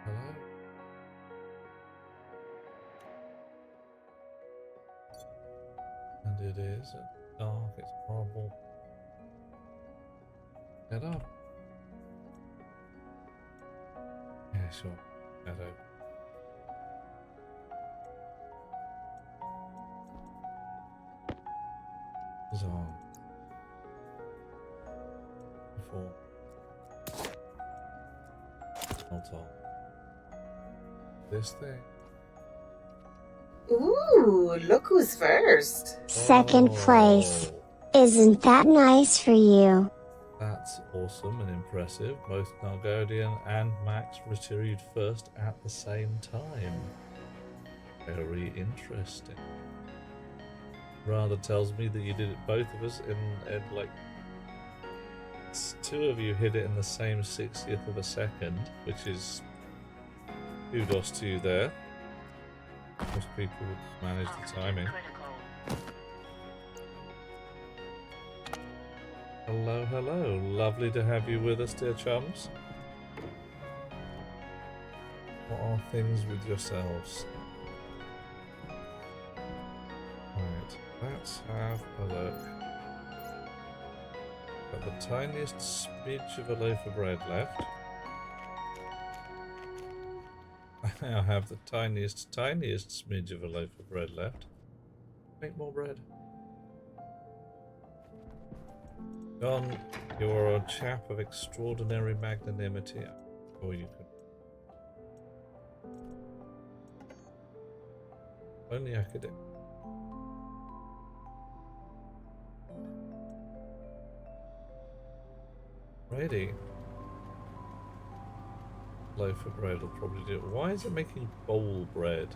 Hello? And it is dark, it's horrible. Get up. Yeah, sure. Shadow. Is on. Before. Not on. This thing. Ooh, look who's first. Second place. Isn't that nice for you? That's awesome and impressive. Both Nargodian and Max retrieved first at the same time. Very interesting. Rather tells me that you did it, both of us, in like... Two of you hit it in the same 60th of a second, which is kudos to you there. Most people would manage the timing. Hello, hello. Lovely to have you with us, dear chums. What are things with yourselves? Right, let's have a look. Got the tiniest smidge of a loaf of bread left. I now have the tiniest smidge of a loaf of bread left. Make more bread. John, you are a chap of extraordinary magnanimity. Or you could. Only I could. Ready. Loaf of bread will probably do it. Why is it making bowl bread?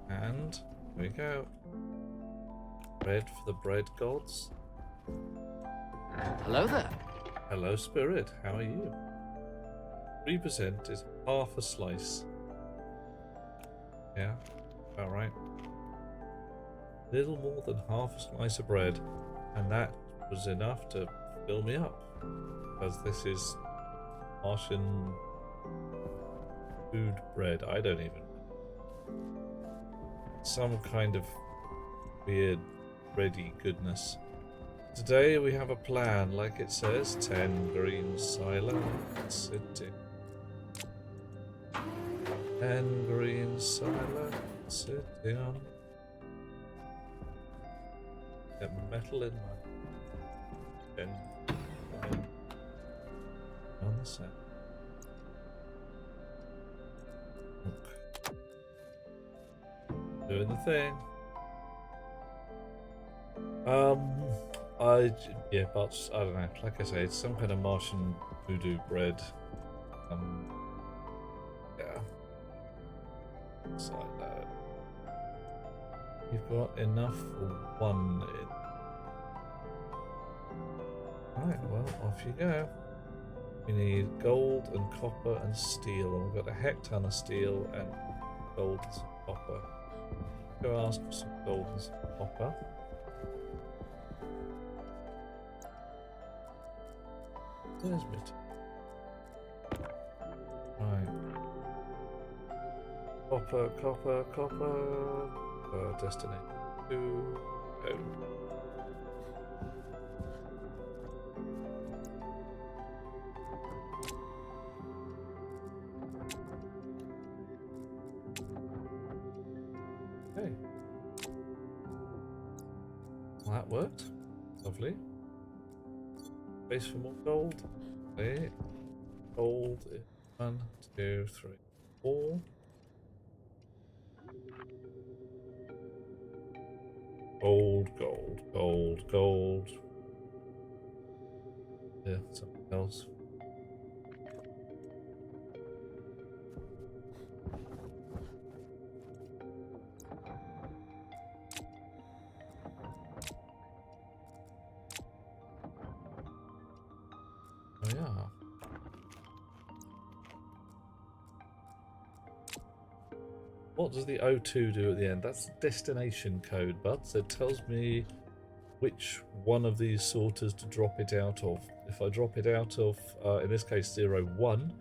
And here we go. Bread for the bread gods. Hello there. Hello, Spirit. How are you? 3% is half a slice. Yeah, about right. Little more than half a slice of bread, and that was enough to fill me up. Because this is Martian food bread. I don't even know. Some kind of weird bready goodness. Today we have a plan, like it says, 10 green silent sitting. 10 green silent sitting on. Get metal in my pen. On the set. Doing the thing. Yeah, but I don't know. Like I say, it's some kind of Martian voodoo bread. Yeah. It's like that. You've got enough for one. Right, well, off you go. We need gold and copper and steel, and we've got a heck ton of steel and gold and some copper. Go ask for some gold and some copper. There's it. Right. Copper, copper, copper. Destiny. 2, go. Okay. Well, that worked. Lovely. Space for more gold. Okay. Gold. 1, 2, 3, 4. Gold, gold, gold, gold. Yeah, something else. Oh yeah. What does the O2 do at the end? That's the destination code, buds. It tells me which one of these sorters to drop it out of. If I drop it out of, in this case, 01,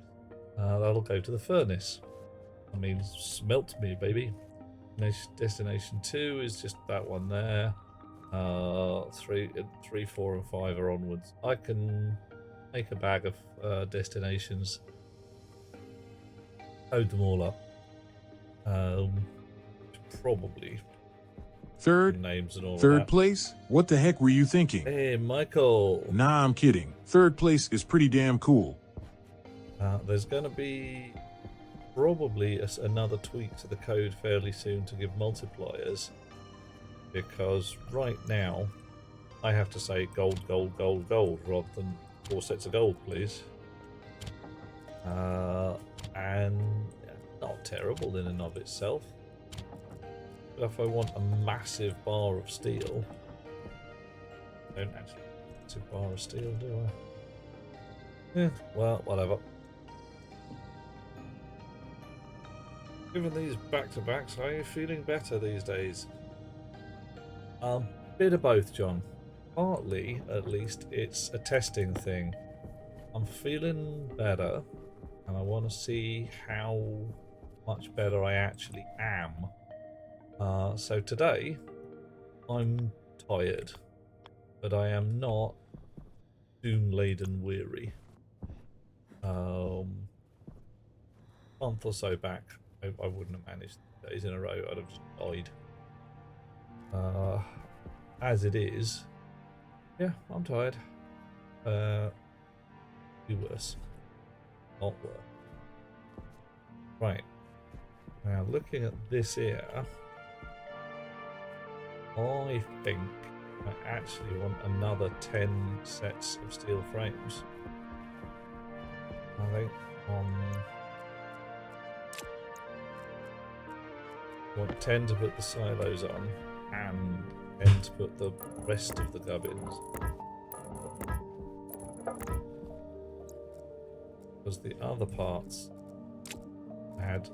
that'll go to the furnace. I mean, smelt me, baby. Destination 2 is just that one there. 3, 4, and 5 are onwards. I can make a bag of destinations, code them all up. Probably Third names and all third of that. place? What the heck were you thinking? Hey, Michael. Nah, I'm kidding. Third place is pretty damn cool. There's going to be probably another tweak to the code fairly soon to give multipliers, because right now I have to say gold, gold, gold, gold rather than 4 sets of gold, please. And not terrible in and of itself. But if I want a massive bar of steel, I don't actually want a massive bar of steel, do I? Yeah, well, whatever. Given these back-to-backs, are you feeling better these days? Bit of both, John. Partly, at least, it's a testing thing. I'm feeling better, and I want to see how much better I actually am. So today, I'm tired, but I am not doom-laden weary. Month or so back, I wouldn't have managed days in a row. I'd have just died. As it is, yeah, I'm tired. Be worse. Not worse. Right. Now, looking at this here, I think I actually want another 10 sets of steel frames. I think I want 10 to put the silos on and 10 to put the rest of the gubbins. Because the other parts had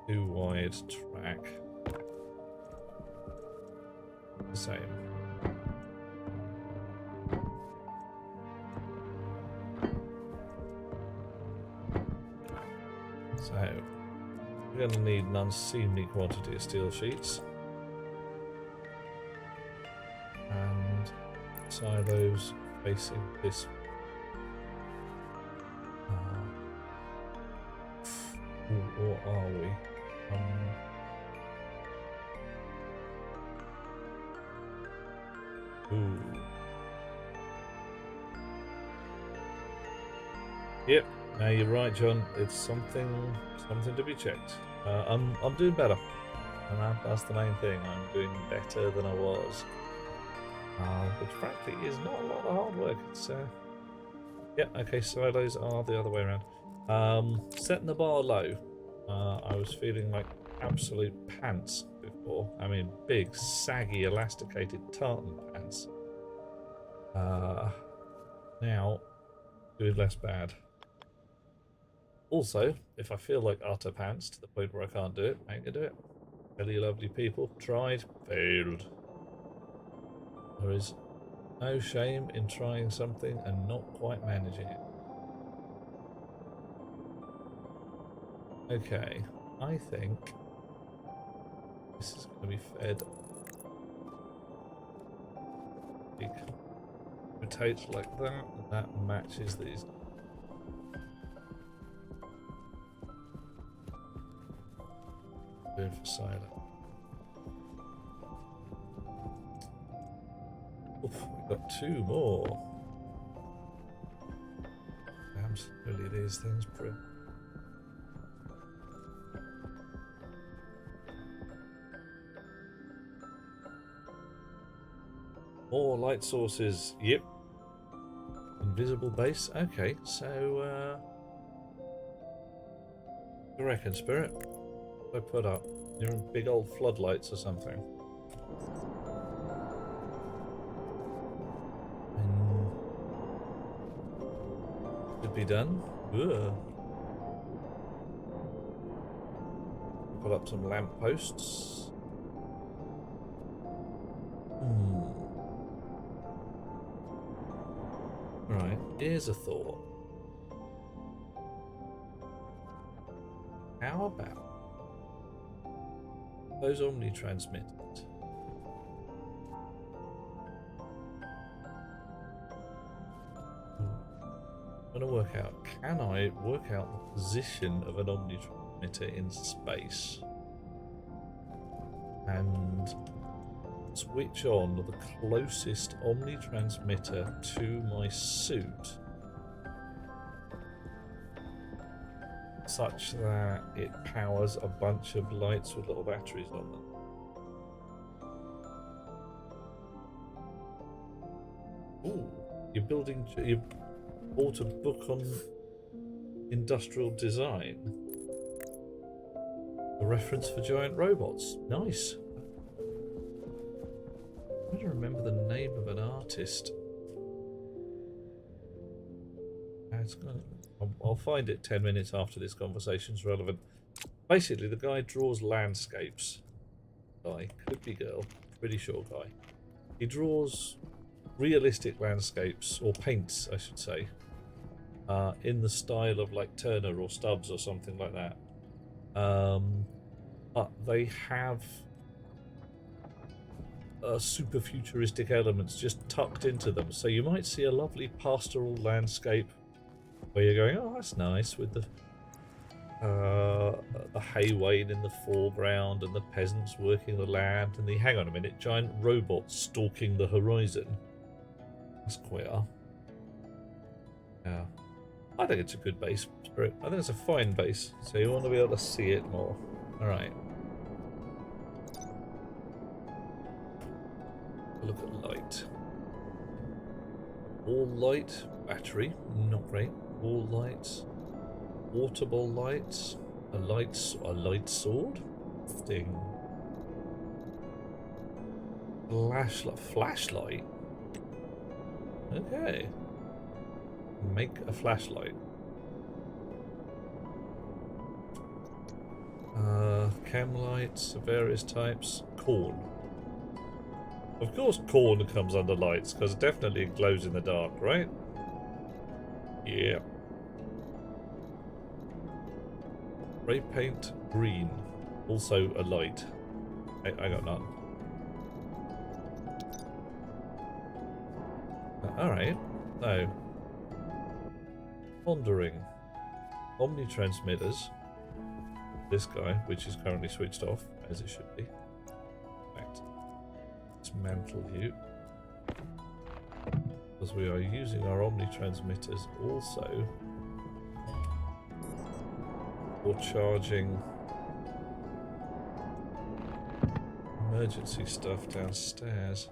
too wide track. The same. So we're going to need an unseemly quantity of steel sheets and silos facing this. What are we? Yep. Now you're right, John. It's something to be checked. I'm doing better, and that's the main thing. I'm doing better than I was, which frankly is not a lot of hard work. It's yeah. Okay, silos are the other way around. Setting the bar low. I was feeling like absolute pants before. I mean, big, saggy, elasticated tartan pants. Now, doing less bad. Also, if I feel like utter pants to the point where I can't do it, I ain't gonna do it. Tell you lovely people, tried, failed. There is no shame in trying something and not quite managing it. Okay, I think this is going to be fed. Big rotates like that, and that matches these. Doing for silo. Oof, we've got 2 more. Damn silly these things print. More light sources. Yep. Invisible base. Okay, so what do you reckon, Spirit? What do I put up? You're in big old floodlights or something. Could be done. Ugh. Put up some lampposts. Here's a thought. How about those omnitransmitters? I'm going to work out, can I work out the position of an omnitransmitter in space and switch on the closest omnitransmitter to my suit such that it powers a bunch of lights with little batteries on them? Ooh, you bought a book on industrial design. A reference for giant robots. Nice. I don't remember the name of an artist. I'll find it 10 minutes after this conversation's relevant. Basically, the guy draws landscapes. Guy, could be girl, pretty sure guy. He draws realistic landscapes, or paints, I should say, in the style of like Turner or Stubbs or something like that. But they have super futuristic elements just tucked into them. So you might see a lovely pastoral landscape where you're going, oh, that's nice, with the hay wain in the foreground and the peasants working the land and the, hang on a minute, giant robots stalking the horizon. That's queer. Yeah. I think it's a good base, Spirit. I think it's a fine base, so you want to be able to see it more. Alright. Look at light. All light, battery, not great. All lights, water ball lights, a light sword, thing. Flashlight. Okay. Make a flashlight. Chem lights of various types. Corn. Of course corn comes under lights, because it definitely glows in the dark, right? Yeah. Spray paint green. Also a light. I got none. Alright. So. Pondering. Omnitransmitters. This guy, which is currently switched off, as it should be. In fact, dismantle you. Because we are using our omnitransmitters also for charging emergency stuff downstairs.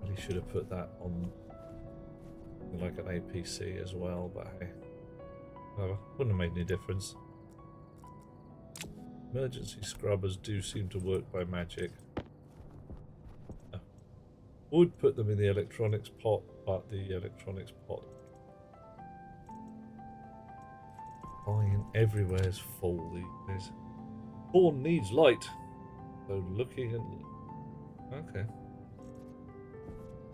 Really should have put that on like an APC as well, but hey, wouldn't have made any difference. Emergency scrubbers do seem to work by magic. Would put them in the electronics pot, but the electronics pot fine everywhere is full these days. Corn needs light. So looking at, okay,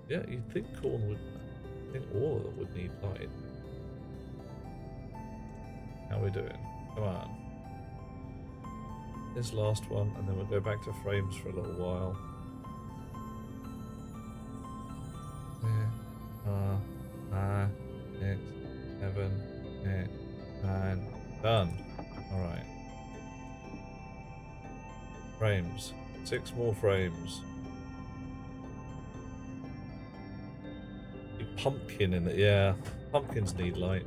yeah, you'd think corn would. I think all of them would need light. How are we doing? Come on. This last one, and then we'll go back to frames for a little while. 9, 6, 7, 8, 9. Done. Alright. Frames. 6 more frames. Pumpkin in it, yeah. Pumpkins need light.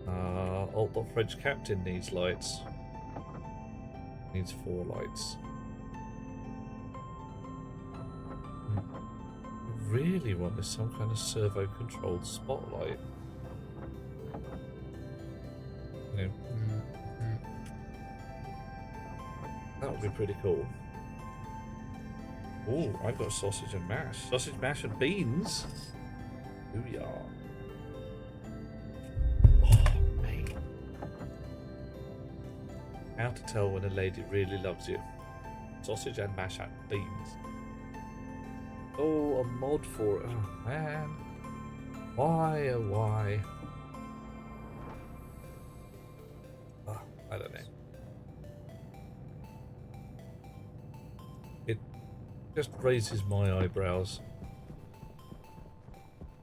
Alt.French Captain needs lights. Needs 4 lights. I really want this some kind of servo-controlled spotlight. You know, that would be pretty cool. Oh, I got sausage and mash. Sausage, mash and beans. Booyah. Oh, mate. How to tell when a lady really loves you. Sausage and mash and beans. Oh, a mod for it. Oh, man. Why, oh why? Oh, I don't know. It just raises my eyebrows.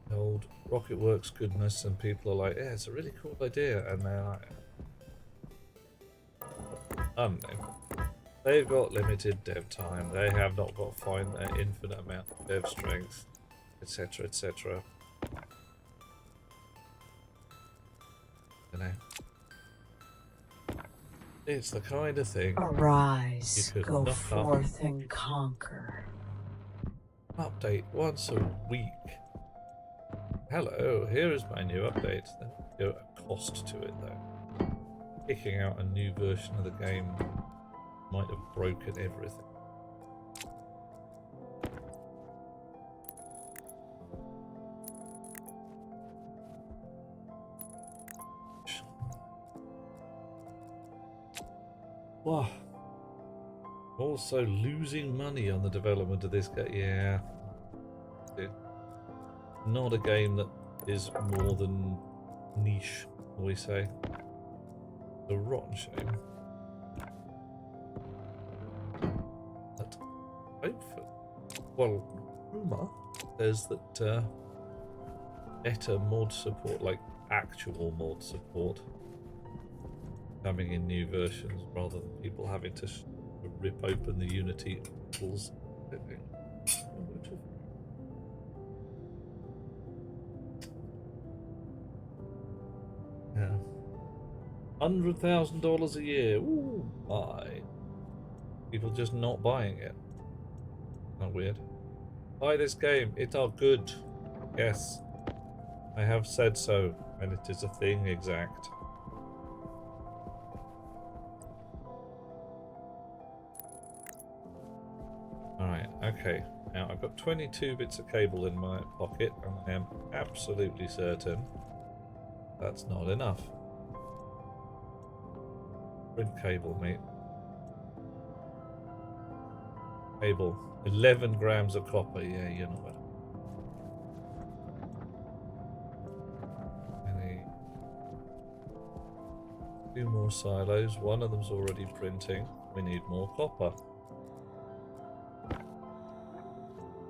The old Rocket Works goodness, and people are like, yeah, it's a really cool idea, and they're like, I don't know. They've got limited dev time. They have not got infinite amount of dev strength, etc., etc. You know, it's the kind of thing Arise, you could go knock forth and conquer. up. Update once a week. Hello, here is my new update. There's a cost to it though. Kicking out a new version of the game might have broken everything. Wow. Also losing money on the development of this game. Yeah. Not a game that is more than niche, we say. It's a rotten shame. But hopefully, well, rumour says that better mod support, like actual mod support, coming in new versions rather than people having to rip open the Unity tools. Yeah. $100,000 a year. Ooh, my. People just not buying it. Not weird. Buy this game. It are good. Yes. I have said so, and it is a thing exact. Alright, okay. Now I've got 22 bits of cable in my pocket, and I am absolutely certain that's not enough. Print cable, mate. Cable. 11 grams of copper. Yeah, you know it. Two more silos. One of them's already printing. We need more copper.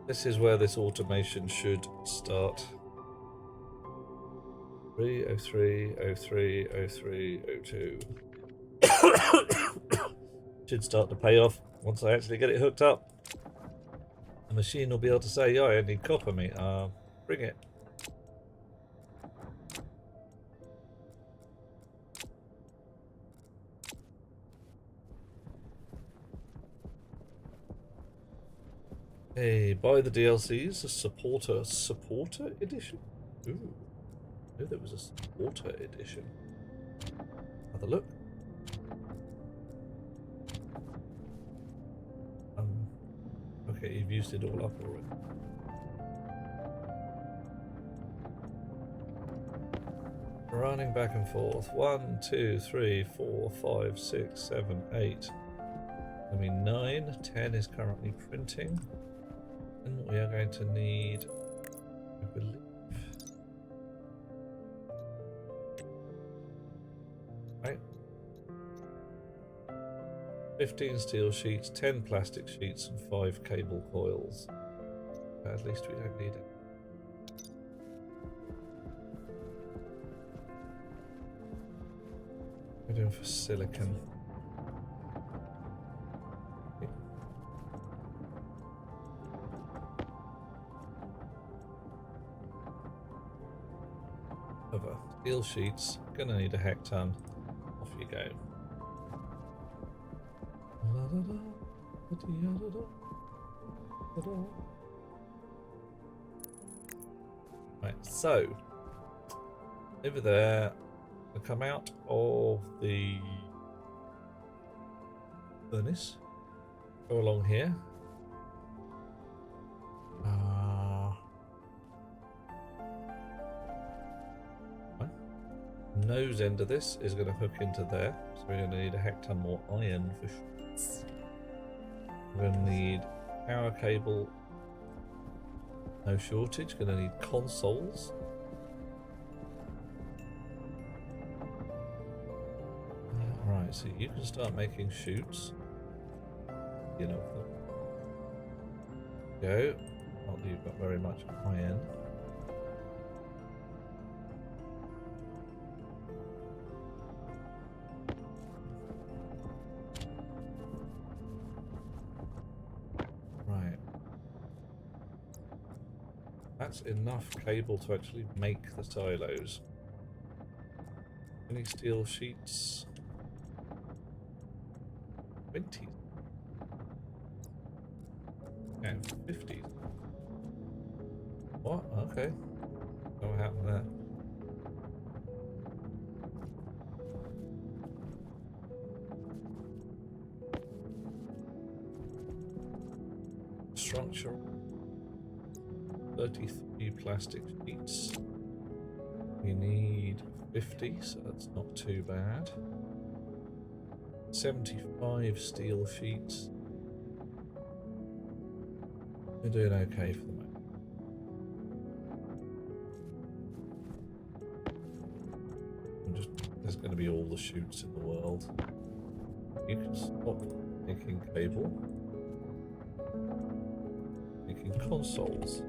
This is where this automation should start. 03, 03, 03, 02. Should start to pay off once I actually get it hooked up. The machine will be able to say, yeah, I need copper, mate. Bring it. Hey, buy the DLCs, a supporter edition? Ooh, I knew there was a supporter edition. Have a look. Okay, you've used it all up already. Running back and forth. 1, 2, 3, 4, 5, 6, 7, 8. I mean 9. 10 is currently printing. And we are going to need, I believe, right, 15 steel sheets, 10 plastic sheets, and 5 cable coils. At least we don't need it. We're doing for silicon. Steel sheets, gonna need a hecton. Off you go. Right, so over there, we come out of the furnace. Go along here. Nose end of this is going to hook into there, so we're going to need a hecton more iron for sheets. We're going to need power cable, no shortage. Going to need consoles, Right, so you can start making chutes. You know them. Go. Not that you've got very much iron. Right. That's enough cable to actually make the silos. Any steel sheets? 20. And 50. What? Okay. What happened there? Structure. 33 plastic sheets. We need 50, so that's not too bad. 75 steel sheets. We're doing okay for the moment. There's going to be all the chutes in the world. You can stop making cable. Making consoles.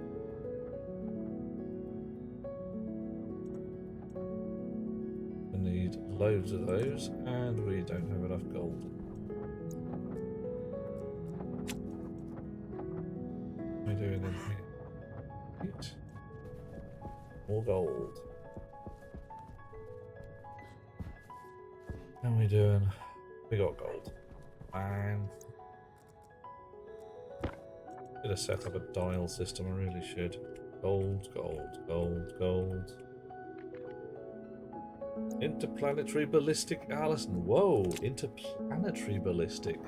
We need loads of those, and we don't have enough gold. What are we doing in here? Right. More gold. How are we doing? We got gold. Man. Should have set up a dial system, I really should. Gold, gold, gold, gold. Interplanetary ballistic Allison. Whoa, interplanetary ballistic.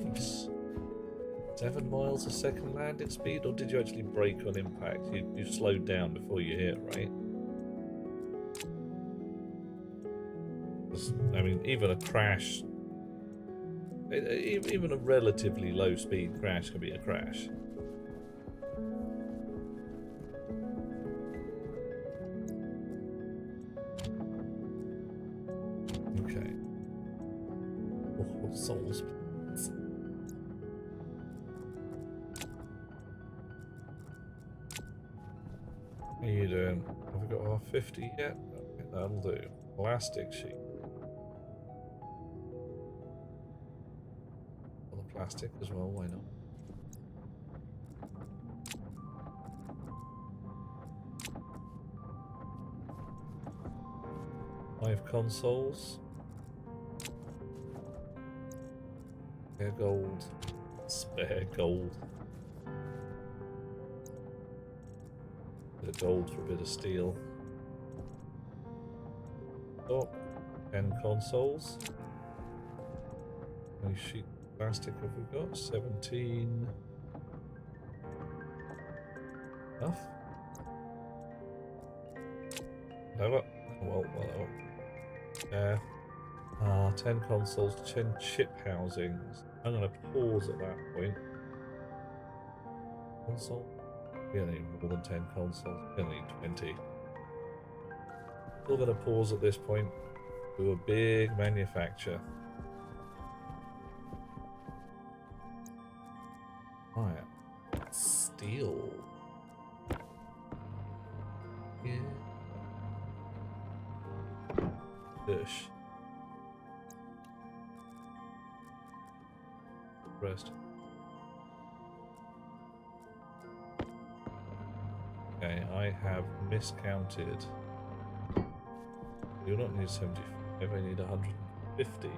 Nice. 7 miles a second landing speed, or did you actually brake on impact? You slowed down before you hit, right? I mean, even a crash, even a relatively low speed crash can be a crash. Okay. Oh, souls. How are you doing? Have we got our 50 yet? Okay, that'll do. Plastic sheet. Plastic as well, why not? Five consoles. Spare gold. Spare gold. Bit of gold for a bit of steel. Oh, 10 consoles. How many sheet plastic have we got? 17. Enough? Whatever. Well, whatever. 10 consoles, 10 chip housings. I'm going to pause at that point. Console? We don't need more than 10 consoles. We only need 20. Still going to pause at this point. Do a big manufacture. Right. Steel. Yeah. Fish. Rest. Okay, I have miscounted. You don't need 75, I need 150.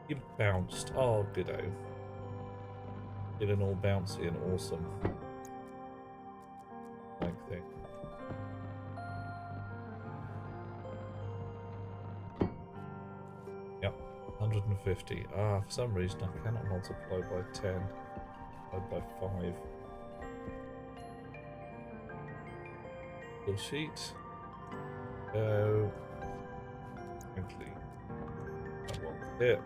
You bounced. Oh, good-o. Feeling all bouncy and awesome. Like thing. Yep, 150. Ah, for some reason I cannot multiply by 10. By 5. Little sheet. Go. Frankly, that won't fit.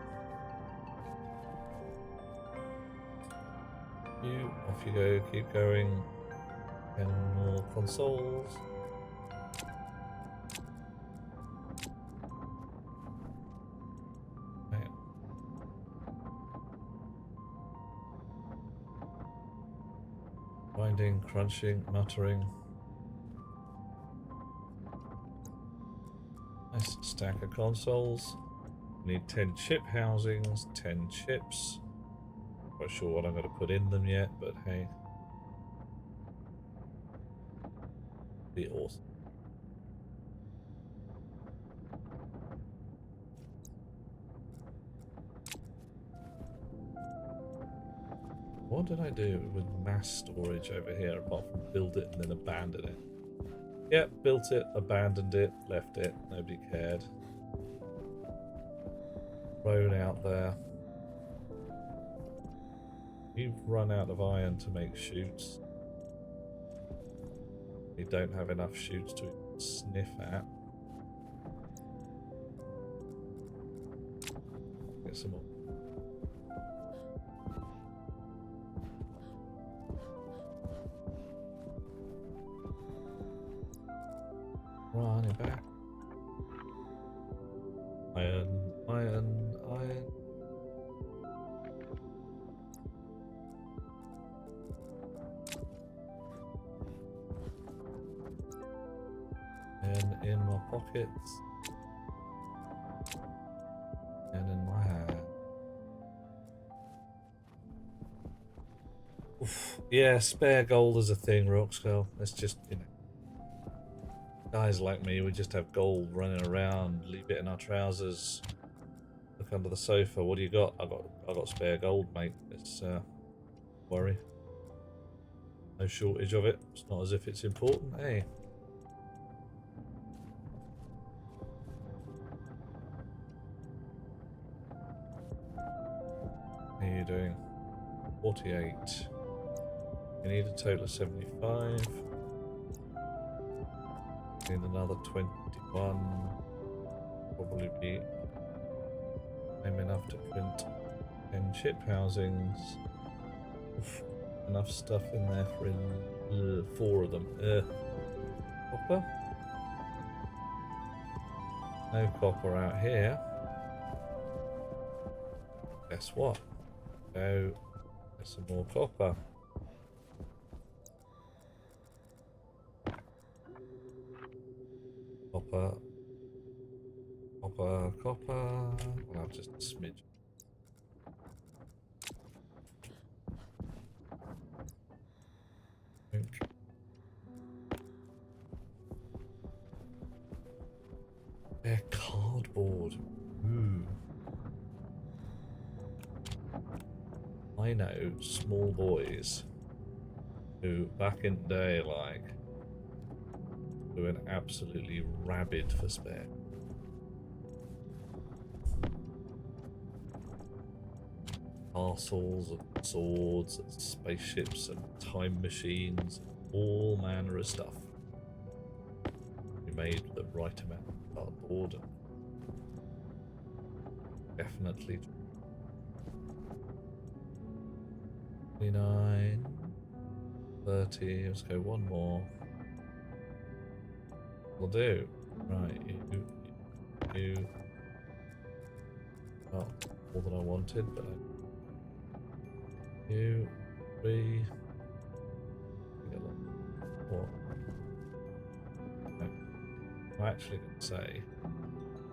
You, off you go, keep going. 10 more consoles. Grinding, crunching, muttering. Nice stack of consoles. Need 10 chip housings, 10 chips. Not quite sure what I'm going to put in them yet, but hey. Be awesome. What did I do with mass storage over here apart from build it and then abandon it? Yep, built it, abandoned it, left it, nobody cared. Thrown out there. You've run out of iron to make chutes. You don't have enough chutes to sniff at. Get some more. Running back. Iron, iron, iron. And in my pockets. And in my hand. Oof. Yeah, spare gold is a thing, Roxcale. Let's just, you know. Guys like me, we just have gold running around, leave it in our trousers, look under the sofa. What do you got? I got spare gold, mate. It's worry. No shortage of it. It's not as if it's important. Hey. How are you doing? 48. You need a total of 75. Need another 21. Probably be enough to print 10 chip housings. Oof, enough stuff in there for 4 of them. Copper? No copper out here. Guess what? Go get some more copper. Copper. Copper, copper. Well, I've just a smidge. They're cardboard. Ooh. I know small boys who back in the day, like, went absolutely rabid for spare. Castles and swords and spaceships and time machines, all manner of stuff. We made the right amount of cardboard and definitely 29, 30, let's go one more. Will do. Right, you. Well, more than I wanted, but you, 3. What? No. I'm actually going to say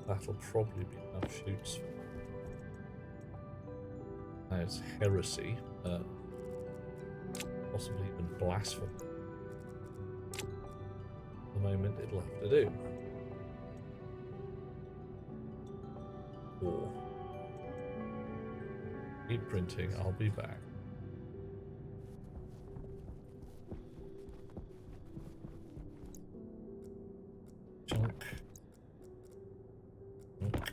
that'll probably be enough shoots. Now it's heresy, possibly even blasphemy. At the moment, it'll have to do. Or keep printing. I'll be back. Chunk. Chunk.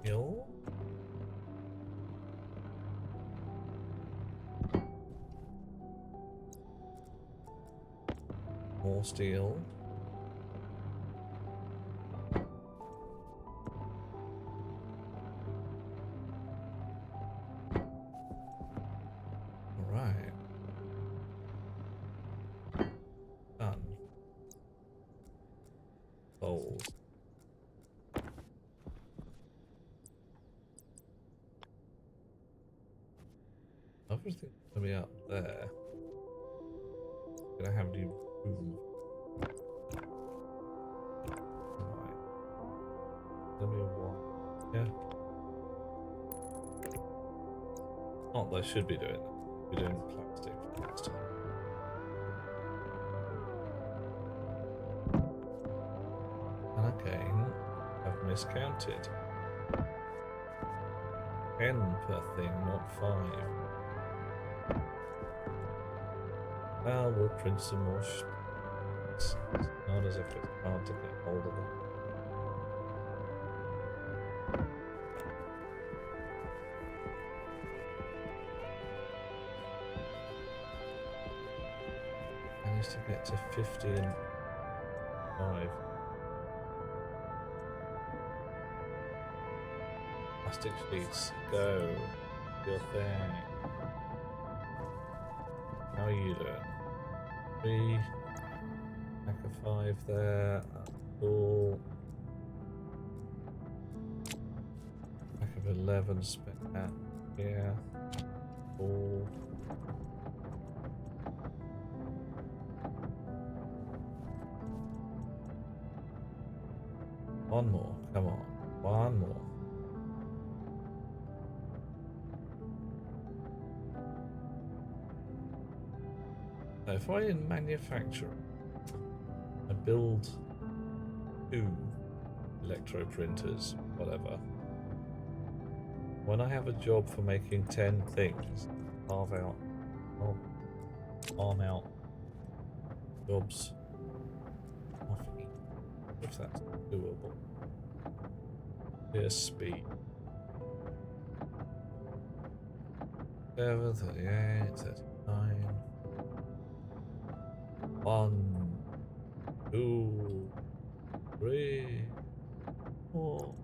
Hill. More steel. Alright. Done. Bowls. everything's gonna be up there. Gonna have any room. Right. Gonna be a one. Yeah. Not that I should be doing that. Be doing plastic for next time. And again, I've miscounted. 10 per thing, not 5. Well, we'll print some more it's not as if it's hard to get hold of them. I used to get to 50 and 5. Plastic sheets, go. Your thing. How are you doing? 3. Pack of 5 there. That's cool. Pack of 11, spec that here. Cool. One more, come on. One more. So if I in manufacturing, I build 2 electro printers, whatever. When I have a job for making 10 things, carve out, or arm out jobs off each, if that's doable. Here's speed. 7, 38, 39. 1, 2, 3, 4,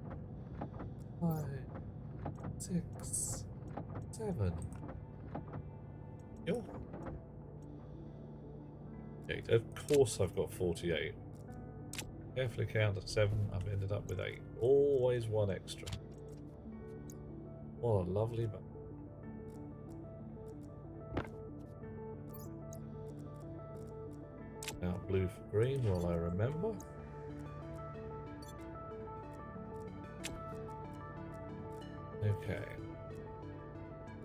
5, 6, 7. Yo. Okay, of course I've got 48. Carefully count at 7, I've ended up with 8. Always one extra. What a lovely button. Now blue for green while I remember. Okay.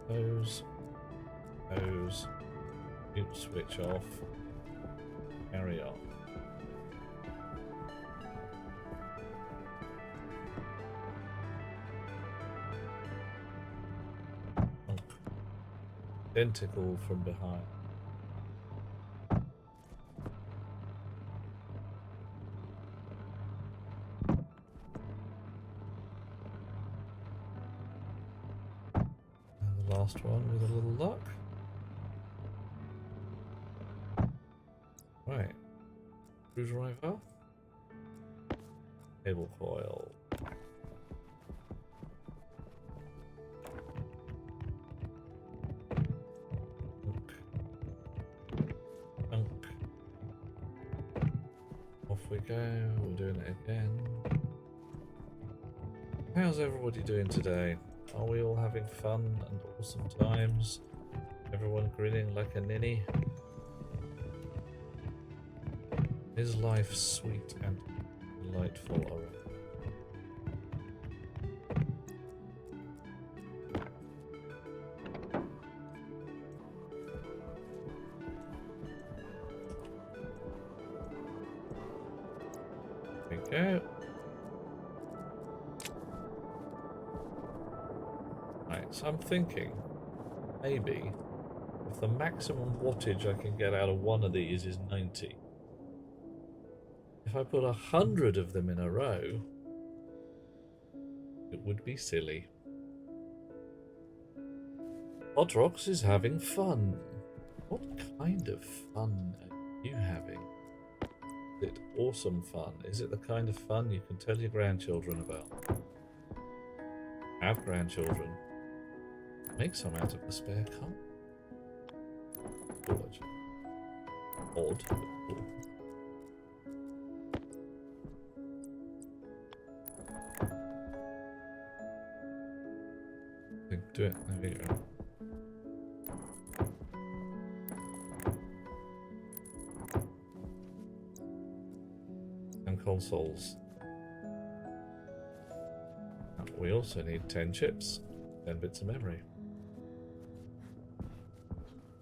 Those. Mute switch off. Carry on. Tentacle from behind. And the last one with a little luck. Right. Screwdriver. Cable coil. Off we go, we're doing it again. How's everybody doing today? Are we all having fun and awesome times? Everyone grinning like a ninny? Is life sweet and delightful around? There we go. Right, so I'm thinking, maybe, if the maximum wattage I can get out of one of these is 90, if I put 100 of them in a row, it would be silly. Podrox is having fun. What kind of fun are you having? Is it awesome fun? Is it the kind of fun you can tell your grandchildren about? Have grandchildren. Make some out of the spare car. Odd. But cool. Do it. There we go. and consoles. We also need 10 chips, 10 bits of memory.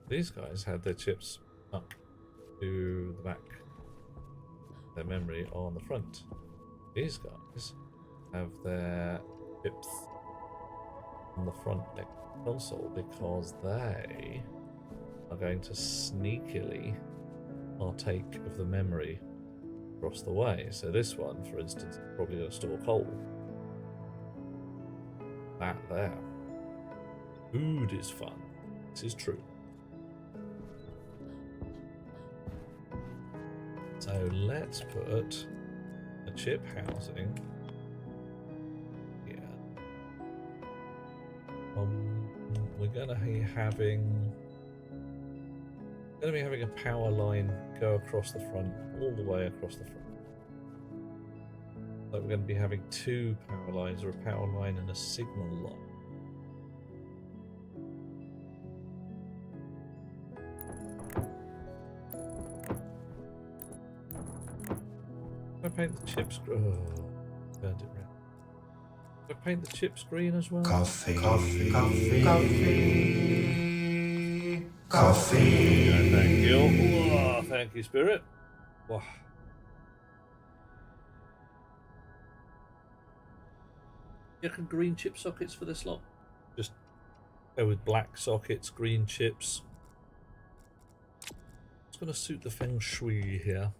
These guys had their chips up to the back, their memory on the front. These guys have their chips on the front next to the console because they are going to sneakily partake of the memory across the way. So this one, for instance, is probably going to store coal. That there. Food is fun. This is true. So let's put a chip housing here. We're gonna be having a power line go across the front, all the way across the front. So we're going to be having 2 power lines, or a power line and a signal line. I paint the chips. Oh, turned it round. I paint the chips green as well. Coffee. Thank you. Oh, thank you, Spirit. Wow. You reckon green chip sockets for this lot? Just go with black sockets, green chips. It's going to suit the feng shui here.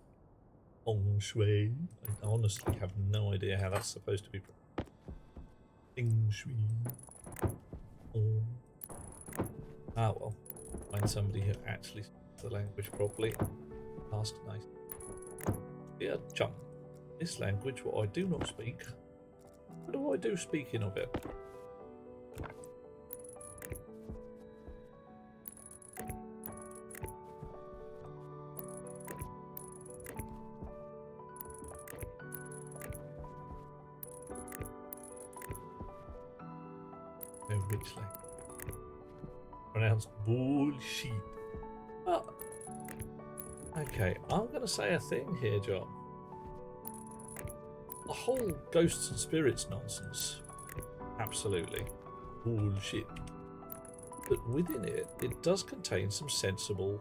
Feng shui. I honestly have no idea how that's supposed to be. Feng shui. Oh. Ah well. Find somebody who actually speaks the language properly. Ask nice. Dear chum, this language what I do not speak. What do I do speaking of it? No, which language? Pronounced bullshit. Well, okay, I'm going to say a thing here, John. The whole ghosts and spirits nonsense, absolutely bullshit. But within it, it does contain some sensible,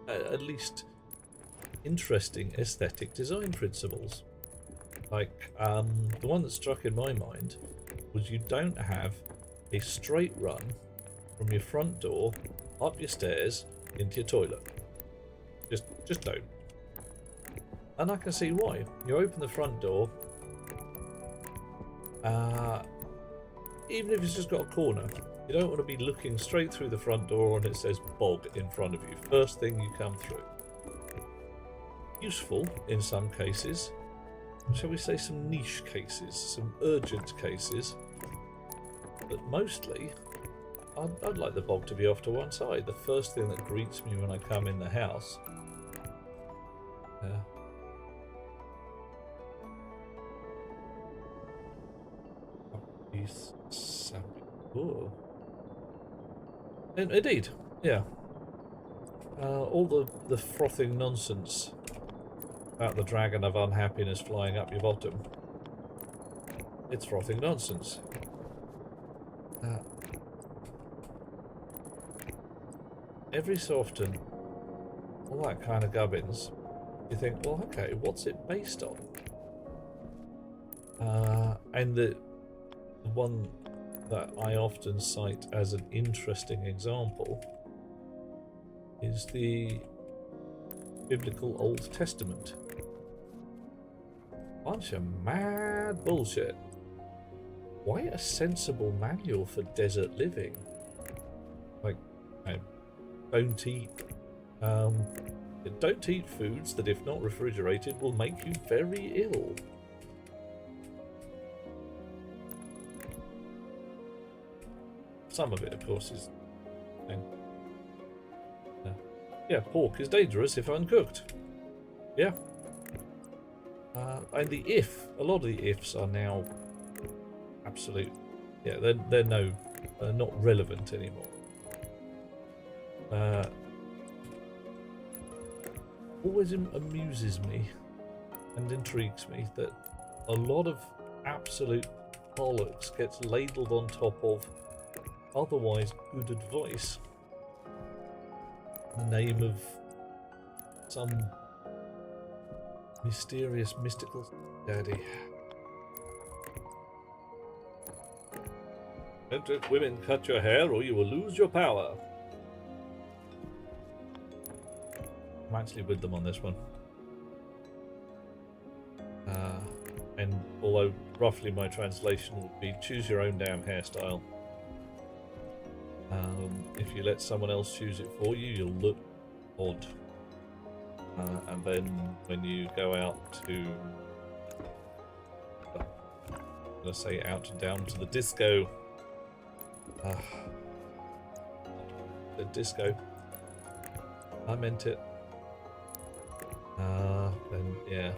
at least interesting aesthetic design principles. Like, the one that struck in my mind was you don't have a straight run from your front door up your stairs into your toilet. Just don't. And I can see why. You open the front door, even if it's just got a corner, you don't want to be looking straight through the front door and it says bog in front of you. First thing you come through. Useful in some cases. Shall we say some niche cases, some urgent cases. But mostly, I'd like the bog to be off to one side. The first thing that greets me when I come in the house. Indeed, yeah. All the frothing nonsense about the dragon of unhappiness flying up your bottom. It's frothing nonsense. Every so often, all that kind of gubbins, you think, well, okay, what's it based on? And the one that I often cite as an interesting example is the biblical Old Testament. Bunch of mad bullshit. Why a sensible manual for desert living? Like, don't eat foods that, if not refrigerated, will make you very ill. Some of it, of course, is. Yeah, pork is dangerous if uncooked. Yeah. And a lot of the ifs are now absolute. Yeah, they're not relevant anymore. Always amuses me and intrigues me that a lot of absolute bollocks gets ladled on top of otherwise good advice in the name of some mysterious mystical daddy. Don't let women cut your hair or you will lose your power. I'm actually with them on this one. And although roughly my translation would be choose your own damn hairstyle. If you let someone else choose it for you, you'll look odd. And then when you go out to, I'm gonna say out and down to the disco. The disco. I meant it. Then yeah.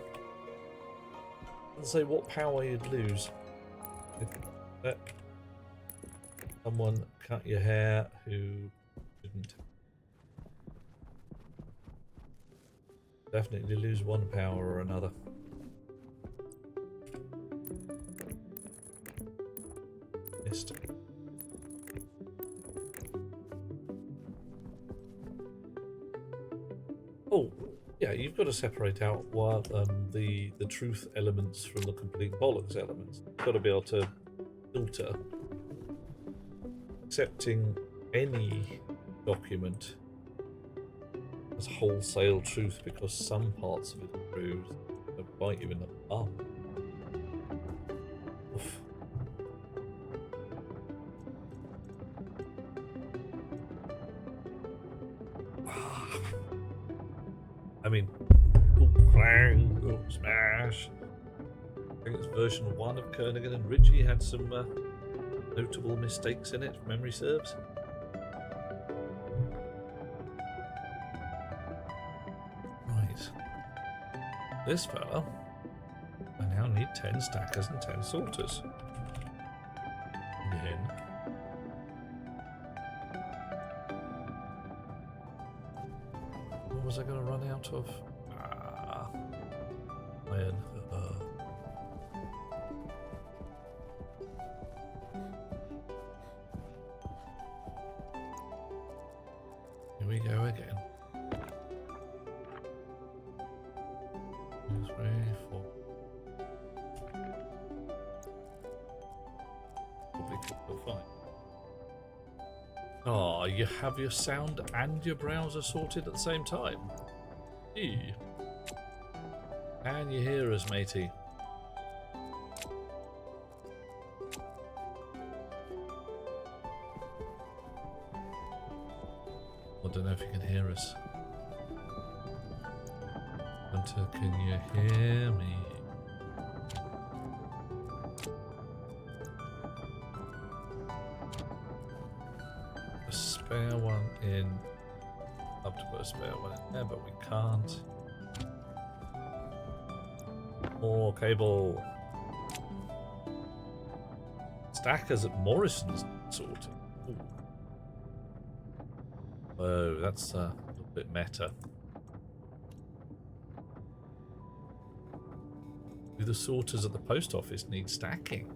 Doesn't say what power you'd lose. Let someone cut your hair who didn't. Definitely lose one power or another. Missed. Oh, yeah, you've got to separate out what the truth elements from the complete bollocks elements. You've got to be able to filter. Accepting any document as wholesale truth because some parts of it are true that bite you in the bum. Oof. I mean, clang, smash. I think it's version 1 of Kernigan and Ritchie had some notable mistakes in it, if memory serves. Right. This fella, I now need 10 stackers and 10 sorters. Again. What was I going to run out of? Iron. Here we go again. 2, 3, 4. Probably could go fine. Oh, you have your sound and your browser sorted at the same time. Eee. Can you hear us, matey? I don't know if you can hear us. Hunter, can you hear me? A spare one in. I'd love to put a spare one in there, but we can't. More cable. Stackers at Morrison's sorted. Ooh. Whoa, that's a little bit meta. Do the sorters at the post office need stacking?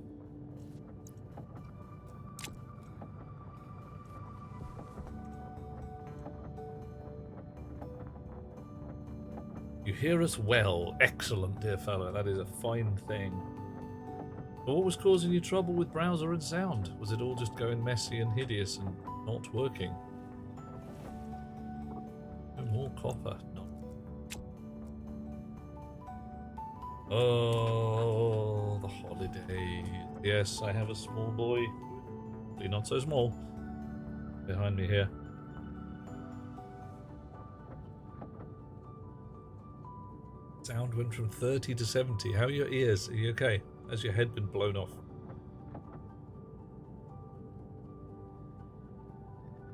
You hear us well. Excellent, dear fellow. That is a fine thing. But what was causing you trouble with browser and sound? Was it all just going messy and hideous and not working? No more copper. No. Oh, the holidays. Yes, I have a small boy. Probably not so small. Behind me here. Sound went from 30 to 70. How are your ears? Are you okay? Has your head been blown off?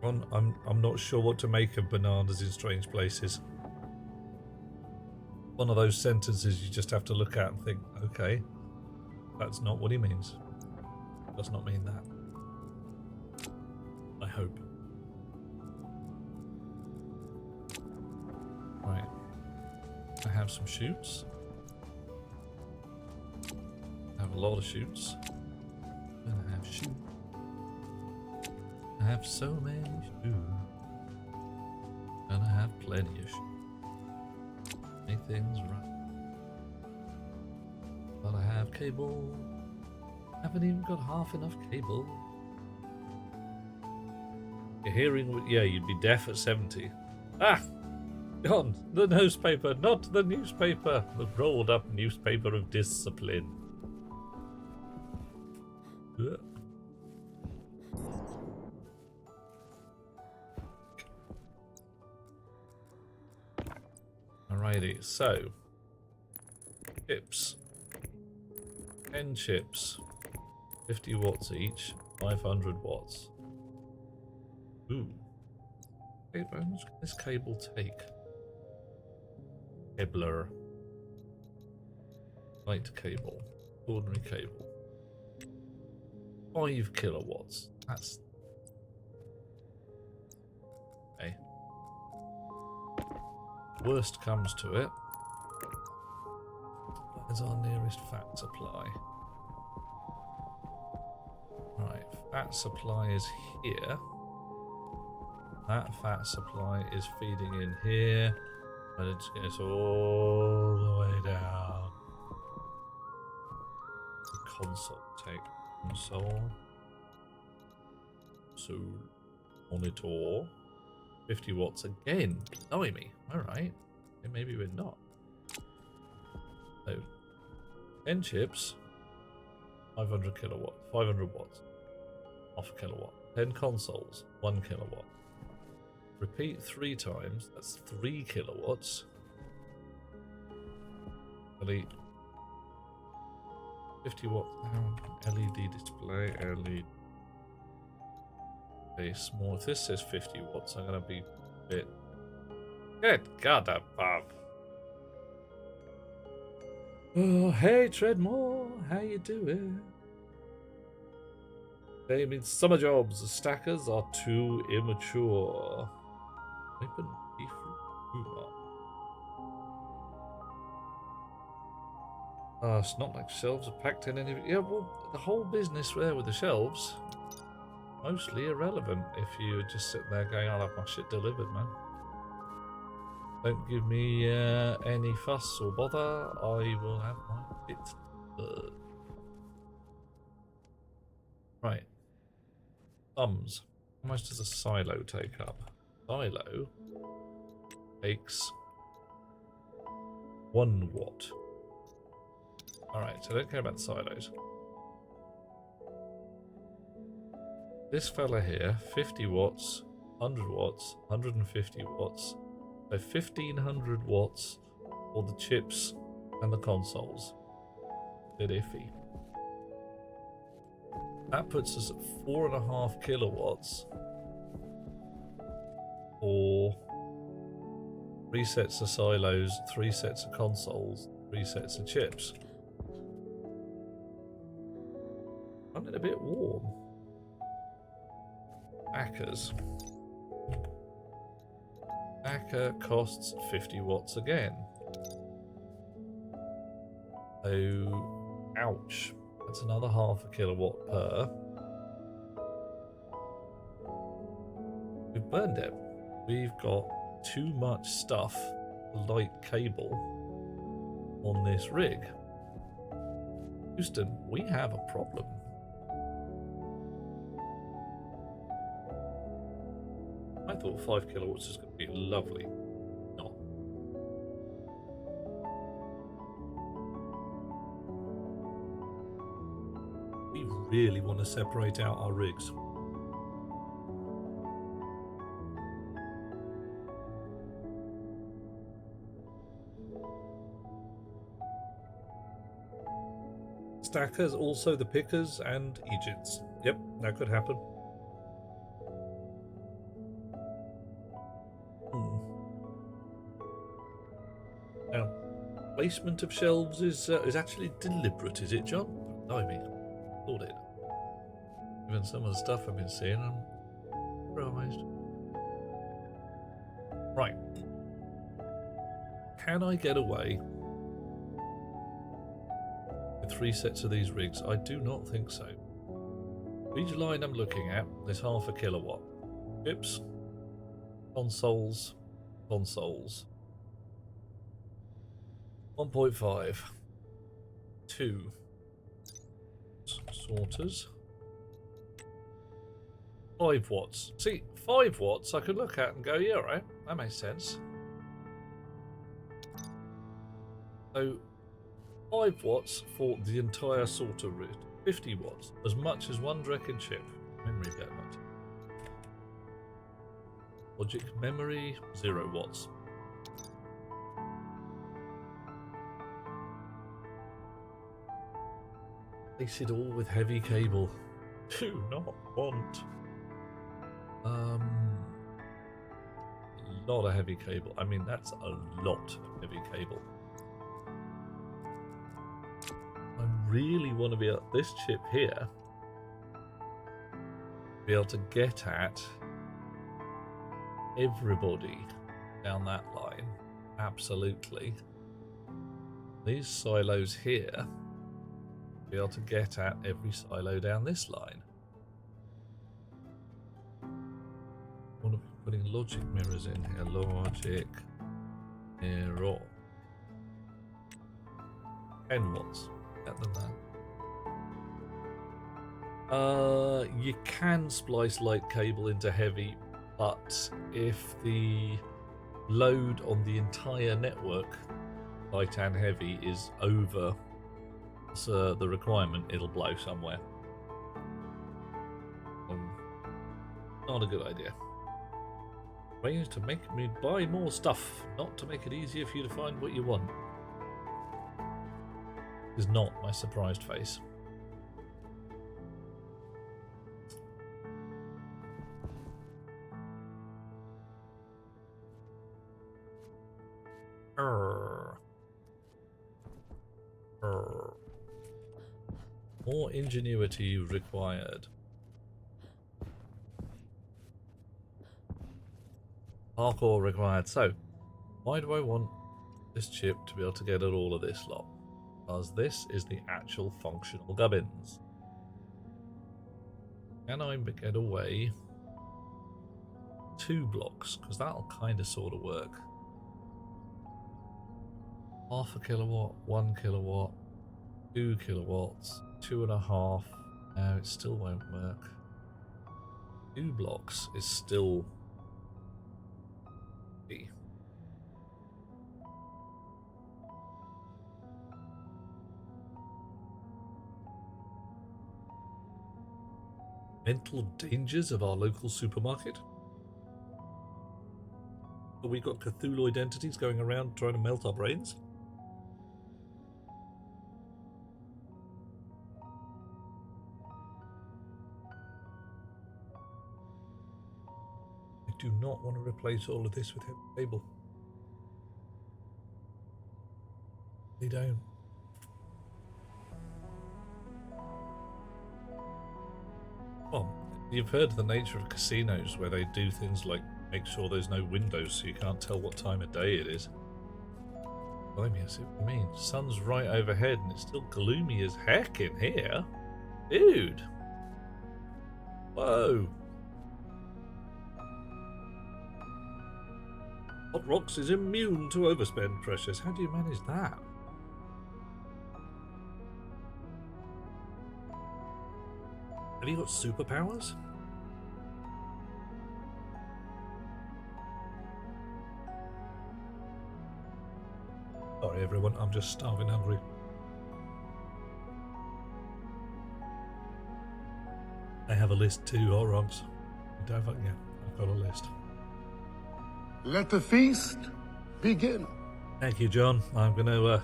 I'm not sure what to make of bananas in strange places. One of those sentences you just have to look at and think, okay, that's not what he means. Does not mean that. I hope. Right. I have some shoots. a lot of shoots. I'm gonna have shoot. I have so many shoes. Gonna have plenty of shoes. Make things right. Gotta have cable. Haven't even got half enough cable. Your hearing would, yeah, you'd be deaf at 70. Ah! Gone! The newspaper, not the newspaper! The rolled up newspaper of discipline. Ugh. Alrighty, so chips. 10 chips. 50 watts each, 500 watts. Ooh. Okay, how much can this cable take? Cabler. Light cable. Ordinary cable. 5 kilowatts. That's... okay. Worst comes to it. Where's our nearest fat supply? Right, fat supply is here. That fat supply is feeding in here. And it gets all the way down. The console take console. So monitor. 50 watts again. Blimey. Alright. Okay, maybe we're not. So 10 chips. 500 kilowatts. 500 watts. Half a kilowatt. 10 consoles. 1 kilowatt. Repeat 3 times. That's 3 kilowatts. LED 50 watt LED display. LED. Okay, small. If this says 50 watts, I'm gonna be a bit. Good God above. Oh, hey Treadmore, how you doing? They mean summer jobs. The stackers are too immature. Open Boomer. It's not like shelves are packed in any. Yeah, well, the whole business there with the shelves, mostly irrelevant if you just sit there going, I'll have my shit delivered, man. Don't give me any fuss or bother. I will have my shit delivered. Right. Thumbs. How much does a silo take up? Silo takes 1 watt. Alright, so I don't care about the silos. This fella here, 50 watts, 100 watts, 150 watts. So 1500 watts for the chips and the consoles. Bit iffy. That puts us at 4.5 kilowatts for 3 sets of silos, 3 sets of consoles, 3 sets of chips. I'm a bit warm. Hackers. Hacker costs 50 watts again. Oh, ouch. That's another half a kilowatt per. We've burned it. We've got too much stuff, light cable, on this rig. Houston, we have a problem. I thought 5 kilowatts was going to be lovely. Not. We really want to separate out our rigs. Stackers, also the pickers and Egypts. Yep, that could happen. Now, placement of shelves is actually deliberate, is it, John? Blimey, thought it. Given some of the stuff I've been seeing, I'm surprised. Right. Can I get away With 3 sets of these rigs? I do not think so. Each line I'm looking at is half a kilowatt. Chips, consoles, 1.5, 2 sorters, 5 watts. See, 5 watts I could look at and go, yeah, right, that makes sense. So 5 watts for the entire sorter route. 50 watts, as much as one Drekken chip. Memory element. Logic memory, 0 watts. Place it all with heavy cable. Do not want. A lot of heavy cable. I mean, that's a lot of heavy cable. I really want to be at this chip here. Be able to get at everybody down that line. Absolutely. These silos here. Be able to get at every silo down this line. I want to be putting logic mirrors in here. Logic mirror. 10 watts. Better than that. You can splice light cable into heavy, but if the load on the entire network, light and heavy, is over the requirement, it'll blow somewhere. Not a good idea. Ways to make me buy more stuff, not to make it easier for you to find what you want. Is not my surprised face. More ingenuity required. Parkour required. So, why do I want this chip to be able to get at all of this lot? Because this is the actual functional gubbins. Can I get away 2 blocks? Because that'll kind of sort of work. Half a kilowatt, 1 kilowatt, 2 kilowatts, 2.5. No, it still won't work. 2 blocks is still B. Mental dangers of our local supermarket? Have we got Cthulhu entities going around trying to melt our brains? I do not want to replace all of this with heavy cable. They don't. Well, you've heard of the nature of casinos where they do things like make sure there's no windows so you can't tell what time of day it is. Blimey, I see what you mean. Sun's right overhead and it's still gloomy as heck in here. Dude. Whoa. Hot Rocks is immune to overspend pressures. How do you manage that? Have you got superpowers? Sorry everyone, I'm just starving hungry. I have a list too, Hot Rocks. Don't forget, I've got a list. Let the feast begin. Thank you, John. I'm gonna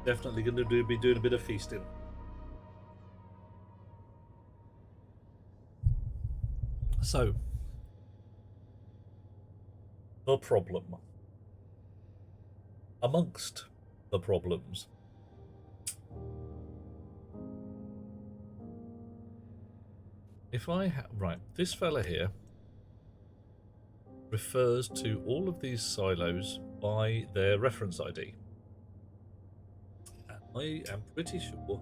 definitely gonna be doing a bit of feasting. So, the problem. Amongst the problems. If I right, this fella here refers to all of these silos by their reference ID. I am pretty sure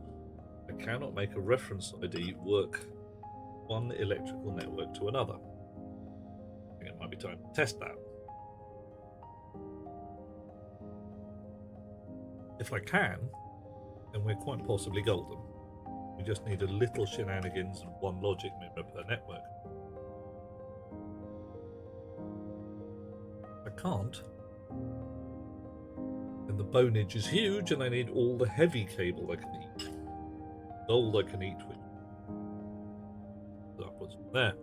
I cannot make a reference ID work one electrical network to another. I think it might be time to test that. If I can, then we're quite possibly golden. We just need a little shenanigans and one logic mirror per network. If I can't, then the bonage is huge and I need all the heavy cable I can eat. Gold I can eat with upwards from there.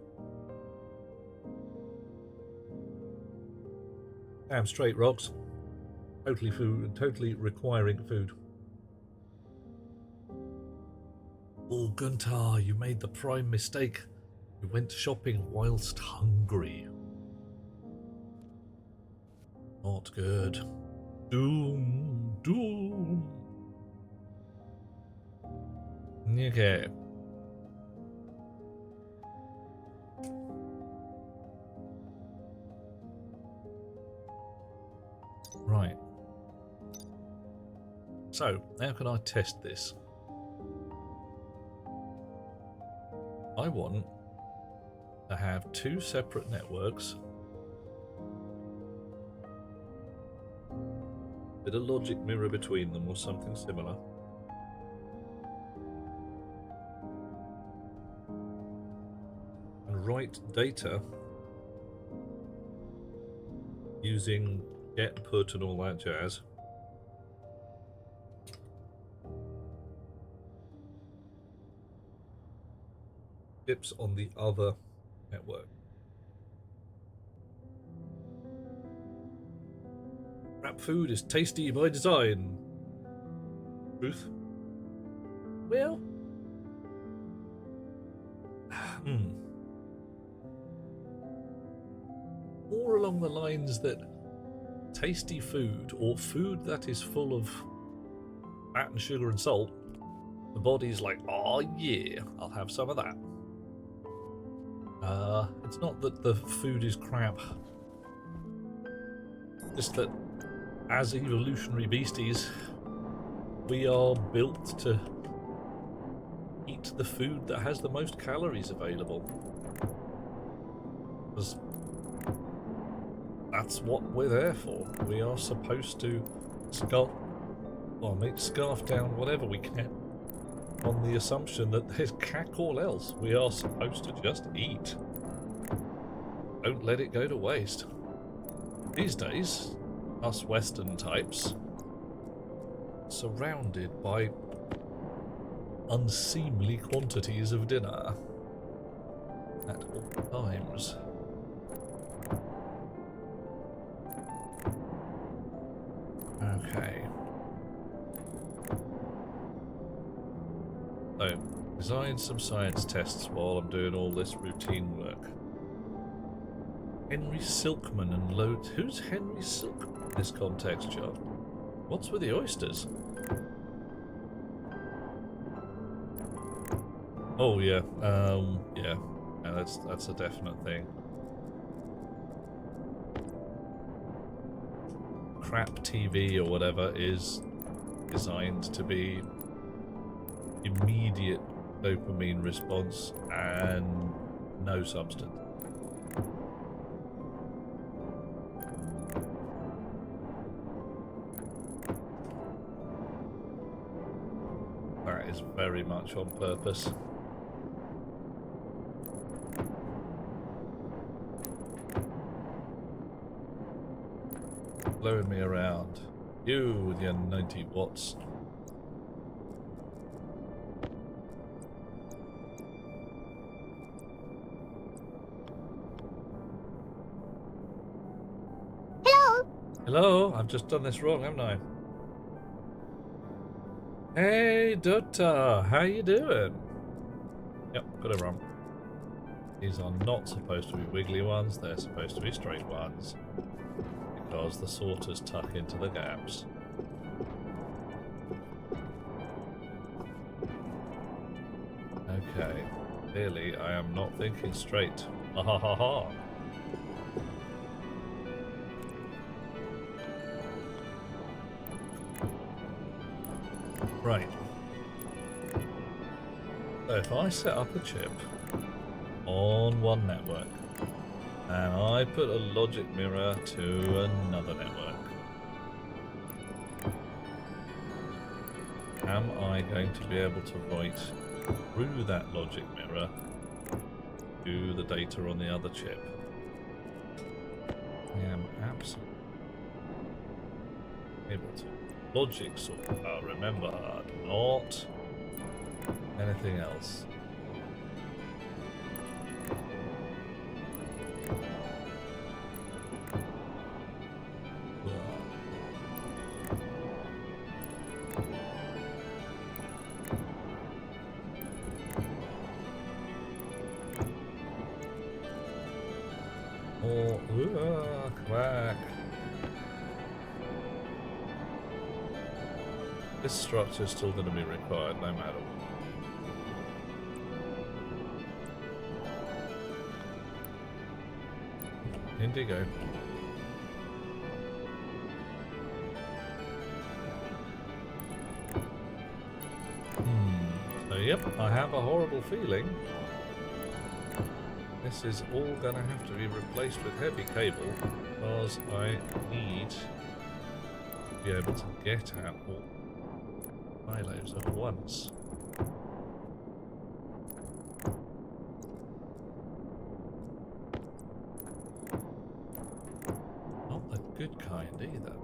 Damn straight rocks. Totally food, totally requiring food. Oh, Guntar, you made the prime mistake. You went shopping whilst hungry. Not good. Doom, doom. Okay. Right. So, how can I test this? I want to have two separate networks with a logic mirror between them or something similar. And write data using get, put and all that jazz. Chips on the other network. Rap food is tasty by design. Truth? Well, more along the lines that tasty food or food that is full of fat and sugar and salt, the body's like, oh yeah, I'll have some of that. It's not that the food is crap, just that as evolutionary beasties, we are built to eat the food that has the most calories available. Because that's what we're there for. We are supposed to scarf down whatever we can on the assumption that there's cack all else. We are supposed to just eat. Don't let it go to waste. These days, us Western types, surrounded by unseemly quantities of dinner at all times. Okay. So, design some science tests while I'm doing all this routine work. Henry Silkman and loads. Who's Henry Silkman in this context, John? What's with the oysters? Oh yeah, yeah, that's a definite thing. Crap TV or whatever is designed to be immediate dopamine response and no substance. That is very much on purpose. Blowing me around. You with your 90 watts. Hello? Hello, I've just done this wrong, haven't I? Hey, Dutta, how you doing? Yep, got it wrong. These are not supposed to be wiggly ones, they're supposed to be straight ones. Because the sorters tuck into the gaps. Okay, clearly I am not thinking straight. Ha ha ha ha. Right. So if I set up a chip on one network and I put a logic mirror to another network, am I going to be able to write through that logic mirror to the data on the other chip? I am absolutely able to. Logic sort. Remember, not anything else. Oh, quack. This structure is still going to be required no matter what. Indigo. So yep, I have a horrible feeling this is all going to have to be replaced with heavy cable because I need to be able to get at all silos at once. Not the good kind either.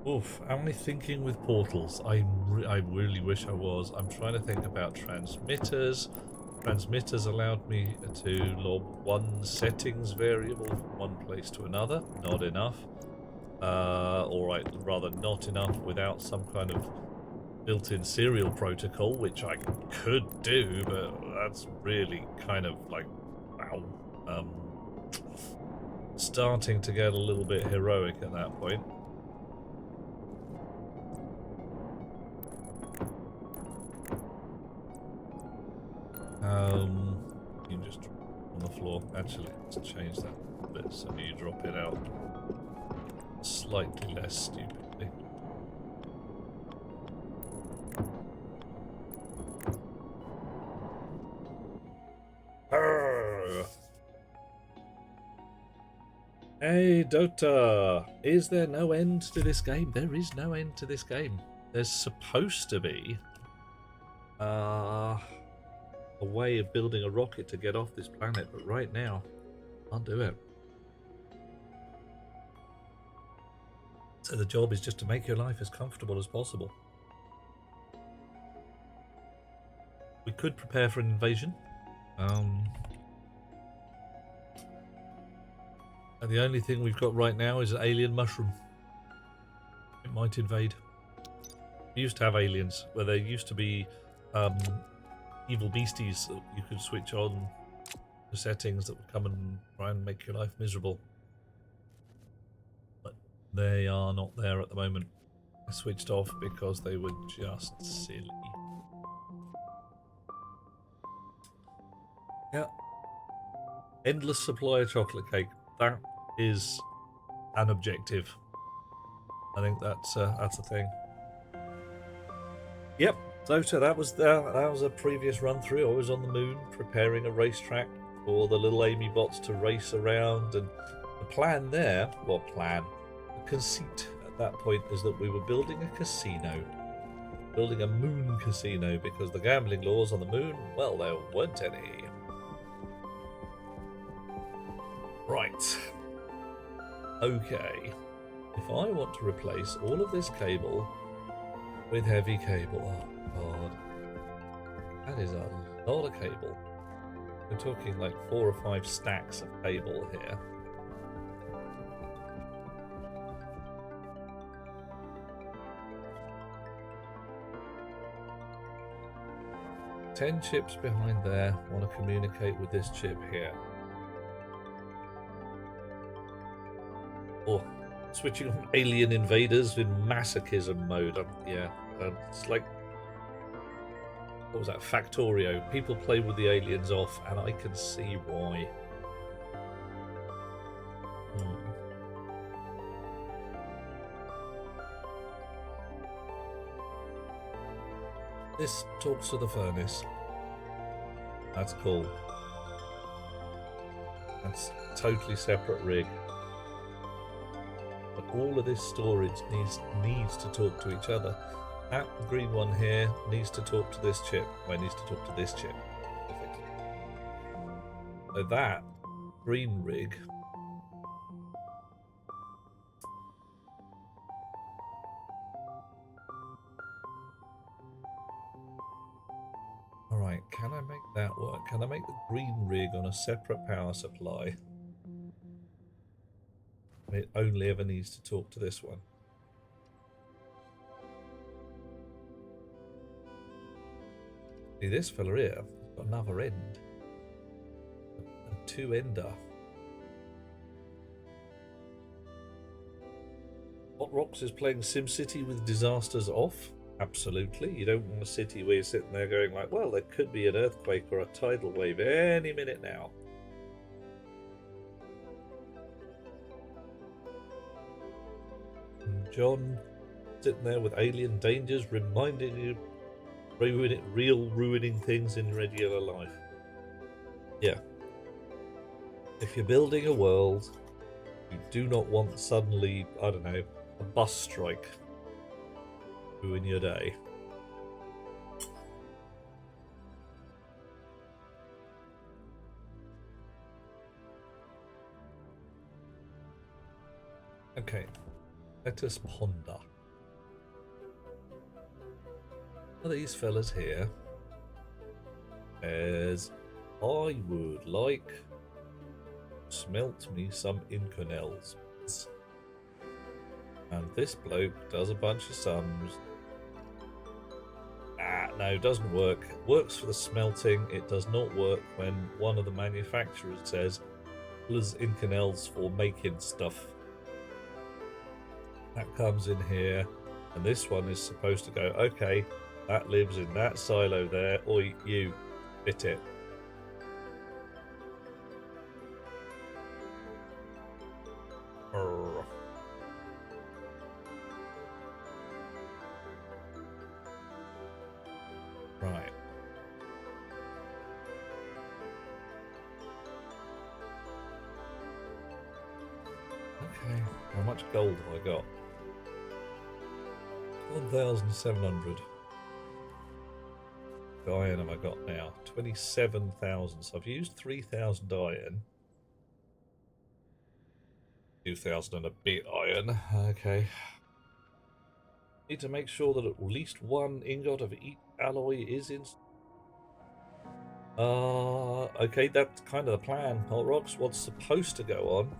Oof, am I thinking with portals? I really wish I was. I'm trying to think about transmitters. Transmitters allowed me to log one settings variable from one place to another. Not enough. Or rather not enough without some kind of built-in serial protocol, which I could do, but that's really kind of like, wow. Starting to get a little bit heroic at that point. You can just drop it on the floor. Actually, let's change that a bit so you drop it out slightly less stupidly. Arrgh. Hey Dota, is there no end to this game? There is no end to this game. There's supposed to be a way of building a rocket to get off this planet, but right now, can't do it. So the job is just to make your life as comfortable as possible. We could prepare for an invasion. And the only thing we've got right now is an alien mushroom. It might invade. We used to have aliens, where there used to be evil beasties that you could switch on the settings that would come and try and make your life miserable. But they are not there at the moment. I switched off because they were just silly. Yeah. Endless supply of chocolate cake. That is an objective. I think that's a thing. Yep. So that was a previous run through. I was on the moon preparing a racetrack for the little Amy bots to race around, and the plan there, the conceit at that point is that we were building a casino, building a moon casino, because the gambling laws on the moon, well, there weren't any. Right. Okay. If I want to replace all of this cable with heavy cable, oh god, that is a lot of cable. We're talking like 4 or 5 stacks of cable here. Ten chips behind there want to communicate with this chip here. Or switching on alien invaders in masochism mode. Yeah, it's like, what was that? Factorio. People play with the aliens off, and I can see why. This talks to the furnace. That's cool. That's a totally separate rig. But all of this storage needs to talk to each other. That green one here needs to talk to this chip. Well, it needs to talk to this chip. Perfect. So that green rig. Alright, can I make that work? Can I make the green rig on a separate power supply? It only ever needs to talk to this one. See, this fella here has got another end. A two-ender. Hot Rocks is playing SimCity with disasters off. Absolutely. You don't want a city where you're sitting there going like, well, there could be an earthquake or a tidal wave any minute now. And John sitting there with alien dangers reminding you ruining things in regular life. Yeah. If you're building a world, you do not want suddenly, I don't know, a bus strike ruin your day. Okay, let us ponder. Are these fellas here? As I would like to smelt me some inconels. And this bloke does a bunch of sums. No, doesn't work. It works for the smelting. It does not work when one of the manufacturers says, "Plus inconels for making stuff." That comes in here, and this one is supposed to go, okay, that lives in that silo there. Oi, you, fit it. Brr. Right. Okay, how much gold have I got? 1,700. Iron have I got now? 27,000. So I've used 3,000 iron. 2,000 and a bit iron. Okay. Need to make sure that at least one ingot of each alloy is in. Okay, that's kind of the plan. Hot Rocks, what's supposed to go on?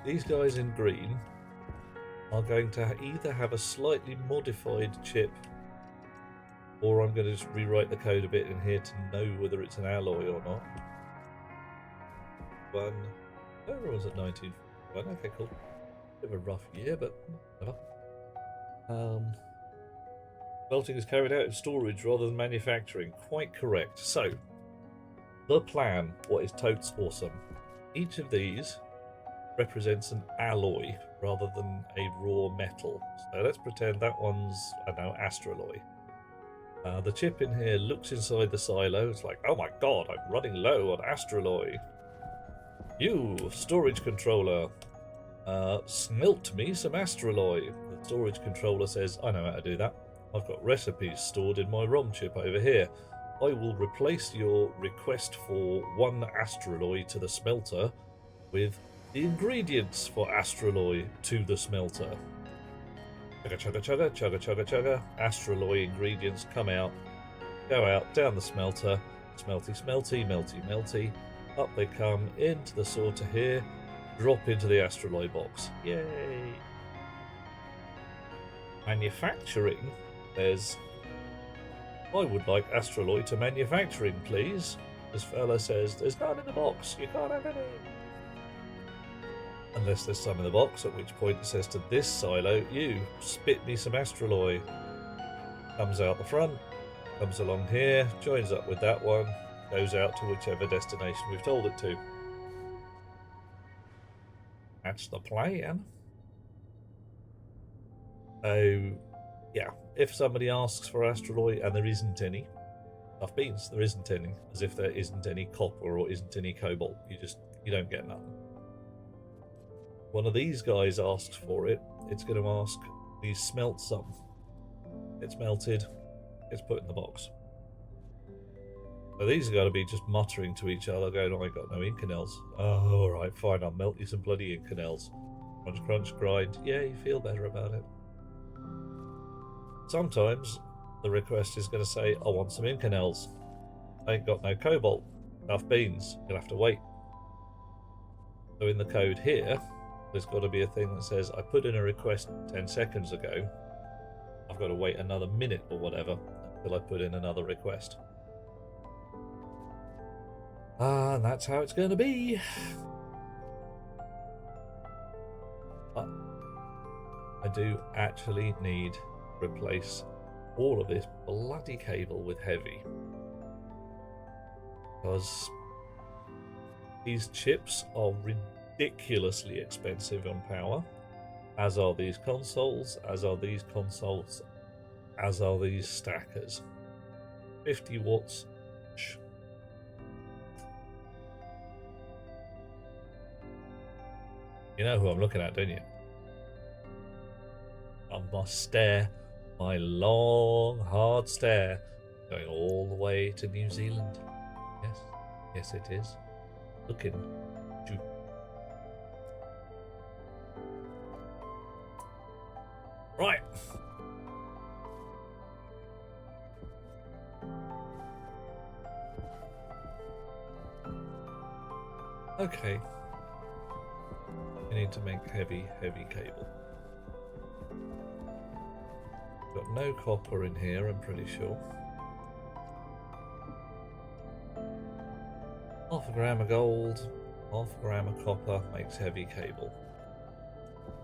These guys in green are going to either have a slightly modified chip, or I'm going to just rewrite the code a bit in here to know whether it's an alloy or not. Everyone's at 1941. Okay, cool. Bit of a rough year, but whatever. Smelting is carried out in storage rather than manufacturing. Quite correct. So, the plan, what is totes awesome. Each of these represents an alloy rather than a raw metal. So let's pretend that one's, I don't know, astraloy. The chip in here looks inside the silo. It's like, oh my god, I'm running low on astraloy. You, storage controller, smelt me some astraloy. The storage controller says, I know how to do that. I've got recipes stored in my ROM chip over here. I will replace your request for one astraloy to the smelter with the ingredients for astraloy to the smelter. Chugga chugga chugga, chugga chugga chugga. Astraloy ingredients come out, go out, down the smelter. Smelty, smelty, melty, melty. Up they come into the sorter here, drop into the astraloy box. Yay! Manufacturing, there's, I would like astraloy to manufacturing, please. This fella says, there's none in the box, you can't have any. Unless there's some in the box, at which point it says to this silo, you, spit me some astraloy. Comes out the front, comes along here, joins up with that one, goes out to whichever destination we've told it to. That's the plan. So, yeah, if somebody asks for astraloy and there isn't any, tough beans, there isn't any. As if there isn't any copper or isn't any cobalt. You don't get none. One of these guys asks for it, it's going to ask, please smelt some. It's melted, it's put in the box. So these are going to be just muttering to each other, going, oh, I got no Inconels. Oh, alright, fine, I'll melt you some bloody Inconels. Crunch, crunch, grind. Yeah, you feel better about it. Sometimes the request is going to say, I want some Inconels. I ain't got no cobalt. Tough beans. You'll have to wait. So in the code here, there's got to be a thing that says, I put in a request 10 seconds ago. I've got to wait another minute or whatever until I put in another request. And that's how it's going to be. But I do actually need to replace all of this bloody cable with heavy. Because these chips are ridiculously expensive on power, as are these consoles, as are these consoles, as are these stackers. 50 watts. You know who I'm looking at, don't you? I must stare, my long, hard stare, going all the way to New Zealand. Yes, yes it is. Looking. Right. Okay. We need to make heavy cable. Got no copper in here, I'm pretty sure. Half a gram of gold, half a gram of copper makes heavy cable.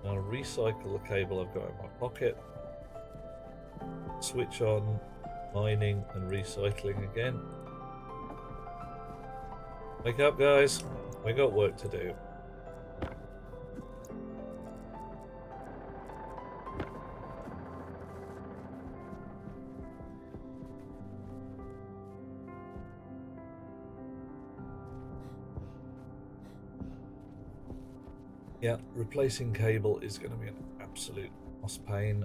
I'll recycle the cable I've got in my pocket. Switch on mining and recycling again. Wake up, guys. We got work to do. Yeah, replacing cable is going to be an absolute moss pain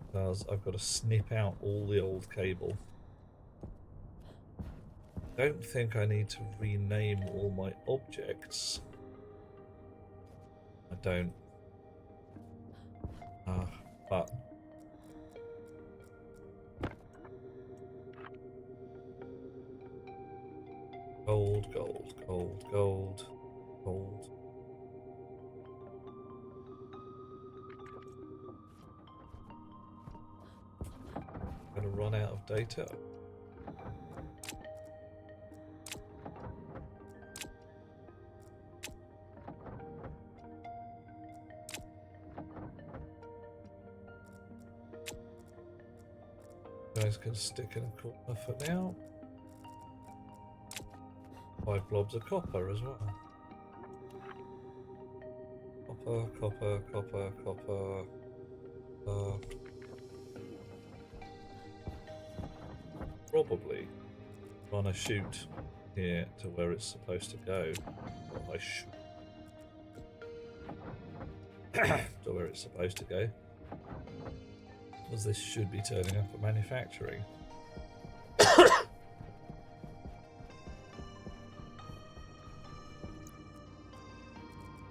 because I've got to snip out all the old cable. Don't think I need to rename all my objects. I don't. But gold, gold, gold, gold, gold. I'm going to run out of data. Guys can stick in a corner for now. 5 blobs of copper as well. Copper, copper, copper, copper. Probably run a chute here to where it's supposed to go. Or to where it's supposed to go. Because this should be turning up for manufacturing.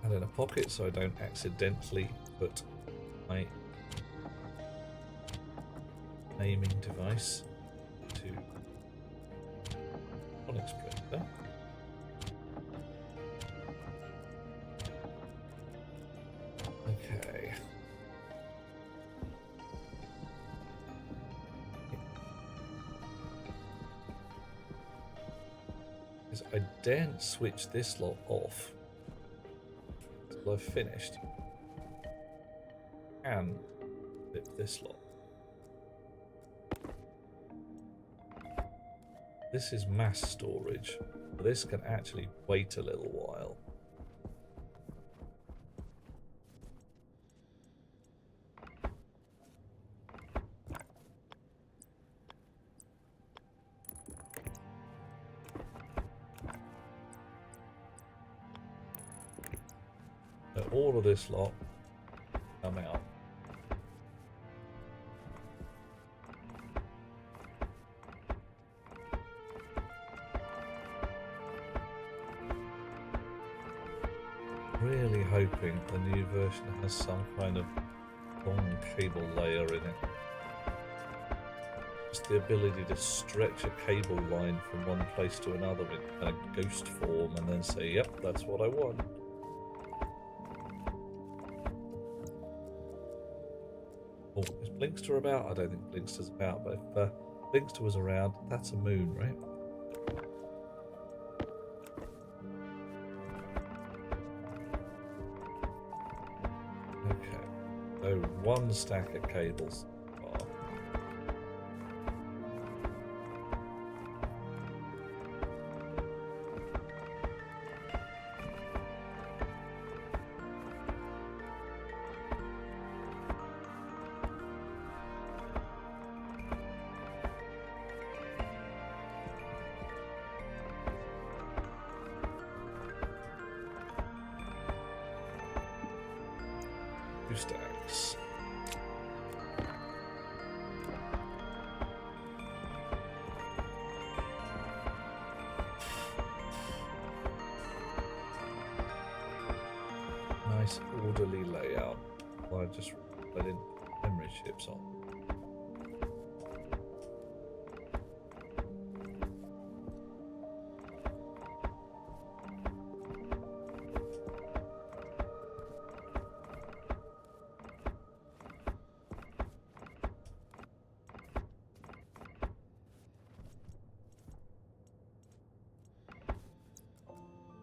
And in a pocket so I don't accidentally put my naming device to Onyx printer. Okay. Because I daren't switch this lot off until I've finished. And flip this lot. This is mass storage. This can actually wait a little while. all of this lot come out. Really hoping the new version has some kind of long cable layer in it. Just the ability to stretch a cable line from one place to another in kind of ghost form and then say, yep, that's what I want. Oh, is Blinkster about? I don't think Blinkster's about, but if Blinkster was around, that's a moon, right? Okay, so one stack of cables. Two stacks. Nice orderly layout. Well, I just let in memory chips on.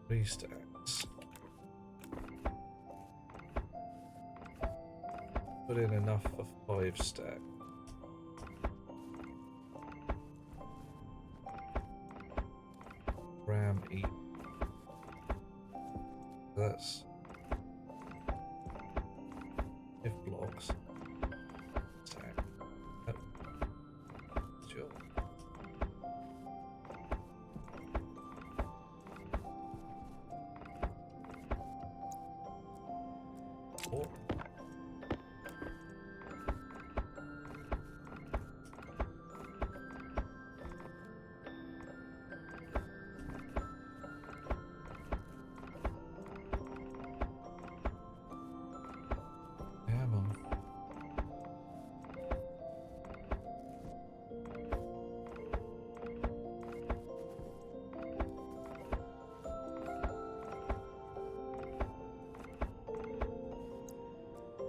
Three stacks. Put in enough for 5 stacks. Ram eat. That's 5 blocks. Stack. Oh. Sure. Oh. Come on.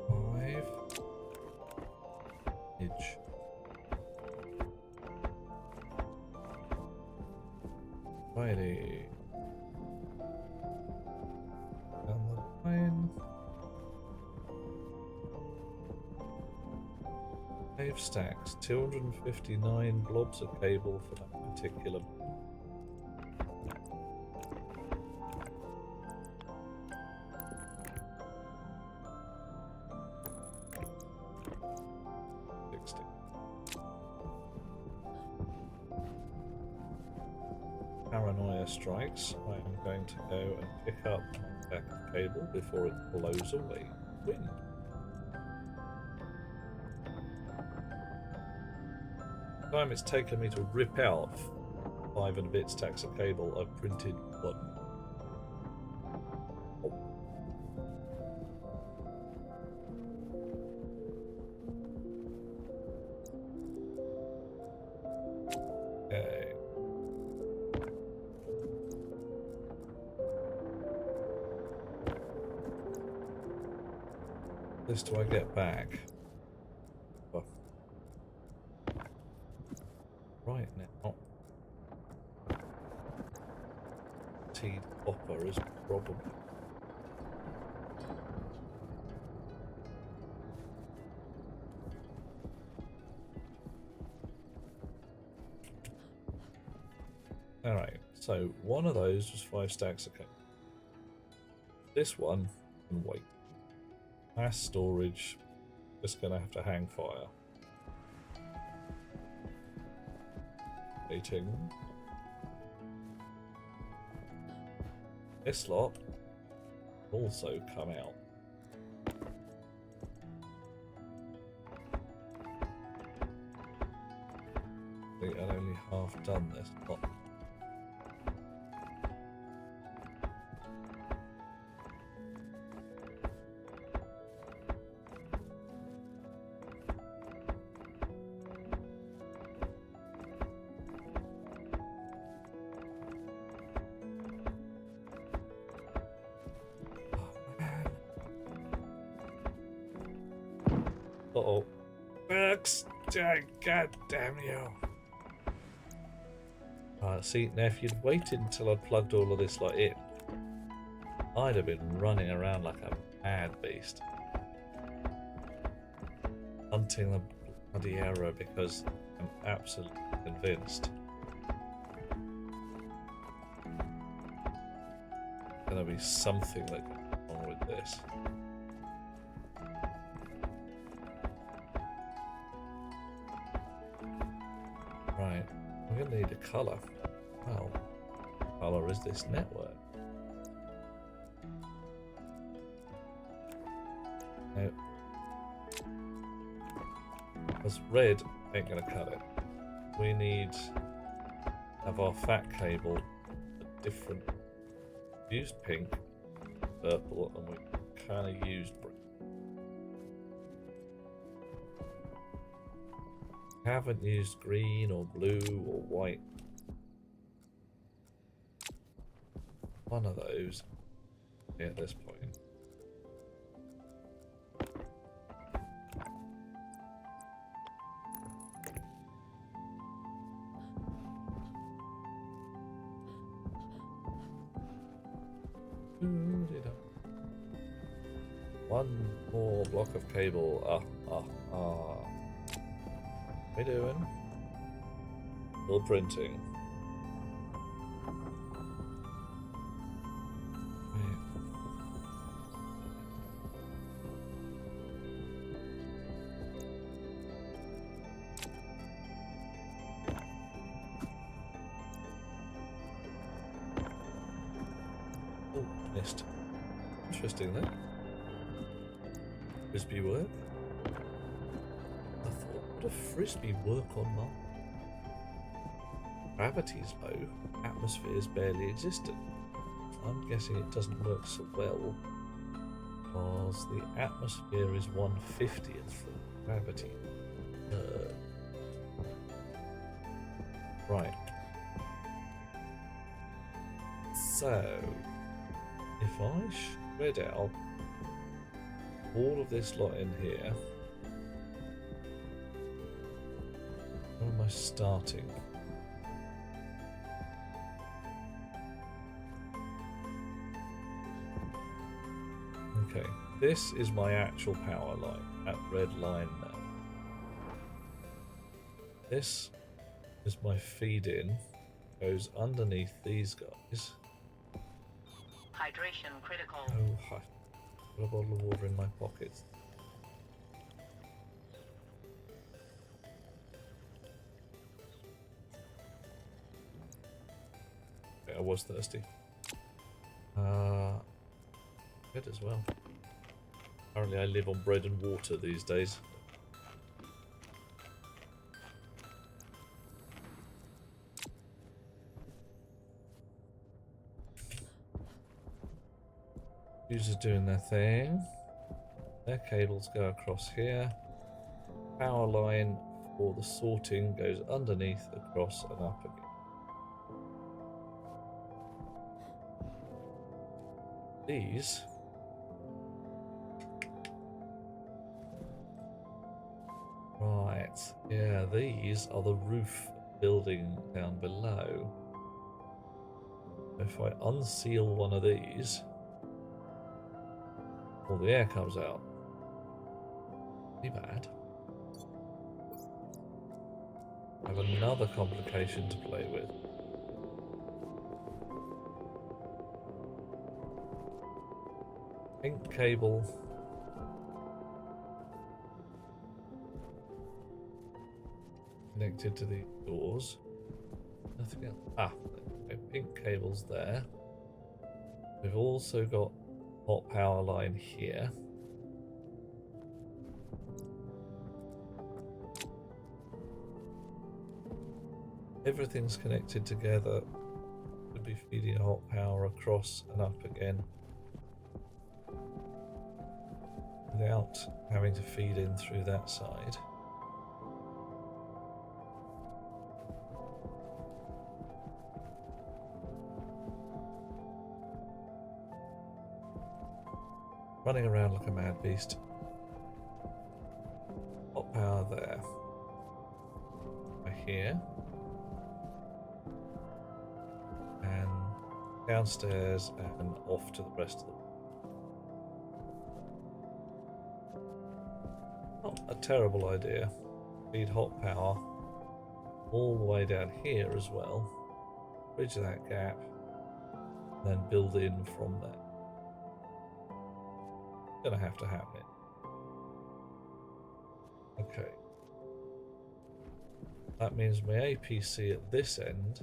Five. Edge. Righty. Down the line. 5 stacks, 259 blobs of cable for that particular. Paranoia strikes. I am going to go and pick up my stack of cable before it blows away. Wind. Time it's taken me to rip out 5 and a bit stacks of cable, I've printed one. Okay. This do I get back? Oh. Right now, teed copper is probably. Alright, so one of those was 5 stacks of cable. This one can wait. Mass storage, just gonna have to hang fire. Waiting. This lot also come out. think I'd only half done this. Not... Uh-oh. Max! God damn you. See, now if you'd waited until I'd plugged all of this like in, I'd have been running around like a mad beast. Hunting the bloody arrow because I'm absolutely convinced there's gonna be something that goes wrong with this. Right, I'm going to need a colour. Well, what colour is this network? Now, because red ain't going to cut it. We need to have our fat cable a different. Used pink, purple, and we kind of used brown. Haven't used green or blue or white. One of those at this point. One more block of cable. What are we doing? Still printing. Oh, missed. Interesting then. Frisbee work? I thought, would a frisbee work on Mars? Gravity's low, atmosphere's barely existent. I'm guessing it doesn't work so well because the atmosphere is 1/50th of gravity. Right. So, if I spread out all of this lot in here, where am I starting? Okay, this is my actual power line, that red line there. This is my feed in, goes underneath these guys. Hydration critical. Oh, I've got a bottle of water in my pocket. Okay, I was thirsty. Good as well. Apparently I live on bread and water these days. Users doing their thing. Their cables go across here. Power line for the sorting goes underneath, across and up again. These right, yeah, these are the roof building down below. If I unseal one of these, all the air comes out. Pretty bad. I have another complication to play with. Pink cable. Connected to the doors. Nothing else. Ah, okay, pink cables there. We've also got hot power line here. Everything's connected together. Could be feeding hot power across and up again without having to feed in through that side. Running around like a mad beast. Hot power there. Right here. And downstairs and off to the rest of the room. Not a terrible idea. Feed hot power all the way down here as well. Bridge that gap. And then build in from there. Gonna have to happen. Okay. That means my APC at this end,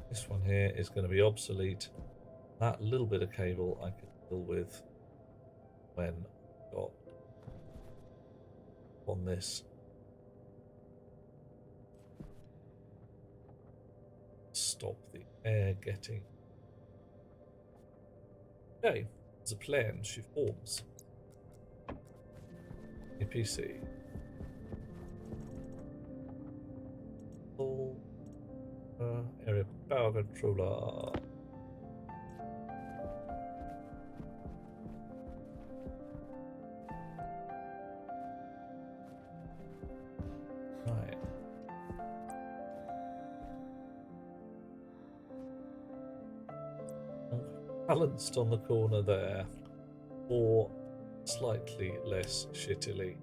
this one here, is going to be obsolete. That little bit of cable I can deal with when I've got on this. Stop the air getting. Okay, there's a plan. She forms. APC. Full area power controller. Right. Balanced on the corner there, or slightly less shittily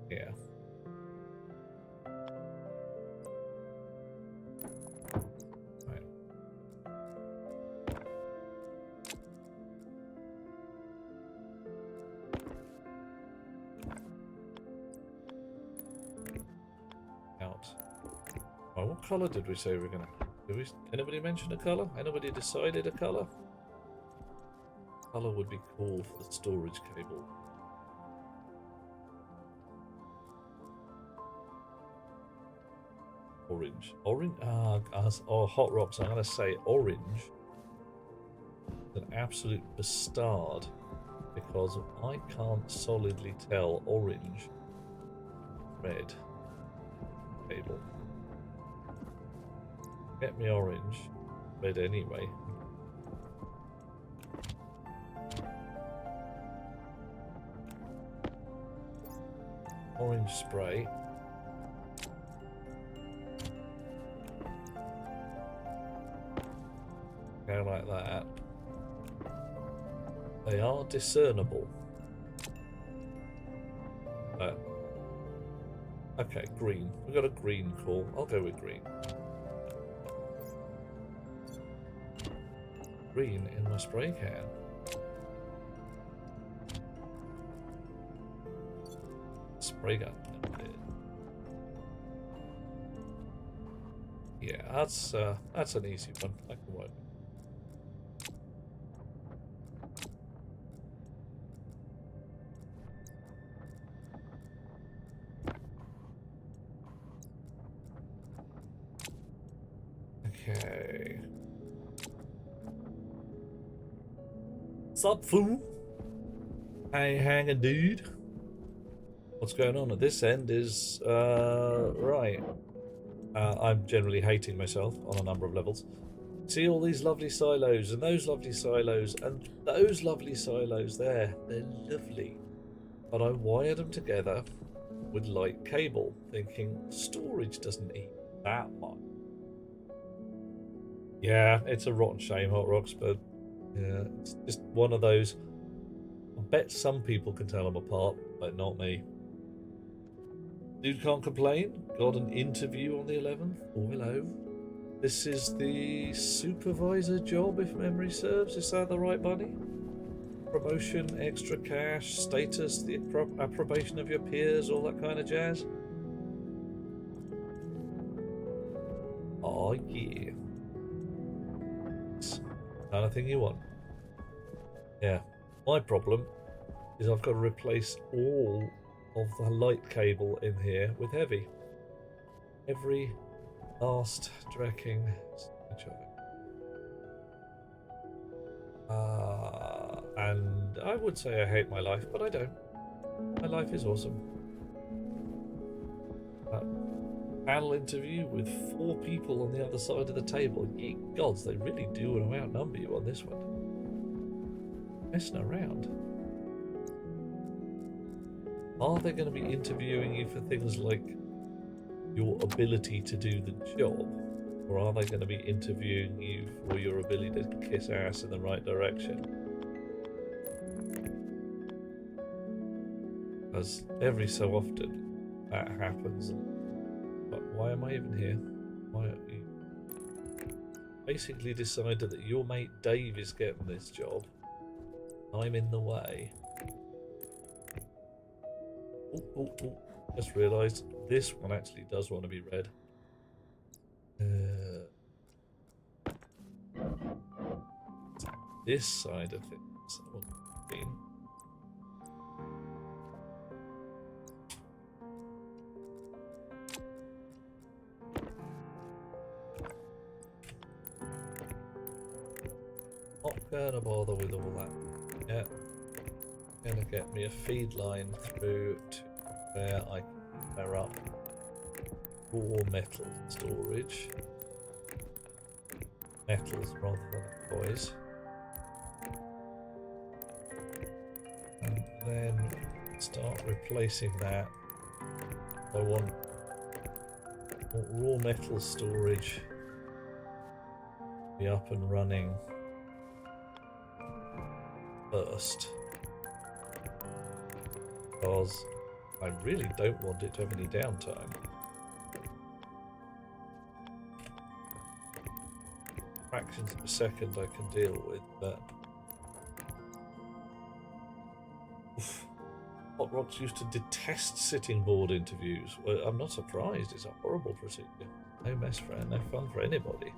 here. Right. Out. Oh, what colour did we say we were gonna? Anybody mention a colour? Anybody decided a colour? Colour would be cool for the storage cable. Orange. Orange? Oh, hot rocks. I'm going to say orange. An absolute bastard. Because I can't solidly tell orange. Red. Cable. Get me orange. Red anyway. Orange spray. Go like that. They are discernible. Okay, green. We've got a green call. I'll go with green. Green in my spray can. Spray gun. Yeah, that's an easy one. I can work. Okay. Sup, fool? Hey, hanging dude. What's going on at this end is, right. I'm generally hating myself on a number of levels. See all these lovely silos, and those lovely silos, and those lovely silos there. They're lovely. But I wired them together with light cable, thinking storage doesn't eat that much. Yeah, it's a rotten shame, Hot Rocks, but yeah, it's just one of those. I bet some people can tell them apart, but not me. Dude can't complain. Got an interview on the 11th. Oh, hello. This is the supervisor job, if memory serves. Is that the right bunny? Promotion, extra cash, status, the approbation of your peers, all that kind of jazz. Oh, yeah. Kind of thing you want. Yeah. My problem is I've got to replace all of the light cable in here with heavy. every last drecking stage of it. And I would say I hate my life, but I don't. My life is awesome. Panel interview with 4 people on the other side of the table. Ye gods, they really do want to outnumber you on this one. Messing around. Are they going to be interviewing you for things like your ability to do the job? Or are they going to be interviewing you for your ability to kiss ass in the right direction? Because every so often that happens. But why am I even here? Why are you basically decided that your mate Dave is getting this job? I'm in the way. Oh. Just realised this one actually does want to be read. This side of things. Oh, not gonna bother with all that. Yeah. Gonna get me a feed line through to where I can pair up raw metal storage. Metals rather than toys. And then start replacing that. I want raw metal storage to be up and running first. Because I really don't want it to have any downtime. Fractions of a second I can deal with, but Hot Rocks used to detest sitting board interviews. Well, I'm not surprised. It's a horrible procedure. No mess for no fun for anybody.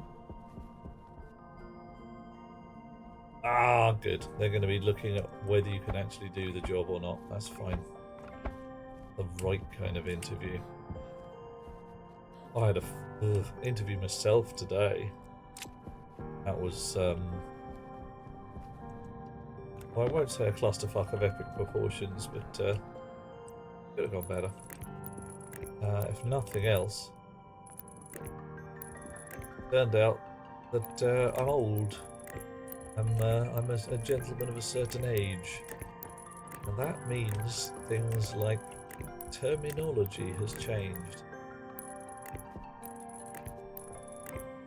Ah, good. They're going to be looking at whether you can actually do the job or not. That's fine. The right kind of interview. I had a interview myself today. That was, well, I won't say a clusterfuck of epic proportions, but could have gone better. If nothing else, turned out that I'm old. I'm a gentleman of a certain age, and that means things like terminology has changed.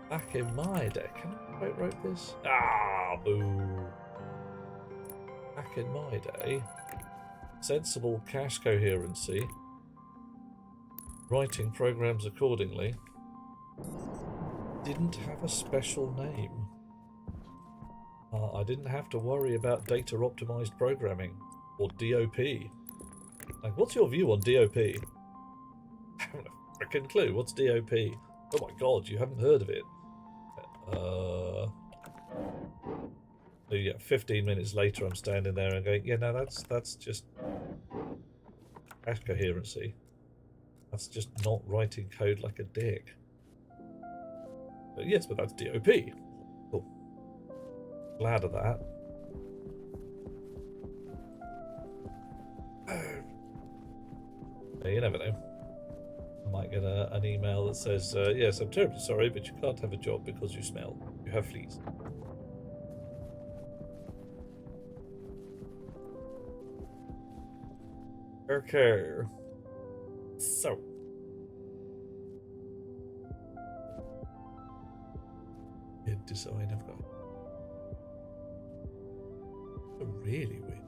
Back in my day, can I quite write this? Ah, boo. Back in my day, sensible cache coherency, writing programs accordingly, didn't have a special name. I didn't have to worry about data optimized programming, or DOP. Like, what's your view on DOP? I haven't a freaking clue. What's DOP? Oh my god, you haven't heard of it. So yeah, 15 minutes later I'm standing there and going, yeah, no, that's just cache coherency. That's just not writing code like a dick. But yes, but that's DOP. Cool. Glad of that. You never know. I might get an email that says, yes, I'm terribly sorry, but you can't have a job because you smell. You have fleas. Okay. So. Good design I've got. Really weird.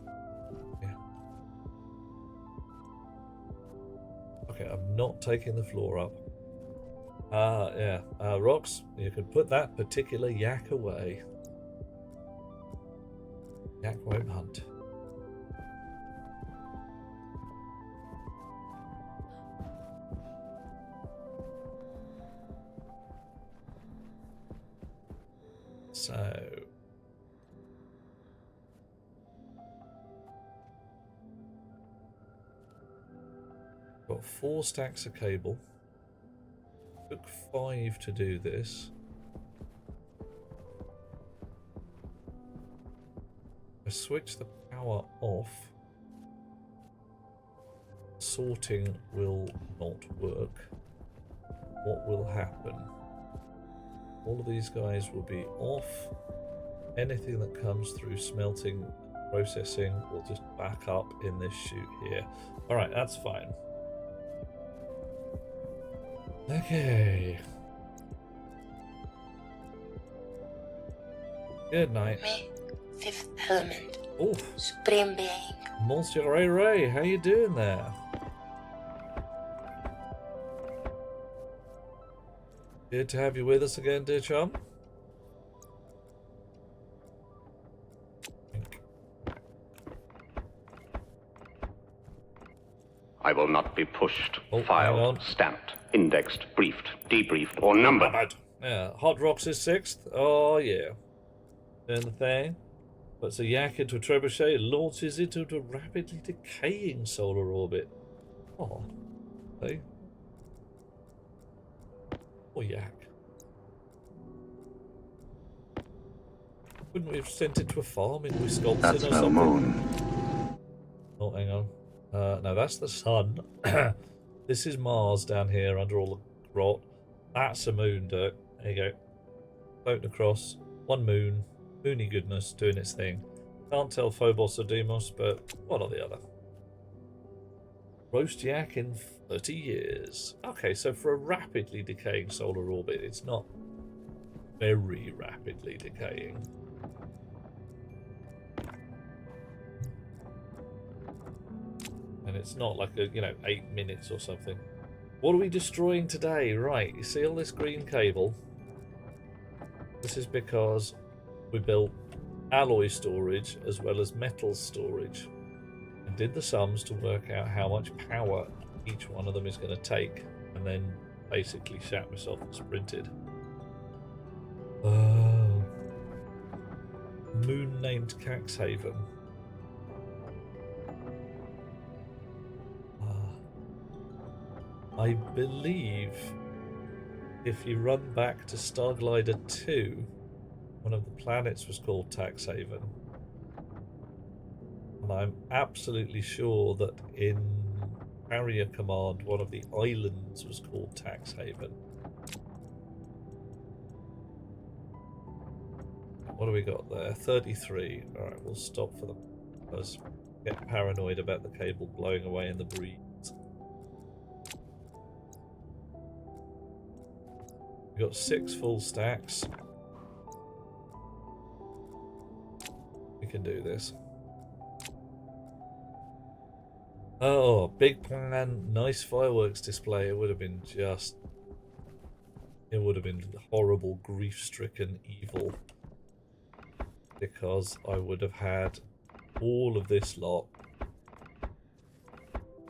Yeah. Okay, I'm not taking the floor up. Yeah. Rocks, you can put that particular yak away. Yak won't hunt. So. Got 4 stacks of cable. Took 5 to do this. I switch the power off. Sorting will not work. What will happen? All of these guys will be off. Anything that comes through smelting, processing will just back up in this chute here. Alright, that's fine. Okay. Good night. Me, fifth element, Oh, supreme being. Monsieur Ray Ray, how you doing there? Good to have you with us again, dear chum. I will not be pushed, Oh, hang on. filed, stamped, indexed, briefed, debriefed, or numbered. Yeah, Hot Rocks is 6th. Oh, yeah. Doing the thing. Puts a yak into a trebuchet, launches it into a rapidly decaying solar orbit. Oh, hey. Oh, yak. Wouldn't we have sent it to a farm in Wisconsin That's or no something? moon. Oh, hang on. No, that's the sun. This is Mars down here under all the rot. That's a moon, Dirk. There you go. Floating across. One moon. Moony goodness doing its thing. Can't tell Phobos or Deimos, but one or the other. Roast yak in 30 years. Okay, so for a rapidly decaying solar orbit, it's not very rapidly decaying. And it's not like a, 8 minutes or something. What are we destroying today? Right, you see all this green cable? This is because we built alloy storage as well as metal storage and did the sums to work out how much power each one of them is going to take, and then basically shat myself and sprinted. Moon named Caxhaven. I believe if you run back to Starglider 2, one of the planets was called Taxhaven. And I'm absolutely sure that in Carrier Command, one of the islands was called Taxhaven. What do we got there? 33. Alright, we'll stop for them. Because get paranoid about the cable blowing away in the breeze. We've got 6 full stacks. We can do this. Oh, big plan, nice fireworks display. It would have been just... It would have been horrible, grief-stricken evil. Because I would have had all of this lot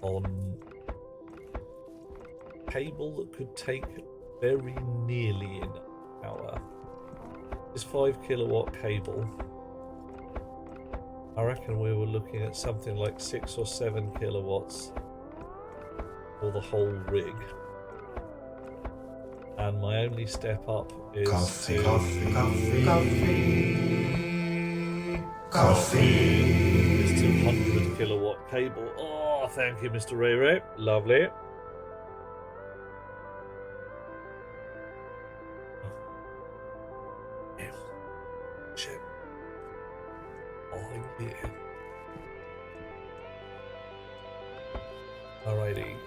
on cable that could take very nearly enough power. This 5 kilowatt cable, I reckon we were looking at something like 6 or 7 kilowatts for the whole rig. And my only step up is Coffee. This 200 kilowatt cable. Oh, thank you, Mr. Ray Ray. Lovely. Shit. Oh, yeah. Alrighty.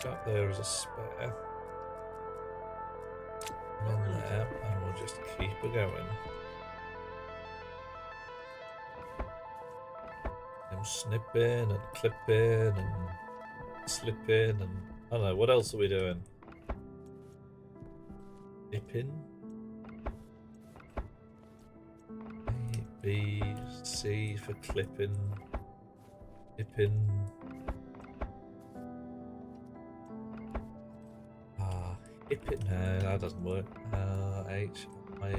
Up there is a spare. And then there, and we'll just keep it going. I'm snipping and clipping and slipping and I don't know, what else are we doing? Dipping. A, B, C for clipping. Dipping. Hipping. No, that doesn't work. H, I,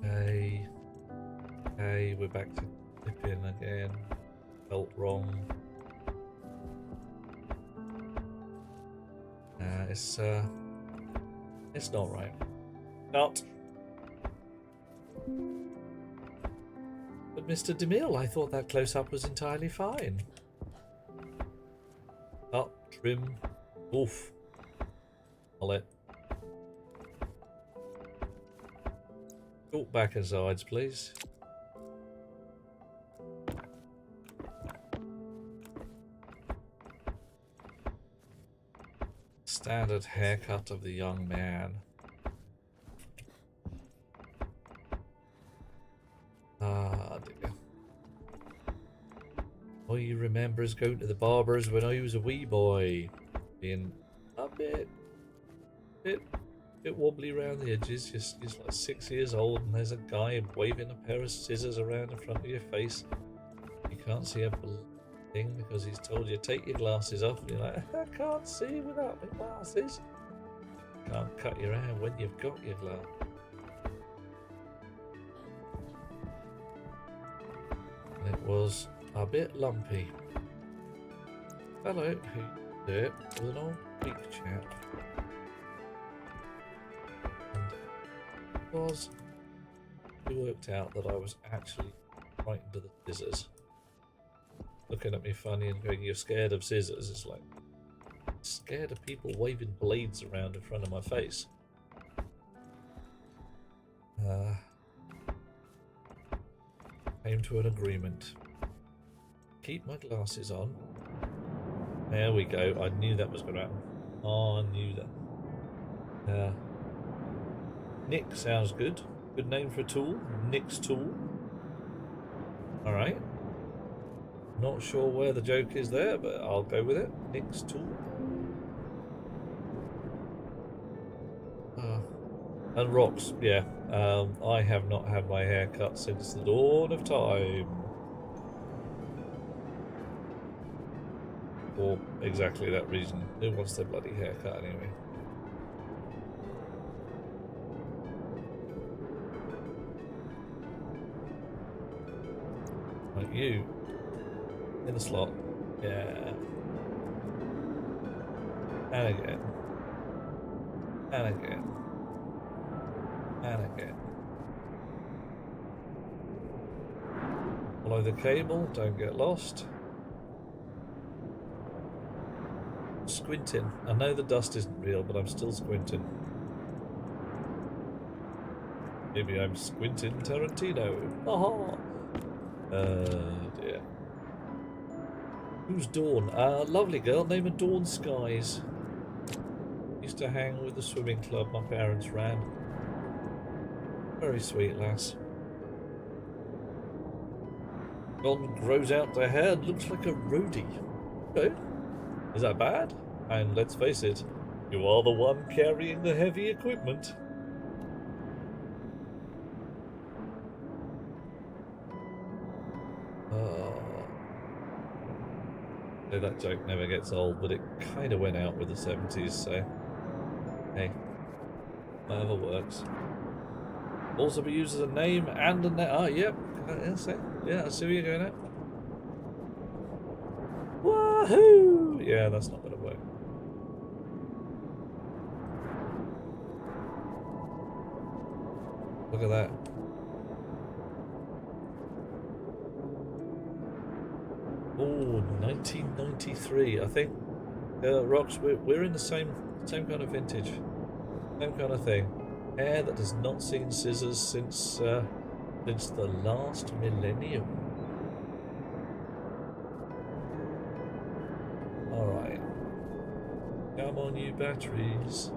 A. Okay, we're back to dipping again. Felt wrong. It's not right. Not. But Mr. DeMille, I thought that close-up was entirely fine. Cut, trim, oof. Mullet. Short back and sides, please. Standard haircut of the young man. Ah, dear. All you remember is going to the barber's when I was a wee boy. Being a bit wobbly around the edges. Just like 6 years old, and there's a guy waving a pair of scissors around in front of your face. You can't see a thing because he's told you take your glasses off, and you're like, I can't see without my glasses. Can't cut your hair when you've got your glass. And it was a bit lumpy. Hello, who did it? Was an old weak chap. And it worked out that I was actually frightened of the scissors. Looking at me funny and going, you're scared of scissors? It's like, I'm scared of people waving blades around in front of my face. Came to an agreement. Keep my glasses on. There we go. I knew that was going to happen. Oh, I knew that. Nick sounds good. Good name for a tool. Nick's tool. Alright. Not sure where the joke is there, but I'll go with it. Nick's tool. And rocks, yeah. I have not had my hair cut since the dawn of time. For exactly that reason. Who wants their bloody haircut anyway? Like you. In the slot. Yeah. And again. And again. And again. Follow the cable, don't get lost. Squinting. I know the dust isn't real, but I'm still squinting. Maybe I'm squinting Tarantino. Aha! Dear. Who's Dawn? Lovely girl, name of Dawn Skies. Used to hang with the swimming club my parents ran. Very sweet lass. Dawn grows out the hair and looks like a roadie. Okay. Is that bad? And let's face it, you are the one carrying the heavy equipment. That joke never gets old, but it kind of went out with the 70s, so hey, whatever works. Also be used as a name and a net. Oh, yep. Yeah, I see where you're going at. Wahoo! Yeah, that's not going to work. Look at that. Oh, 1993. I think, Rox, we're in the same kind of vintage, same kind of thing. Hair that has not seen scissors since the last millennium. All right, come on, you batteries.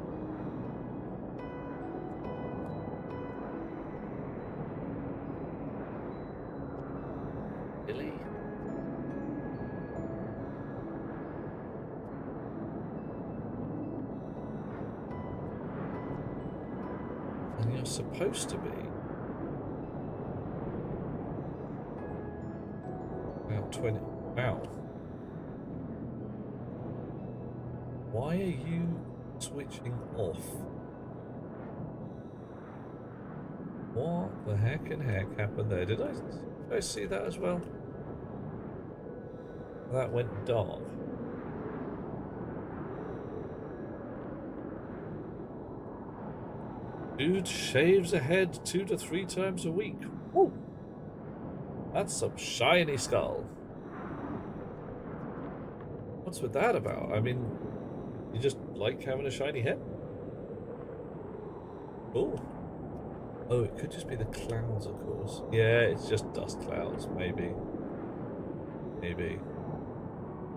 Really? And you're supposed to be about 20. Wow. Why are you switching off? What the heck and heck happened there? Did I see that as well? That went dark. Dude shaves a head 2 to 3 times a week. Woo! That's some shiny skull. What's with that about? I mean, you just like having a shiny head? Cool. Oh, it could just be the clouds, of course. Yeah, it's just dust clouds, maybe. Maybe.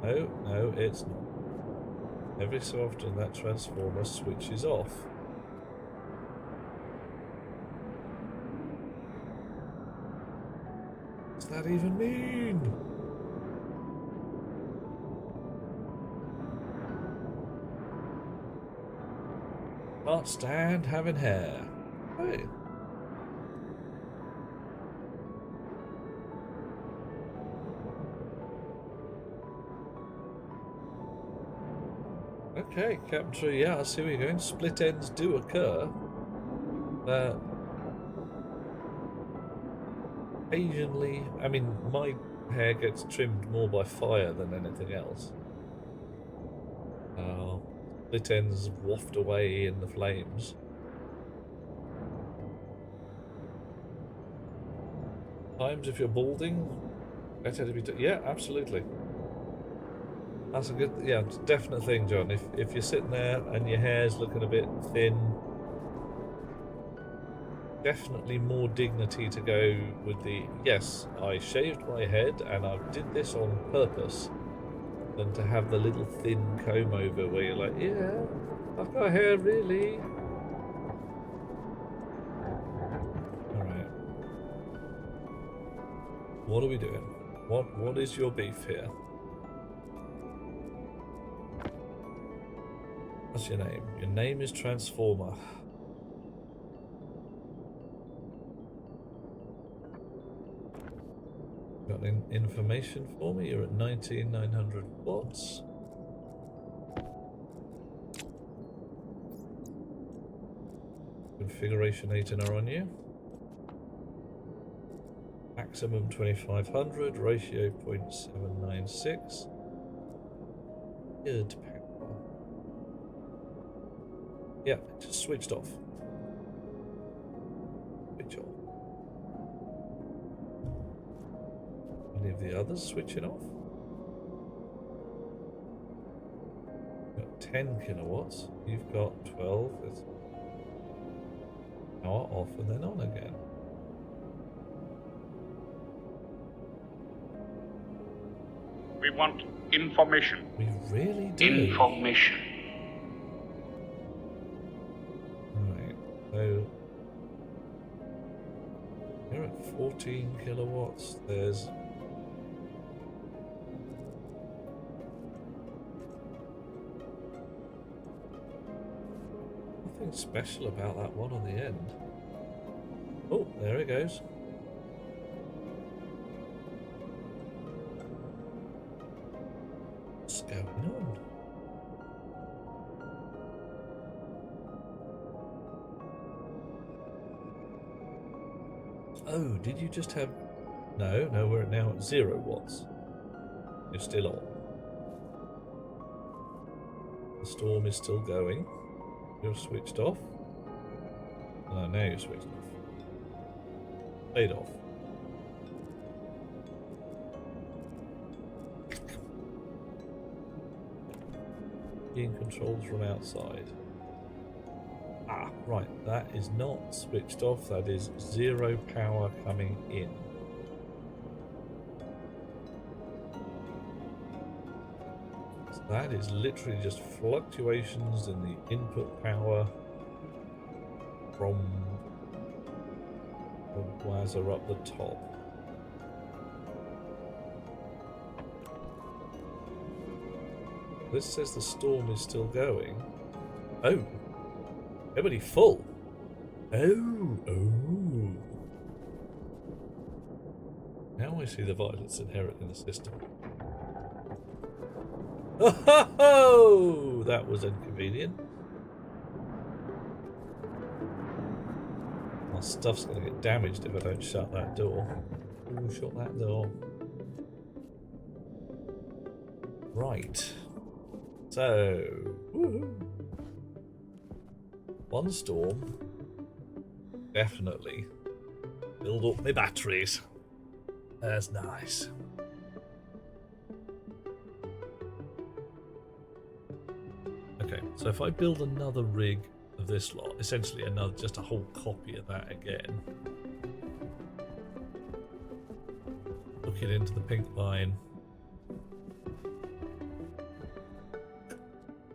No, no, it's not. Every so often that transformer switches off. What's that even mean? Can't stand having hair. Hey. Okay, Captain Tree, yeah, I see where you're going. Split ends do occur. Occasionally, I mean, my hair gets trimmed more by fire than anything else. Split ends waft away in the flames. Times if you're balding, better to be. Yeah, absolutely. That's a good, yeah, definite thing, John. If you're sitting there and your hair's looking a bit thin, definitely more dignity to go with the yes, I shaved my head and I did this on purpose, than to have the little thin comb over where you're like, yeah, I've got hair really. All right. What are we doing? What is your beef here? What's your name? Your name is Transformer. Got any information for me? You're at 19,900 watts. Configuration 8 are on you. Maximum 2500, ratio 0.796. Good power. Yeah, it just switched off. Switch off. Any of the others switching off? Got 10 kilowatts. You've got 12. It's power off and then on again. We want information. We really do. Information. Right, so you're at 14 kilowatts. There's nothing special about that one on the end. Oh, there it goes. What's going on? Oh, did you just have... No, we're now at 0 watts. You're still on. The storm is still going. You're switched off. Oh, now you're switched off. Stayed off. Being controlled from outside. Ah, right. That is not switched off. That is 0 power coming in. So that is literally just fluctuations in the input power from the Wazzer up the top. This says the storm is still going. Oh. Everybody full. Oh. Now I see the violence inherent in the system. Oh, that was inconvenient. My stuff's going to get damaged if I don't shut that door. Ooh, shut that door. Right. So, woohoo. One storm, definitely build up my batteries. That's nice. Okay, so if I build another rig of this lot, essentially another, just a whole copy of that again, hook it into the pink line,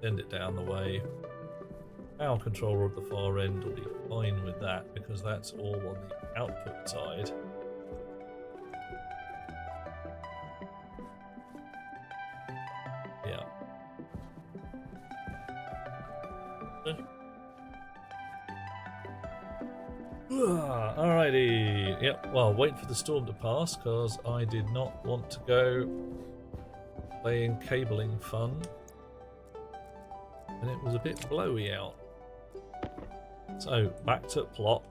send it down the way. Power controller at the far end will be fine with that because that's all on the output side. Yeah. Alrighty. Yep. Well, wait for the storm to pass because I did not want to go playing cabling fun, and it was a bit blowy out. So back to plot.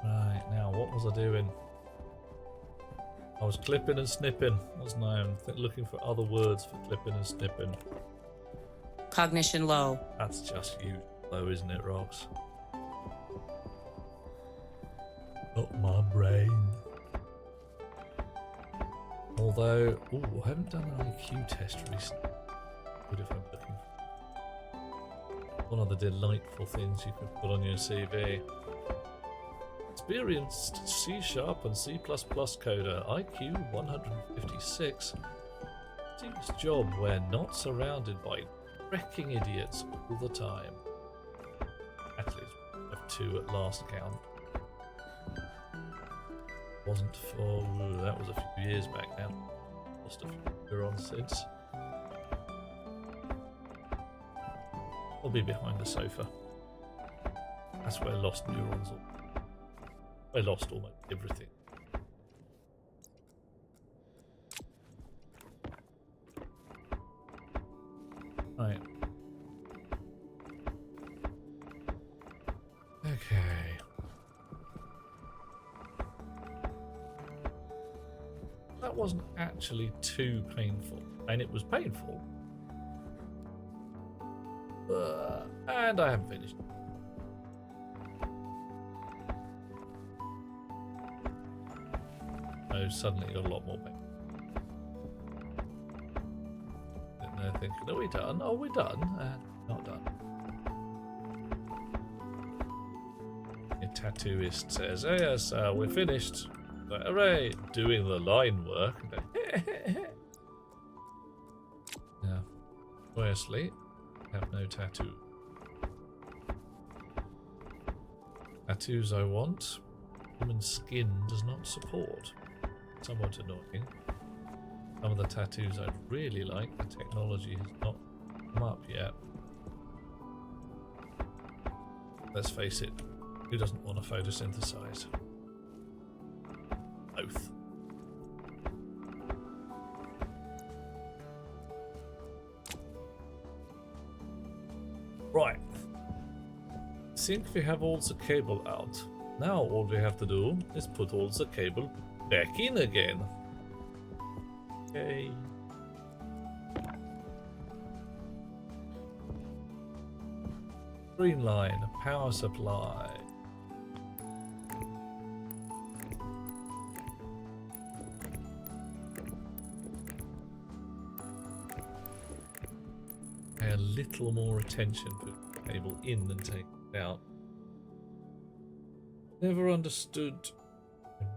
Right now, what was I doing? I was clipping and snipping, wasn't I? I'm looking for other words for clipping and snipping. Cognition low. That's just you low, isn't it, Rox? Not my brain. Although, ooh, I haven't done an IQ test recently. Good if I'm looking for one of the delightful things you could put on your CV. Experienced C# and C++ coder, IQ 156. Tedious job where not surrounded by wrecking idiots all the time. Actually, it's of 2 at last count. Wasn't for that was a few years back now. Lost a few neurons since. I'll be behind the sofa. That's where lost neurons are. I lost almost everything. Right. Okay. That wasn't actually too painful. And it was painful. And I haven't finished. So suddenly it got a lot more pain. Sitting there thinking, are we done? Oh, we're done. Not done. A tattooist says, oh yes, we're finished. Like, hooray, doing the line work. Yeah. Obviously, have no tattoo. Tattoos I want, human skin does not support. Somewhat annoying. Some of the tattoos I'd really like, the technology has not come up yet. Let's face it, who doesn't want to photosynthesize? Both. Right. I think we have all the cable out. Now all we have to do is put all the cable back in again. Okay. Green line, power supply. Pay a little more attention to the cable in than take it out. Never understood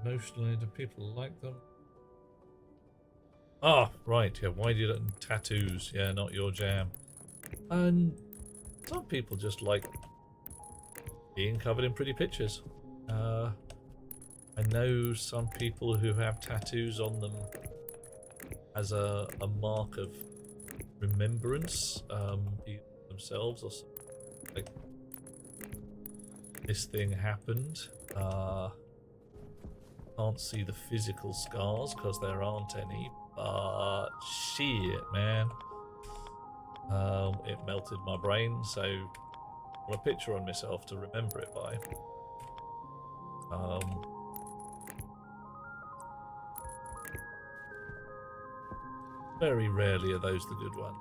emotionally, do people like them? Ah, right, yeah, why do you like tattoos? Yeah, not your jam. And some people just like being covered in pretty pictures. I know some people who have tattoos on them as a mark of remembrance, either themselves or something. Like, this thing happened. Can't see the physical scars because there aren't any, but shit, man. It melted my brain, so I want a picture on myself to remember it by. Very rarely are those the good ones.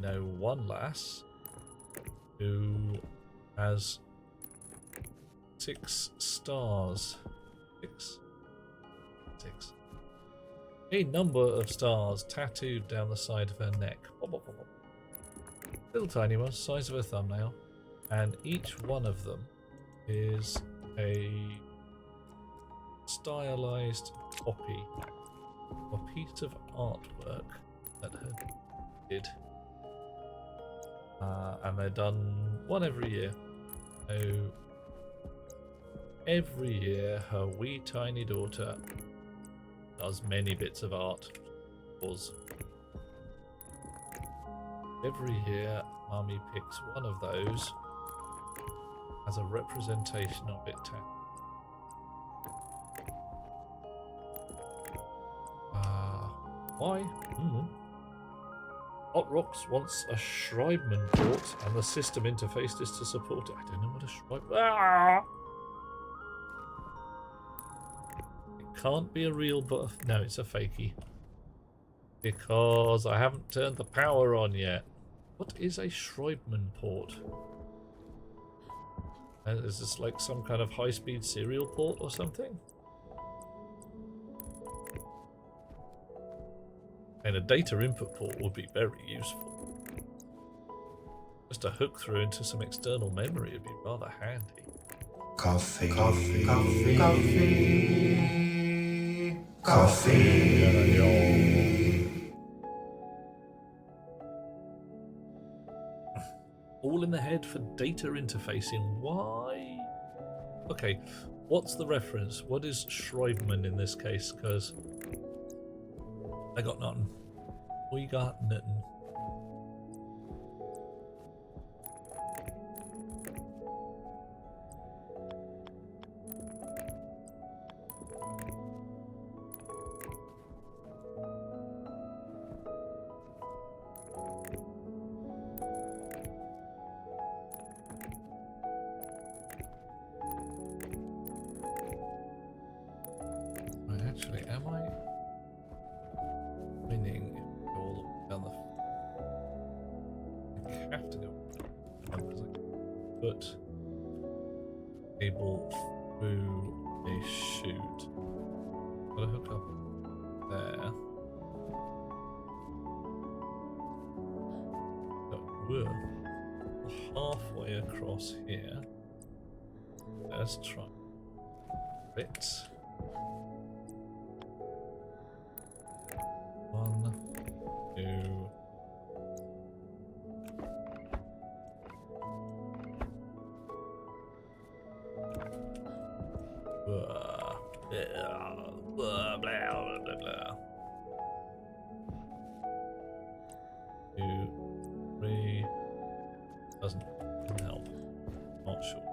know one lass who has 6 stars. 6? 6. A number of stars tattooed down the side of her neck. Little tiny ones, size of a thumbnail. And each one of them is a stylized copy of a piece of artwork that her did. And they're done one every year. So every year her wee tiny daughter does many bits of art. Every year Mummy picks one of those as a representation of it. Why? Hot Rocks wants a Schreibman port and the system interface is to support it. I don't know what a Schreibman... It can't be a real but no, it's a fakey. Because I haven't turned the power on yet. What is a Schreibman port? Is this like some kind of high-speed serial port or something? And a data input port would be very useful. Just a hook through into some external memory would be rather handy. Coffee, coffee, coffee, coffee, coffee. All in the head for data interfacing. Why? Okay, what's the reference? What is Schreibman in this case? Because I got nothing. We got nothing. Actually, am I winning all down the... I have to go because I put cable through a chute. Gotta hook up there. But we're halfway across here. Let's try it. 1, 2. Blah, blah, blah, blah, blah. 2, 3. Doesn't help. Not sure.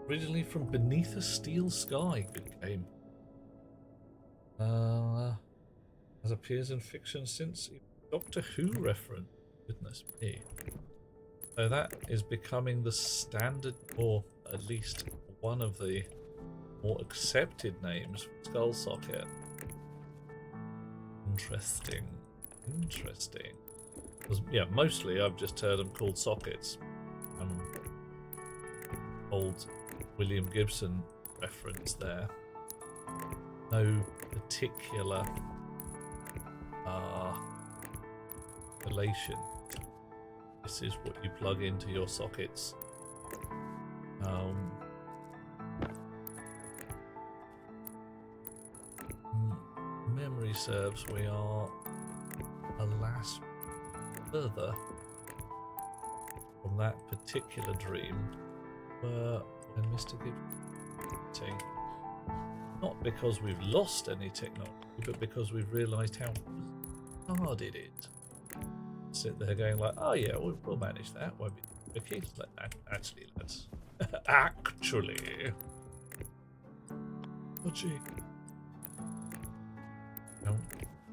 Originally from Beneath a Steel Sky. Good game. Has appears in fiction since Doctor Who reference. Goodness me. So that is becoming the standard, or at least one of the more accepted names for Skull Socket. Interesting. Interesting. Because, yeah, mostly I've just heard them called sockets. Old William Gibson reference there. No particular relation. This is what you plug into your sockets. Memory serves, we are, alas, further from that particular dream where when Mr. Gibson, not because we've lost any technology, but because we've realised how hard it is. Sit there going like, oh yeah, we'll manage that. Won't be tricky. Actually, let's actually. Oh gee.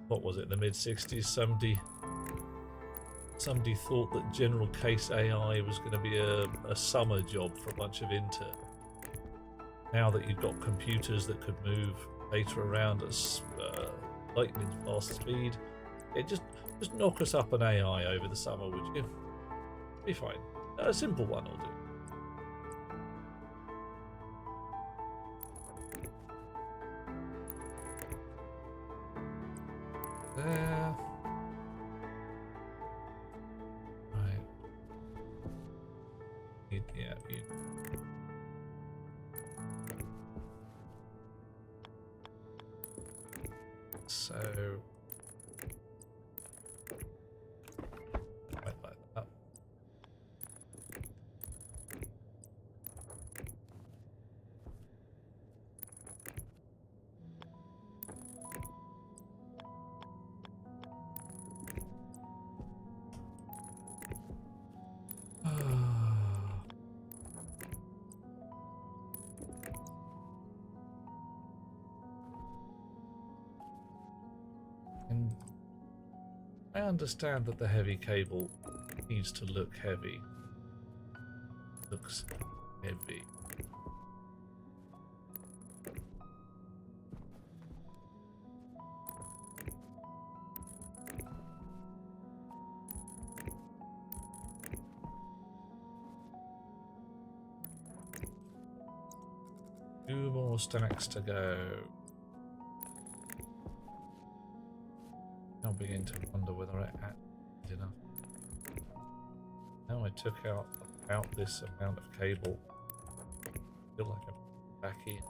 What was it? In the mid '60s, somebody thought that general case AI was going to be a summer job for a bunch of interns. now that you've got computers that could move data around at lightning fast speed, just knock us up an AI over the summer, would you? Be fine. A simple one will do. There. Right. Yeah. So. Right like that. And I understand that the heavy cable needs to look heavy. Looks heavy. Two more stacks to go. I'll begin to wonder whether I had enough. Now I took out about this amount of cable. I feel like I'm back in.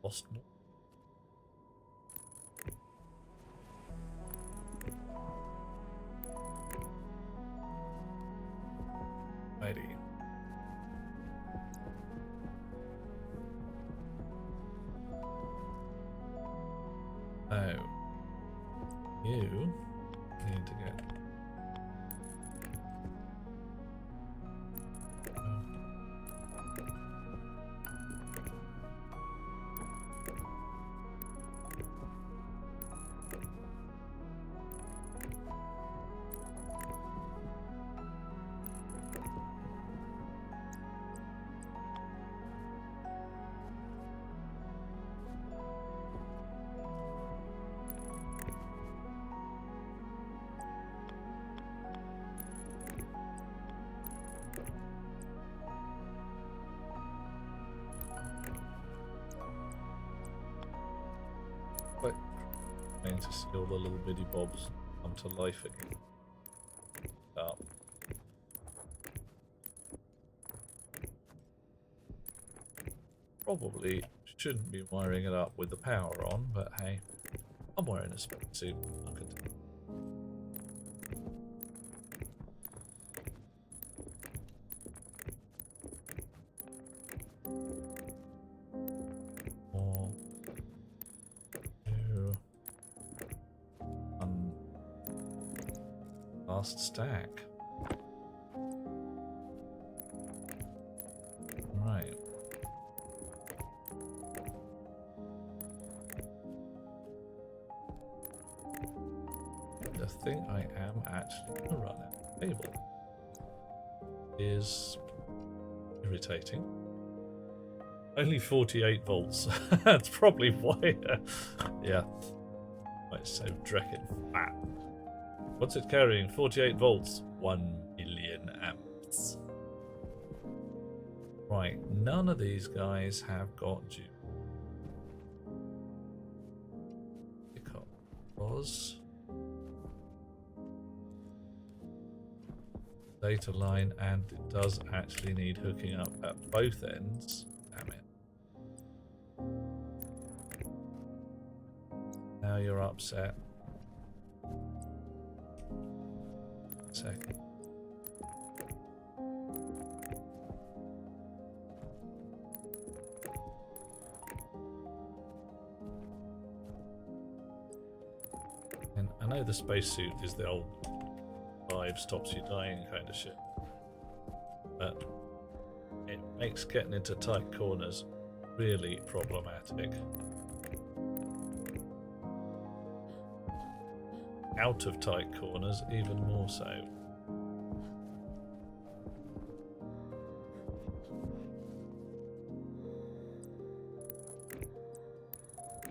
Lost more. Righty. Oh, you need to get. But trying to see all the little bitty bobs come to life again. Probably shouldn't be wiring it up with the power on, but hey, I'm wearing a spacesuit. I could do it. Last stack. Right. The thing I am actually going to run out of cable is irritating. Only 48 volts. That's probably why. Yeah. Right, so Drekken fat. What's it carrying? 48 volts. 1 million amps. Right, none of these guys have got you. Because data line, and it does actually need hooking up at both ends. Damn it. Now you're upset. Second. And I know the spacesuit is the old 5 stops you dying kind of shit, but it makes getting into tight corners really problematic. Out of tight corners, even more so.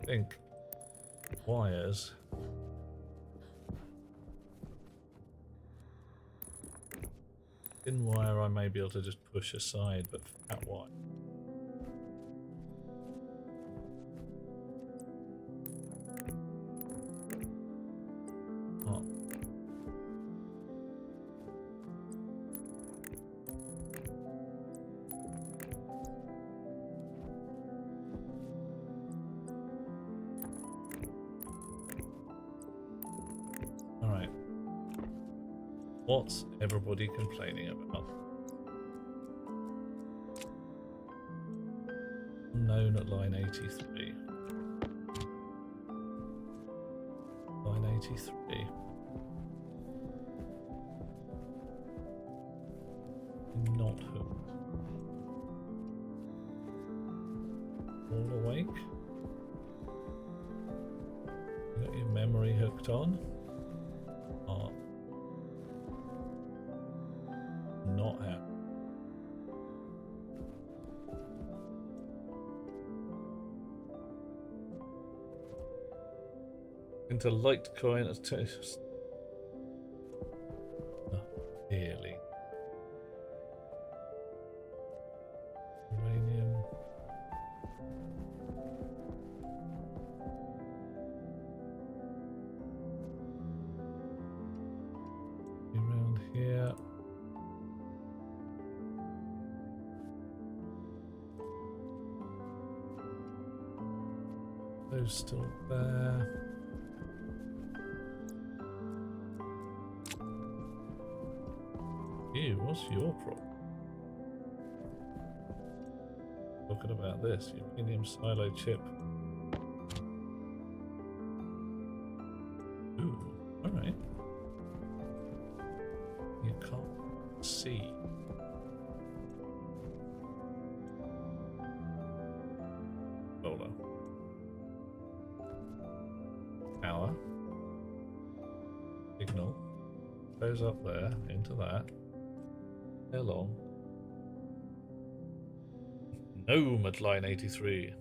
think wires. Thin wire I may be able to just push aside, but fat wire. Oh. Alright. What's everybody complaining about? Unknown at line 83. Line 83. Not hooked. All awake? You got your memory hooked on? Oh. Not happy. Into Litecoin as test. Really? Uranium. Around here. Those still there. You, what's your problem? Talking about this, uranium silo chip. Ooh, alright. You can't see. Solar. Power. Signal. Goes up there, into that. How long? Gnome at line 83.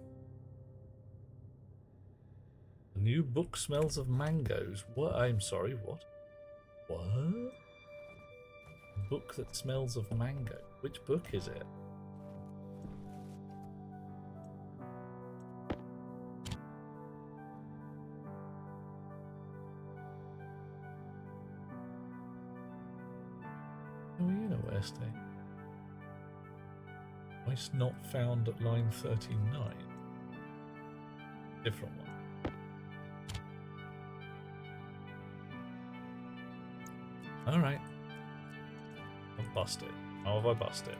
The new book smells of mangoes. What? I'm sorry, what? What? A book that smells of mango. Which book is it? Oh, you know where stay. It's not found at line 39. Different one. Alright. I've busted. How have I busted?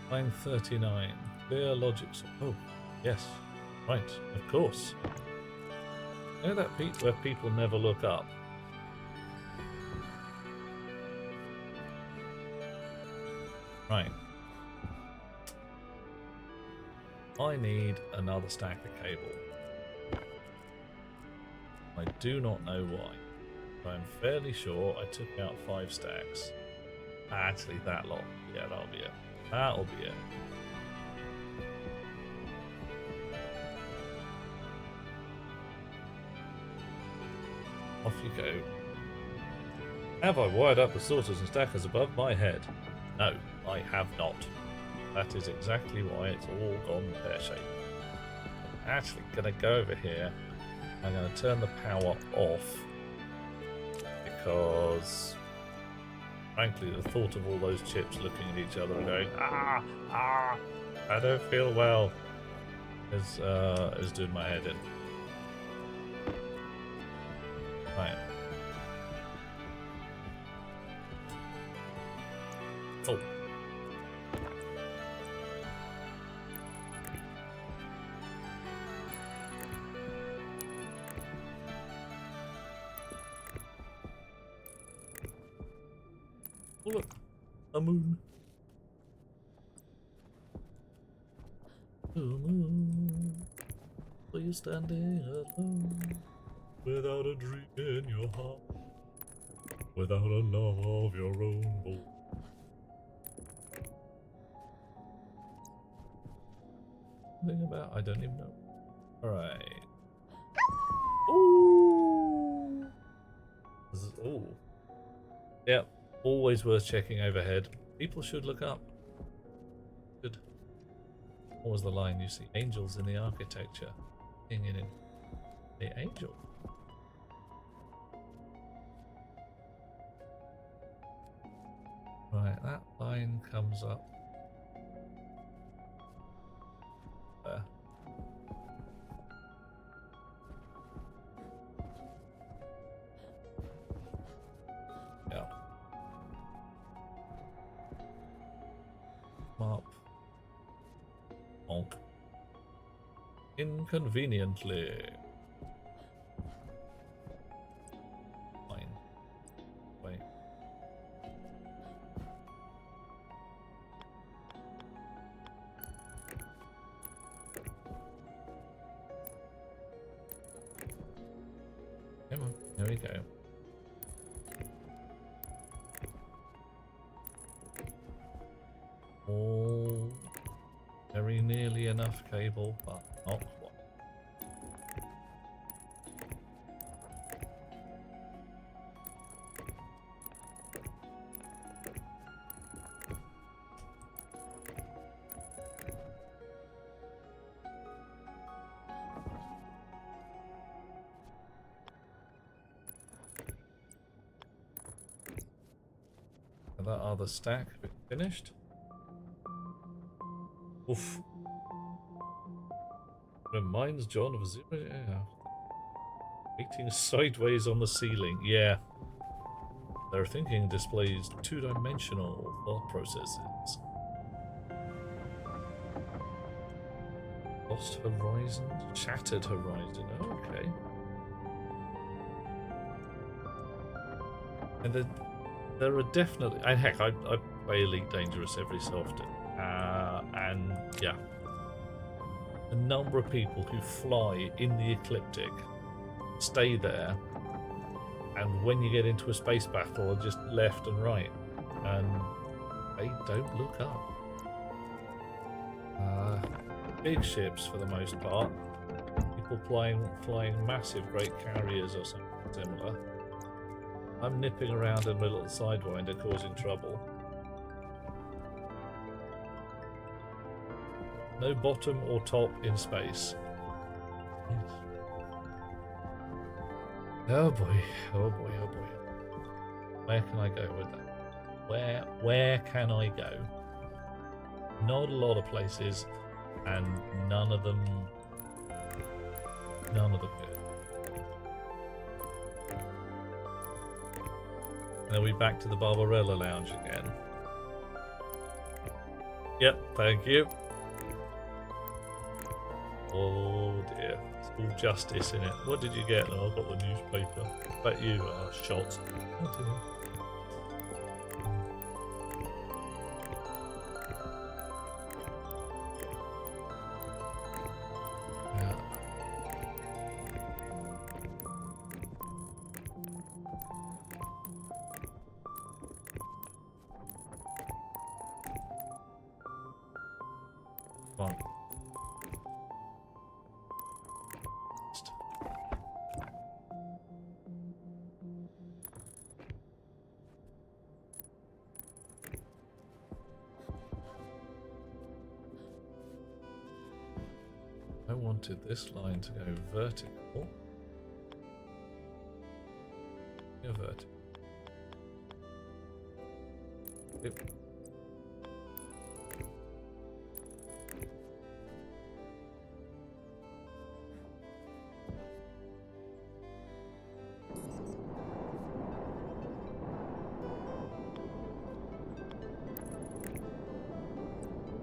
Line 39. Clear logic. Oh, yes. Right, of course. You know that beat where people never look up? Right. I need another stack of cable. I do not know why. But I'm fairly sure I took out 5 stacks. Actually, that lot. Yeah, that'll be it. That'll be it. Off you go. Have I wired up the sorters and stackers above my head? No, I have not. That is exactly why it's all gone pear-shaped. I'm actually going to go over here. I'm going to turn the power off because, frankly, the thought of all those chips looking at each other and going, I don't feel well, is doing my head in. Right. Oh. Oh look, a moon. Oh moon, are you standing alone without a dream in your heart? without a love of your own. Something about I don't even know. All right. Ooh. Ooh. Yep. Always worth checking overhead. People should look up. Good. What was the line? You see angels in the architecture. Seeing it in the angel. Right, that line comes up there. Yeah. Up. Honk. Inconveniently. Fine. Wait. Come on, there we go. Oh, very nearly enough cable, but not quite. And that other stack finished. Oof. Reminds John of zero. Yeah. Waiting sideways on the ceiling. Yeah. Their thinking displays two-dimensional thought processes. Lost horizon, shattered horizon. Okay. And then there are definitely, and heck, I play Elite Dangerous every so often, and yeah, a number of people who fly in the ecliptic stay there, and when you get into a space battle, are just left and right, and they don't look up. Big ships for the most part. People flying massive great carriers or something similar. I'm nipping around in my little sidewinder causing trouble. No bottom or top in space. Oh boy, oh boy, oh boy. Where can I go with that? Where can I go? Not a lot of places, and none of them good. And are we back to the Barbarella Lounge again? Yep, thank you. Oh dear, it's all justice in it. What did you get? Oh, I got the newspaper. But you are shot. Come on. I wanted this line to go vertical. Go vertical. Yep.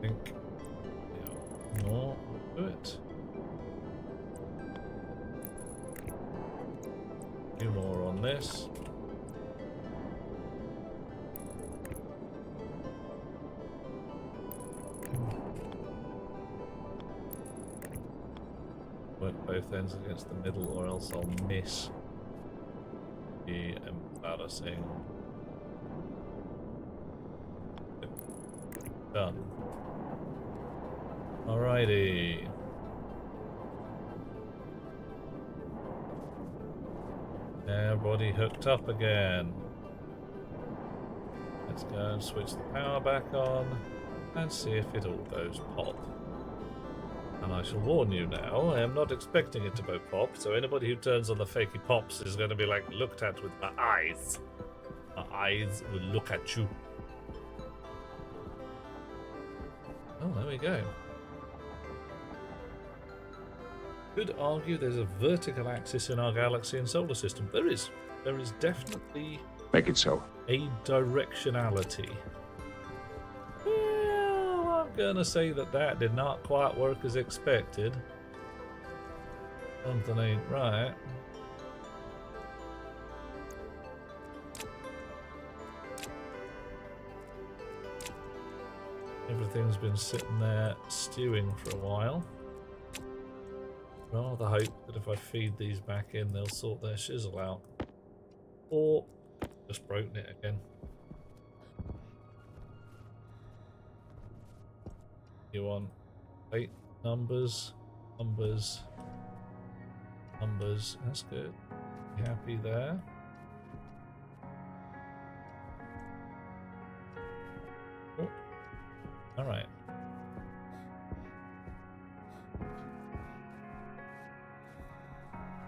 Think. Yeah. No, do it. A few more on this. Work both ends against the middle, or else I'll miss. Be embarrassing. Done. Alrighty. Everybody hooked up again. Let's go and switch the power back on and see if it all goes pop. And I shall warn you now, I am not expecting it to go pop, so anybody who turns on the fakey pops is going to be like looked at with my eyes. My eyes will look at you. Oh, there we go. Could argue there's a vertical axis in our galaxy and solar system. There is. There is definitely Make it so. a directionality. Well, I'm gonna say that did not quite work as expected. Something ain't right. Everything's been sitting there stewing for a while. Rather hope that if I feed these back in, they'll sort their shizzle out. Or just broken it again. You want 8 numbers, numbers, numbers. That's good. You happy there? Oh. All right.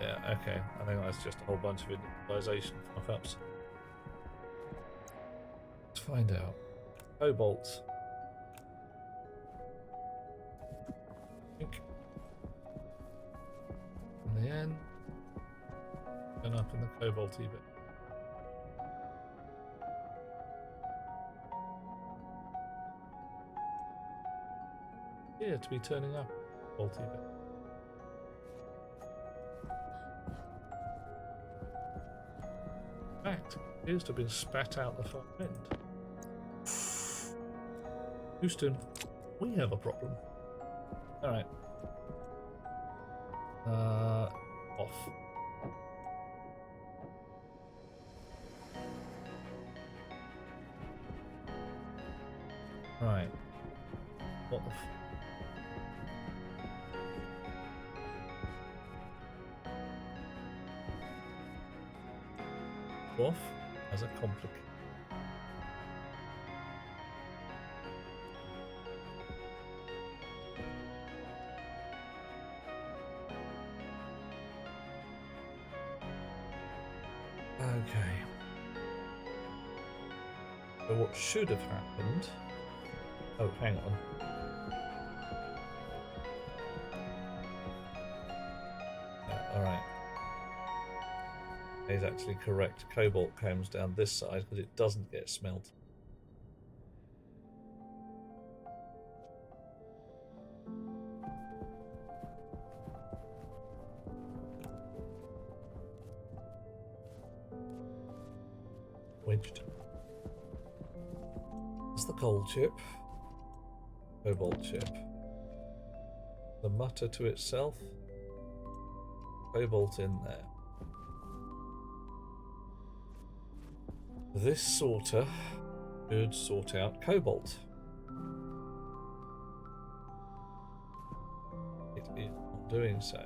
Yeah, okay. I think that's just a whole bunch of initialization fuck-ups. Let's find out. Cobalt. In the end, turn up in the cobalty bit. Yeah, to be turning up cobalty bit. Fact appears to have been spat out the far end. Houston, we have a problem. Alright. Off. Right. What the off as a complicated. Okay. So what should have happened? Oh, hang on. Yeah, all right. He's actually correct. Cobalt comes down this side because it doesn't get smelted. Wedged. That's the coal chip. Cobalt chip. The mutter to itself. Cobalt in there. This sorter should sort out cobalt. It is not doing so.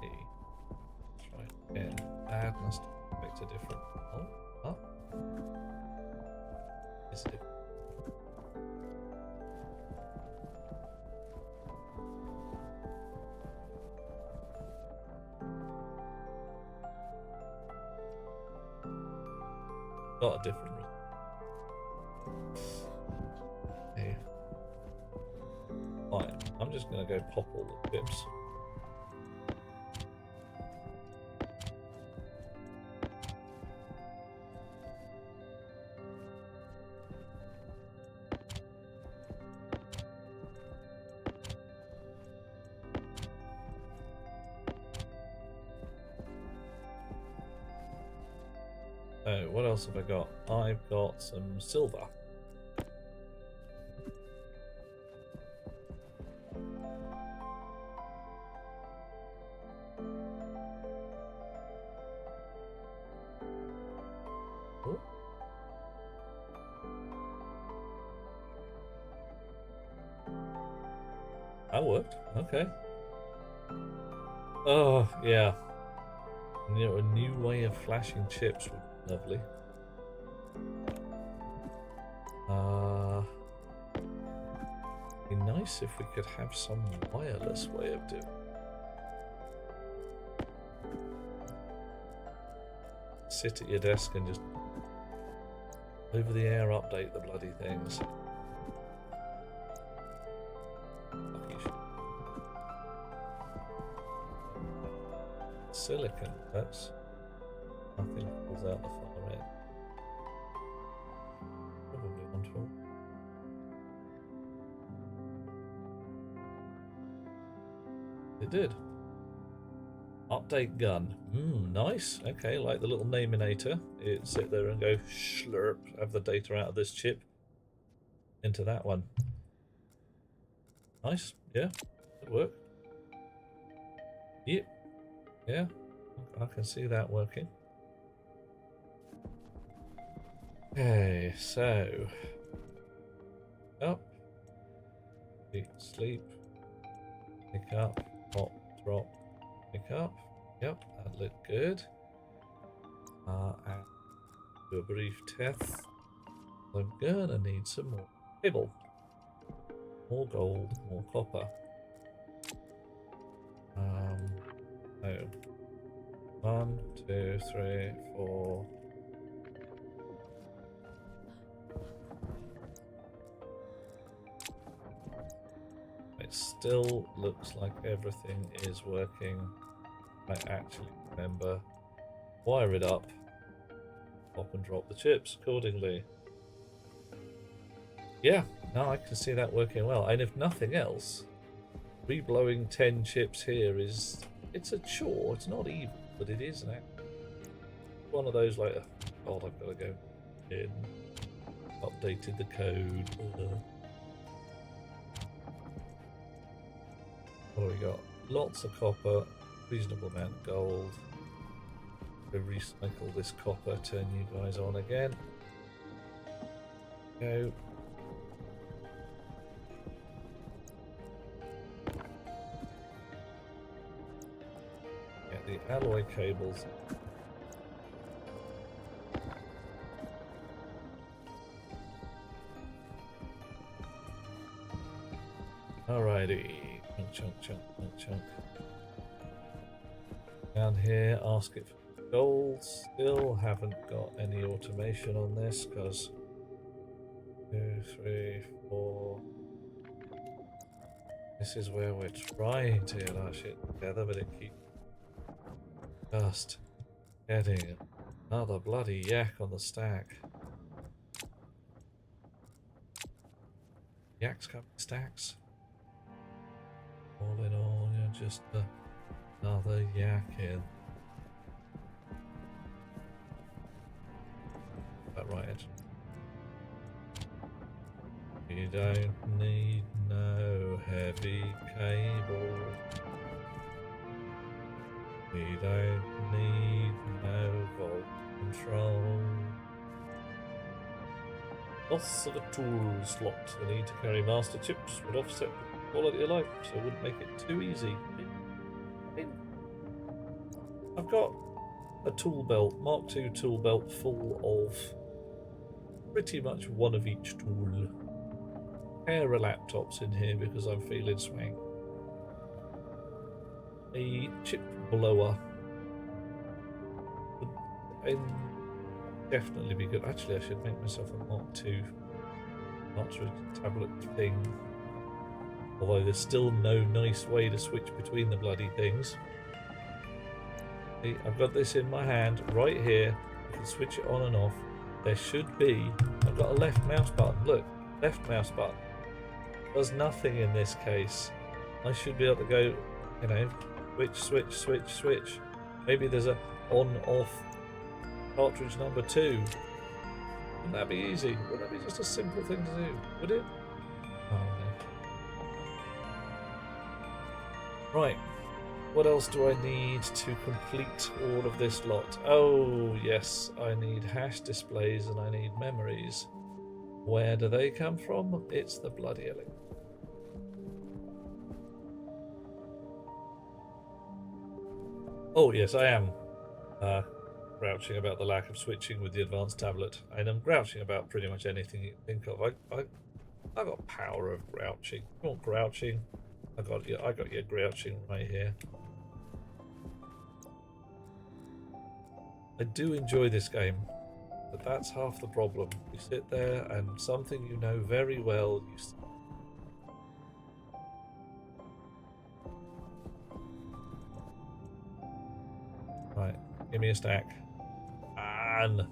Let's try again. That must expect a different. Oh, is it? Got a different okay. Fine. I'm just gonna go pop all the chips. Oh, what else have I got? I've got some silver. that worked. Okay. Oh, yeah. You know, a new way of flashing chips would be lovely. Be nice if we could have some wireless way of doing it. Sit at your desk and just over the air update the bloody things. Lucky shit. Silicon, that's nothing falls out the far end. Probably control. It did. Update gun. Nice. Okay, like the little naminator. It sit there and go slurp, have the data out of this chip into that one. Nice. Yeah, it worked. Yep. Yeah, I can see that working. Okay, so up, sleep, pick up, hop, drop, pick up. Yep, that looked good. And do a brief test. I'm gonna need some more cable, more gold, more copper. So 1, 2, 3, 4. It still looks like everything is working. I actually remember wire it up, pop and drop the chips accordingly. Yeah, now I can see that working well. And if nothing else, reblowing 10 chips here it's a chore. It's not evil, but it is an act. One of those like, God, I've got to go in. Updated the code. What do we got? Lots of copper, reasonable amount of gold. We'll recycle this copper, turn you guys on again. Go. Get the alloy cables. Alrighty. Chunk. Down here, ask it for gold. Still haven't got any automation on this because 2, 3, 4. This is where we're trying to get our shit together, but it keeps just getting another bloody yak on the stack. Yaks come in stacks. All in all, you're just another yak in. That right. You don't need no heavy cable. You don't need no volt control. Lots of the tools locked. The need to carry master chips would offset the quality of life, so it wouldn't make it too easy. I've got a tool belt, Mark II tool belt, full of pretty much one of each tool. Pair of laptops in here because I'm feeling swang. A chip blower would definitely be good. Actually, I should make myself a Mark II cartridge tablet thing. Although there's still no nice way to switch between the bloody things. See, I've got this in my hand right here. I can switch it on and off. There should be. I've got a left mouse button. Look, left mouse button. Does nothing in this case. I should be able to go, you know, switch. Maybe there's a on-off cartridge number 2. Wouldn't that be easy? Wouldn't that be just a simple thing to do? Would it? Oh no. Right. What else do I need to complete all of this lot? Oh yes, I need hash displays and I need memories. Where do they come from? It's the bloody elect. Oh yes, I am grouching about the lack of switching with the advanced tablet, and I'm grouching about pretty much anything you can think of. I got power of grouching. You want grouching? I got your grouching right here. I do enjoy this game, but that's half the problem. You sit there and something you know very well. Right, give me a stack. And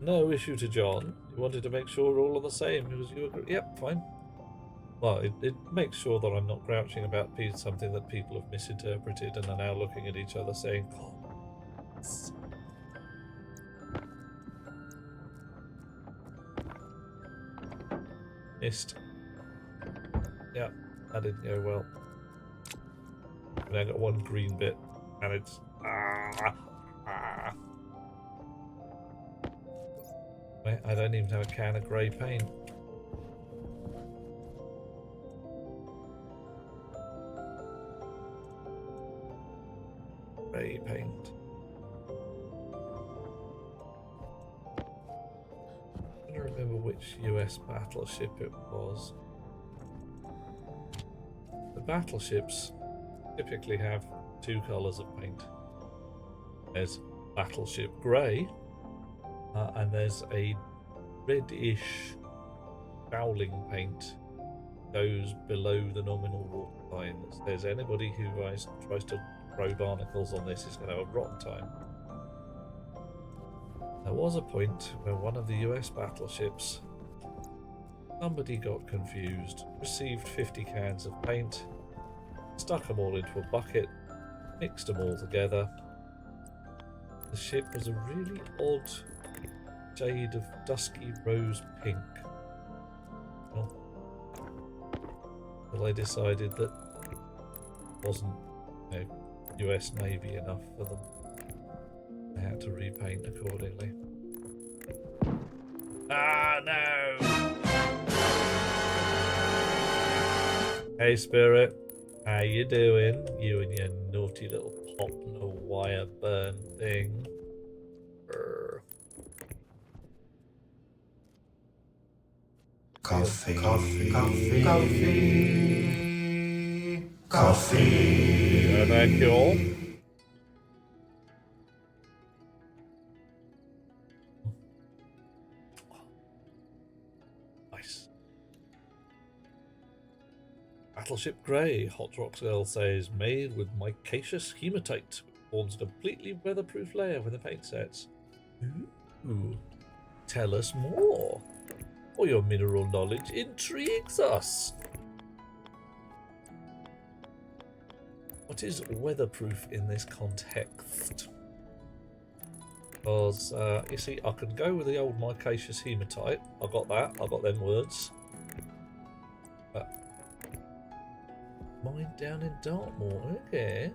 no issue to John. You wanted to make sure we're all on the same. It was you agree. Yep, fine. Well, it makes sure that I'm not grouching about something that people have misinterpreted and are now looking at each other saying, "Oh, missed." Yeah, that didn't go well. And I got one green bit, and it's Wait, I don't even have a can of grey paint. Grey paint. I don't remember which US battleship it was. The battleships typically have two colours of paint. There's battleship grey, and there's a reddish fouling paint goes below the nominal water line. If there's anybody who tries to throw barnacles on this is going to have a rotten time. There was a point where one of the US battleships, somebody got confused, received 50 cans of paint, stuck them all into a bucket, mixed them all together. The ship was a really odd shade of dusky rose pink. Well, they decided that it wasn't, US Navy enough for them. They had to repaint accordingly. Ah, no! Hey, Spirit. How you doing? You and your naughty little pop no wire burn thing. Coffee, coffee, coffee, coffee, coffee. Thank you all. Nice. Battleship Grey, Hot Rocks Girl says, made with micaceous hematite. Forms a completely weatherproof layer with the paint sets. Ooh. Tell us more. Or your mineral knowledge intrigues us. What is weatherproof in this context? Because, you see, I can go with the old micaceous hematite. I got that. I got them words. But mine down in Dartmoor. Okay.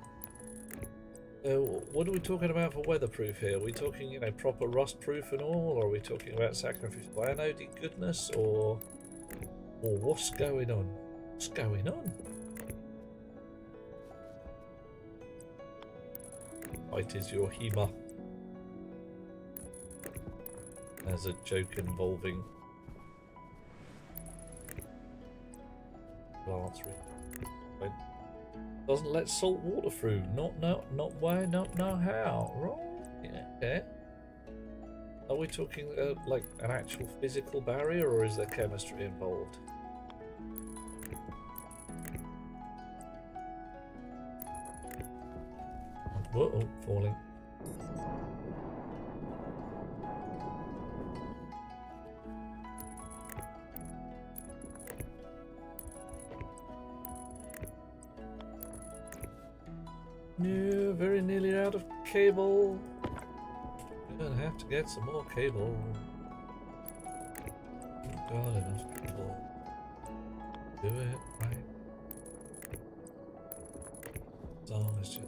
So, what are we talking about for weatherproof here? Are we talking, proper rust-proof and all? Or are we talking about sacrificial anode goodness? Or what's going on? What's going on? It is your Hema. As a joke involving plants. Doesn't let salt water through. Not why, not know how. Right? Yeah. Okay. Are we talking like an actual physical barrier, or is there chemistry involved? Whoa, falling. No, very nearly out of cable. Gonna have to get some more cable. Got enough cable. Do it right. Song is just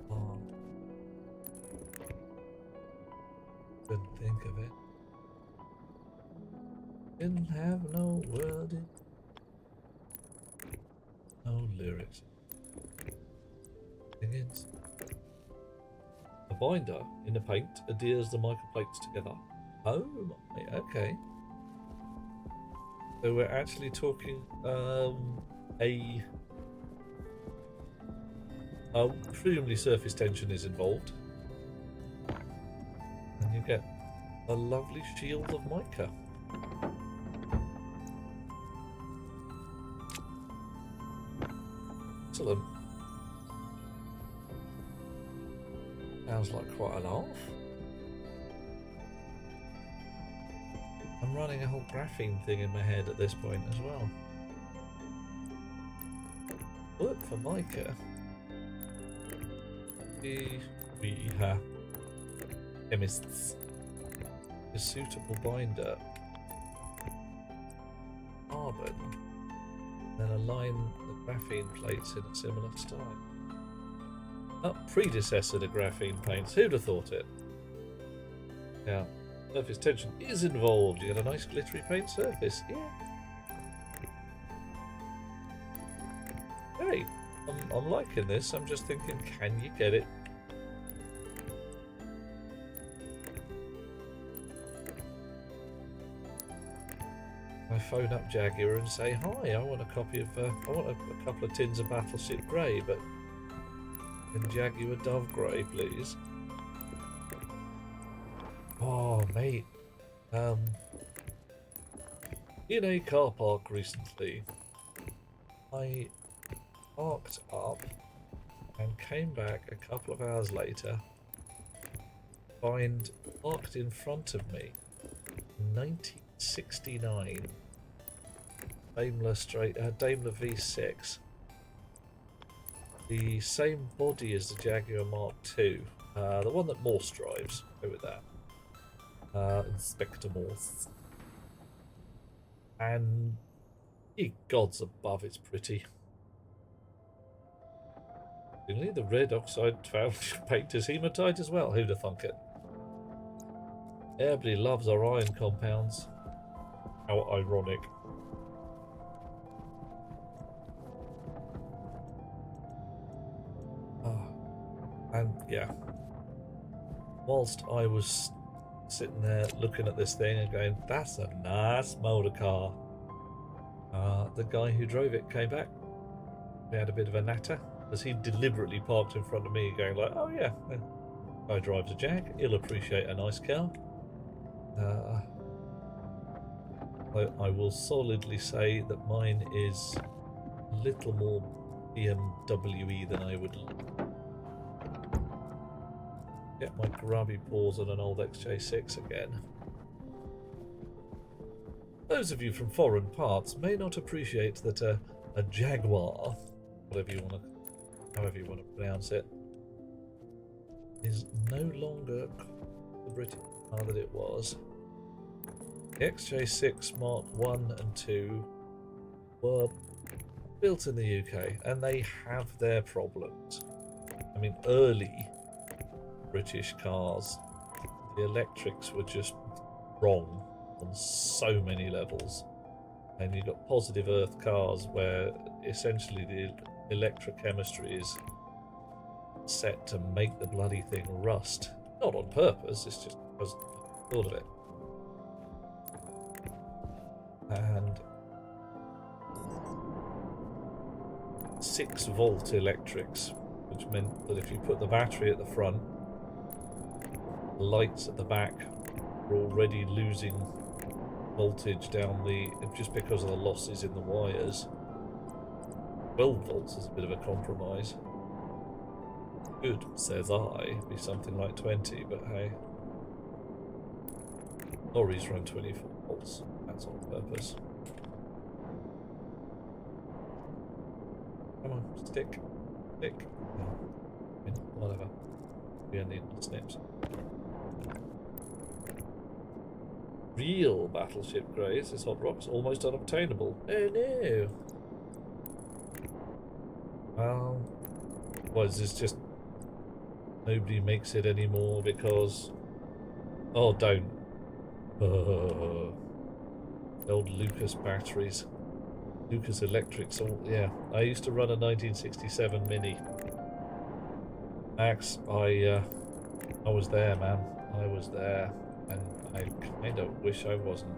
long. Couldn't think of it. Didn't have no word. Oh, lyrics. Begins. A binder in the paint adheres the microplates together. Oh my, okay. So we're actually talking presumably surface tension is involved. And you get a lovely shield of mica. Excellent. Sounds like quite a laugh. I'm running a whole graphene thing in my head at this point as well. Work for mica. We have chemists. A suitable binder. Carbon. Then align the graphene plates in a similar style. A predecessor to graphene paints. Who'd have thought it? Now, surface tension is involved. You get a nice glittery paint surface. Yeah. Hey, I'm liking this. I'm just thinking, can you get it? I phone up Jaguar and say, hi, I want a copy of, I want a couple of tins of Battleship Grey, but in Jaguar Dove Grey, please. Oh, mate. In a car park recently, I parked up and came back a couple of hours later, find parked in front of me, 1969 Daimler V6, the same body as the Jaguar Mark II, the one that Morse drives. Go with that. Inspector Morse. And ye gods above, it's pretty. Really, the red oxide paint is hematite as well. Who'd have thunk it? Everybody loves our iron compounds. How ironic. And yeah, whilst I was sitting there looking at this thing and going, that's a nice motor car, the guy who drove it came back. We had a bit of a natter as he deliberately parked in front of me going like, oh yeah, guy drives a Jag, he'll appreciate a nice car. I will solidly say that mine is a little more BMW than I would get my grubby paws on an old XJ6 again. Those of you from foreign parts may not appreciate that a Jaguar, however you want to pronounce it, is no longer the British car that it was. The XJ6 Mark 1 and 2 were built in the UK, and they have their problems. I mean, early British cars, the electrics were just wrong on so many levels, and you've got positive earth cars where essentially the electrochemistry is set to make the bloody thing rust. Not on purpose, it's just because I thought of it. And 6-volt electrics, which meant that if you put the battery at the front, the lights at the back are already losing voltage down just because of the losses in the wires. 12 volts is a bit of a compromise. Good, says I, be something like 20, but hey. Lorries run 24 volts, that's on purpose. Come on, stick. No, I mean, whatever. We only need snips. Real Battleship Greys, this hot rock's almost unobtainable. Oh no! Well, is this just nobody makes it anymore because... Oh, don't. The old Lucas batteries. Lucas Electrics. Yeah, I used to run a 1967 Mini. Max, I was there, man. I was there, and I kind of wish I wasn't.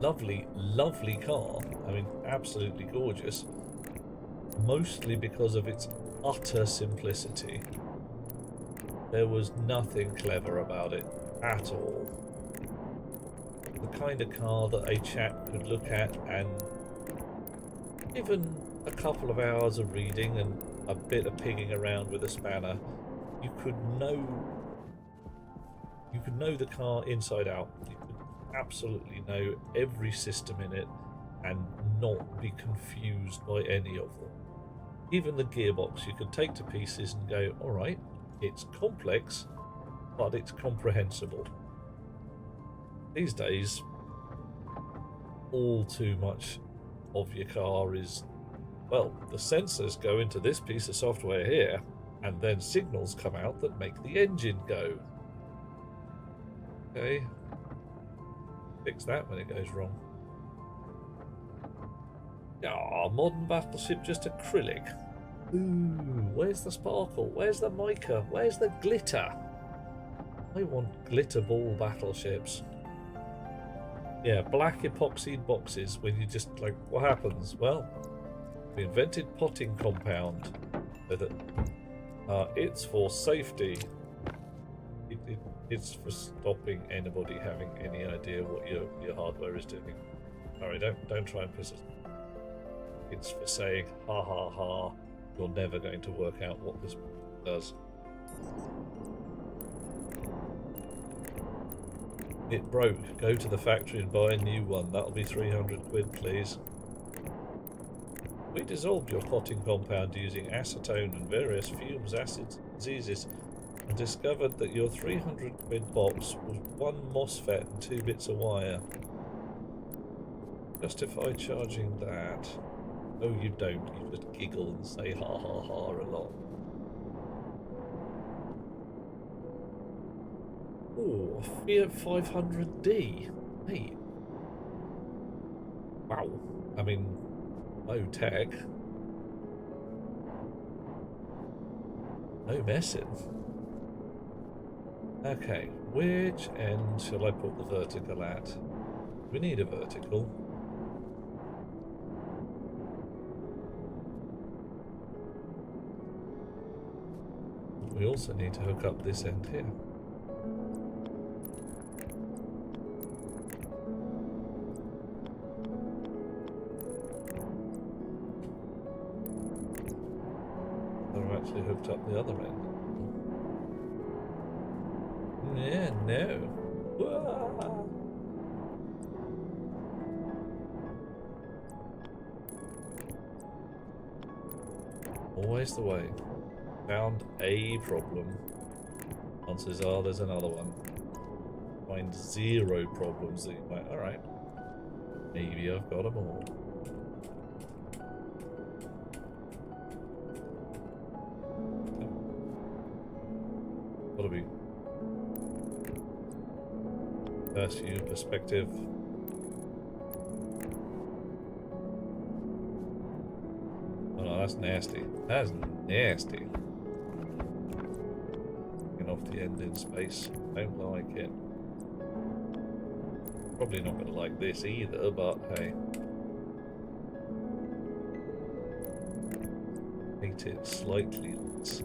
Lovely, lovely car. I mean, absolutely gorgeous. Mostly because of its utter simplicity. There was nothing clever about it at all. The kind of car that a chap could look at and, given a couple of hours of reading and a bit of pigging around with a spanner, you could know the car inside out. You could absolutely know every system in it and not be confused by any of them. Even the gearbox you could take to pieces and go, all right, it's complex, but it's comprehensible. These days, all too much of your car is, well, the sensors go into this piece of software here, and then signals come out that make the engine go. Okay. Fix that when it goes wrong. Ah, modern battleship just acrylic. Ooh, where's the sparkle? Where's the mica? Where's the glitter? I want glitter ball battleships. Yeah, black epoxied boxes when you just, like, what happens? Well, we invented potting compound so that it's for safety. It's for stopping anybody having any idea what your hardware is doing. Sorry, don't try and piss us. It's for saying, ha ha ha, you're never going to work out what this does. It broke. Go to the factory and buy a new one. That'll be 300 quid, please. We dissolved your potting compound using acetone and various fumes, acids, diseases, and discovered that your 300 quid box was one MOSFET and 2 bits of wire. Justify charging that. Oh, you don't. You just giggle and say ha ha ha a lot. Oh, Fiat 500D. Hey. Wow. I mean, no tech. No messing. Okay, which end shall I put the vertical at? We need a vertical. We also need to hook up this end here. I've actually hooked up the other end. Yeah, no. Wah. Always the way. Found a problem. Answers are there's another one. Find 0 problems that you might. Alright. Maybe I've got them all. Gotta be. First view perspective. Oh no, that's nasty. That's nasty. Getting off the end in space. Don't like it. Probably not going to like this either, but hey. Hate it slightly less.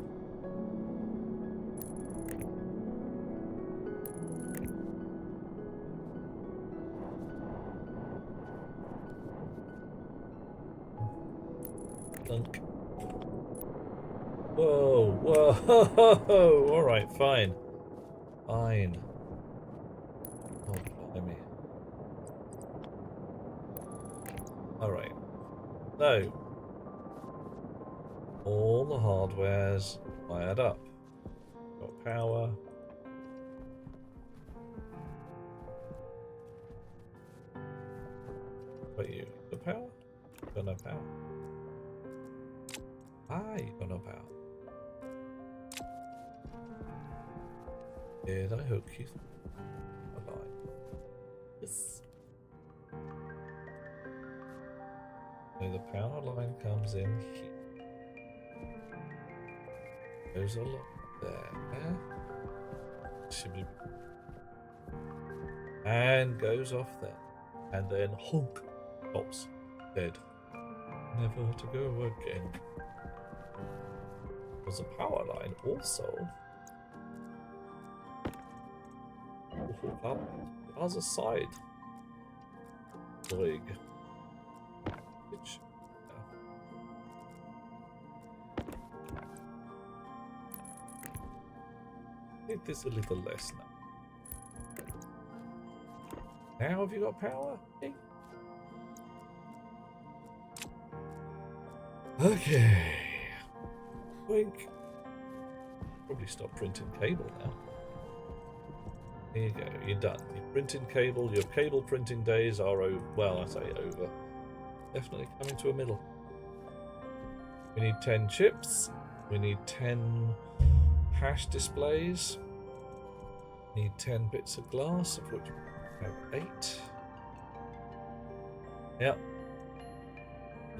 Dunk. Whoa, whoa, alright, fine. Fine. Oh, blimey. Alright. So, all the hardware's wired up. Got power. But you got power? Got no power. You got no power. Did I hook you? Alive. Yes. So the power line comes in here. Goes along there. And goes off there. And then honk. Stops. Dead. Never to go again. There's a power line also. Hook up the other side. Rig. Which make this a little less now. Now have you got power? Hey. Okay. Wink. Probably stop printing cable now. Here you go, you're done. You're printing cable, your cable printing days are over. Well, I say over. Definitely coming to a middle. We need 10 chips. We need 10 hash displays. We need 10 bits of glass, of which we have 8. Yep.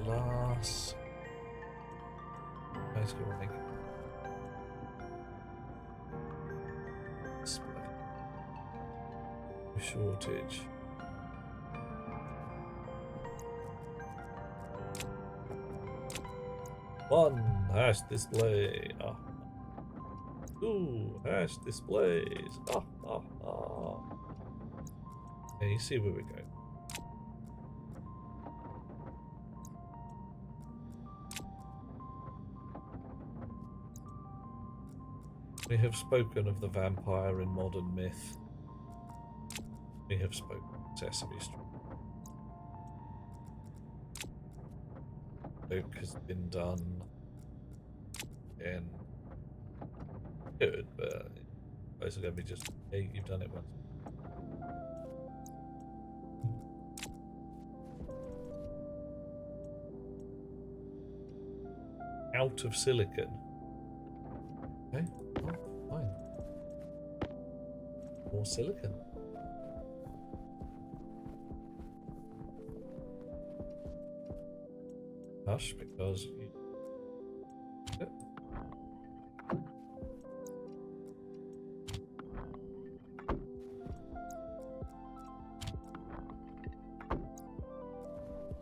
Glass. Let's go make display. Shortage. One hash display. Ah. 2 hash displays. Ah, ah, ah. And you see where we go. We have spoken of the vampire in modern myth. We have spoken of Sesame Street. Joke has been done. Again. Good, but it's going to be just, hey, you've done it once. Out of silicon. Okay, oh, fine. More silicon. Hush, because you... Yep.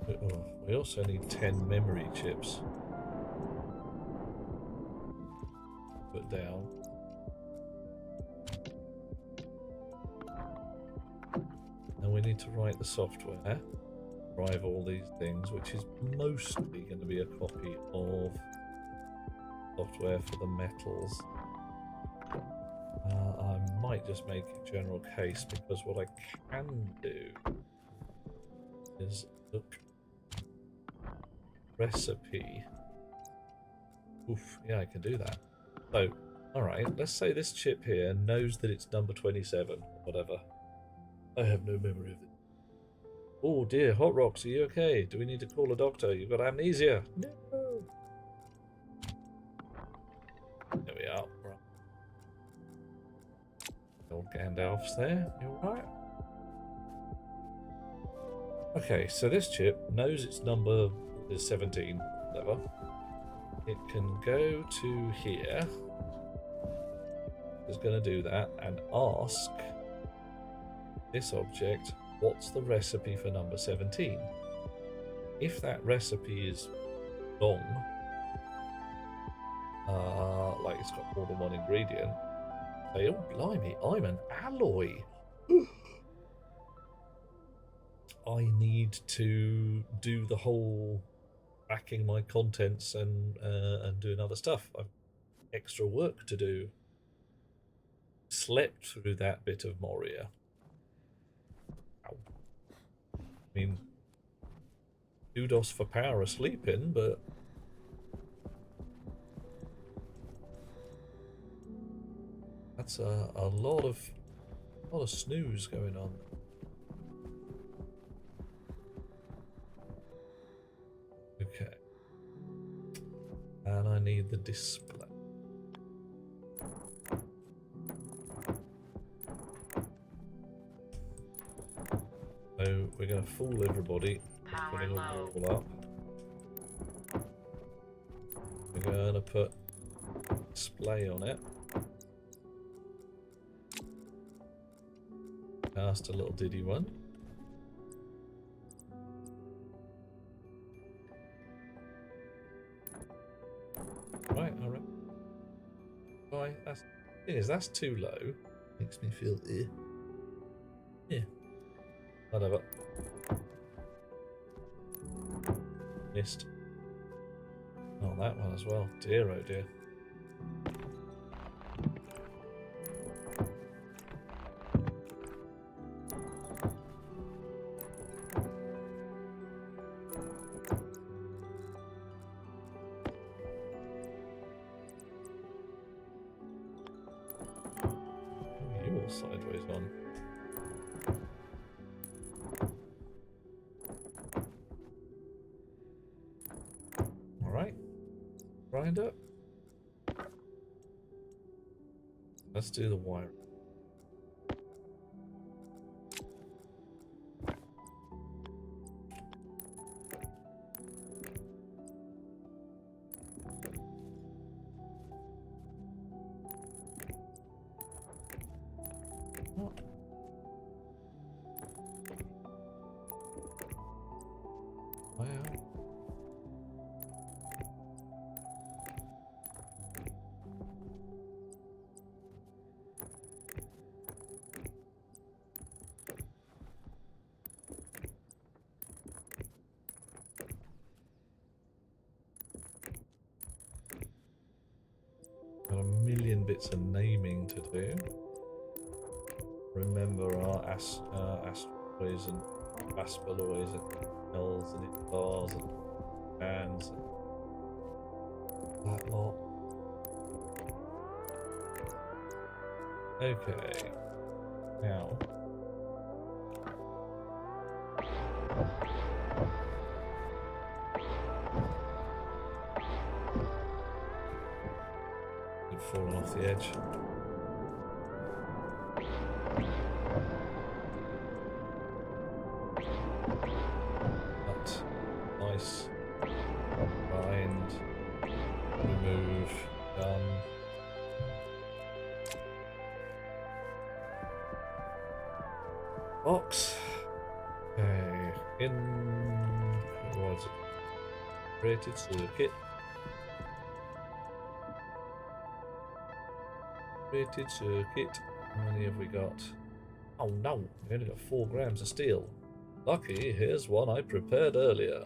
Oh, we also need 10 memory chips. Put down. And we need to write the software. Drive all these things, which is mostly going to be a copy of software for the metals. I might just make a general case, because what I can do is look recipe. Oof, yeah, I can do that. So, alright, let's say this chip here knows that it's number 27, whatever. I have no memory of it. Oh dear, Hot Rocks, are you okay? Do we need to call a doctor? You've got amnesia. No. There we are. Right. Old Gandalf's there. You alright? Okay, so this chip knows its number is 17, whatever. It can go to here. It's going to do that and ask this object, what's the recipe for number 17? If that recipe is wrong, like it's got more than one ingredient, say, oh blimey, I'm an alloy. I need to do the whole tracking my contents and doing other stuff. I've extra work to do. Slept through that bit of Moria. Ow. I mean, kudos for power asleep in, but that's a lot of snooze going on. Okay. And I need the display. we're going to fool everybody. Putting a wall up. We're going to put display on it. Cast a little diddy one. Right, alright. Right, that's too low. Makes me feel yeah. Whatever. Missed. Oh, that one as well. Dear, oh dear. You're sideways on. Alright. Grind up. Let's do the wire. Got a million bits of naming to do. Remember our asteroids and aspaloids and L's and bars and bands and that lot. Okay. Now. You've fallen off the edge. But nice. Grind. Remove. Done. Box. Okay. In. What was it? Created circuit. Created circuit. How many have we got? Oh no, we only got 4 grams of steel. Lucky, here's one I prepared earlier.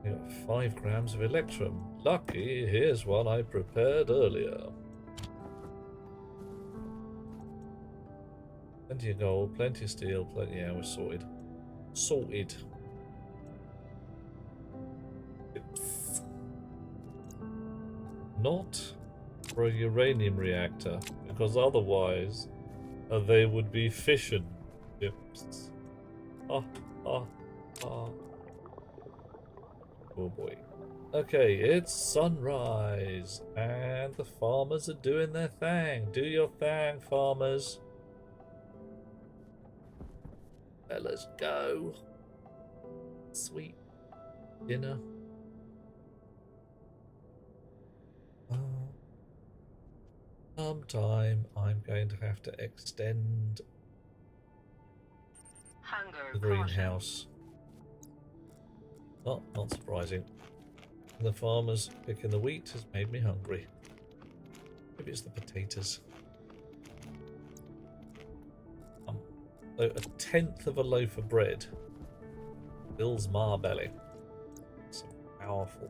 We got 5 grams of electrum. Lucky, here's one I prepared earlier. Plenty of gold, plenty of steel, plenty. Yeah, we're sorted. Sorted. Not for a uranium reactor, because otherwise they would be fission chips. Ah, ah, ah. Oh boy. Okay, it's sunrise, and the farmers are doing their thing. Do your thing, farmers. Let's go. Sweet dinner. Sometime I'm going to have to extend the greenhouse. Not surprising. The farmers picking the wheat has made me hungry. Maybe it's the potatoes. So 1/10 of a loaf of bread fills my belly. Some powerful.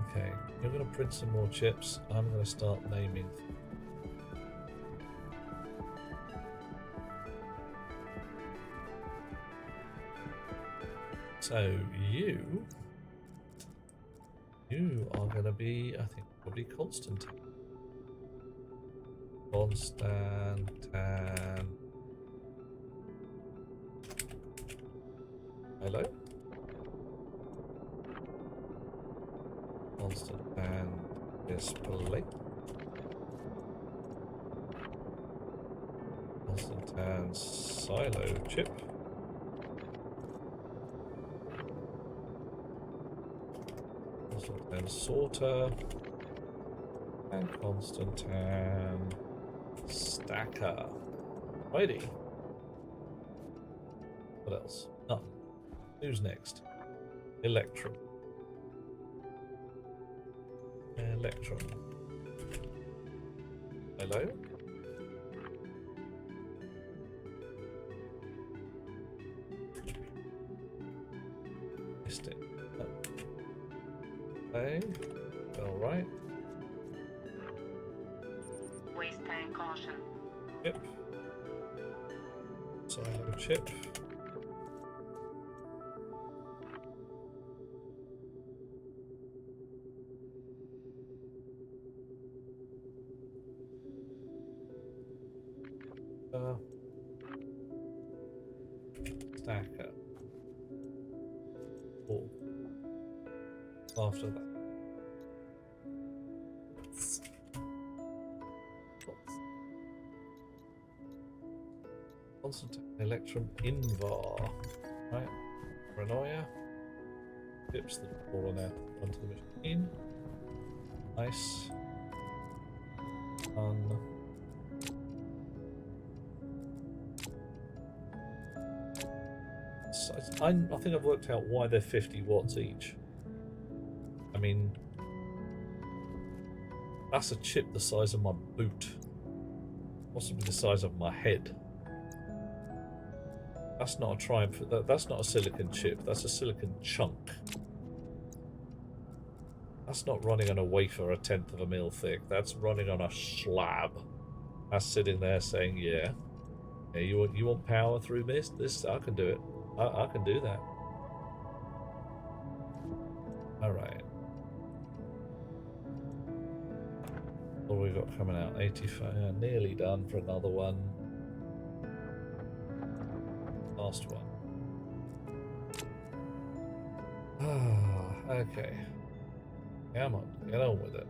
Okay, you're going to print some more chips. I'm going to start naming. So you are going to be, I think, probably Constantine. Hello? Constant and display. Constant and silo chip. Constant and sorter. And constant and stacker. Righty. What else? Nothing. Who's next? Electrum. Electrum. Hello? Missed it. Okay. Alright. Waste tank caution. Chip. Silo chip. Stacker. Oh. After that. Constant Electrum Invar. Right. Paranoia. Tips the ball on out onto the machine. Nice. I think I've worked out why they're 50 watts each. I mean, that's a chip the size of my boot. Possibly the size of my head. That's not a Triumph. That's not a silicon chip. That's a silicon chunk. That's not running on a wafer 1/10 of a mil thick. That's running on a slab. That's sitting there saying, yeah, you want power through this? I can do it. I can do that. Alright. What have we got coming out? 85. Nearly done for another one. Last one. Okay. Come on, get on with it.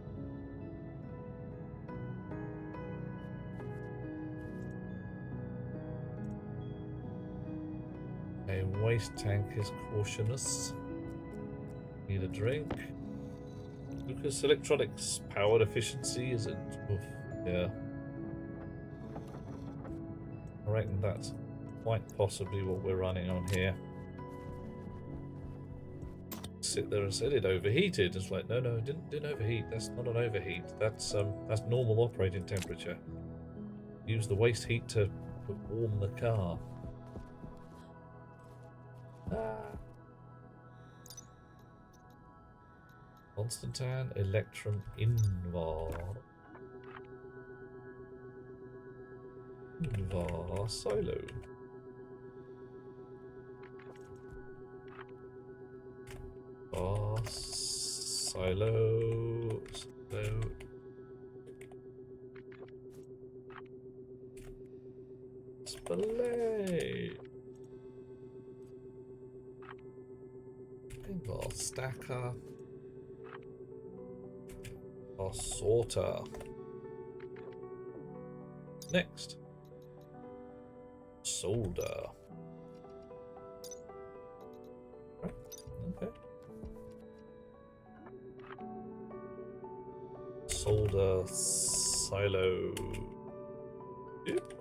A waste tank is cautious. Need a drink. Lucas Electronics power efficiency isn't. Oof, yeah. I reckon that's quite possibly what we're running on here. Sit there and said it overheated. It's like, no, it didn't overheat. That's not an overheat. That's normal operating temperature. Use the waste heat to warm the car. Constantan Electrum Invar. Invar Silo. Silo. Display. Invar Stacker. Sorter. Next. Solder. Right. Okay. Solder silo. Yep.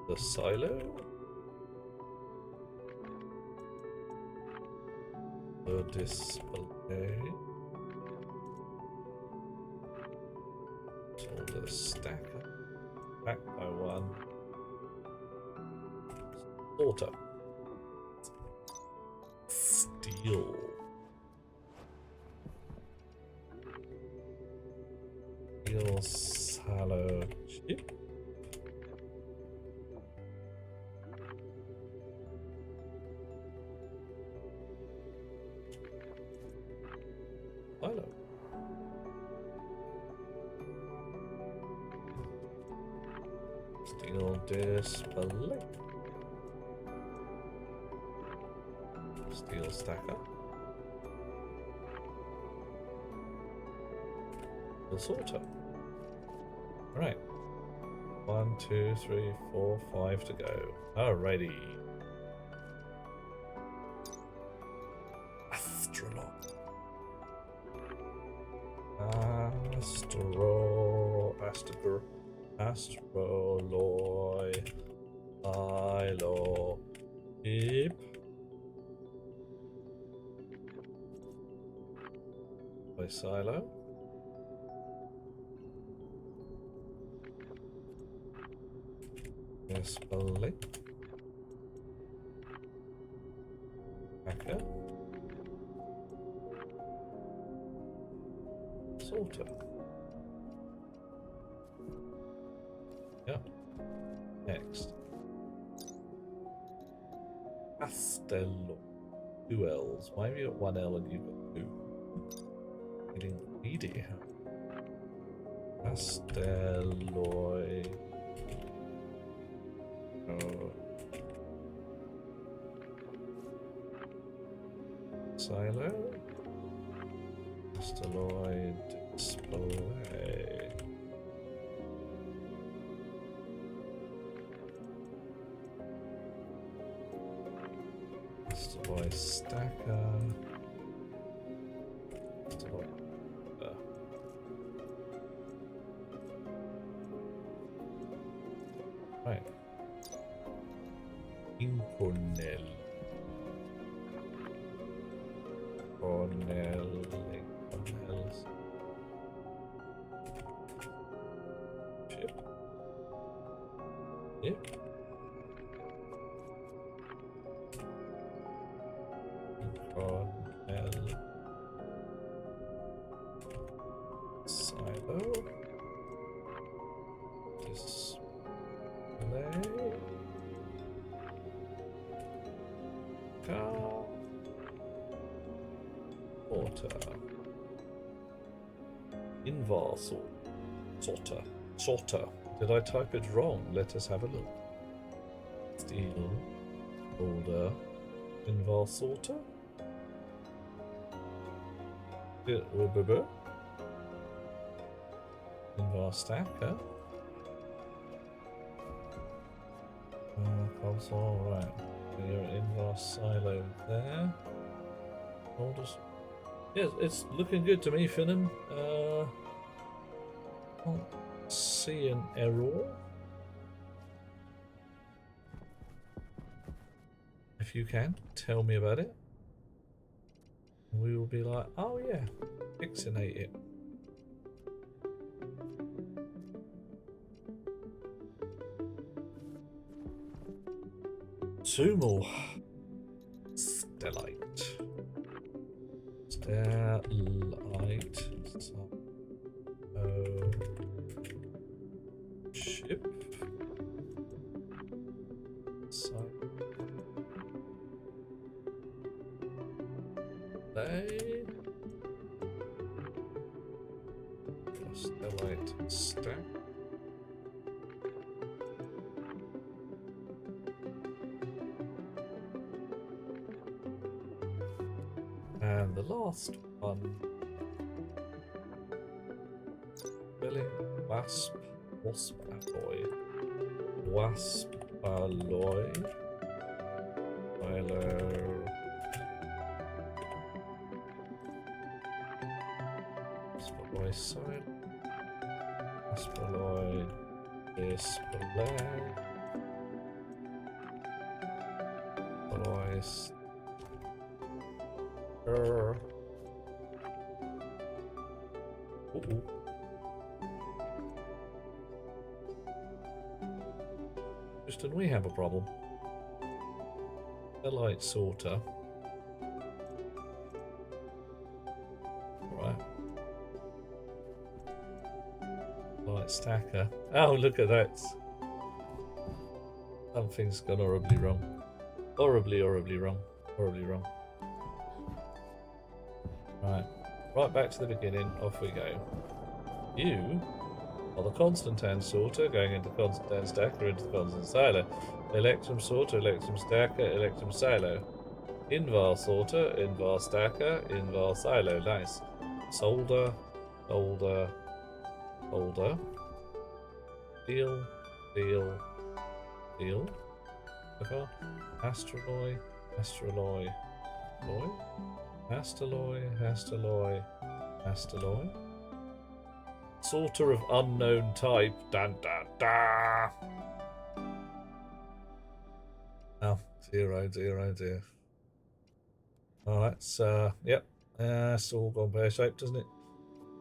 The silo. The display. Solder stacker. Back by one. Sorter. Steel. Steel silo chip. Silo. Steel display. Steel stacker. Steel sorter. Right. 1, 2, 3, 4, 5 to go. Alrighty. Astrolog. Astroloy. Silo. Beep. By silo. Display. Hacker. Sorter. Yep. Next. Castello. 2 L's. Why have you got 1 L and you've got 2? Getting greedy. Castelloi. Silo. Castelloid display. Castelloid stacker. Castelloid. Right. Incornell. Cornells. Ship. Yep. Cornell. Silo. Display. Car. Porter. Invar sorter. Sorter. Did I type it wrong? Let us have a look. Steel. Folder. Invar sorter. Invar stacker. Console, right. Your invar silo there. Holders. Yes, it's looking good to me, Finnan. Can't see an error. If you can, tell me about it. We will be like, oh yeah, fixinate it. Two more. Stellite. Stellite. Ship. They. Stellite stack. And the last one. Billy, wasp alloy. Wasp alloy. Silo. Side. Aspaloid display. Aspaloid. Justin, we have a problem. The light sorter. Right. Light stacker. Oh, look at that. Something's gone horribly wrong. Horribly wrong. Horribly wrong. Right. Right back to the beginning. Off we go. You Or the Constantine sorter going into Constantine stacker into the Constantine silo. Electrum sorter, Electrum stacker, Electrum silo. Invar sorter, Invar stacker, Invar silo. Nice. Solder, solder, solder. Steel, steel, steel. So far. Astraloy, astraloy, loy. Astaloy, astaloy, astaloy. Sorter of unknown type. Dun dun da. Oh, dear. Oh, that's yep. It's all gone pear shaped, doesn't it?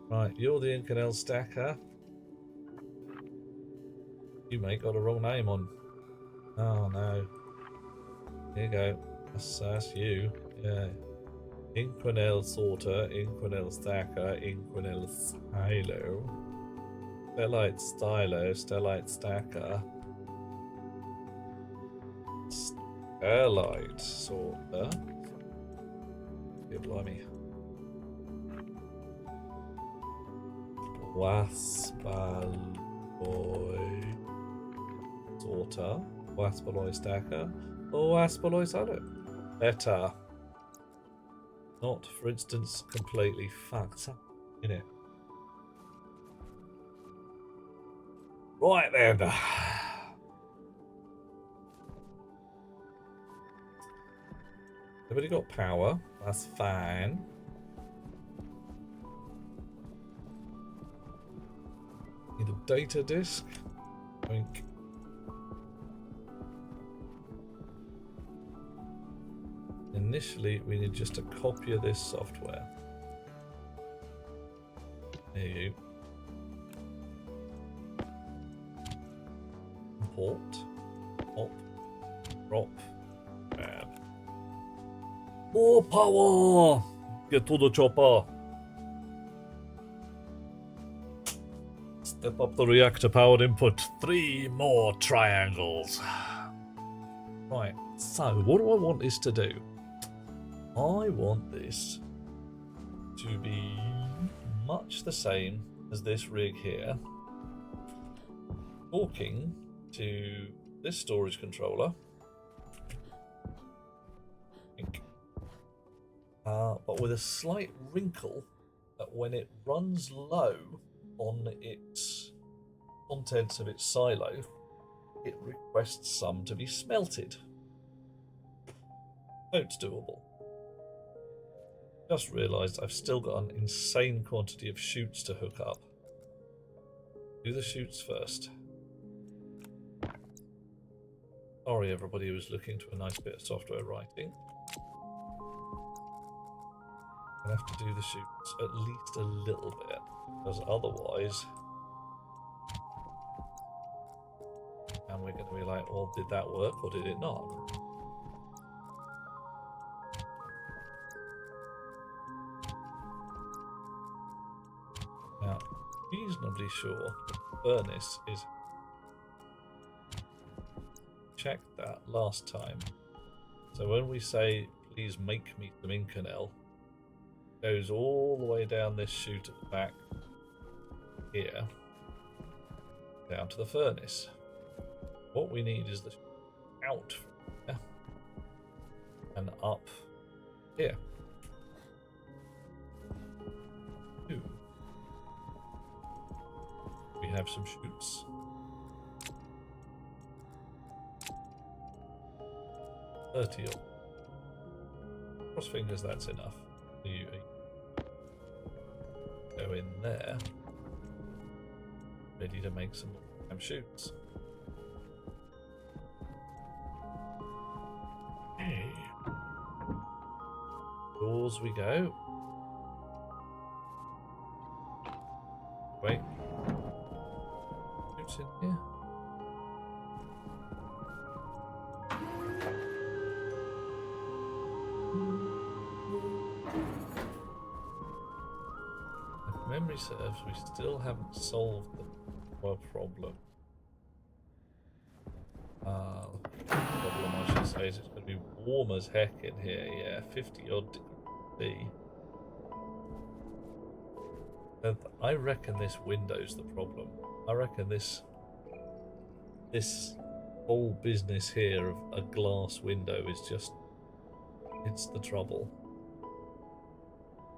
Right, you're the Inconel stacker. You mate got a wrong name on. Oh no. Here you go. That's you. Yeah. Inquinel sorter, Inquinel stacker, Inquinel silo. Stellite stylo, Stellite stacker. Stellite sorter. Yeah, blimey. Waspaloy sorter, Waspaloy stacker, or Waspaloy silo. Better. Not, for instance, completely fucked up in it. Right then. Everybody got power. That's fine. Need a data disk. Wink. Initially, we need just a copy of this software. There you. Import. Pop. Drop. Grab. More power! Get to the chopper. Step up the reactor powered input. 3 more triangles. Right, so what do I want this to do? I want this to be much the same as this rig here. Talking to this storage controller. But with a slight wrinkle that when it runs low on its contents of its silo, it requests some to be smelted. So it's doable. Just realised I've still got an insane quantity of chutes to hook up. Do the chutes first. Sorry everybody who was looking to a nice bit of software writing. I have to do the chutes at least a little bit, because otherwise, and we're going to be like, well, did that work or did it not? Now, reasonably sure the furnace is. Checked that last time. So when we say, please make me some Inconel, goes all the way down this chute at the back here, down to the furnace. What we need is the out from here and up here. Two. We have some chutes. $30. Cross fingers, that's enough. You go in there, ready to make some damn chutes. Hey. Doors we go. Wait. Chutes in here. Memory serves, we still haven't solved the power problem. The problem I should say is it's going to be warm as heck in here, yeah, 50 odd degrees. I reckon this window's the problem. I reckon this whole business here of a glass window is just, it's the trouble.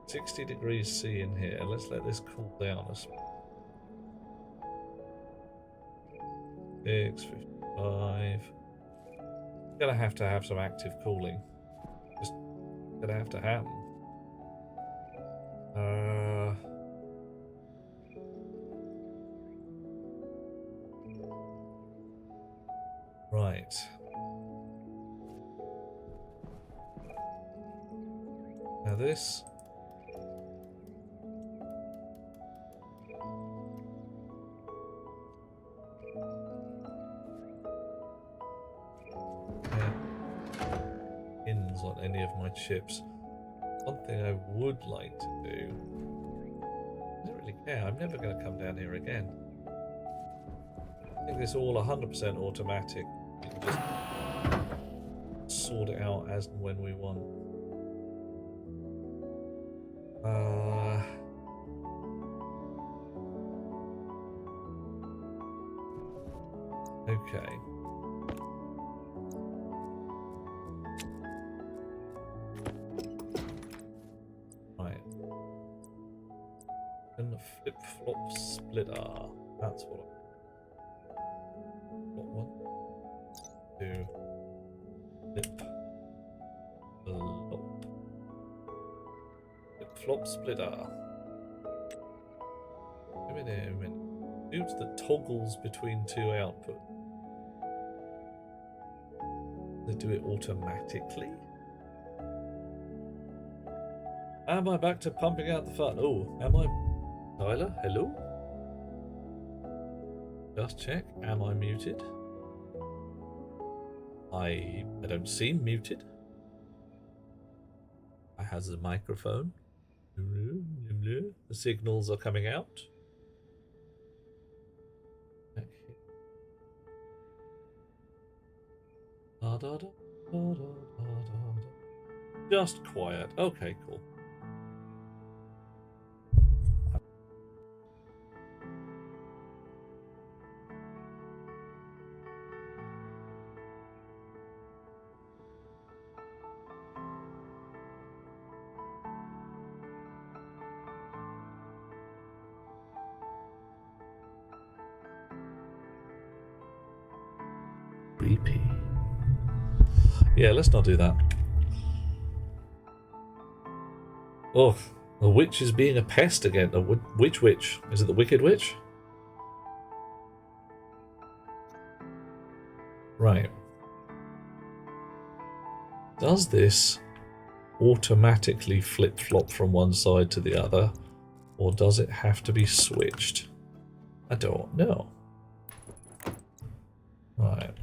60 degrees C in here. Let's let this cool down a 6:55. Gonna have to have some active cooling. Just gonna have to happen. Right. Now this. Pins on any of my chips. One thing I would like to do. I don't really care. I'm never going to come down here again. I think this all 100% automatic. We can just sort it out as and when we want. Okay. Right. And the flip-flop splitter. That's what one, two, flip, flop, flip-flop splitter. A minute. Shoots that toggles between two outputs. They do it automatically. Am I back to pumping out the fun? Oh, am I? Tyler, hello? Just check. Am I muted? I don't seem muted. I has a microphone. The signals are coming out. Just quiet. Okay, cool. Creepy. Yeah, let's not do that. Oh, the witch is being a pest again. Which witch? Is it the Wicked Witch? Right. Does this automatically flip-flop from one side to the other, or does it have to be switched? I don't know. Right.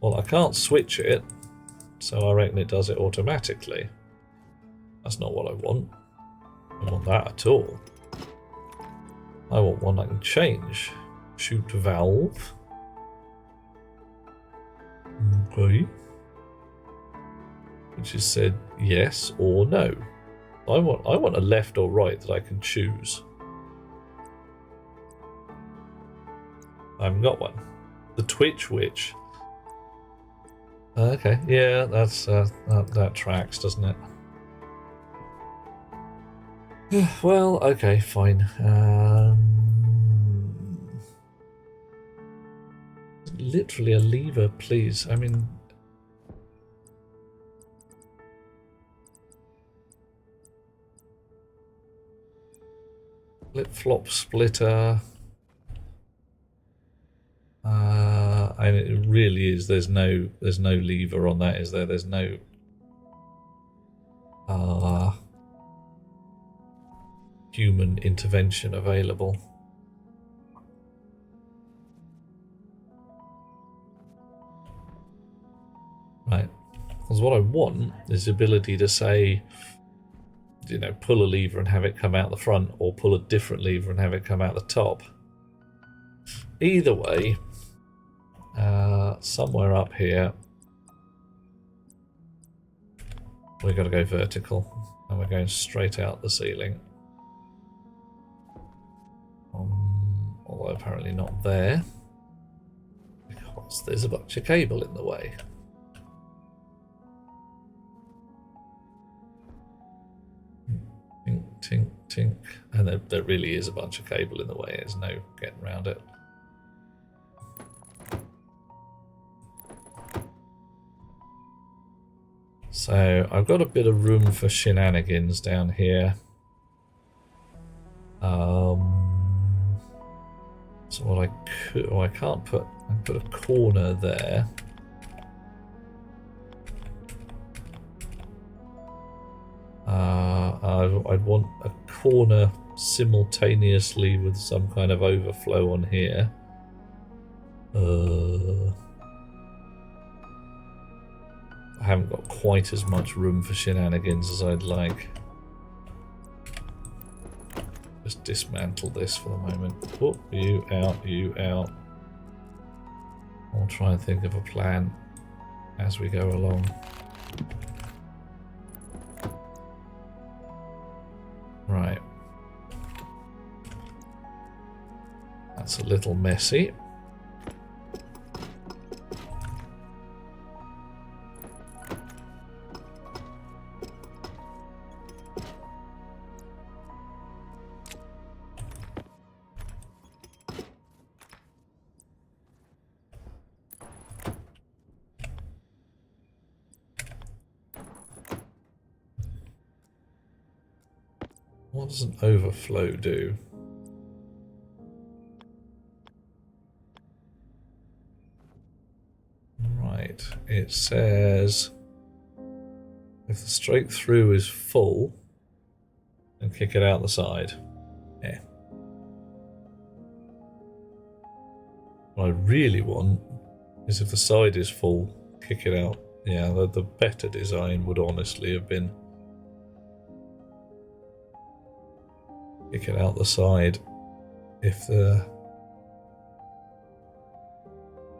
Well, I can't switch it, so I reckon it does it automatically. That's not what I want. I don't want that at all. I want one I can change. Shoot valve. Okay. Which is said yes or no. I want a left or right that I can choose. I haven't got one. The Twitch Witch. Okay, yeah, that's that tracks, doesn't it? Well, okay, fine. Literally a lever, please. I mean, flip-flop splitter. And it really is. There's no lever on that, is there? There's no. Human intervention available. Right. Because what I want is the ability to say, you know, pull a lever and have it come out the front, or pull a different lever and have it come out the top. Either way, somewhere up here, we're going to go vertical, and we're going straight out the ceiling. Well, apparently not there. Because there's a bunch of cable in the way. Tink, tink, tink. And there really is a bunch of cable in the way. There's no getting around it. So I've got a bit of room for shenanigans down here. So what I could, I can't put, I put a corner there. I'd want a corner simultaneously with some kind of overflow on here. I haven't got quite as much room for shenanigans as I'd like. Just dismantle this for the moment. Oh, you out, you out. I'll try and think of a plan as we go along. Right. That's a little messy. What does an overflow do? Right, it says if the straight through is full, then kick it out the side. Yeah. What I really want is if the side is full, kick it out. Yeah, the better design would honestly have been kick it out the side if the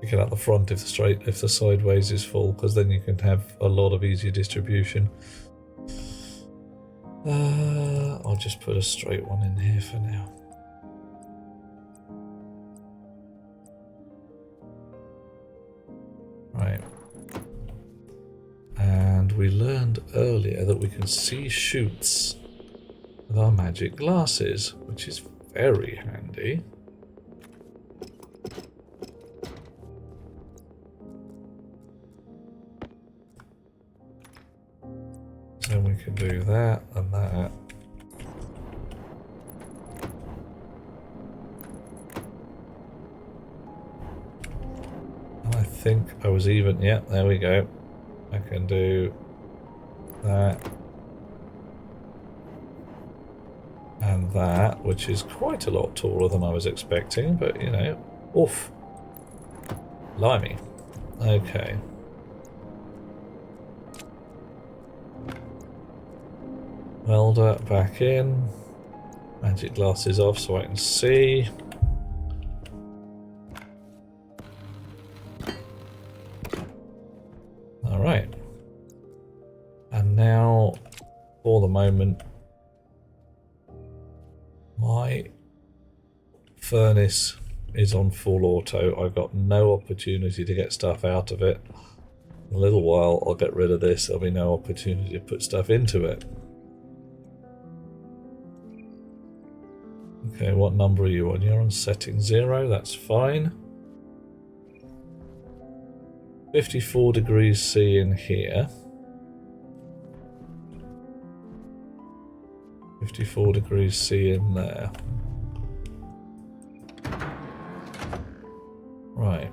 kick it out the front if the sideways is full, because then you can have a lot of easier distribution. I'll just put a straight one in here for now. Right. And we learned earlier that we can see chutes with our magic glasses, which is very handy. So we can do that and that. And I think I was even, yeah, there we go. I can do that. And that, which is quite a lot taller than I was expecting, but you know, oof. Blimey. Okay. Welder back in. Magic glasses off so I can see. Alright. And now, for the moment, my furnace is on full auto. I've got no opportunity to get stuff out of it. In a little while I'll get rid of this. There'll be no opportunity to put stuff into it. Okay, what number are you on? You're on setting 0, that's fine. 54 degrees C in here. 54 degrees C in there. Right.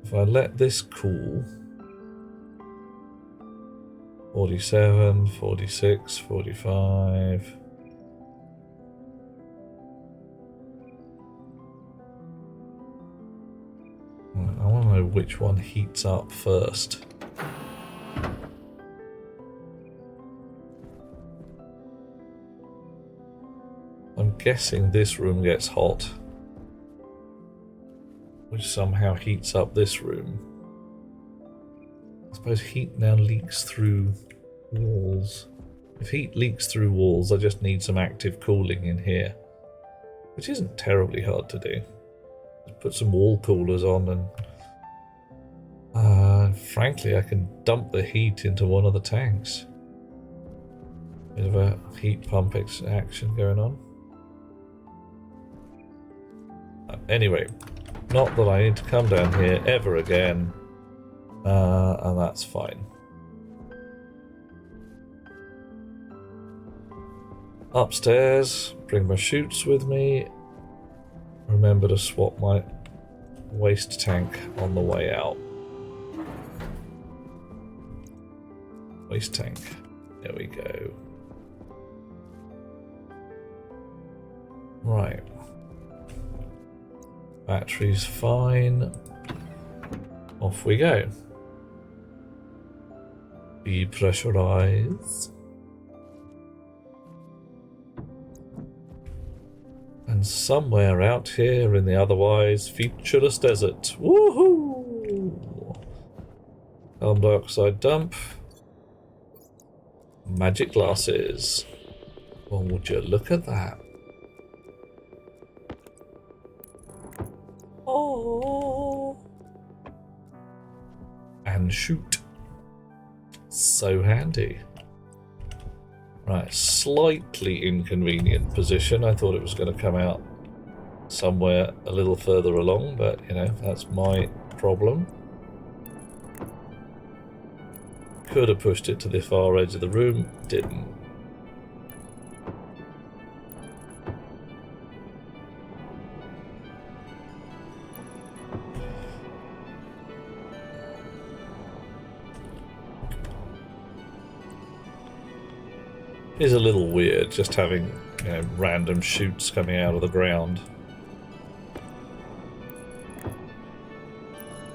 If I let this cool, 47, 46, 45. I want to know which one heats up first. I'm guessing this room gets hot, which somehow heats up this room. I suppose heat now leaks through walls. If heat leaks through walls, I just need some active cooling in here, which isn't terribly hard to do. Just put some wall coolers on and frankly I can dump the heat into one of the tanks. Bit of a heat pump action going on. Anyway, not that I need to come down here ever again, and that's fine. Upstairs, bring my chutes with me. Remember to swap my waste tank on the way out. Waste tank. There we go. Right. Battery's fine. Off we go. Depressurize. And somewhere out here in the otherwise featureless desert. Woohoo! Carbon dioxide dump. Magic glasses. Well, would you look at that? Oh! And shoot. So handy. Right, slightly inconvenient position. I thought it was going to come out somewhere a little further along, but, you know, that's my problem. Could have pushed it to the far edge of the room, didn't. Is a little weird just having, you know, random shoots coming out of the ground.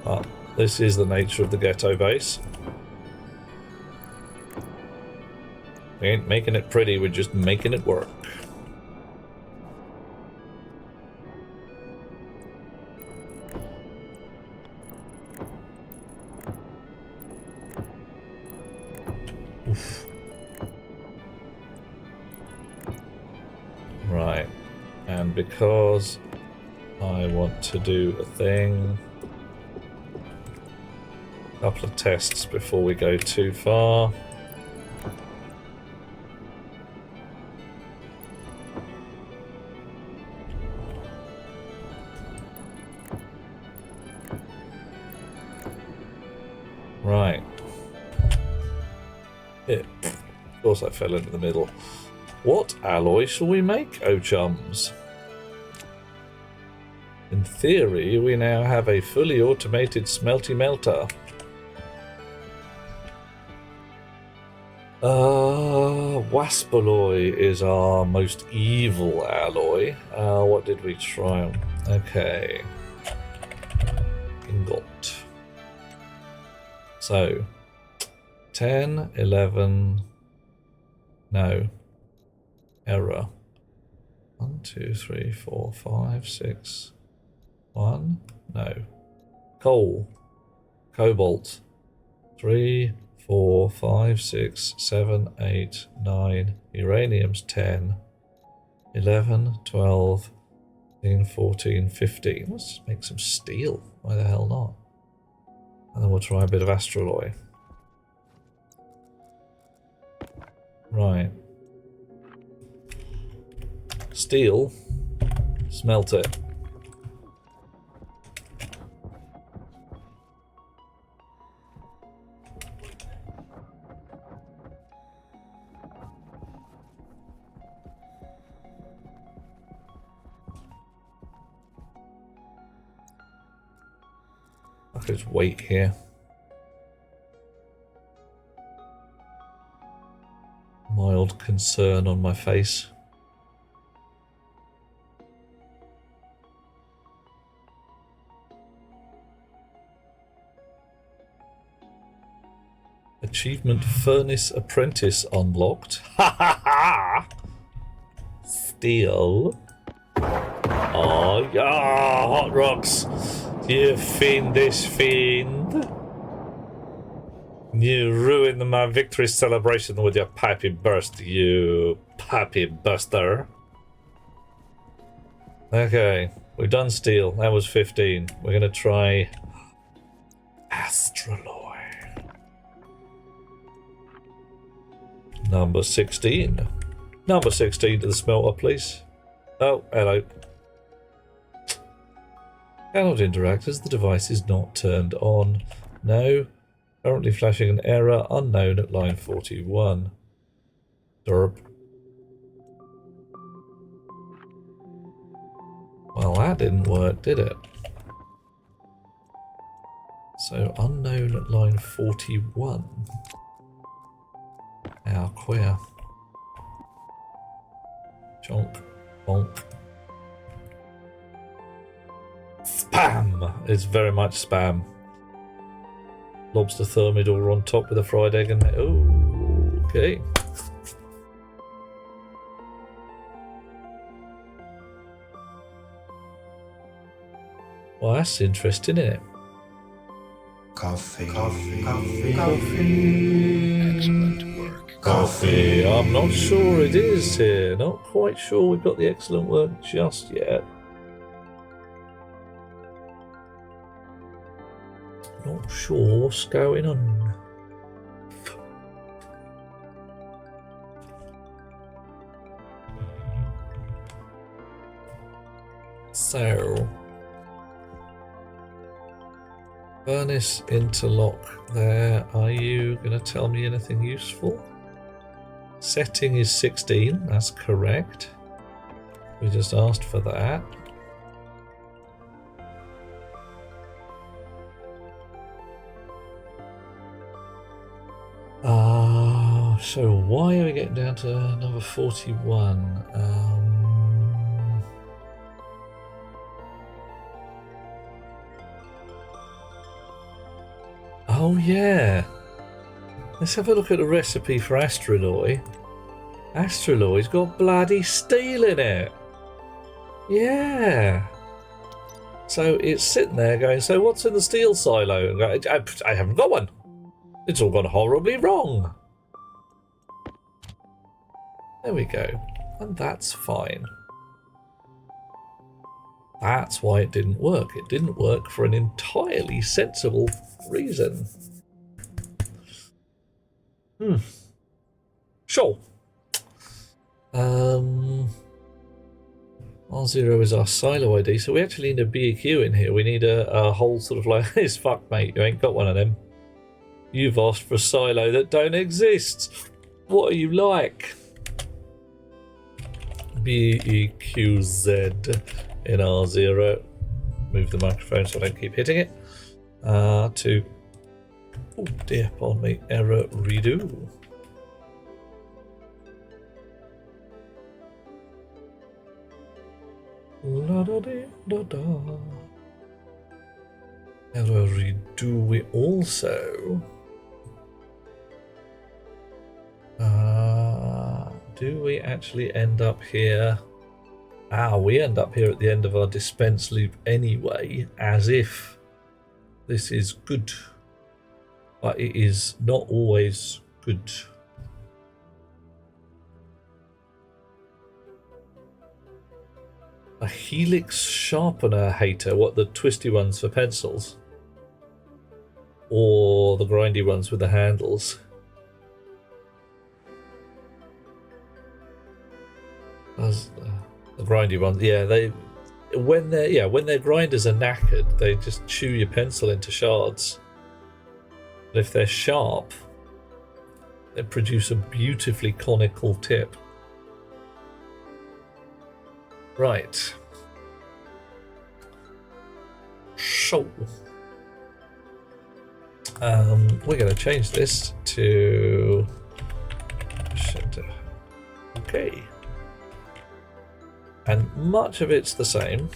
But this is the nature of the ghetto base. We ain't making it pretty, we're just making it work. Oof. Right, and because I want to do a thing, a couple of tests before we go too far. Right. Here. Of course I fell into the middle. What alloy shall we make, oh chums? In theory, we now have a fully automated smelty melter. Waspalloy is our most evil alloy. What did we try on? Okay. Ingot. So, 10, 11, no. Error. 1, 2, 3, 4, 5, 6. 1. No. Coal. Cobalt. 3, 4, 5, 6, 7, 8, 9. Uranium's 10. 11, 12, 13, 14, 15. Let's just make some steel. Why the hell not? And then we'll try a bit of astraloy. Right. Steel, smelt it. I could just wait here. Mild concern on my face. Achievement Furnace Apprentice unlocked. Ha ha ha! Steel. Oh, yeah, hot rocks. You fiendish fiend. You ruined my victory celebration with your pipey burst, you pipey buster. Okay, we've done steel. That was 15. We're gonna try astroloy. Number 16. Number 16 to the smelter, please. Oh, hello. Cannot interact as the device is not turned on. No. Currently flashing an error unknown at line 41. Derp. Well, that didn't work, did it? So, unknown at line 41. How queer. Chonk. Bonk. Spam! It's very much spam. Lobster thermidor on top with a fried egg and... Oh, okay. Well, that's interesting, isn't it? Coffee. Excellent work. Coffee. I'm not sure it is here. Not quite sure we've got the excellent work just yet. Not sure what's going on. So, furnace interlock there. Are you going to tell me anything useful? Setting is 16, that's correct. We just asked for that. So why are we getting down to number 41? Oh yeah. Let's have a look at the recipe for astroloy. Astroloy's got bloody steel in it. Yeah. So it's sitting there going, so what's in the steel silo? And go, I haven't got one. It's all gone horribly wrong. There we go. And that's fine. That's why it didn't work. It didn't work for an entirely sensible reason. Sure. R0 is our silo ID, so we actually need a BEQ in here. We need a whole sort of like, it's fuck mate, you ain't got one of them. You've asked for a silo that don't exist. What are you like? BEQZ in R0. Move the microphone so I don't keep hitting it. To, oh dear, pardon me, error redo. La da da da da. Error redo. We also. Do we actually end up here? We end up here at the end of our dispense loop anyway, as if this is good. But it is not always good. A helix sharpener hater, what, the twisty ones for pencils? Or the grindy ones with the handles? The grindy ones, yeah. When their grinders are knackered, they just chew your pencil into shards. But if they're sharp, they produce a beautifully conical tip. Right. So, we're going to change this to. Okay. And much of it's the same.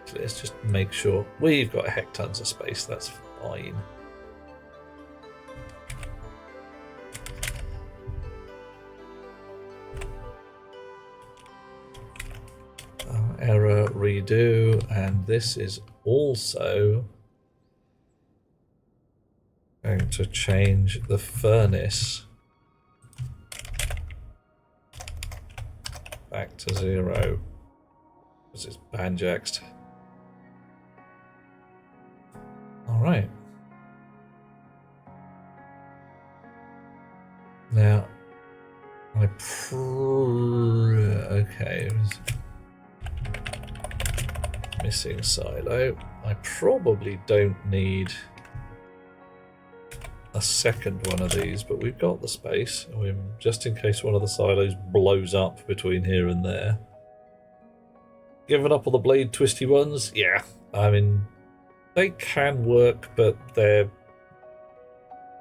So let's just make sure we've got hectons of space. That's fine. Error redo, and this is also going to change the furnace back to 0 because it's banjaxed. Alright. Now, okay, missing silo. I probably don't need a second one of these, but we've got the space, just in case one of the silos blows up between here and there. Giving up on the blade twisty ones? Yeah, I mean, they can work, but the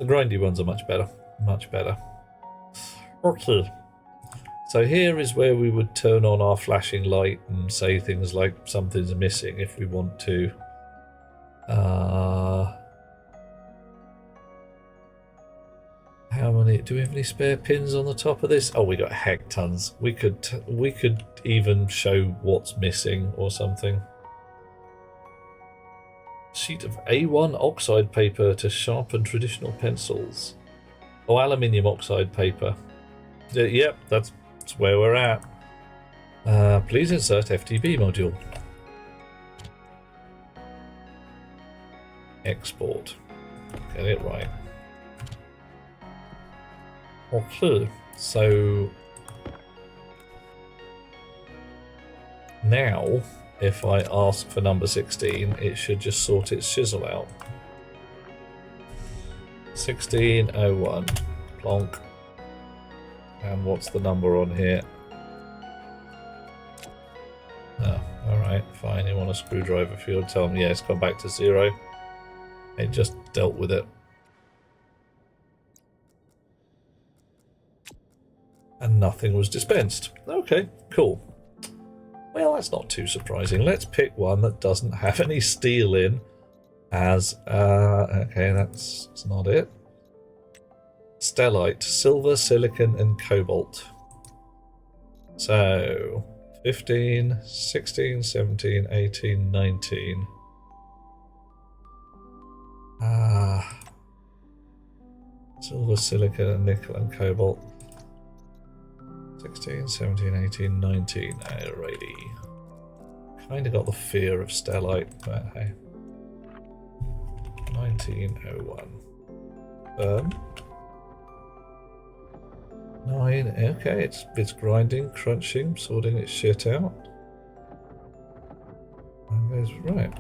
grindy ones are much better. Much better. Okay. So here is where we would turn on our flashing light and say things like something's missing if we want to. How many? Do we have any spare pins on the top of this? Oh, we got heck tons. We could even show what's missing or something. Sheet of A1 oxide paper to sharpen traditional pencils. Oh, aluminium oxide paper. Yep, that's where we're at. Please insert FTB module. Export. Get it right. Okay, so now if I ask for number 16, it should just sort its chisel out. 1601. Plonk. And what's the number on here? Oh, alright, fine. You want a screwdriver field? Tell them, yeah, it's gone back to 0. It just dealt with it. And nothing was dispensed. Okay, cool. Well, that's not too surprising. Let's pick one that doesn't have any steel in as, okay, that's not it. Stellite, silver, silicon, and cobalt. So, 15, 16, 17, 18, 19. Silver, silicon, and nickel, and cobalt. 16, 17, 18, 19. Alrighty. Kinda got the fear of stellite, but hey. 1901. 9. Okay, it's grinding, crunching, sorting its shit out. And goes right.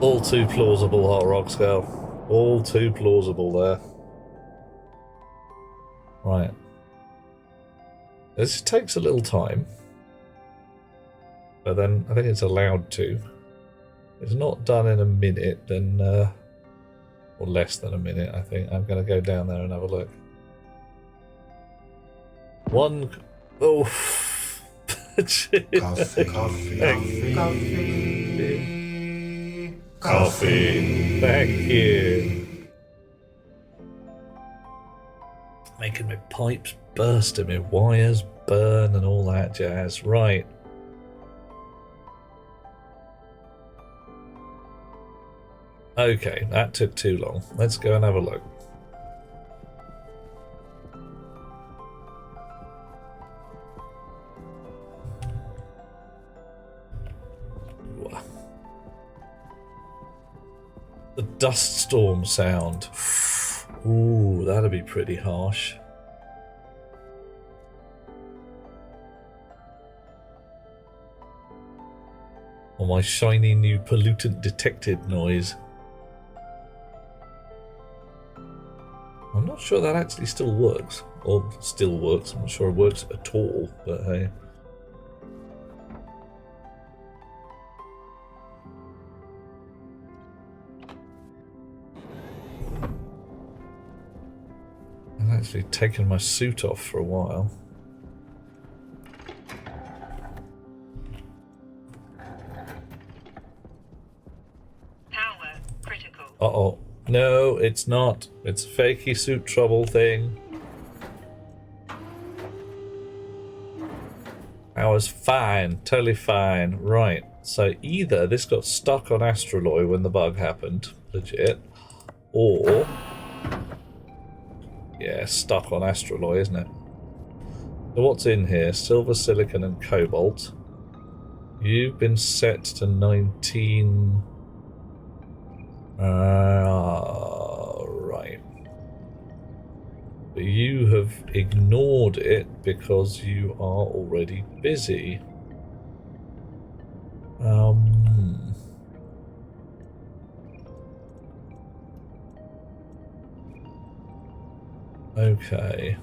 All too plausible, Hot Rock Scale. All too plausible there. Right. This takes a little time. But then I think it's allowed to. It's not done in a minute, then, or less than a minute, I think. I'm going to go down there and have a look. Oh. Coffee. Thank you. Making my pipes burst and my wires burn and all that jazz. Right. Okay, that took too long. Let's go and have a look. The dust storm sound. Ooh, that'd be pretty harsh. Or my shiny new pollutant detected noise. I'm not sure that actually still works. Or still works. I'm not sure it works at all, but hey. I've actually taken my suit off for a while. Power critical. Uh-oh. No, it's not. It's a fakey suit trouble thing. Power's fine, totally fine. Right, so either this got stuck on Astroloy when the bug happened, legit, or... yeah, stuck on Astroloy, isn't it? So what's in here? Silver, silicon, and cobalt. You've been set to 19... right. But you have ignored it because you are already busy. Okay.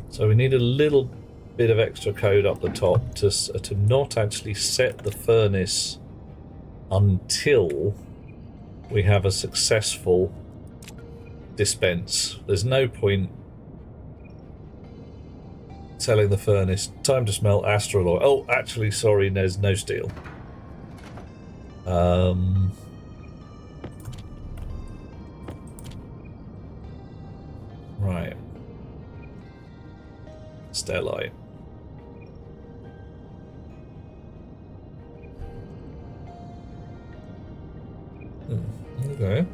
So we need a little bit of extra code up the top to not actually set the furnace until we have a successful dispense. There's no point selling the furnace. Time to smelt astraloy. Oh, actually, sorry, there's no steel. Right. Stellite. Okay.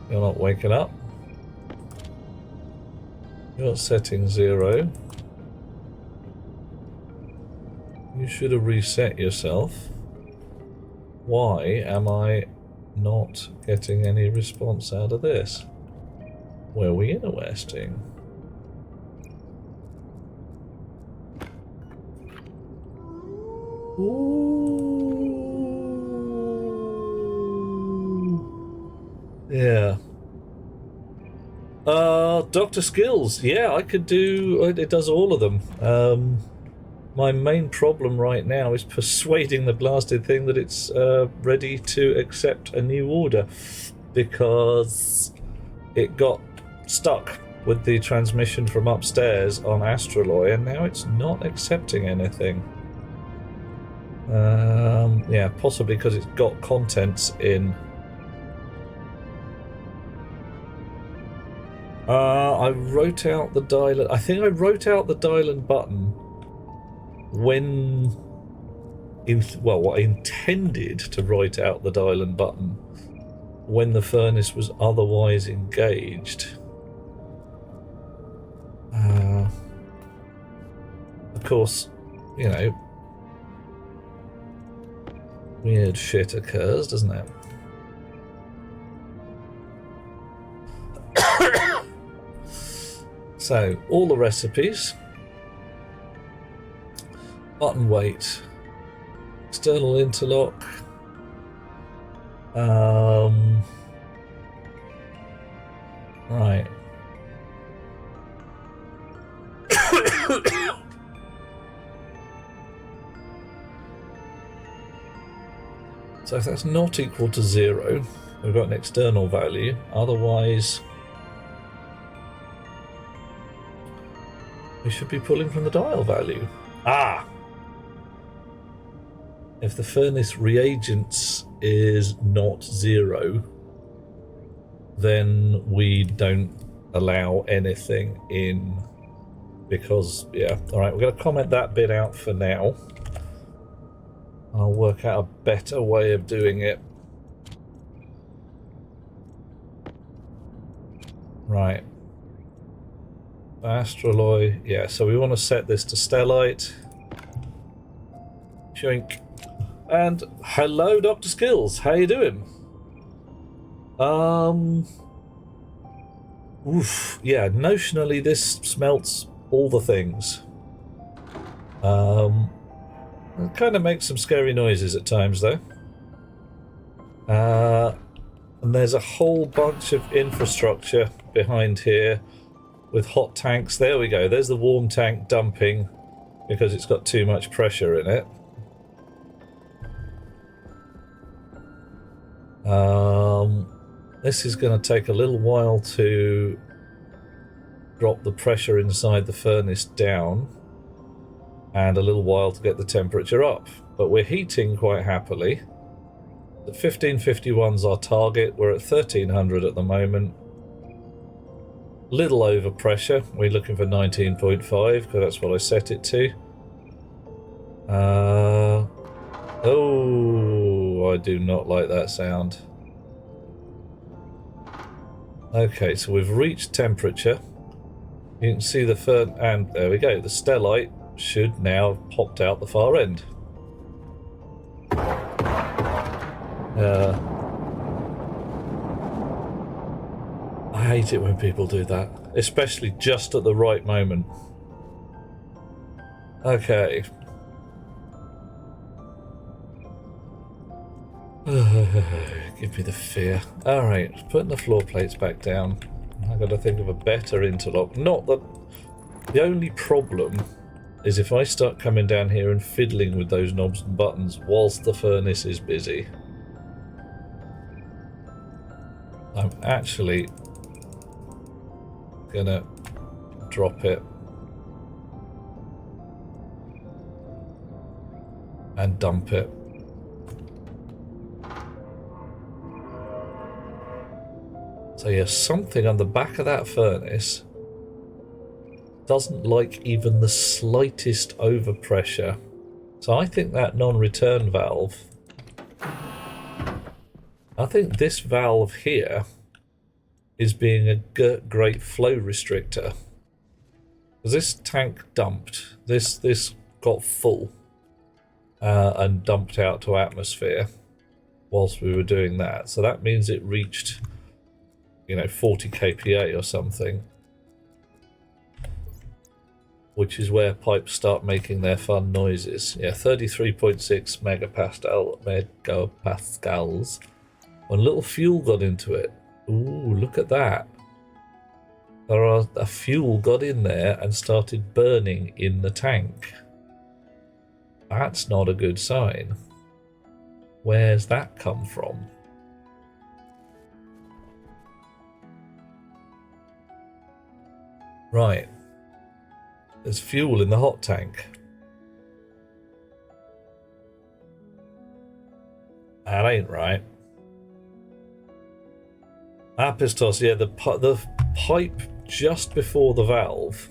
You're not waking up. You're setting 0. You should have reset yourself. Why am I not getting any response out of this? Were we interesting? Ooh. Yeah. Dr. Skills. Yeah, I could do... it does all of them. My main problem right now is persuading the blasted thing that it's ready to accept a new order, because it got stuck with the transmission from upstairs on Astraloy, and now it's not accepting anything. Yeah, possibly because it's got contents in. I wrote out the dial. I think I wrote out the dial and button when, I intended to write out the dial and button when the furnace was otherwise engaged. Of course, you know, weird shit occurs, doesn't it? So, all the recipes. Button weight. External interlock. Right. So if that's not equal to 0, we've got an external value. Otherwise, we should be pulling from the dial value. Ah! If the furnace reagents is not 0, then we don't allow anything in, because, yeah. Alright, we're going to comment that bit out for now. I'll work out a better way of doing it. Right. Astraloy. Yeah, so we want to set this to stellite. Shoink. And hello, Dr. Skills. How you doing? Oof. Yeah, notionally this smelts all the things. It kind of makes some scary noises at times, though. And there's a whole bunch of infrastructure behind here with hot tanks. There we go. There's the warm tank dumping because it's got too much pressure in it. This is going to take a little while to drop the pressure inside the furnace down. and a little while to get the temperature up. But we're heating quite happily. The 1551's our target. We're at 1300 at the moment. Little over pressure. We're looking for 19.5 because that's what I set it to. Oh, I do not like that sound. Okay, so we've reached temperature. You can see the fern, and there we go. The stellite should now have popped out the far end. I hate it when people do that, especially just at the right moment. Okay. Give me the fear. Alright, putting the floor plates back down. I've got to think of a better interlock. Not that... The only problem is if I start coming down here and fiddling with those knobs and buttons whilst the furnace is busy. I'm actually gonna drop it and dump it. So yeah, something on the back of that furnace doesn't like even the slightest overpressure. So I think that non-return valve, I think this valve here is being a great flow restrictor. Because this tank dumped, this got full and dumped out to atmosphere whilst we were doing that. So that means it reached, you know, 40 kPa or something, which is where pipes start making their fun noises. Yeah, 33.6 megapascals. When a little fuel got into it. Ooh, look at that. A fuel got in there and started burning in the tank. That's not a good sign. Where's that come from? Right. There's fuel in the hot tank. That ain't right. Apistos, yeah, the pipe just before the valve.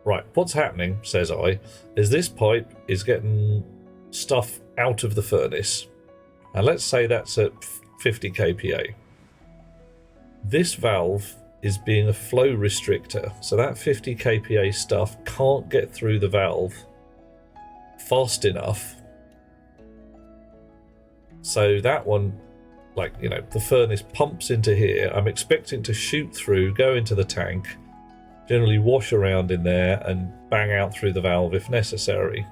Right, what's happening, says I, is this pipe is getting stuff out of the furnace. And let's say that's at 50 kPa. This valve is being a flow restrictor, so that 50 kPa stuff can't get through the valve fast enough. So that one, like, you know, the furnace pumps into here. I'm expecting to shoot through, go into the tank, generally wash around in there and bang out through the valve if necessary.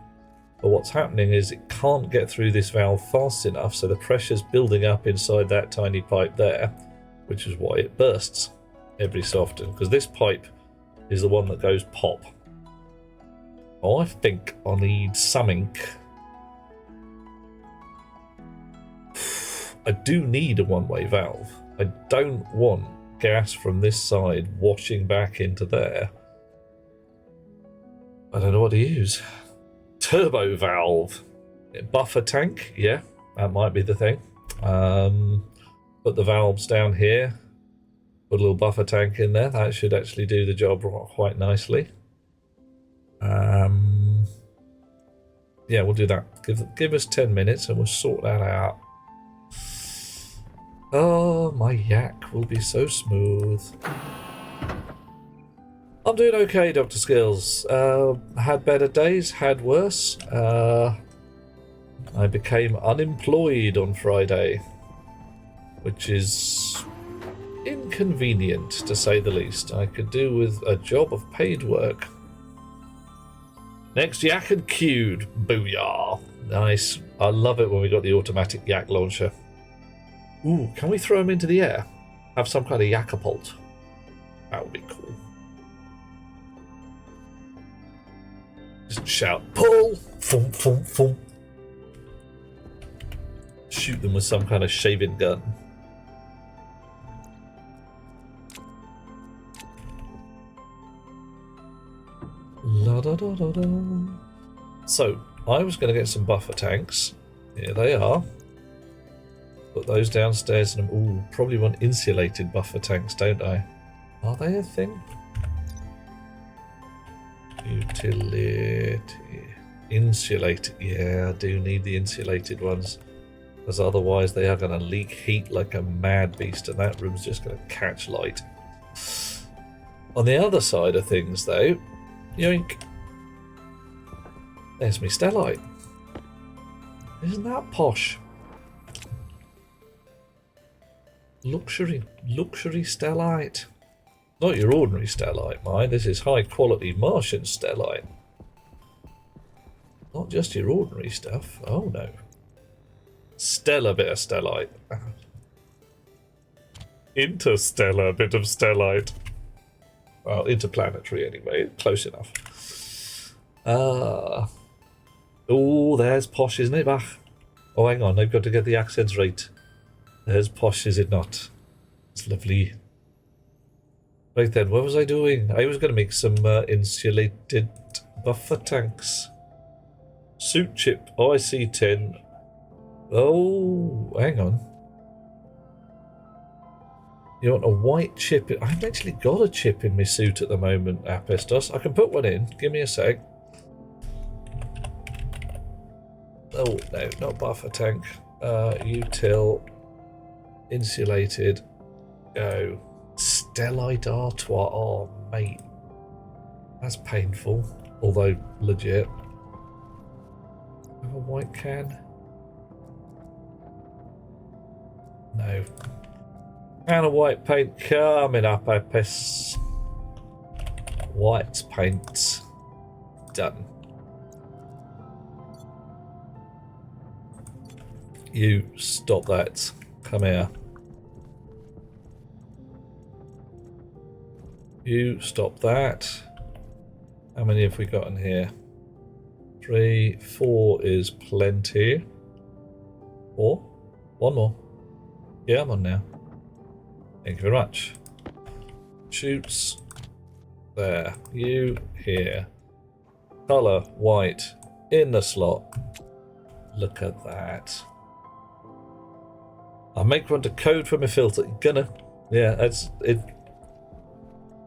But what's happening is it can't get through this valve fast enough, so the pressure's building up inside that tiny pipe there, which is why it bursts every so often, because this pipe is the one that goes pop. I think I need something. I do need a one-way valve. I don't want gas from this side washing back into there. I don't know what to use. Turbo valve. Buffer tank, yeah, that might be the thing. Put the valves down here. Put a little buffer tank in there. That should actually do the job quite nicely. Yeah, we'll do that. Give us 10 minutes and we'll sort that out. Oh, my yak will be so smooth. I'm doing okay, Dr. Skills. Had better days, had worse. I became unemployed on Friday, which is inconvenient, to say the least. I could do with a job of paid work. Next yak and queued. Booyah. Nice. I love it when we got the automatic yak launcher. Ooh, can we throw them into the air? Have some kind of yakapult. That would be cool. Just shout, pull! Thump, thump, thump. Shoot them with some kind of shaving gun. La da da da da. So, I was going to get some buffer tanks. Here they are. Put those downstairs and ooh, probably want insulated buffer tanks, don't I? Are they a thing? Utility. Insulated. Yeah, I do need the insulated ones. Because otherwise they are going to leak heat like a mad beast and that room's just going to catch light. On the other side of things though, yoink. There's me stellite. Isn't that posh? Luxury stellite. Not your ordinary stellite, mind. This is high quality Martian stellite. Not just your ordinary stuff. Oh no. Stellar bit of stellite. Interstellar bit of stellite. Well, interplanetary anyway. Close enough. Oh, there's posh, isn't it, Bach? Oh, hang on. I've got to get the accents right. There's posh, is it not? It's lovely. Right then, what was I doing? I was going to make some insulated buffer tanks. Suit chip. Oh, I see tin. Oh, hang on. You want a white chip? I've actually got a chip in my suit at the moment, Apestos. I can put one in. Give me a sec. Oh, no, not buffer tank. Util. Insulated. Go. Stellite Artois. Oh, mate. That's painful. Although, legit. Have a white can? No. And a white paint coming up, Apis. White paint. Done. You stop that. Come here. You stop that. How many have we got in here? 3, 4 is plenty. 4? One more. Yeah, I'm on now. Thank you very much. Shoots. There. You here. Colour white in the slot. Look at that. I'll make one to code for my filter. Gonna. Yeah, that's it.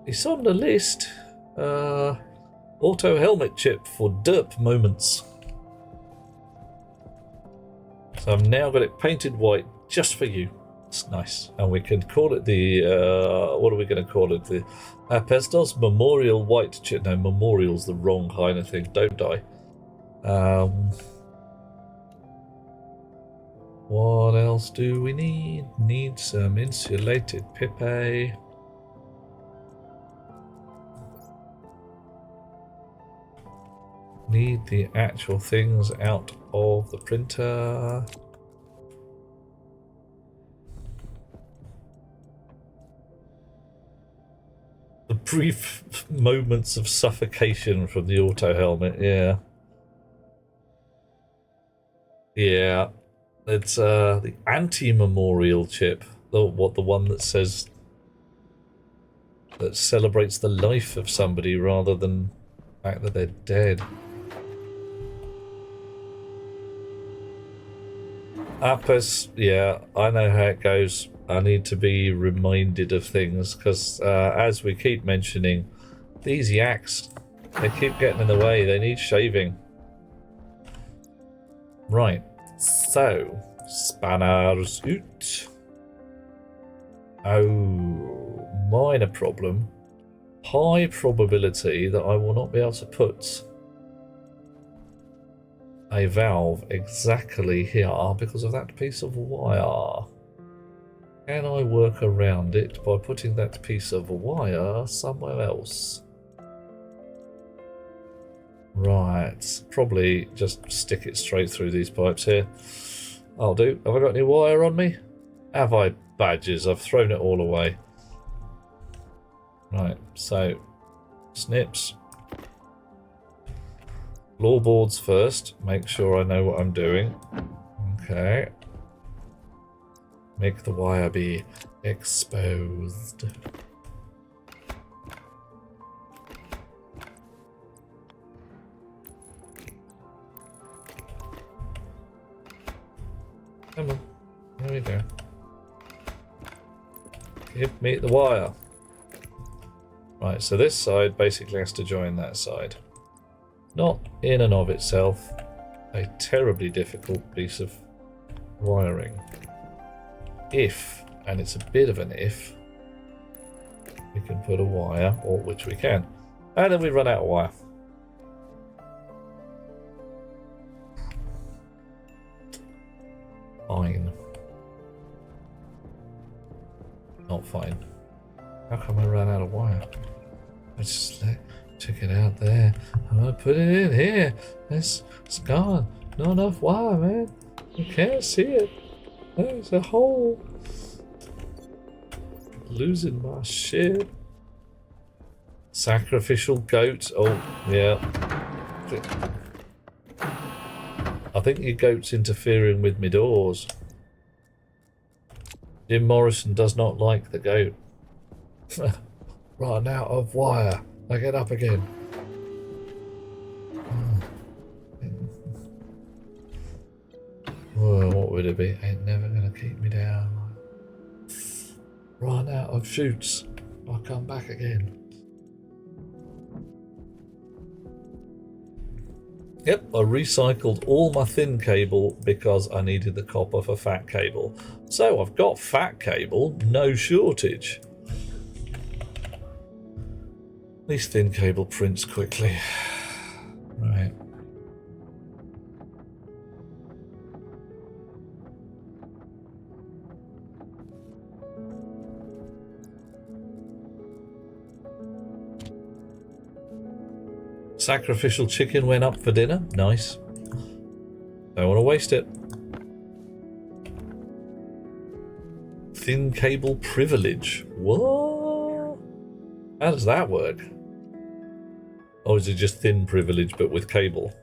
It's on the list. Auto helmet chip for derp moments. So I've now got it painted white just for you. It's nice. And we can call it the, what are we going to call it? The Apestos Memorial White chip. No, Memorial's the wrong kind of thing. Don't die. What else do we need? Need some insulated pipe. Need the actual things out of the printer. The brief moments of suffocation from the auto helmet, yeah. Yeah. It's the anti-memorial chip. The one that says that celebrates the life of somebody rather than the fact that they're dead. Apis, yeah, I know how it goes. I need to be reminded of things because as we keep mentioning, these yaks, they keep getting in the way. They need shaving. Right, so spanners out. Oh, minor problem. High probability that I will not be able to put a valve exactly here because of that piece of wire. Can I work around it by putting that piece of wire somewhere else? Right, probably just stick it straight through these pipes here. I'll do. Have I got any wire on me? Have I? Badges, I've thrown it all away. Right, so snips. Floorboards first, make sure I know what I'm doing. Okay. Make the wire be exposed. go. Give me the wire. Right, so this side basically has to join that side. Not in and of itself a terribly difficult piece of wiring. If, and it's a bit of an if, we can put a wire, or which we can, and then we run out of wire. Fine. Not fine. How come I ran out of wire? I just took it out there. I'm gonna put it in here. It's gone. Not enough wire, man. You can't see it. There's a hole. Losing my shit. Sacrificial goat. Oh, yeah. I think your goat's interfering with my doors. Jim Morrison does not like the goat. Run out of wire. I get up again. Whoa, what would it be? Ain't never gonna keep me down. Run out of shoots. I'll come back again. Yep, I recycled all my thin cable because I needed the copper for fat cable. So I've got fat cable, no shortage. At least thin cable prints quickly. Right. Sacrificial chicken went up for dinner. Nice. Don't want to waste it. Thin cable privilege. What? How does that work? Or is it just thin privilege but with cable?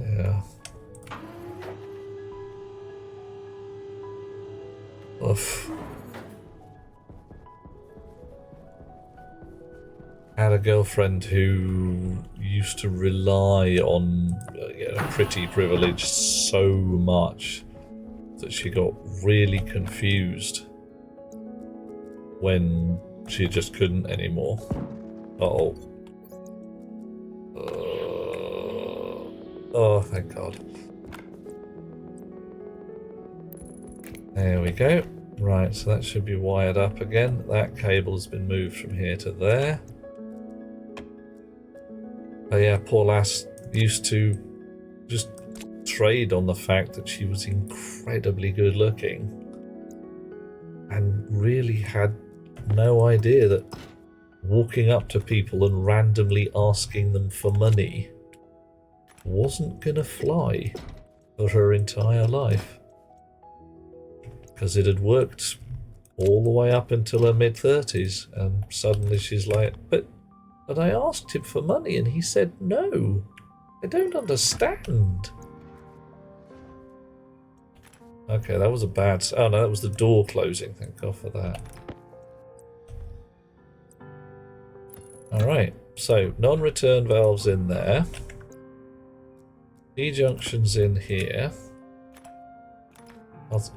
Yeah. Oof. Had a girlfriend who used to rely on pretty privilege so much that she got really confused when she just couldn't anymore. Uh-oh. Oh, thank God. There we go. Right, so that should be wired up again. That cable has been moved from here to there. Oh yeah, poor lass used to just trade on the fact that she was incredibly good looking and really had no idea that walking up to people and randomly asking them for money wasn't gonna fly for her entire life, because it had worked all the way up until her mid-30s, and suddenly she's like, but I asked him for money and he said no. I don't understand. Okay, that was a bad... Oh no, that was the door closing. Thank God for that. Alright, so non-return valves in there. E-junctions in here.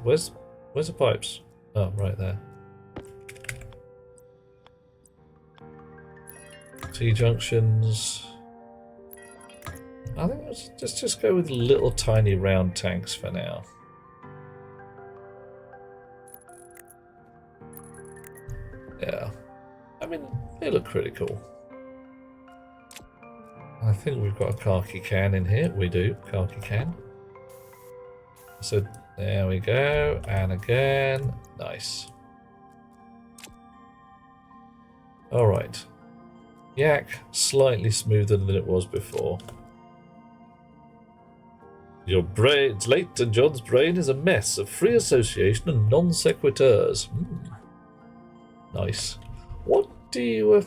Where's the pipes? Oh, right there. T-junctions. I think let's just go with little tiny round tanks for now. Yeah. I mean, they look pretty cool. I think we've got a khaki can in here. We do. Khaki can. So there we go. And again. Nice. Alright. Yak, slightly smoother than it was before. Your brain, it's late and John's brain is a mess of free association and non sequiturs. Nice. What do you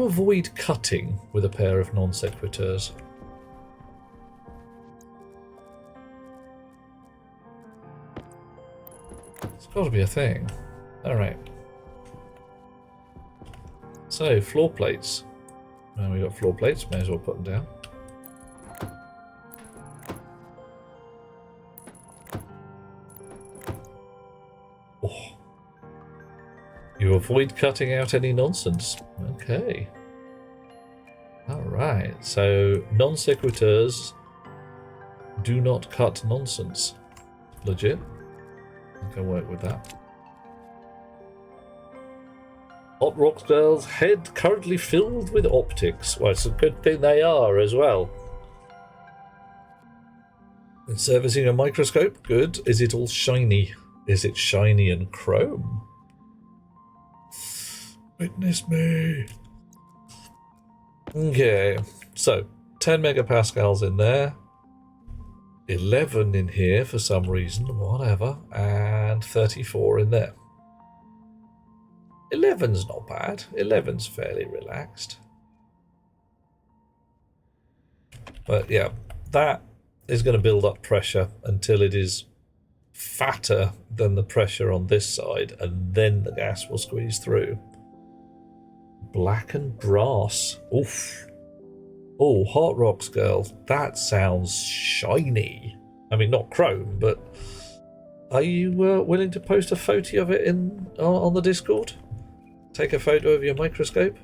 avoid cutting with a pair of non sequiturs? It's got to be a thing. All right. So, floor plates. And we got floor plates, may as well put them down. Oh. You avoid cutting out any nonsense. Okay. Alright, so non sequiturs do not cut nonsense. Legit. I can work with that. Hot Rocks Girl's head currently filled with optics. Well, it's a good thing they are as well. And servicing a microscope? Good. Is it all shiny? Is it shiny and chrome? Witness me. Okay, so 10 megapascals in there, 11 in here for some reason, whatever, and 34 in there. 11's not bad. 11's fairly relaxed. But yeah, that is going to build up pressure until it is fatter than the pressure on this side, and then the gas will squeeze through. Black and brass. Oof. Oh, Hot Rocks Girl. That sounds shiny. I mean, not chrome, but are you willing to post a photo of it on the Discord? Take a photo of your microscope?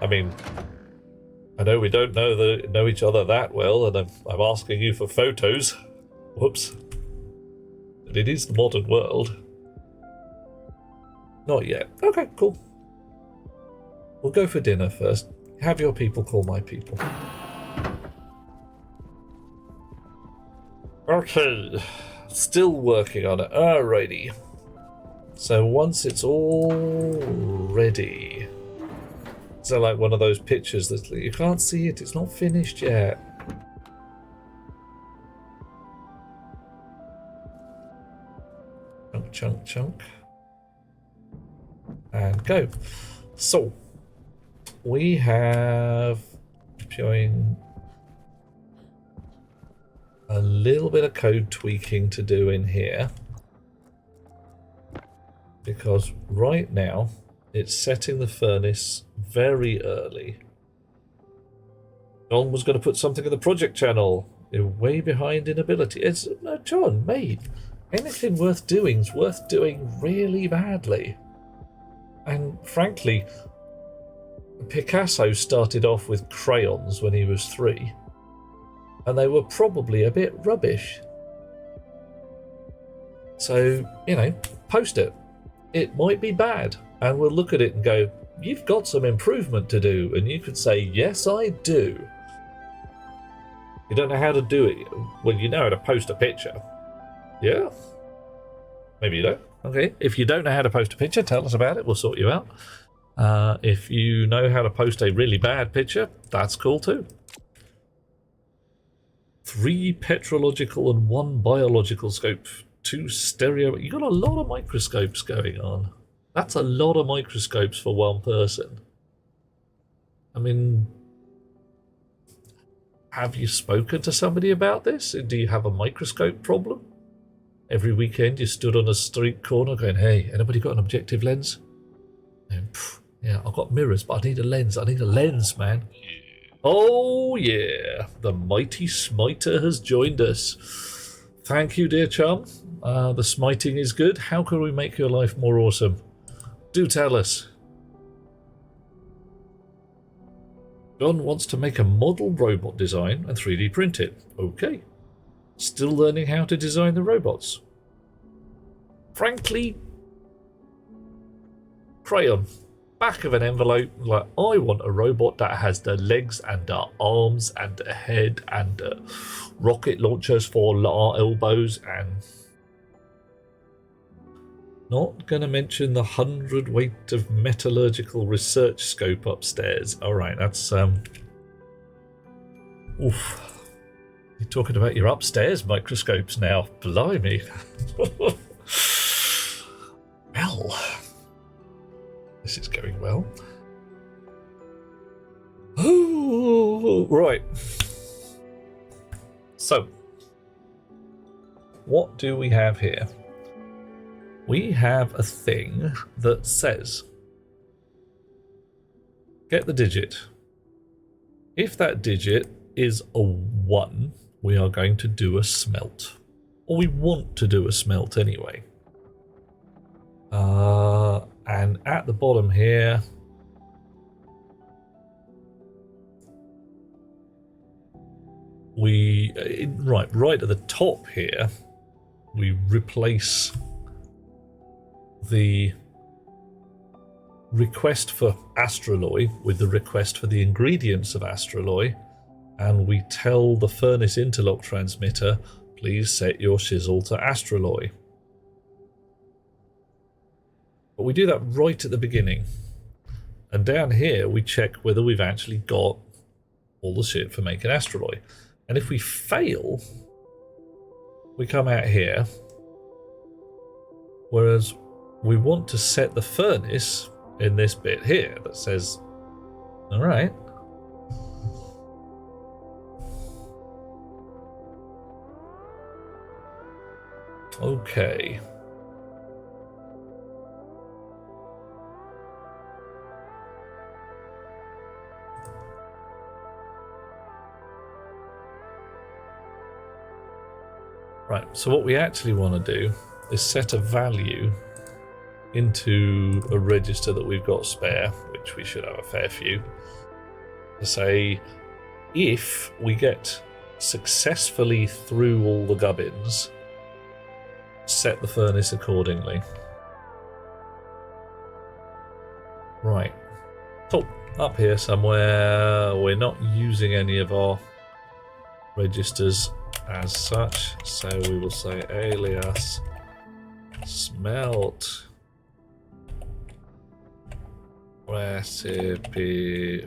I mean, I know we don't know each other that well, and I'm asking you for photos. Whoops. But it is the modern world. Not yet. Okay, cool. We'll go for dinner first. Have your people call my people. Okay. Still working on it. Alrighty. So once it's all ready. So like one of those pictures that you can't see it, it's not finished yet. Chunk, chunk, chunk. And go. So we have showing a little bit of code tweaking to do in here, because right now it's setting the furnace very early. John was going to put something in the project channel. They're way behind in ability. It's no, John, mate. Anything worth doing's worth doing really badly. And frankly, Picasso started off with crayons when he was 3, and they were probably a bit rubbish. So, you know, post it. It might be bad, and we'll look at it and go, you've got some improvement to do, and you could say, yes, I do. You don't know how to do it. Well, you know how to post a picture. Yeah? Maybe you don't. Okay, if you don't know how to post a picture, tell us about it. We'll sort you out. If you know how to post a really bad picture, that's cool too. 3 petrological and 1 biological scope. 2 stereo. You got a lot of microscopes going on. That's a lot of microscopes for one person. I mean, have you spoken to somebody about this? Do you have a microscope problem? Every weekend you stood on a street corner going, hey, anybody got an objective lens? And, yeah, I've got mirrors, but I need a lens. I need a lens, man. Oh, yeah. The mighty smiter has joined us. Thank you, dear chum. The smiting is good. How can we make your life more awesome? Do tell us. John wants to make a model robot design and 3D print it. Okay. Still learning how to design the robots. Frankly, crayon. Back of an envelope, like, I want a robot that has the legs and the arms and the head and rocket launchers for our elbows, and not gonna mention the 100 weight of metallurgical research scope upstairs. Alright, that's oof. You're talking about your upstairs microscopes now. Blimey. Well, this is going well. Oh, right. So, what do we have here? We have a thing that says, get the digit. If that digit is a 1, we are going to do a smelt. Or we want to do a smelt anyway. And at the bottom here, right at the top here, we replace the request for astraloy with the request for the ingredients of astraloy, and we tell the furnace interlock transmitter, please set your chisel to astraloy. But we do that right at the beginning. And down here we check whether we've actually got all the shit for making astraloy. And if we fail, we come out here, whereas we want to set the furnace in this bit here that says, all right, okay. Right, so what we actually want to do is set a value into a register that we've got spare, which we should have a fair few, to say if we get successfully through all the gubbins, set the furnace accordingly. Right, so up here somewhere, we're not using any of our registers as such, so we will say alias smelt recipe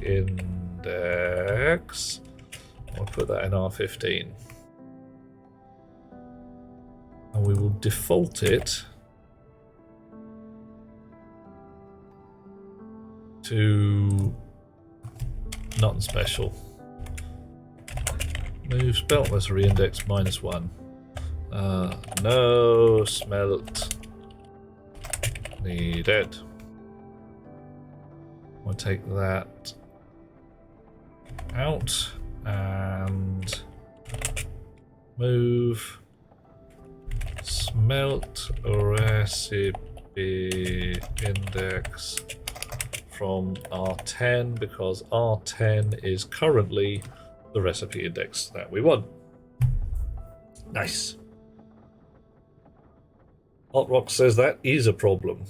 index. I'll put that in R15, and we will default it to nothing special. Move spelt recipe index -1. No smelt needed. We'll take that out and move smelt recipe index from R10, because R10 is currently the recipe index that we want. Nice. Hot Rock says that is a problem.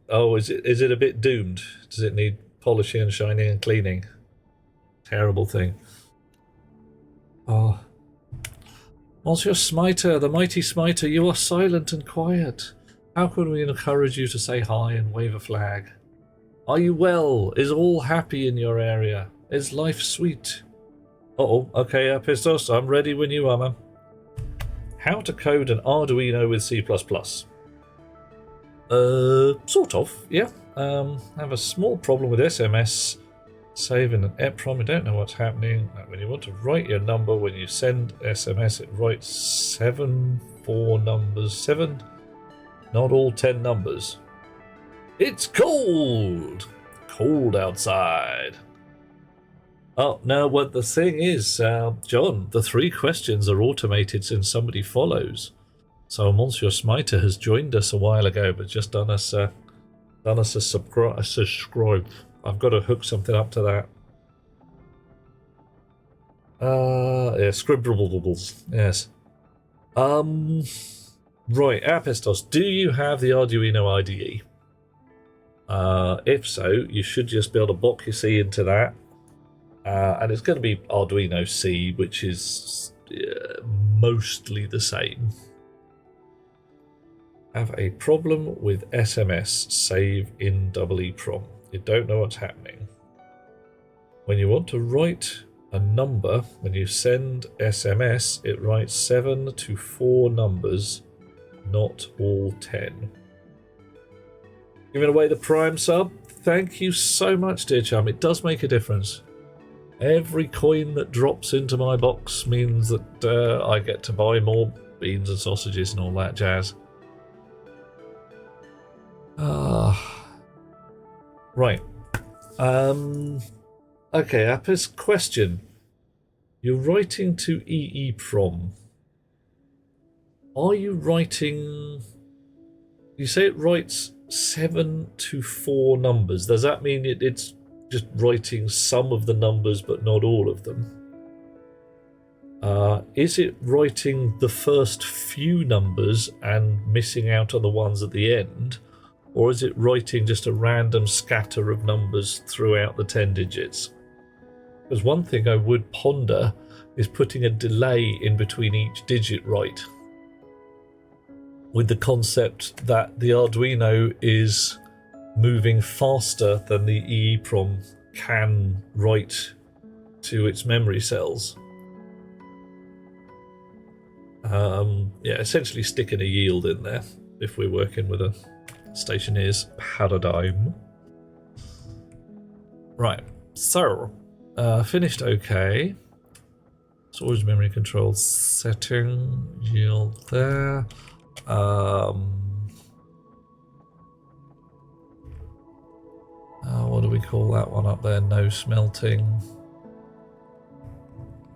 Oh, is it a bit doomed? Does it need polishing and shining and cleaning? Terrible thing. Oh. Monsieur Smiter, the mighty Smiter, you are silent and quiet. How can we encourage you to say hi and wave a flag? Are you well? Is all happy in your area? Is life sweet? Uh-oh, okay, Pistos, I'm ready when you are, man. How to code an Arduino with C++? Sort of, yeah. Have a small problem with SMS. Saving an EPROM, you don't know what's happening. When you want to write your number, when you send SMS, it writes 7 numbers. 7? Not all 10 numbers. It's cold! Cold outside. Oh, no, what the thing is, John, the 3 questions are automated since somebody follows. So Monsieur Smiter has joined us a while ago, but just done us a subscribe. I've got to hook something up to that. Yeah, scribbles, yes. Right, Apistos, do you have the Arduino IDE? If so, you should just be able to book your C into that. And it's going to be Arduino C, which is mostly the same. Have a problem with SMS, save in EEPROM. You don't know what's happening. When you want to write a number, when you send SMS, it writes 7 to 4 numbers, not all 10. Giving away the Prime sub. Thank you so much, dear chum. It does make a difference. Every coin that drops into my box means that I get to buy more beans and sausages and all that jazz. Right. Okay, Apis, question. You're writing to EEPROM. Are you writing You say it writes 7 to 4 numbers. Does that mean it's just writing some of the numbers but not all of them? Is it writing the first few numbers and missing out on the ones at the end? Or is it writing just a random scatter of numbers throughout the 10 digits? Because one thing I would ponder is putting a delay in between each digit right, with the concept that the Arduino is moving faster than the EEPROM can write to its memory cells. Yeah, essentially sticking a yield in there if we're working with a stationeer's paradigm. Right, so finished okay. Storage memory control setting, yield there. What do we call that one up there? No smelting.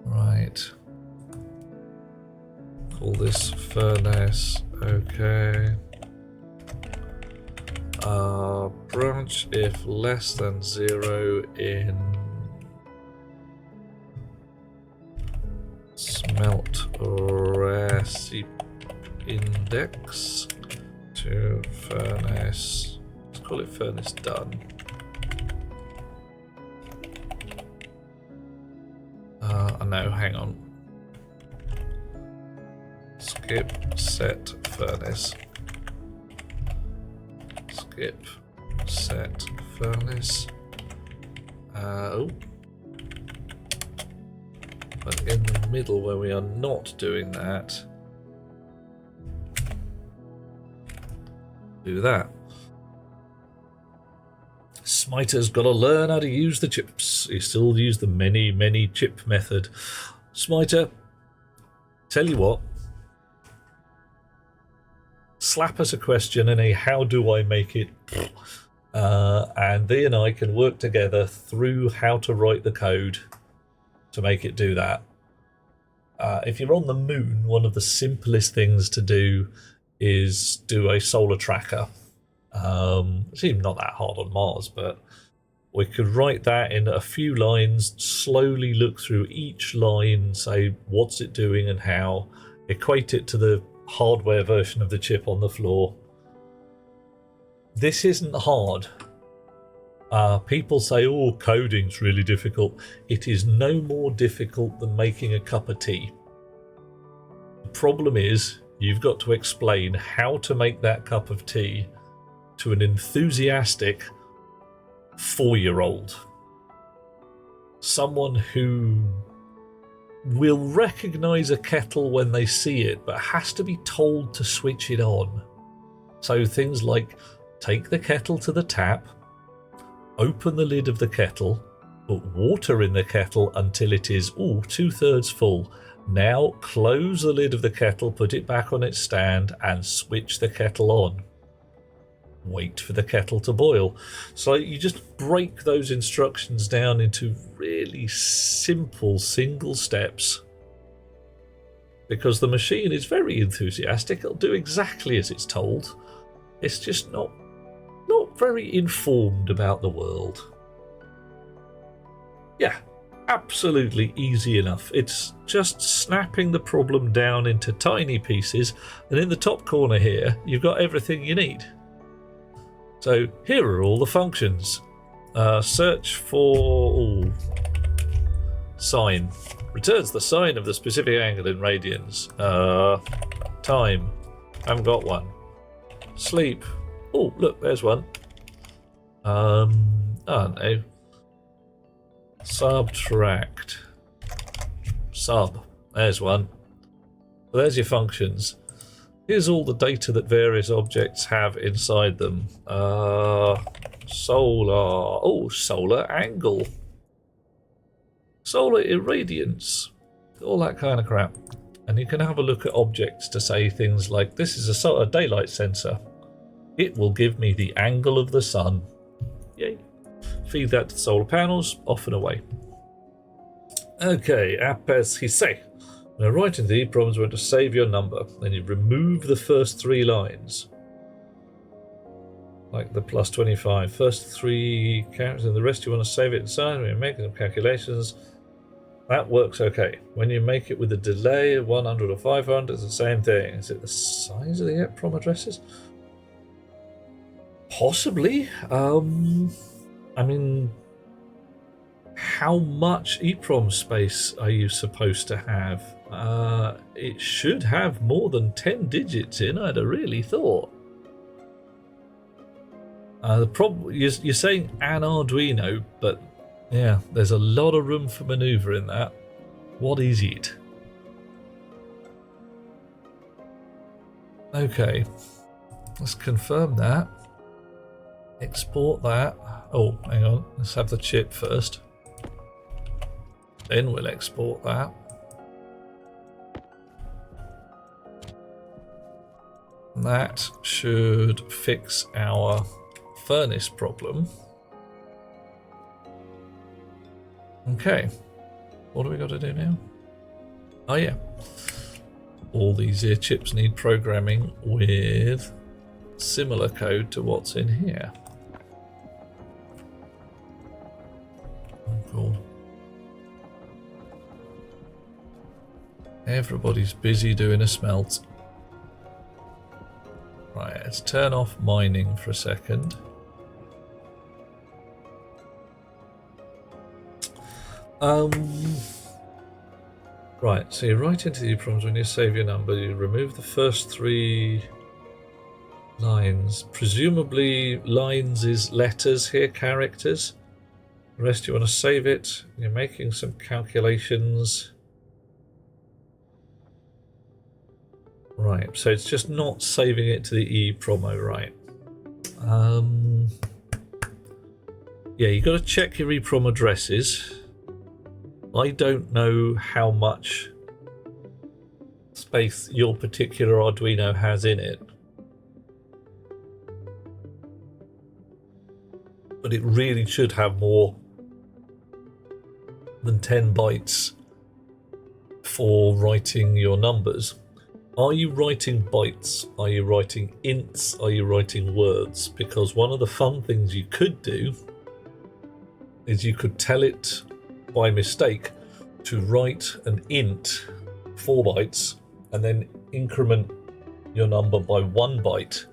Right. Call this furnace. Okay. Branch if less than 0 in smelt recipe index to furnace. Let's call it furnace done. No, hang on. Skip set furnace. Skip set furnace. Oh. But in the middle where we are not doing that, do that. Smiter's got to learn how to use the chips. He still use the many chip method. Smiter, tell you what, slap us a question and a how do I make it, and thee and I can work together through how to write the code to make it do that. If you're on the moon, one of the simplest things to do is do a solar tracker. It's even not that hard on Mars, but we could write that in a few lines, slowly look through each line, say what's it doing and how, equate it to the hardware version of the chip on the floor. This isn't hard. People say, oh, coding's really difficult. It is no more difficult than making a cup of tea. The problem is, you've got to explain how to make that cup of tea to an enthusiastic 4-year-old. Someone who will recognise a kettle when they see it, but has to be told to switch it on. So things like, take the kettle to the tap, open the lid of the kettle, put water in the kettle until it is 2/3 full. Now close the lid of the kettle, put it back on its stand and switch the kettle on. Wait for the kettle to boil. So you just break those instructions down into really simple single steps, because the machine is very enthusiastic. It'll do exactly as it's told. It's just not very informed about the world. Yeah, absolutely easy enough. It's just snapping the problem down into tiny pieces, and in the top corner here you've got everything you need. So here are all the functions. Search for sine. Returns the sine of the specific angle in radians. Time. Haven't got one. Sleep. Oh, look, there's one. Oh no. Subtract. Sub. There's one. Well, there's your functions. Here's all the data that various objects have inside them. Solar. Oh, solar angle. Solar irradiance. All that kind of crap. And you can have a look at objects to say things like, this is a daylight sensor. It will give me the angle of the sun. Yay. Feed that to the solar panels, off and away. Okay, as he say. Now, writing the EEPROMs, we're going to save your number. Then you remove the first 3 lines. Like the plus 25. First 3 characters and the rest you want to save it inside when you're making some calculations. That works okay. When you make it with a delay of 100 or 500, it's the same thing. Is it the size of the EPROM addresses? Possibly. I mean, how much EPROM space are you supposed to have? It should have more than 10 digits in, I'd have really thought. The problem, you're saying an Arduino, but yeah, there's a lot of room for maneuver in that. What is it? Okay, let's confirm that. Export that. Oh, hang on, let's have the chip first. Then we'll export that. That should fix our furnace problem. Okay, what do we got to do now? Oh yeah, all these here chips need programming with similar code to what's in here. Oh, cool. Everybody's busy doing a smelt. Right, let's turn off mining for a second. Right, so you write into the EPROMs when you save your number, you remove the first 3 lines. Presumably lines is letters here, characters. The rest you want to save it. You're making some calculations. Right, so it's just not saving it to the EEPROMO, right? Yeah, you got to check your EEPROM addresses. I don't know how much space your particular Arduino has in it, but it really should have more than 10 bytes for writing your numbers. Are you writing bytes? Are you writing ints? Are you writing words? Because one of the fun things you could do is you could tell it by mistake to write an int 4 bytes and then increment your number by 1 byte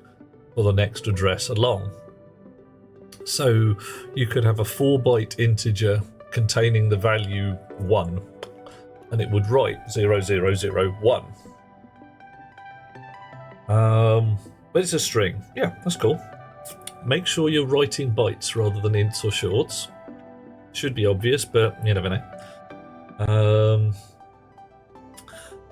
for the next address along. So you could have a 4-byte integer containing the value 1 and it would write 0001. But it's a string. Yeah, that's cool. Make sure you're writing bytes rather than ints or shorts. Should be obvious, but you never know.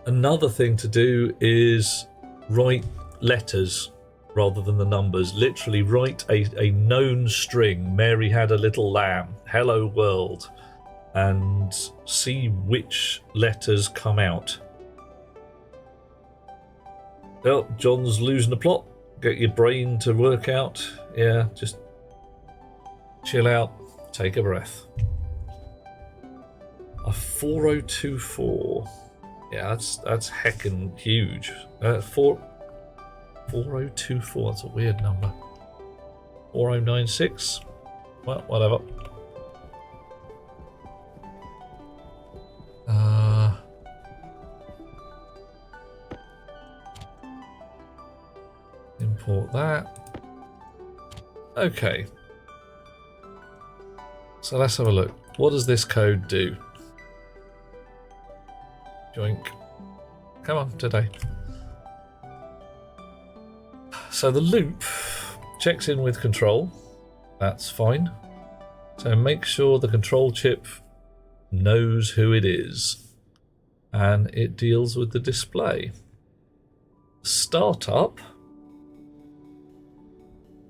Another thing to do is write letters rather than the numbers. Literally write a known string. Mary had a little lamb. Hello world. And see which letters come out. Well, John's losing the plot. Get your brain to work out. Yeah, just chill out. Take a breath. A 4024. Yeah, that's heckin' huge. 4024. That's a weird number. 4096. Well, whatever. Import that. Okay. So let's have a look. What does this code do? Joink. Come on, today. So the loop checks in with control. That's fine. So make sure the control chip knows who it is. And it deals with the display. Startup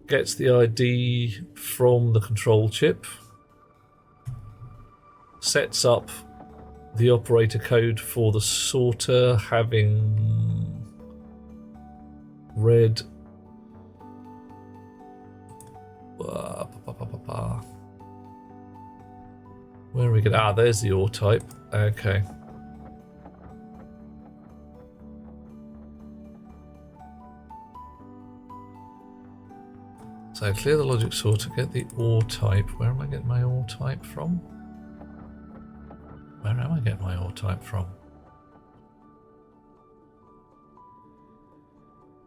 gets the ID from the control chip, sets up the operator code for the sorter, having read where are we going? There's the OR type. Okay. So So clear the logic sorter, get the ore type. Where am I getting my ore type from? Where am I getting my ore type from?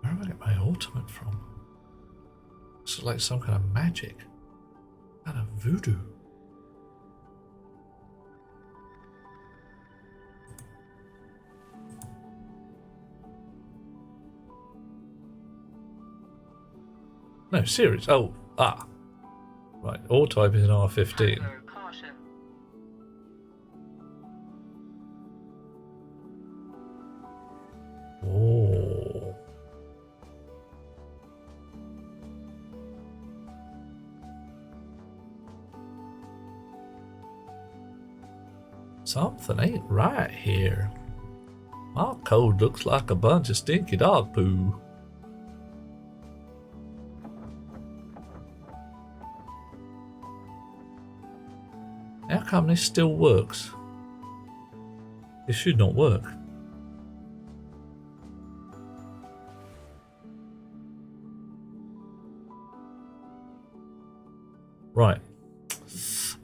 Where am I getting my ore type from? This is like some kind of magic. Kind of voodoo. No, serious. Oh, right. Ore type is an R15. Hacker caution. Oh. Something ain't right here. My code looks like a bunch of stinky dog poo. How come this still works? It should not work. Right.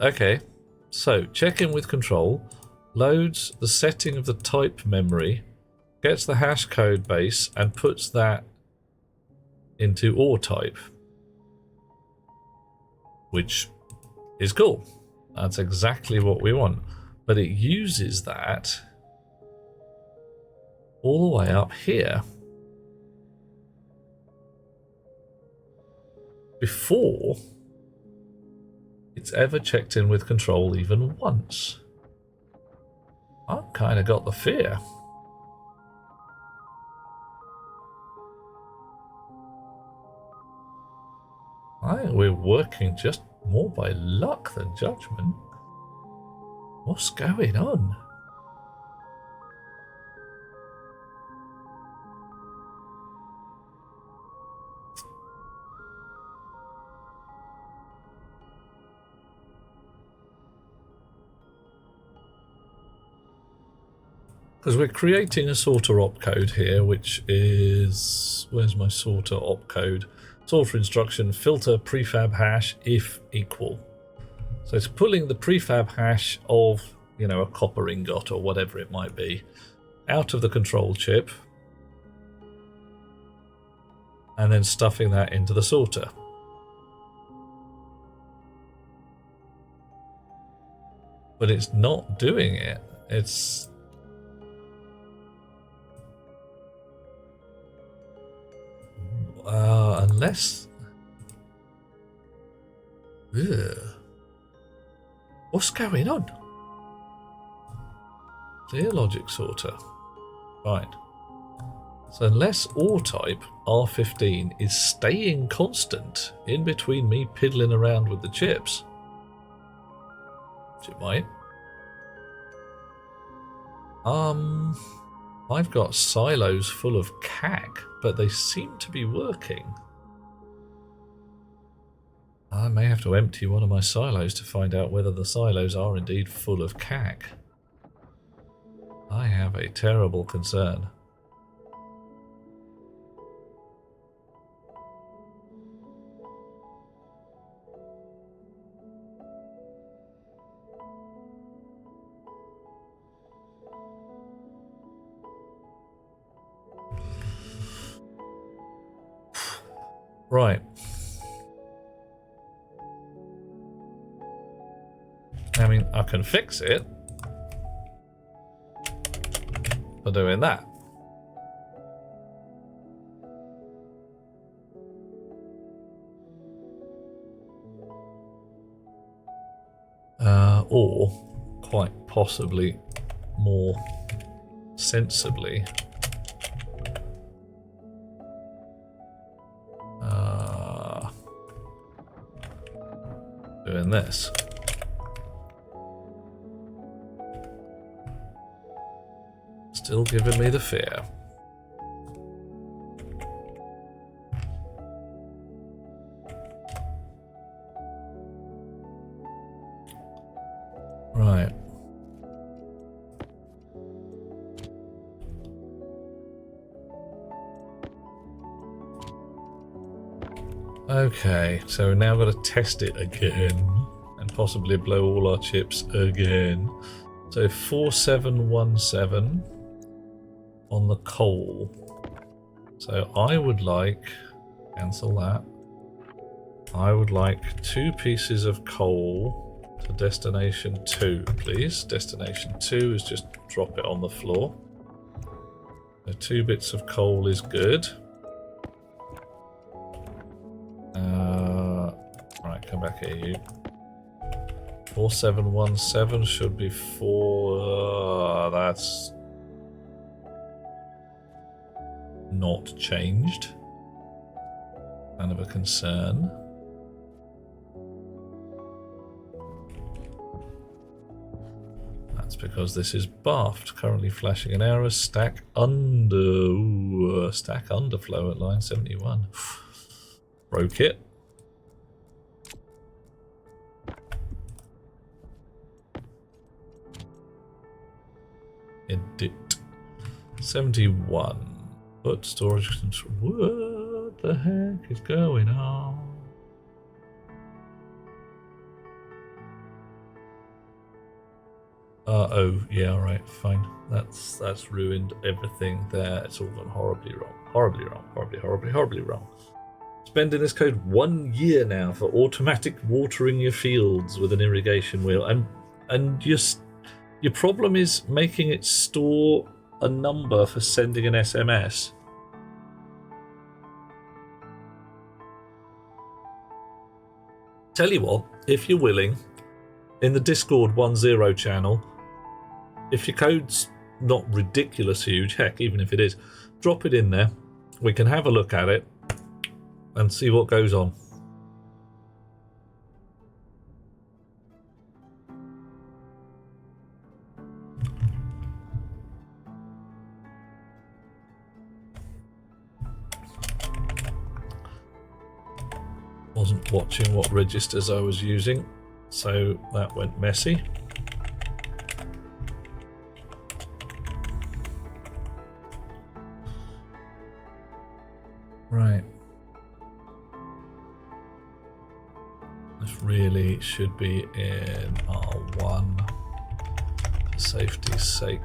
Okay. So, check in with control. Loads the setting of the type memory. Gets the hash code base and puts that into ore type. Which is cool. That's exactly what we want. But it uses that all the way up here before it's ever checked in with control even once. I've kind of got the fear. I think we're working just more by luck than judgment. What's going on? Because we're creating a sorter opcode here, which is... Where's my sorter opcode? Sorter instruction, filter prefab hash if equal. So it's pulling the prefab hash of, you know, a copper ingot or whatever it might be, out of the control chip, and then stuffing that into the sorter. But it's not doing it. It's... unless... Ugh. What's going on? Clear logic sorter. Right. So unless ore type R15 is staying constant in between me piddling around with the chips, which it might. I've got silos full of CAC, but they seem to be working. I may have to empty one of my silos to find out whether the silos are indeed full of CAC. I have a terrible concern. Right. I mean, I can fix it by doing that. Or, quite possibly, more sensibly, doing this. Still giving me the fear. Right. Okay, so we're now got to test it again and possibly blow all our chips again. So 4717 on the coal. So I would like, cancel that. I would like 2 pieces of coal to destination 2, please. Destination 2 is just drop it on the floor. So 2 bits of coal is good. Right, come back here, you. 4717 should be 4. That's not changed. Kind of a concern. That's because this is buffed. Currently flashing an error. Stack under. Ooh, stack underflow at line 71. Broke it. Edit. 71. Put storage control. What the heck is going on? Oh, yeah, alright, fine. That's ruined everything there. It's all gone horribly wrong. Horribly wrong. Horribly wrong. Spending this code 1 year now for automatic watering your fields with an irrigation wheel. And your problem is making it store a number for sending an SMS. Tell you what, if you're willing, in the Discord 1.0 channel, if your code's not ridiculous huge, heck, even if it is, drop it in there. We can have a look at it and see what goes on. Wasn't watching what registers I was using, so that went messy. Right. This really should be in R1 for safety's sake.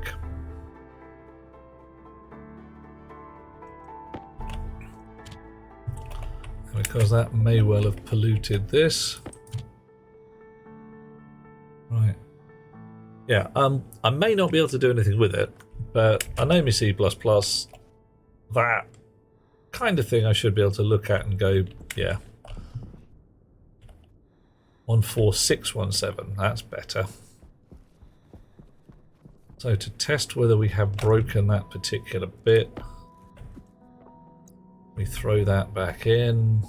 Because that may well have polluted this. Right. Yeah, I may not be able to do anything with it, but I know my C++, that kind of thing I should be able to look at and go, yeah. 14617, that's better. So to test whether we have broken that particular bit, we throw that back in.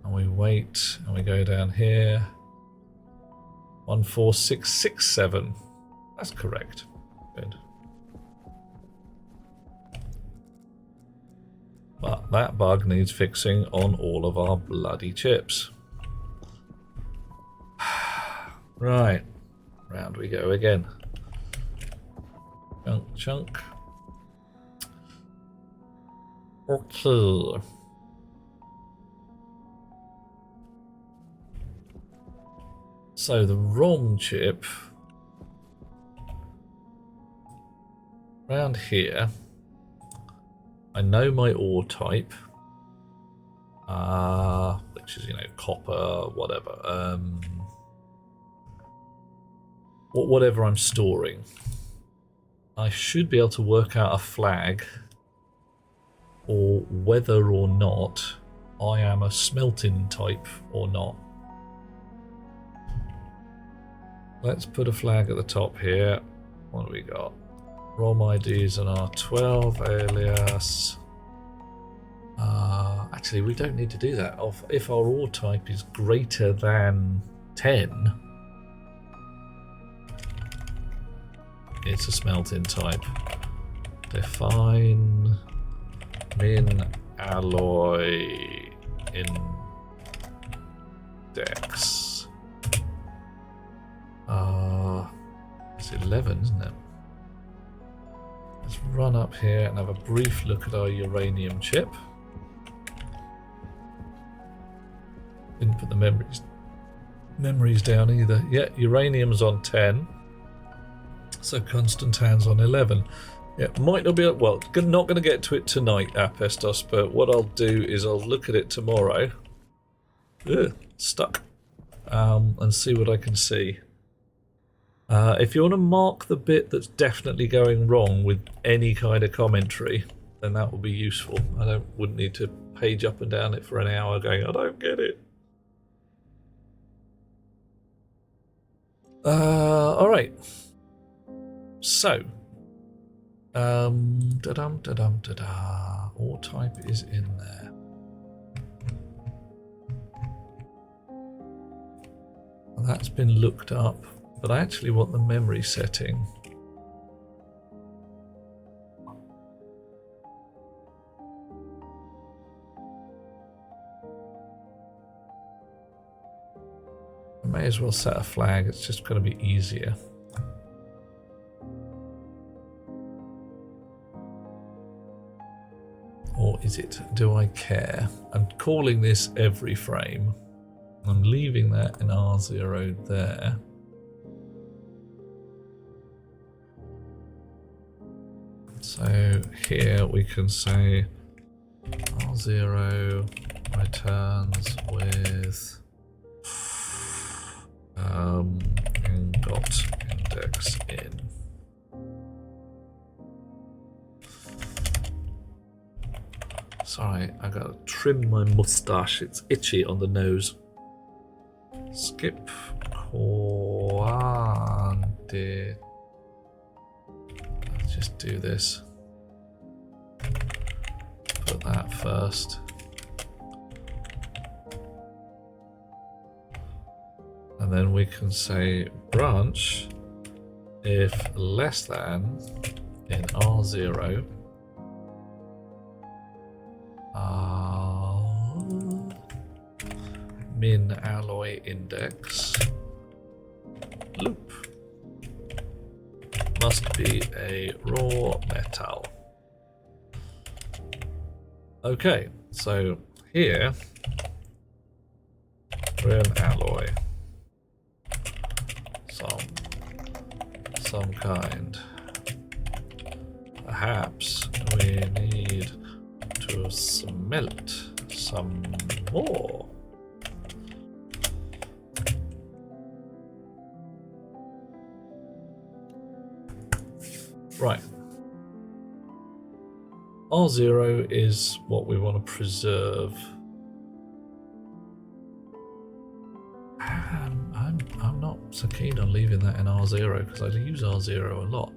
And we wait, and we go down here. 14667. That's correct. Good. But that bug needs fixing on all of our bloody chips. Right. Round we go again. Chunk. Okay. So the ROM chip around here, I know my ore type, which is, copper, whatever, whatever I'm storing. I should be able to work out a flag or whether or not I am a smelting type or not. Let's put a flag at the top here. What do we got? ROM IDs and R12 alias. Actually, we don't need to do that. If our ore type is greater than 10, it's a smelting type. Define min alloy index. It's 11, isn't it? Let's run up here and have a brief look at our uranium chip. put the memories down either. Yeah, uranium's on 10. So Constantine's on 11. Yeah, might not be, well, not going to get to it tonight, Apestos, but what I'll do is I'll look at it tomorrow. Ugh, stuck. And see what I can see. If you want to mark the bit that's definitely going wrong with any kind of commentary, then that will be useful. Wouldn't need to page up and down it for an hour going, I don't get it. Alright. So, Ore type is in there. Well, that's been looked up, but I actually want the memory setting. I may as well set a flag, it's just going to be easier. Or is it? Do I care? I'm calling this every frame. I'm leaving that in R0 there. So here we can say R0 returns with got index in. Sorry, I gotta trim my mustache. It's itchy on the nose. Skip quantity. Let's just do this. Put that first. And then we can say branch if less than in R0. Min alloy index loop must be a raw metal. Okay, so here we're an alloy, some kind. Perhaps we need to smelt some more. Right. R0 is what we want to preserve. I'm not so keen on leaving that in R0 because I use R0 a lot.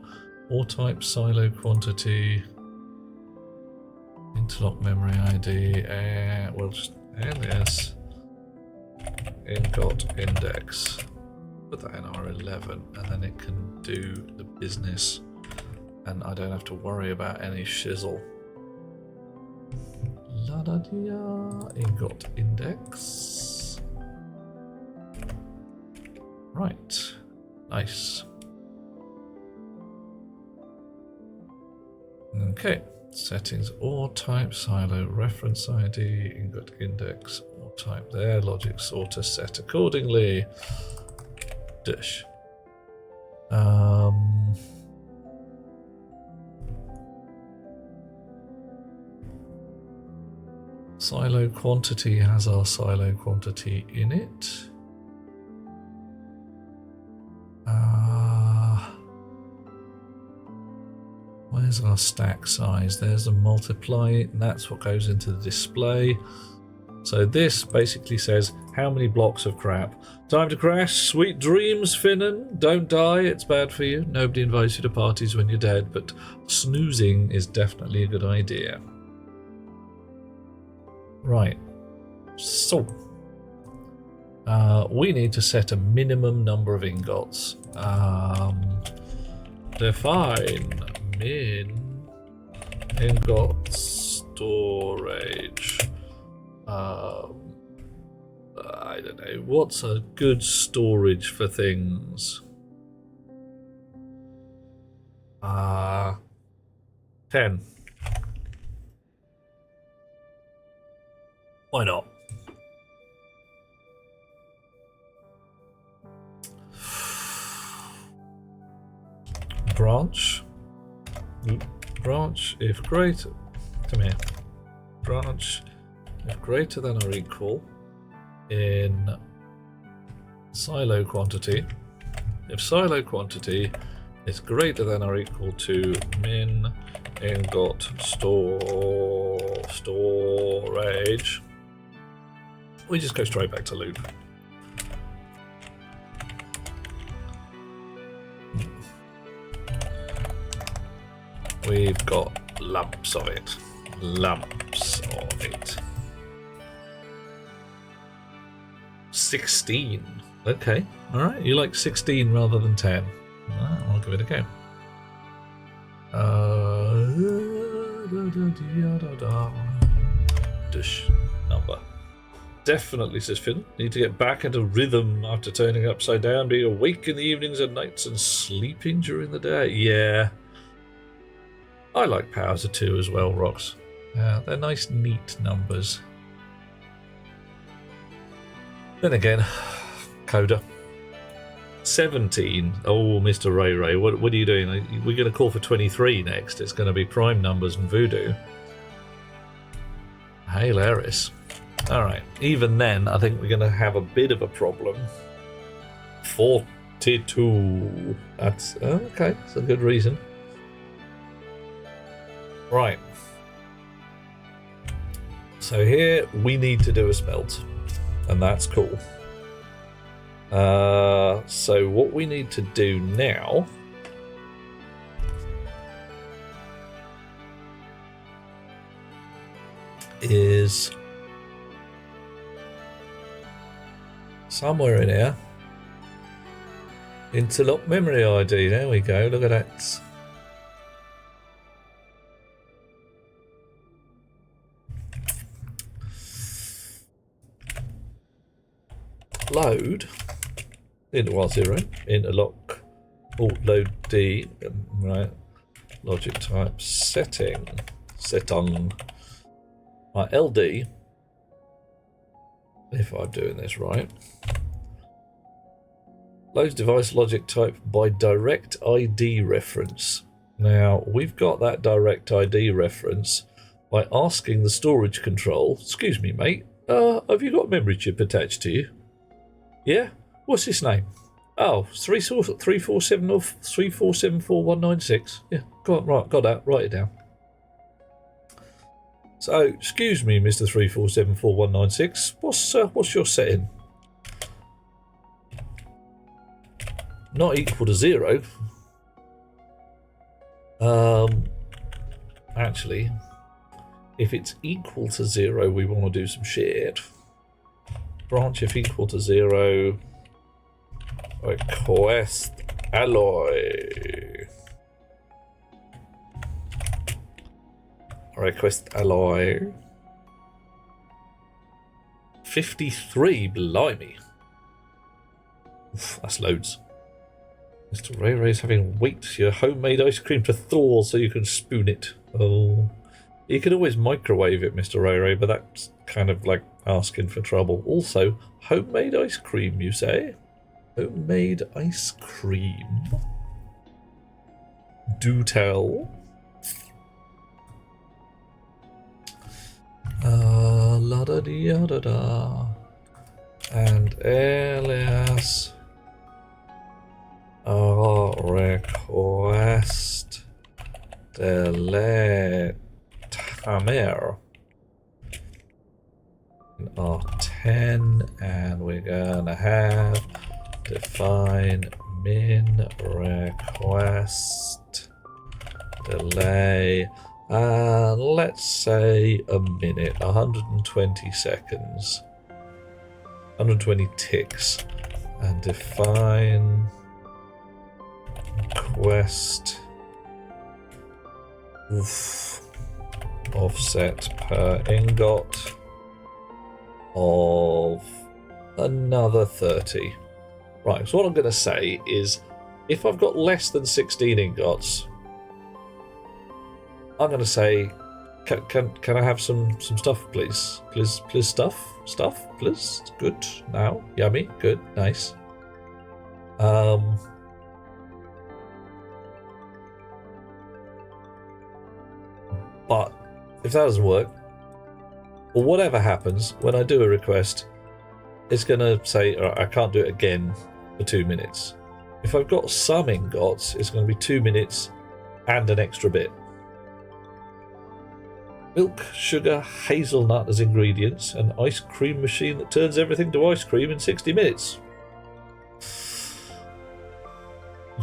Ore type, silo quantity, interlock memory ID, we'll just ns ingot index. Put that in R11 and then it can do the business and I don't have to worry about any shizzle. La da dia, ingot index. Right, nice. Okay, settings, ore type, silo, reference ID, ingot index, ore type there, logic sorter set accordingly. Dish. Silo quantity has our silo quantity in it. Where's our stack size? There's a multiply, and that's what goes into the display. So this basically says how many blocks of crap. Time to crash. Sweet dreams, Finnan. Don't die. It's bad for you. Nobody invites you to parties when you're dead, but snoozing is definitely a good idea. Right. So we need to set a minimum number of ingots. Define min ingot storage. I don't know, what's a good storage for things? 10. Why not? Branch. Branch, if greater... Come here. Branch, if greater than or equal in silo quantity. If silo quantity is greater than or equal to min ingot storage, we just go straight back to loop. We've got lumps of it. Lumps of it. 16. Okay. Alright. You like 16 rather than 10. Alright, I'll give it a go. Dish number. Definitely, says Finn. Need to get back into rhythm after turning upside down, being awake in the evenings and nights and sleeping during the day. Yeah. I like powers of 2 as well, Rox. They're nice, neat numbers. Then again, Coda. 17. Oh, Mr. Ray Ray, what are you doing? We're going to call for 23 next. It's going to be prime numbers and voodoo. Hilarious. Alright, even then, I think we're going to have a bit of a problem. 42. That's okay, that's a good reason. Right. So here we need to do a smelt, and that's cool. So what we need to do now is somewhere in here. Interlock memory ID. There we go. Look at that. Load into R0, interlock, alt load D, right, logic type, setting, right, LD, if I'm doing this right, loads device logic type by direct ID reference. Now, we've got that direct ID reference by asking the storage control, excuse me mate, have you got a memory chip attached to you? Yeah? What's his name? Oh, 3470 or 3474-196. Yeah, got that. Write it down. So, excuse me, Mr. 3474-196. What's your setting? Not equal to 0. Actually, if it's equal to 0, we want to do some shit. Branch if equal to 0. Request alloy. Request alloy. 53, blimey. Oof, that's loads. Mr. Ray Ray's having wait your homemade ice cream to thaw so you can spoon it. Oh. You can always microwave it, Mr. Ray Ray, but that's kind of like asking for trouble. Also, homemade ice cream, you say? Homemade ice cream. Do tell. La da dee da da. And alias request delete tamer in R10, and we're gonna have define min request delay, and let's say a minute, 120 seconds, 120 ticks, and define request offset per ingot of another 30. Right, so what I'm going to say is, if I've got less than 16 ingots, I'm going to say, can I have some stuff, please? Please, stuff, please. Good. Now, yummy. Good. Nice. But if that doesn't work, or whatever happens, when I do a request, it's going to say, "All right, I can't do it again for 2 minutes." If I've got some ingots, it's going to be 2 minutes and an extra bit. Milk, sugar, hazelnut as ingredients, an ice cream machine that turns everything to ice cream in 60 minutes.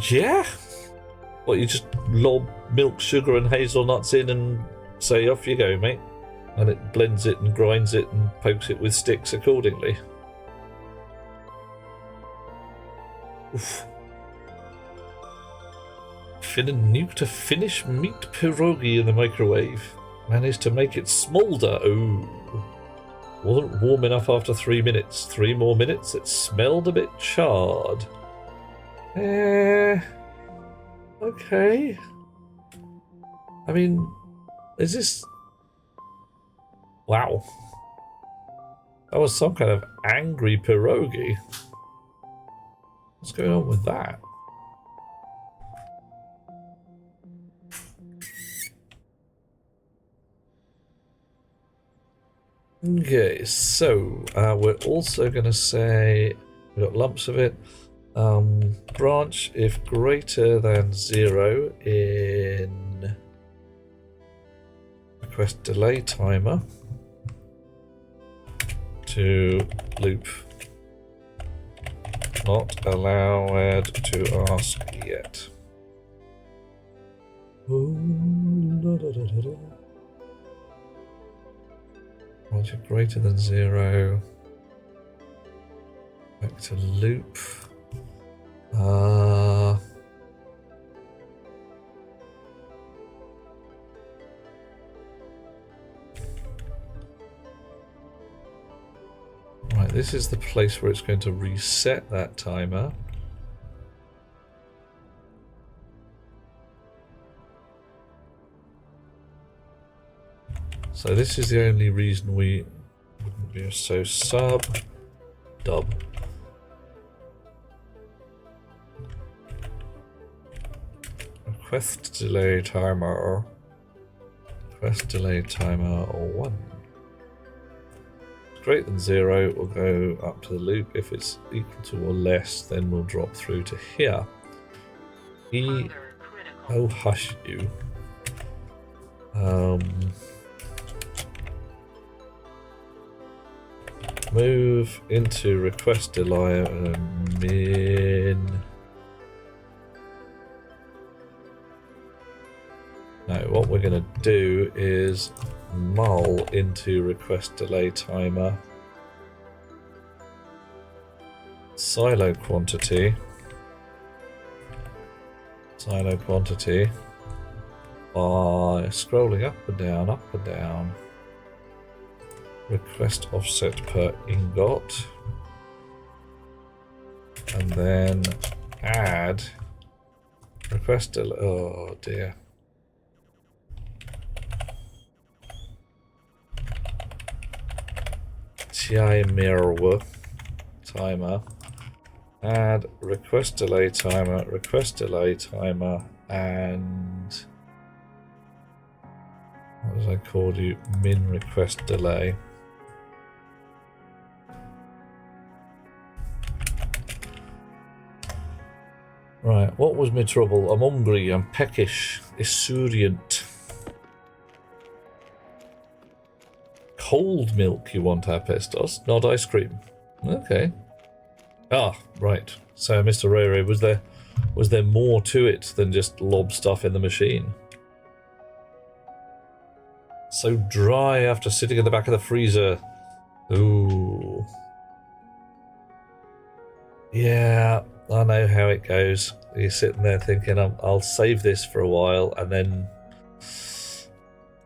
Yeah? What, you just lob milk, sugar and hazelnuts in and say, off you go, mate? And it blends it and grinds it and pokes it with sticks accordingly. Oof. Nuke to finish meat pierogi in the microwave. Managed to make it smolder. Oh. Wasn't warm enough after 3 minutes. 3 more minutes, it smelled a bit charred. Okay. I mean, is this... Wow. That was some kind of angry pierogi. What's going on with that? Okay, so we're also going to say we've got lumps of it. Branch if greater than 0 in request delay timer to loop. Not allowed to ask yet. Branch if greater than 0. Back to loop. Right, this is the place where it's going to reset that timer. So this is the only reason we wouldn't be so dub. Request delay timer. Request delay timer 1. Greater than 0, we'll go up to the loop. If it's equal to or less, then we'll drop through to here. Oh, hush you. Move into request delay min. No, what we're going to do is mull into request delay timer. Silo quantity. By scrolling up and down. Request offset per ingot. And then add request delay. Oh dear. TI mirror timer. Add request delay timer, and what was I called you? Min request delay. Right, what was my trouble? I'm hungry, I'm peckish, esurient. Cold milk you want, Apestos, not ice cream. Okay. Ah, right. So, Mr. Ray, was there more to it than just lob stuff in the machine? So dry after sitting in the back of the freezer. Ooh. Yeah, I know how it goes. You're sitting there thinking, I'll save this for a while, and then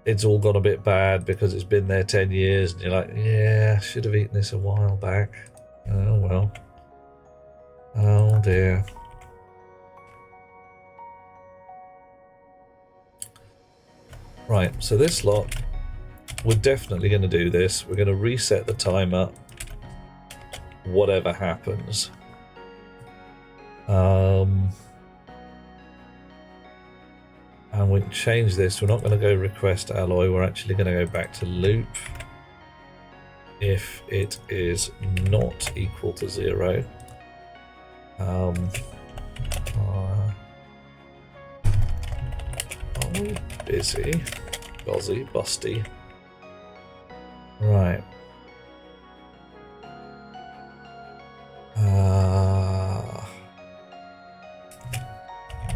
it's all gone a bit bad because it's been there 10 years, and you're like, yeah, I should have eaten this a while back. Oh well. Oh dear. Right, so this lot, we're definitely going to do this. We're going to reset the timer, whatever happens. And we change this. We're not going to go request alloy. We're actually going to go back to loop. If it is not equal to 0, are we busy? Buzzy, busty. Right.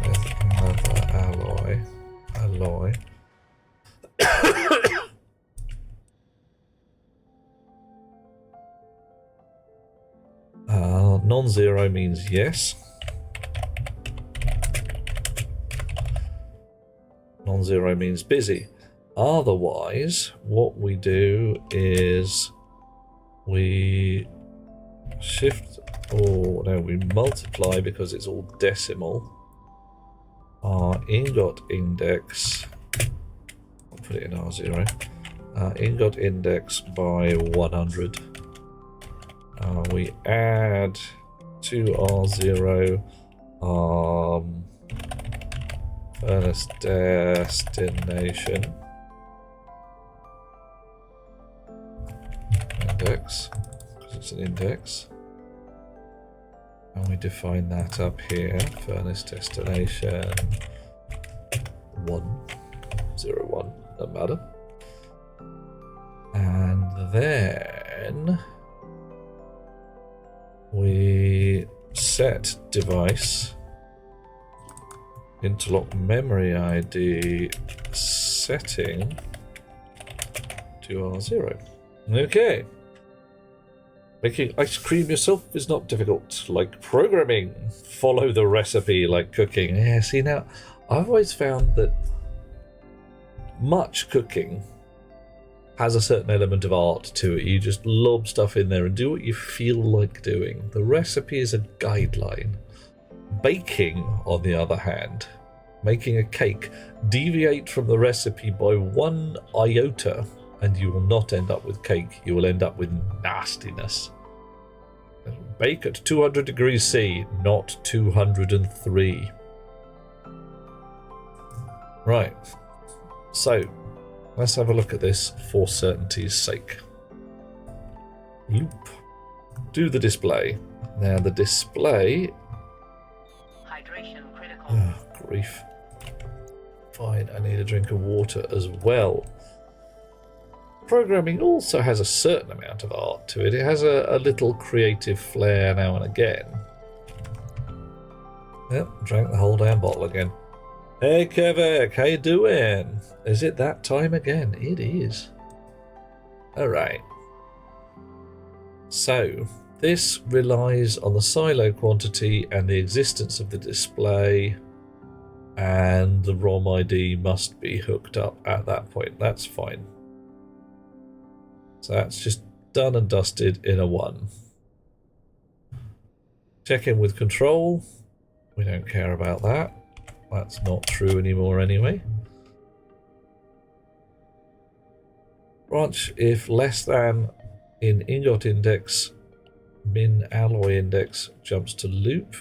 With another alloy. Non-zero means yes. Non-zero means busy. Otherwise, what we do is we shift, or no, we multiply because it's all decimal. Our ingot index, I'll put it in R0, ingot index by 100. We add to R0 furnace destination index, because it's an index, and we define that up here, furnace destination 101, doesn't matter. And then we set device interlock memory ID setting to R0. Okay. Making ice cream yourself is not difficult, like programming. Follow the recipe like cooking. Yeah, see, now, I've always found that much cooking has a certain element of art to it. You just lob stuff in there and do what you feel like doing. The recipe is a guideline. Baking, on the other hand, making a cake, deviate from the recipe by 1 iota and you will not end up with cake. You will end up with nastiness. Bake at 200 degrees C, not 203. Right. So, let's have a look at this for certainty's sake. Loop. Do the display. Now the display... Hydration critical. Oh, grief. Fine, I need a drink of water as well. Programming also has a certain amount of art to it. It has a little creative flair now and again. Yep, drank the whole damn bottle again. Hey Kevik, how you doing? Is it that time again? It is. Alright. So, this relies on the silo quantity and the existence of the display, and the ROM ID must be hooked up at that point. That's fine. So that's just done and dusted in a 1. Check in with control. We don't care about that. That's not true anymore anyway. Branch if less than in ingot index, min alloy index jumps to loop.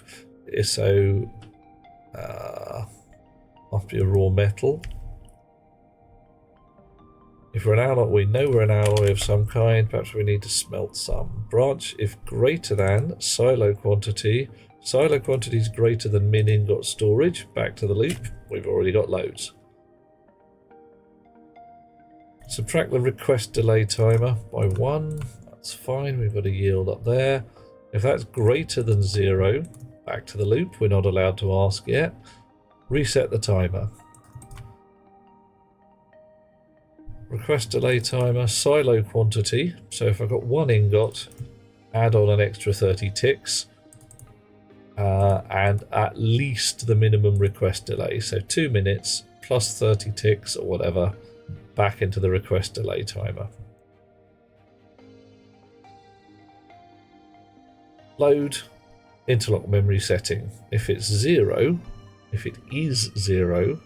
So must be a raw metal. If we're an alloy, we know we're an alloy of some kind. Perhaps we need to smelt some. Branch if greater than silo quantity. Silo quantity is greater than min ingot storage. Back to the loop. We've already got loads. Subtract the request delay timer by 1. That's fine. We've got a yield up there. If that's greater than 0, back to the loop. We're not allowed to ask yet. Reset the timer. Request delay timer, silo quantity. So if I've got 1 ingot, add on an extra 30 ticks. And at least the minimum request delay. So 2 minutes plus 30 ticks or whatever, back into the request delay timer. Load, interlock memory setting. If it's 0, if it is 0,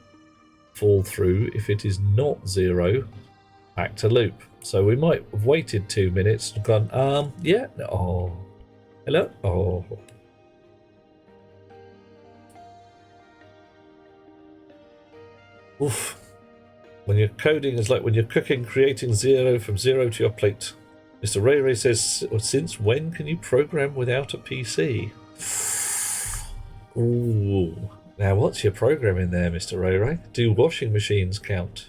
fall through. If it is not 0, back to loop. So we might have waited 2 minutes and gone, yeah, oh, hello, oh. Oof. When you're coding, it's like when you're cooking, creating from zero to your plate. Mr. Ray Ray says, since when can you program without a PC? Ooh. Now, what's your programming there, Mr. Ray Ray? Do washing machines count?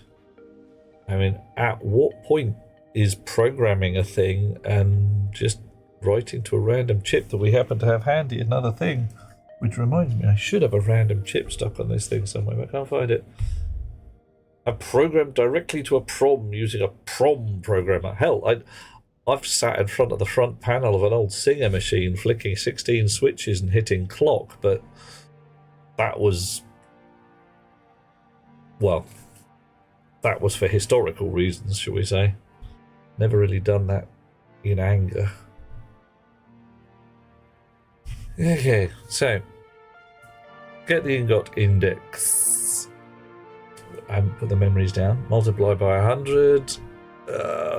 I mean, at what point is programming a thing and just writing to a random chip that we happen to have handy another thing? Which reminds me, I should have a random chip stuck on this thing somewhere, but I can't find it. I programmed directly to a PROM using a PROM programmer. Hell, I've sat in front of the front panel of an old Singer machine flicking 16 switches and hitting clock, but that was, well, that was for historical reasons, shall we say. Never really done that in anger. Okay, so get the ingot index and put the memories down. Multiply by 100.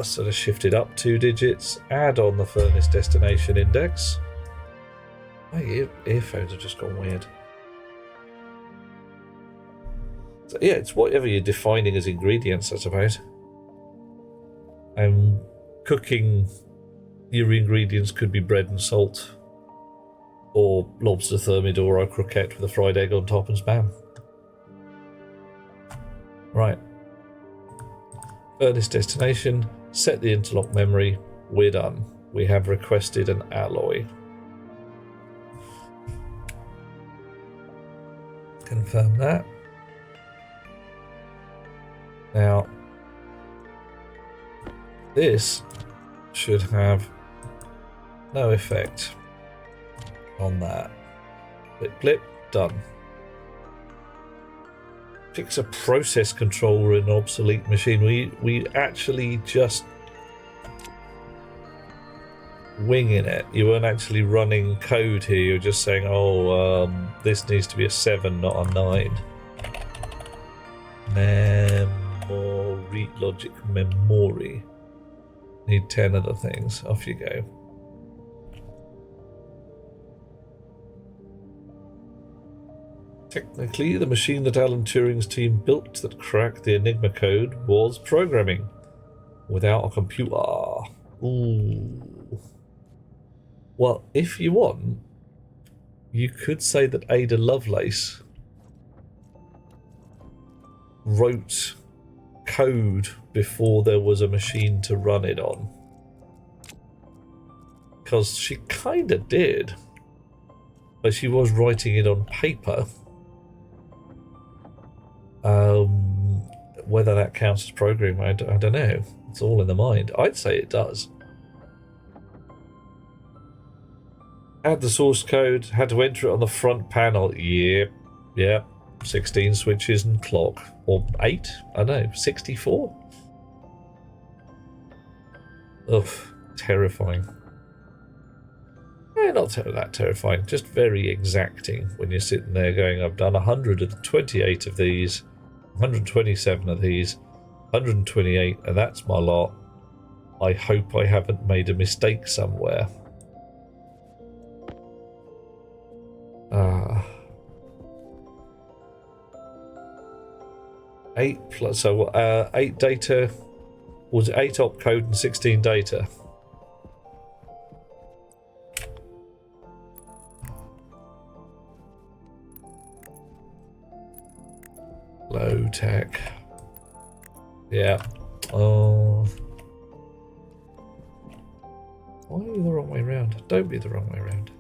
Sort of shift it up 2 digits. Add on the furnace destination index. My earphones have just gone weird. So yeah, it's whatever you're defining as ingredients, I suppose. Cooking, your ingredients could be bread and salt, or lobster thermidor or croquette with a fried egg on top and spam. Right. Furnace destination, set the interlock memory, we're done. We have requested an alloy. Confirm that. Now, this should have no effect on that. Blip, blip, done. Fix a process controller in an obsolete machine. We actually just winging it. You weren't actually running code here. You're just saying, oh, this needs to be a 7, not a 9. Memory, logic, memory. Need 10 other things. Off you go. Technically, the machine that Alan Turing's team built that cracked the Enigma code was programming without a computer. Ooh. Well, if you want, you could say that Ada Lovelace wrote code before there was a machine to run it on. Because she kind of did. But she was writing it on paper. Whether that counts as programming, I don't know. It's all in the mind. I'd say it does. Add the source code. Had to enter it on the front panel. Yep. 16 switches and clock. Or 8? I don't know. 64? Ugh. Terrifying. Not that terrifying. Just very exacting when you're sitting there going, I've done 128 of these. 127 of these, 128, and that's my lot. I hope I haven't made a mistake somewhere. 8 plus, so 8 data, was 8 opcode and 16 data. Low tech. Yeah. Oh. Why are you the wrong way around? Don't be the wrong way around.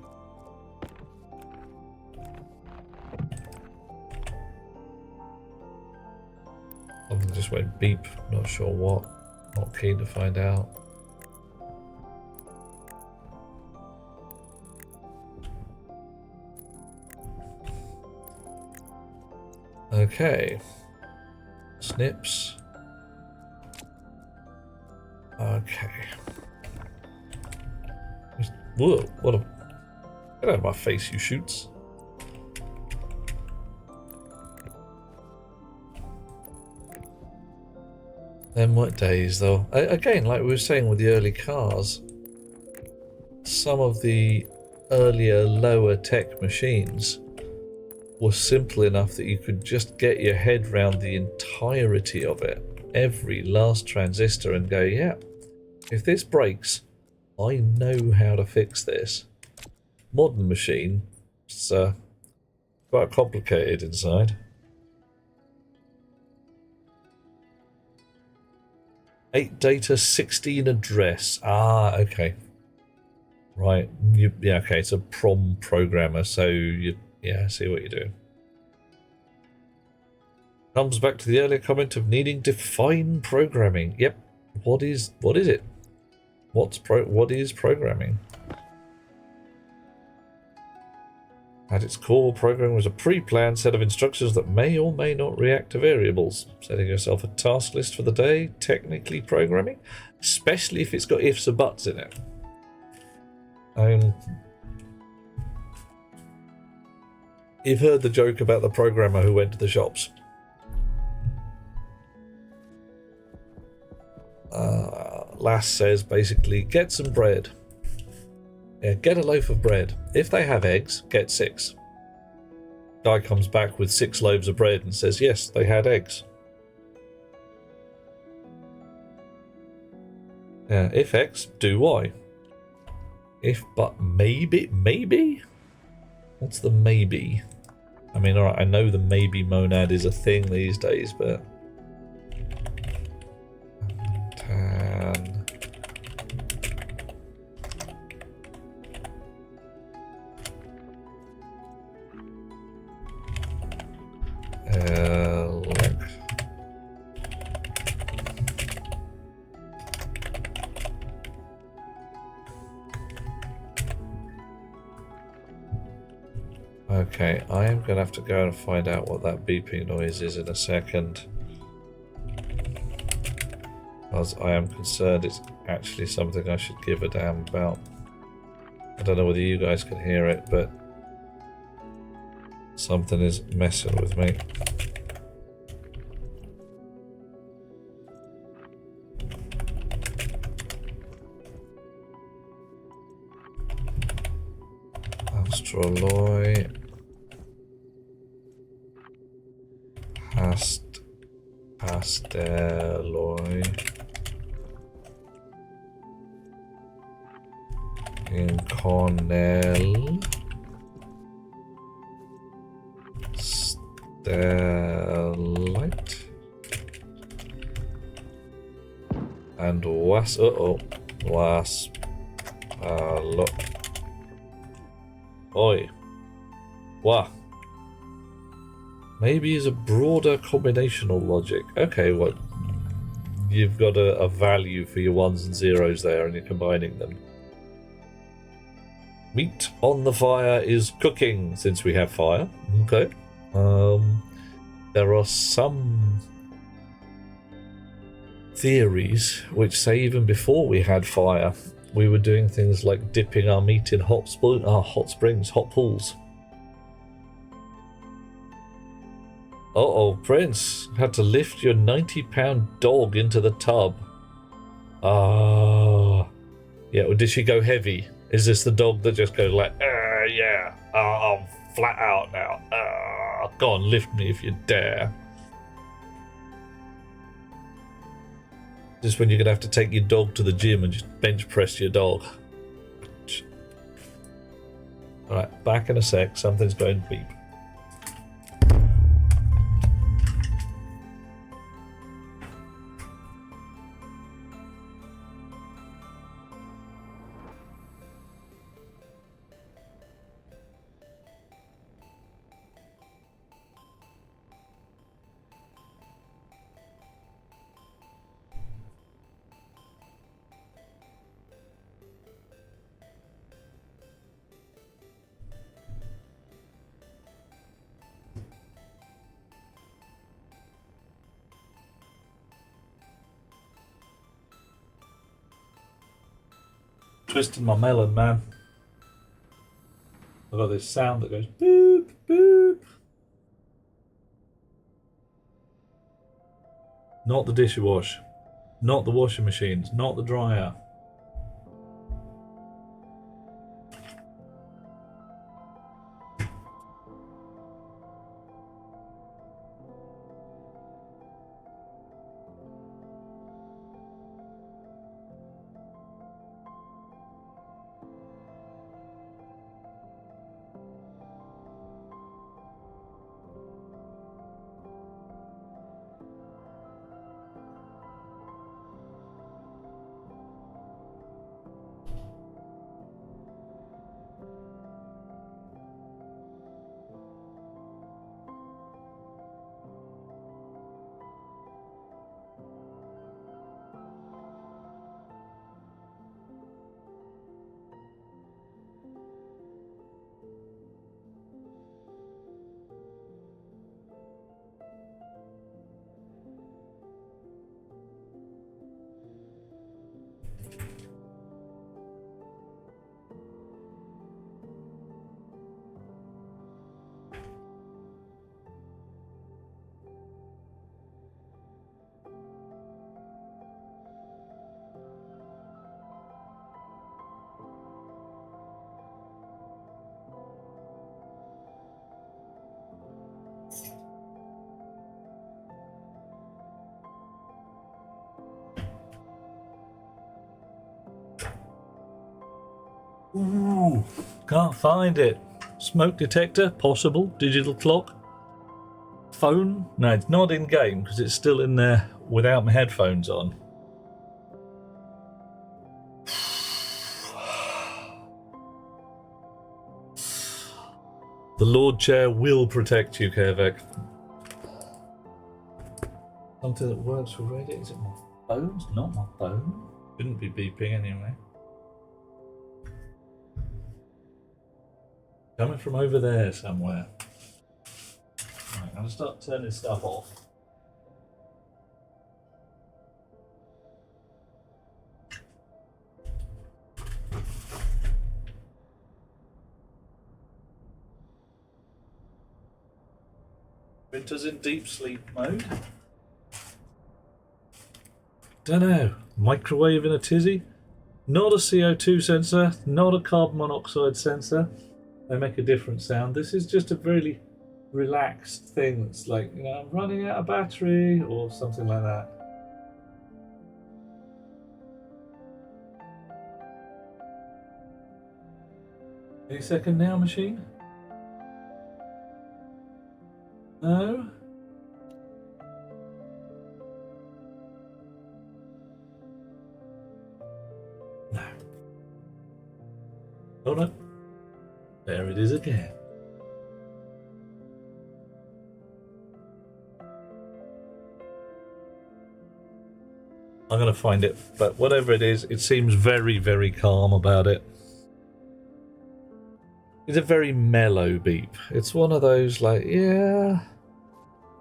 Something just went beep. Not sure what. Not keen to find out. Okay. Snips. Okay. Whoa, what a... Get out of my face, you shoots. Then what days, though? Again, like we were saying with the early cars, some of the earlier, lower tech machines was simple enough that you could just get your head round the entirety of it, every last transistor, and go, yeah, if this breaks, I know how to fix this. Modern machine, it's quite complicated inside. 8 data, 16 address. Ah, okay. Right. Yeah, okay, it's a PROM programmer, so yeah, I see what you're doing. Comes back to the earlier comment of needing define programming. Yep. What is it? What is programming? At its core, programming was a pre-planned set of instructions that may or may not react to variables. Setting yourself a task list for the day, technically programming, especially if it's got ifs or buts in it. You've heard the joke about the programmer who went to the shops. Lass says basically, get some bread. Yeah, get a loaf of bread. If they have eggs, get 6. Guy comes back with 6 loaves of bread and says, yes, they had eggs. Yeah, if X, do Y. If but maybe? What's the maybe? I mean, alright, I know the maybe monad is a thing these days, but... Tan... Okay, I am going to have to go and find out what that beeping noise is in a second. Because I am concerned it's actually something I should give a damn about. I don't know whether you guys can hear it, but something is messing with me. Astroloy. Pasteloy. Inconel. Stellite. And wasp. Wasp. Oi. Wah. Maybe is a broader combinational logic. Okay, what? You've got a value for your ones and zeros there and you're combining them. Meat on the fire is cooking, since we have fire. Okay. There are some theories which say even before we had fire, we were doing things like dipping our meat in hot springs, hot pools. Uh-oh, Prince had to lift your 90-pound dog into the tub. Ah. Yeah, well, did she go heavy? Is this the dog that just goes like, yeah, I'm flat out now. Go on, lift me if you dare. Just when you're going to have to take your dog to the gym and just bench press your dog. Alright, back in a sec. Something's going beep. Twisting my melon, man. I've got this sound that goes boop, boop. Not the dishwash. Not the washing machines. Not the dryer. Ooh, can't find it. Smoke detector, possible. Digital clock. Phone? No, it's not in game because it's still in there without my headphones on. The Lord Chair will protect you, Kevek. Something that works for radio. Is it my phone? Not my phone. Shouldn't be beeping anyway. Coming from over there somewhere. Right, I'm going to start turning stuff off. Winter's in deep sleep mode. Dunno. Microwave in a tizzy? Not a CO2 sensor, not a carbon monoxide sensor. They make a different sound. This is just a really relaxed thing that's like, you know, I'm running out of battery or something like that. Any second now, machine? No? No. Oh no. There it is again. I'm going to find it, but whatever it is, it seems very, very calm about it. It's a very mellow beep. It's one of those like, yeah,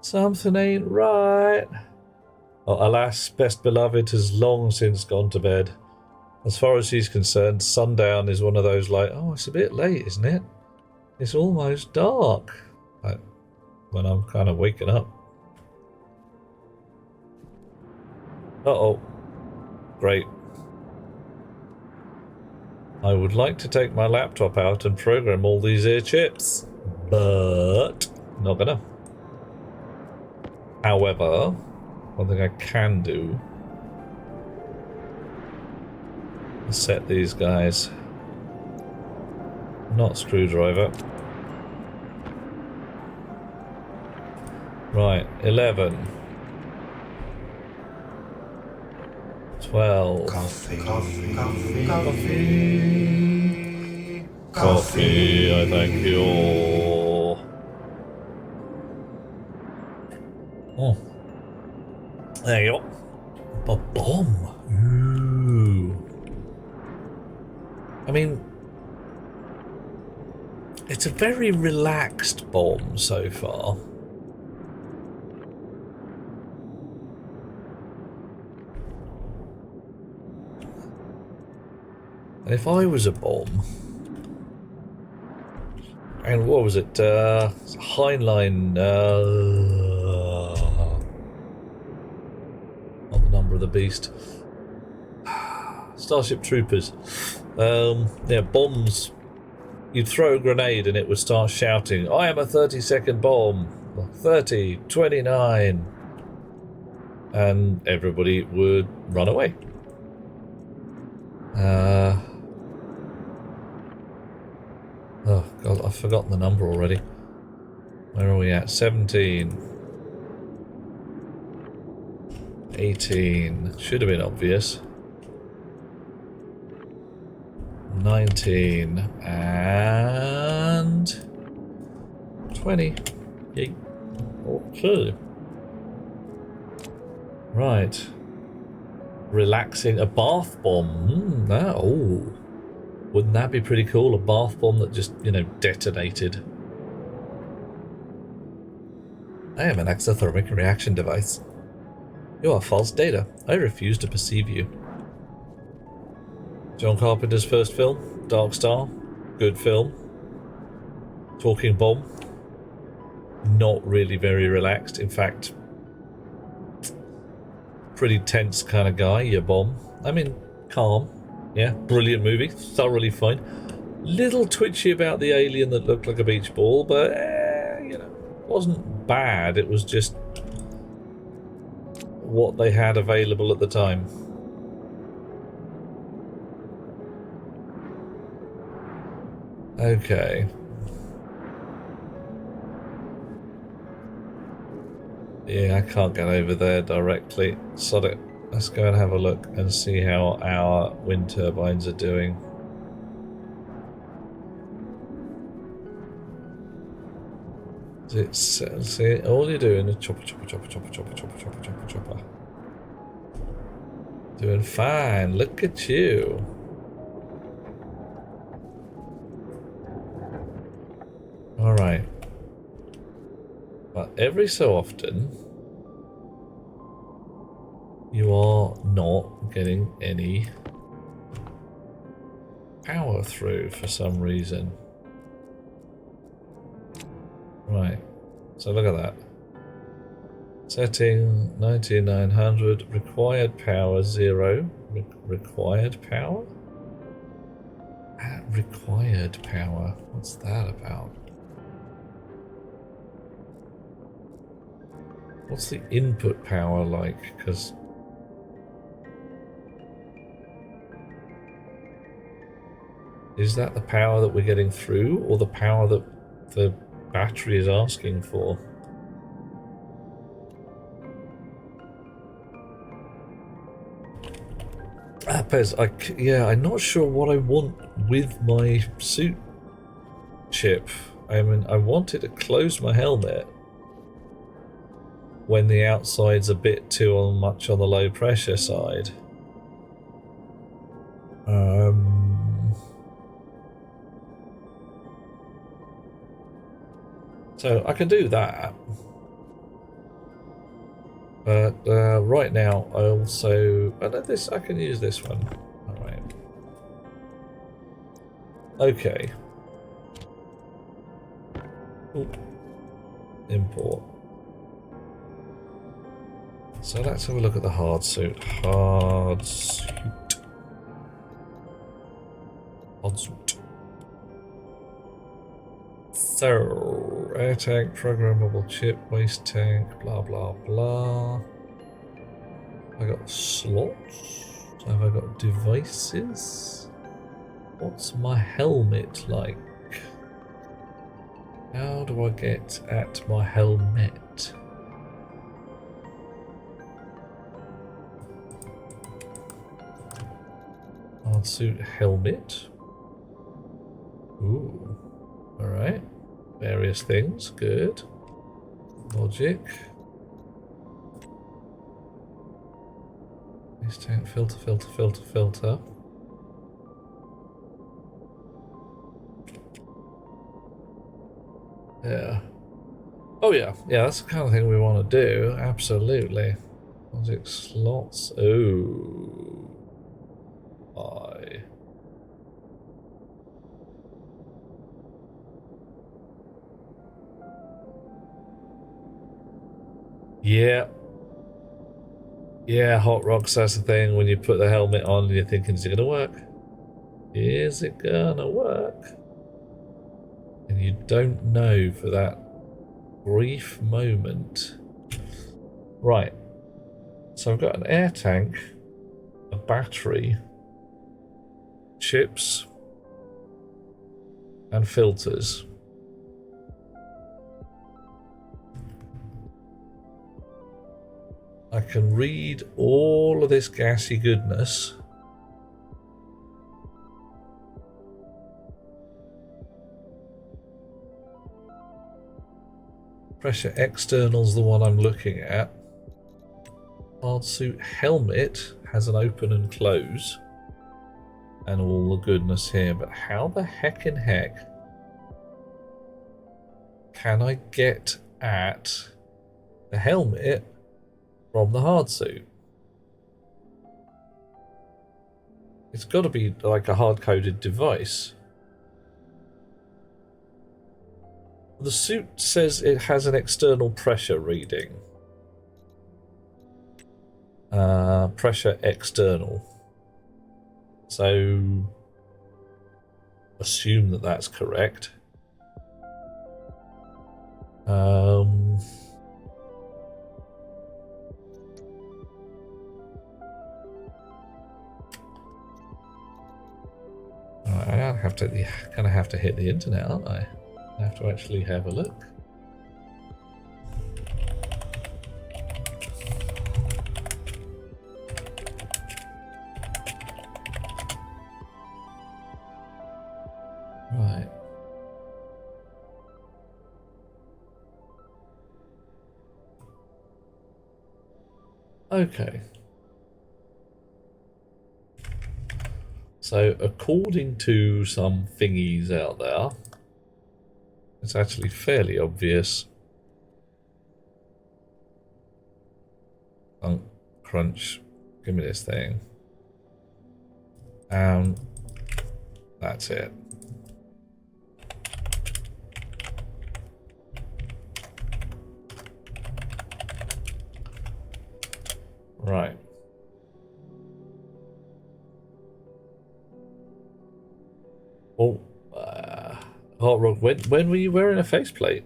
something ain't right. Oh, alas, best beloved has long since gone to bed. As far as he's concerned, sundown is one of those like, oh, it's a bit late, isn't it? It's almost dark. Like, when I'm kind of waking up. Uh-oh. Great. I would like to take my laptop out and program all these here chips, but not gonna. However, one thing I can do is set these guys. Not screwdriver. Right, 11. 12. Coffee. Coffee, I thank you. Oh. There you go. A bomb. Ooh. I mean, it's a very relaxed bomb so far. And if I was a bomb, and what was it? Heinlein. Not the number of the beast. Starship Troopers. Yeah, bombs. You'd throw a grenade and it would start shouting, I am a 30-second bomb. 30, 29. And everybody would run away. Oh god, I've forgotten the number already. Where are we at? 17. 18. Should have been obvious. 19. And 20. Yay. Okay. Right. Relaxing. A bath bomb. Oh. Wouldn't that be pretty cool? A bath bomb that just, you know, detonated. I am an exothermic reaction device. You are false data. I refuse to perceive you. John Carpenter's first film, Dark Star. Good film. Talking bomb. Not really very relaxed. In fact, pretty tense kind of guy, your bomb. I mean, calm. Yeah, brilliant movie, thoroughly fine. Little twitchy about the alien that looked like a beach ball, but, you know, wasn't bad. It was just what they had available at the time. Okay. Yeah, I can't get over there directly. Sod it. Let's go and have a look and see how our wind turbines are doing. See, all you're doing is chopper, chopper, chopper, chopper, chopper, chopper, chopper, chopper, chopper. Doing fine. Look at you. Alright. But every so often, you are not getting any power through for some reason. Right. So look at that. Setting 9900, required power 0. Required power? Required power. What's that about? What's the input power like? Because is that the power that we're getting through, or the power that the battery is asking for? Pez, yeah, I'm not sure what I want with my suit chip. I mean, I wanted to close my helmet when the outside's a bit too much on the low pressure side. So I can do that. But right now I also... I can use this one. Alright. Okay. Oop. Import. So let's have a look at the hard suit. Hard suit. Hard suit. So, air tank, programmable chip, waste tank, blah blah blah. I got slots. Have I got devices? What's my helmet like? How do I get at my helmet? Hard suit helmet. Ooh. Alright. Various things. Good. Logic. This tank filter, filter, filter, filter. Yeah. Oh yeah. Yeah, that's the kind of thing we want to do. Absolutely. Logic slots. Oh. Yeah. Yeah, Hot Rocks, that's the thing. When you put the helmet on and you're thinking, is it going to work? Is it going to work? And you don't know for that brief moment. Right. So I've got an air tank, a battery, chips, and filters. I can read all of this gassy goodness. Pressure external's the one I'm looking at. Hard suit helmet has an open and close. And all the goodness here. But how the heck in heck can I get at the helmet from the hard suit? It's got to be like a hard-coded device. The suit says it has an external pressure reading. Pressure external. So assume that that's correct. gonna have to hit the internet, aren't I? I have to actually have a look. Right. Okay. So, according to some thingies out there, it's actually fairly obvious. Crunch, give me this thing. That's it. Right. Oh, Hot Rock, when were you wearing a faceplate?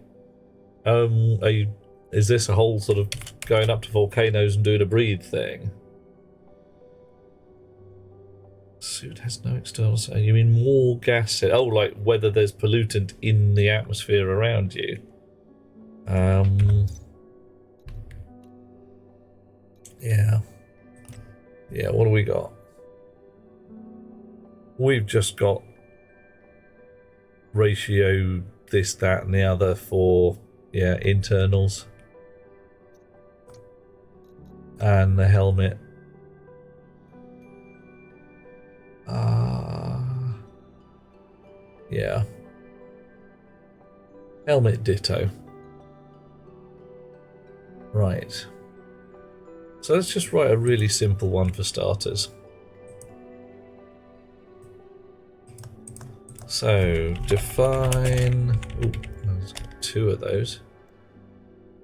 Is this a whole sort of going up to volcanoes and doing a breathe thing? Suit has no external. You mean more gas? Oh, like whether there's pollutant in the atmosphere around you. Yeah. Yeah, what do we got? We've just got ratio this, that, and the other for, yeah, internals. And the helmet. Yeah. Helmet ditto. Right. So let's just write a really simple one for starters. So define. Oh, there's two of those.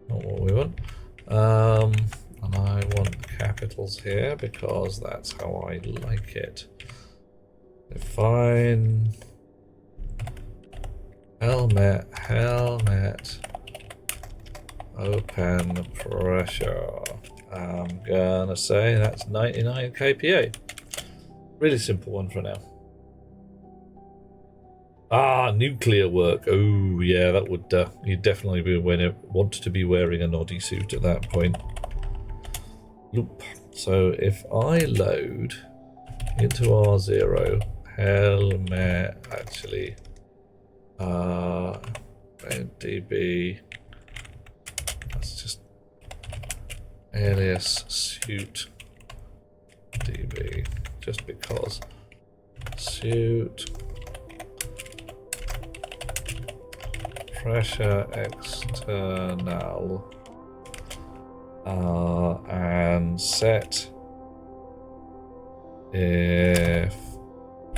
Not what we want. And I want capitals here because that's how I like it. Define helmet, open pressure. I'm gonna say that's 99 kPa. Really simple one for now. Nuclear work. Oh yeah, that would you'd definitely want to be wearing a noddy suit at that point. Loop. So if I load into R0 helmet, actually dB, that's just alias suit dB, just because suit pressure external and set if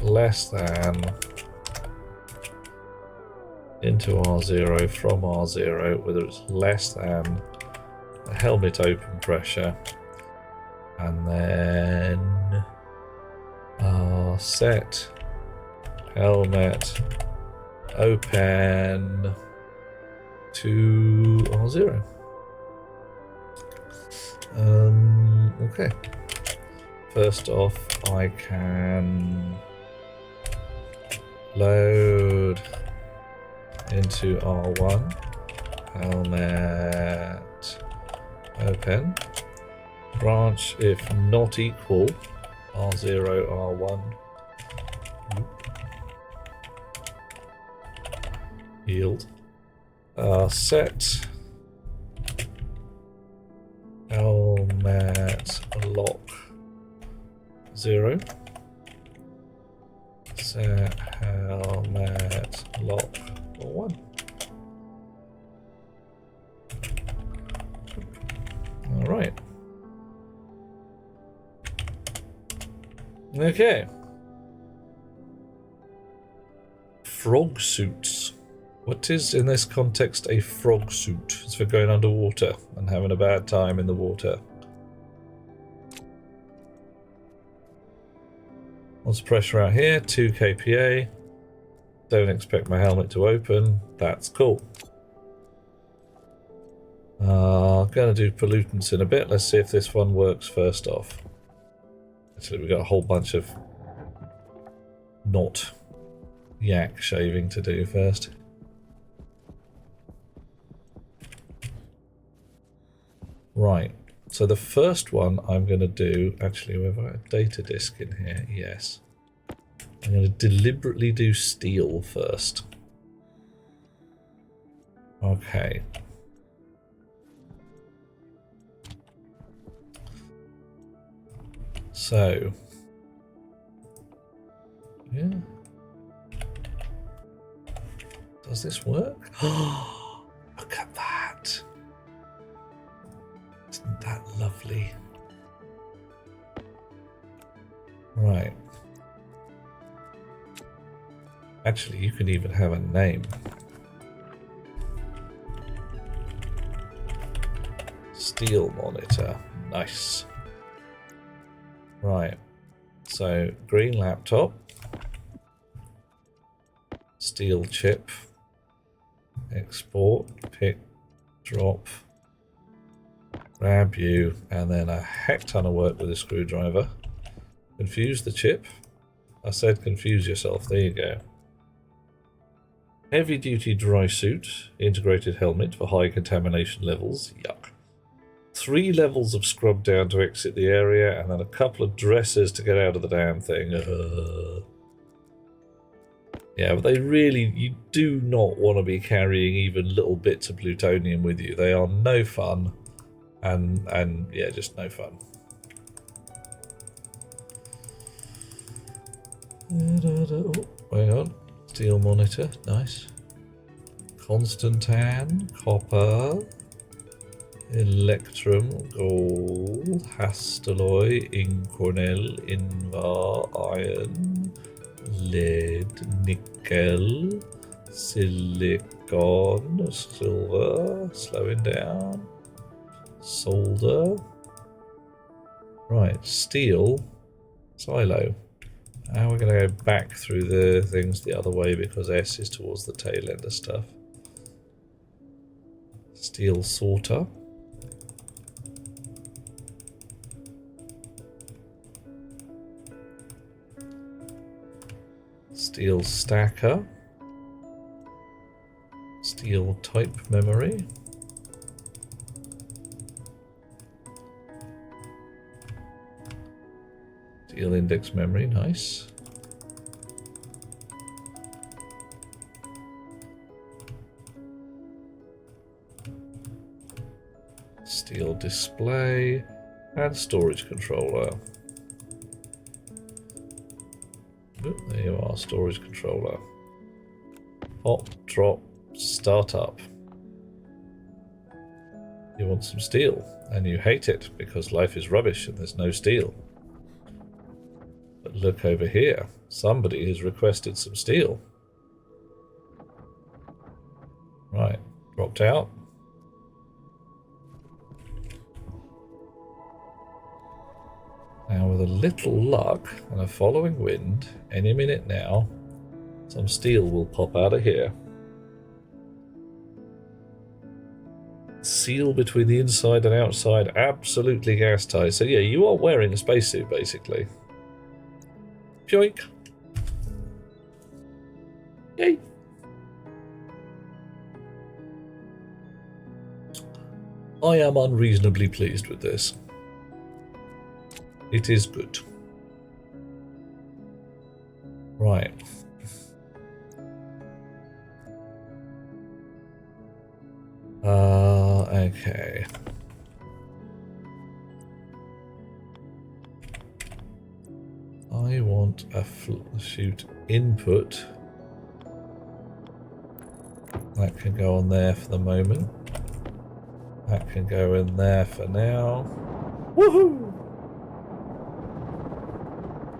less than into R0 from R0, whether it's less than the helmet open pressure, and then set helmet open to R0. Okay. First off, I can load into R1, helmet open, branch if not equal, R0, R1, yield, set helmet lock 0, set helmet lock 1. All right. Okay. Frog suits. What is in this context a frog suit? It's for going underwater and having a bad time in the water. What's the pressure out here? 2 kPa. Don't expect my helmet to open. That's cool. I'm going to do pollutants in a bit. Let's see if this one works first off. Actually, we've got a whole bunch of not yak shaving to do first. Right. So the first one I'm going to do, actually, we have a data disk in here. Yes. I'm going to deliberately do steel first. Okay. So, yeah. Does this work? Oh, look at that. Isn't that lovely? Right. Actually, you can even have a name. Steel monitor. Nice. Right. So, green laptop. Steel chip. Export. Pick. Drop. Grab you. And then a heck ton of work with a screwdriver. Confuse the chip. I said confuse yourself. There you go. Heavy duty dry suit. Integrated helmet for high contamination levels. Yuck. 3 levels of scrub down to exit the area, and then a couple of dresses to get out of the damn thing. Yeah, but they really, you do not want to be carrying even little bits of plutonium with you. They are no fun, and yeah, just no fun. Oh, hang on. Steel monitor, nice. Constantan, copper. Electrum, gold, Hastelloy, Incornell, Invar, iron, lead, nickel, silicon, silver, slowing down, solder. Right, steel, silo. Now we're going to go back through the things the other way because S is towards the tail end of stuff. Steel sorter. Steel stacker. Steel type memory. Steel index memory, nice. Steel display and storage controller. Oop, there you are, storage controller. Pop, drop, start up. You want some steel, and you hate it because life is rubbish and there's no steel. But look over here, somebody has requested some steel. Right, dropped out. Now with a little luck and a following wind, any minute now, some steel will pop out of here. Seal between the inside and outside, absolutely gas tight. So yeah, you are wearing a spacesuit basically. Pyoink. Yay. I am unreasonably pleased with this. It is good. Right. Okay. I want a shoot input. That can go on there for the moment. That can go in there for now. Woohoo!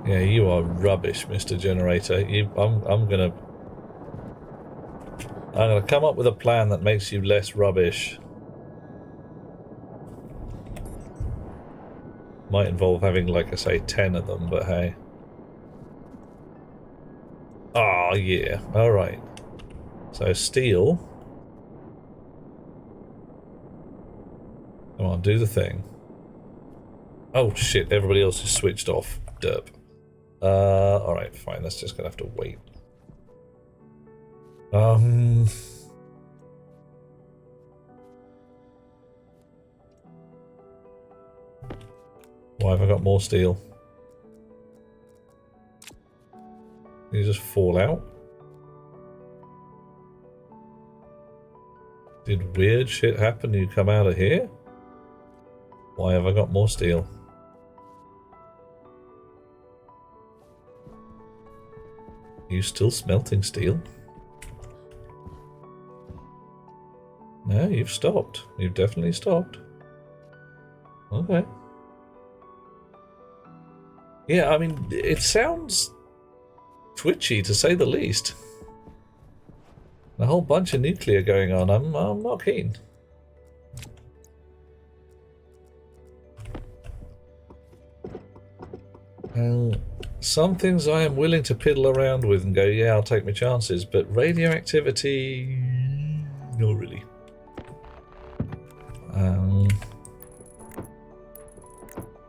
Yeah, you are rubbish, Mr. Generator. I'm gonna come up with a plan that makes you less rubbish. Might involve having, like I say, 10 of them, but hey. Oh, yeah. Alright. So, steel. Come on, do the thing. Oh, shit. Everybody else is switched off. Derp. Alright, fine. That's just gonna have to wait. Um. Why have I got more steel? You just fall out? Did weird shit happen? You come out of here? Why have I got more steel? Are you still smelting steel? No, you've stopped. You've definitely stopped. Okay. Yeah, I mean, it sounds twitchy to say the least. A whole bunch of nuclear going on. I'm not keen. Some things I am willing to piddle around with and go, yeah, I'll take my chances, but radioactivity, not really.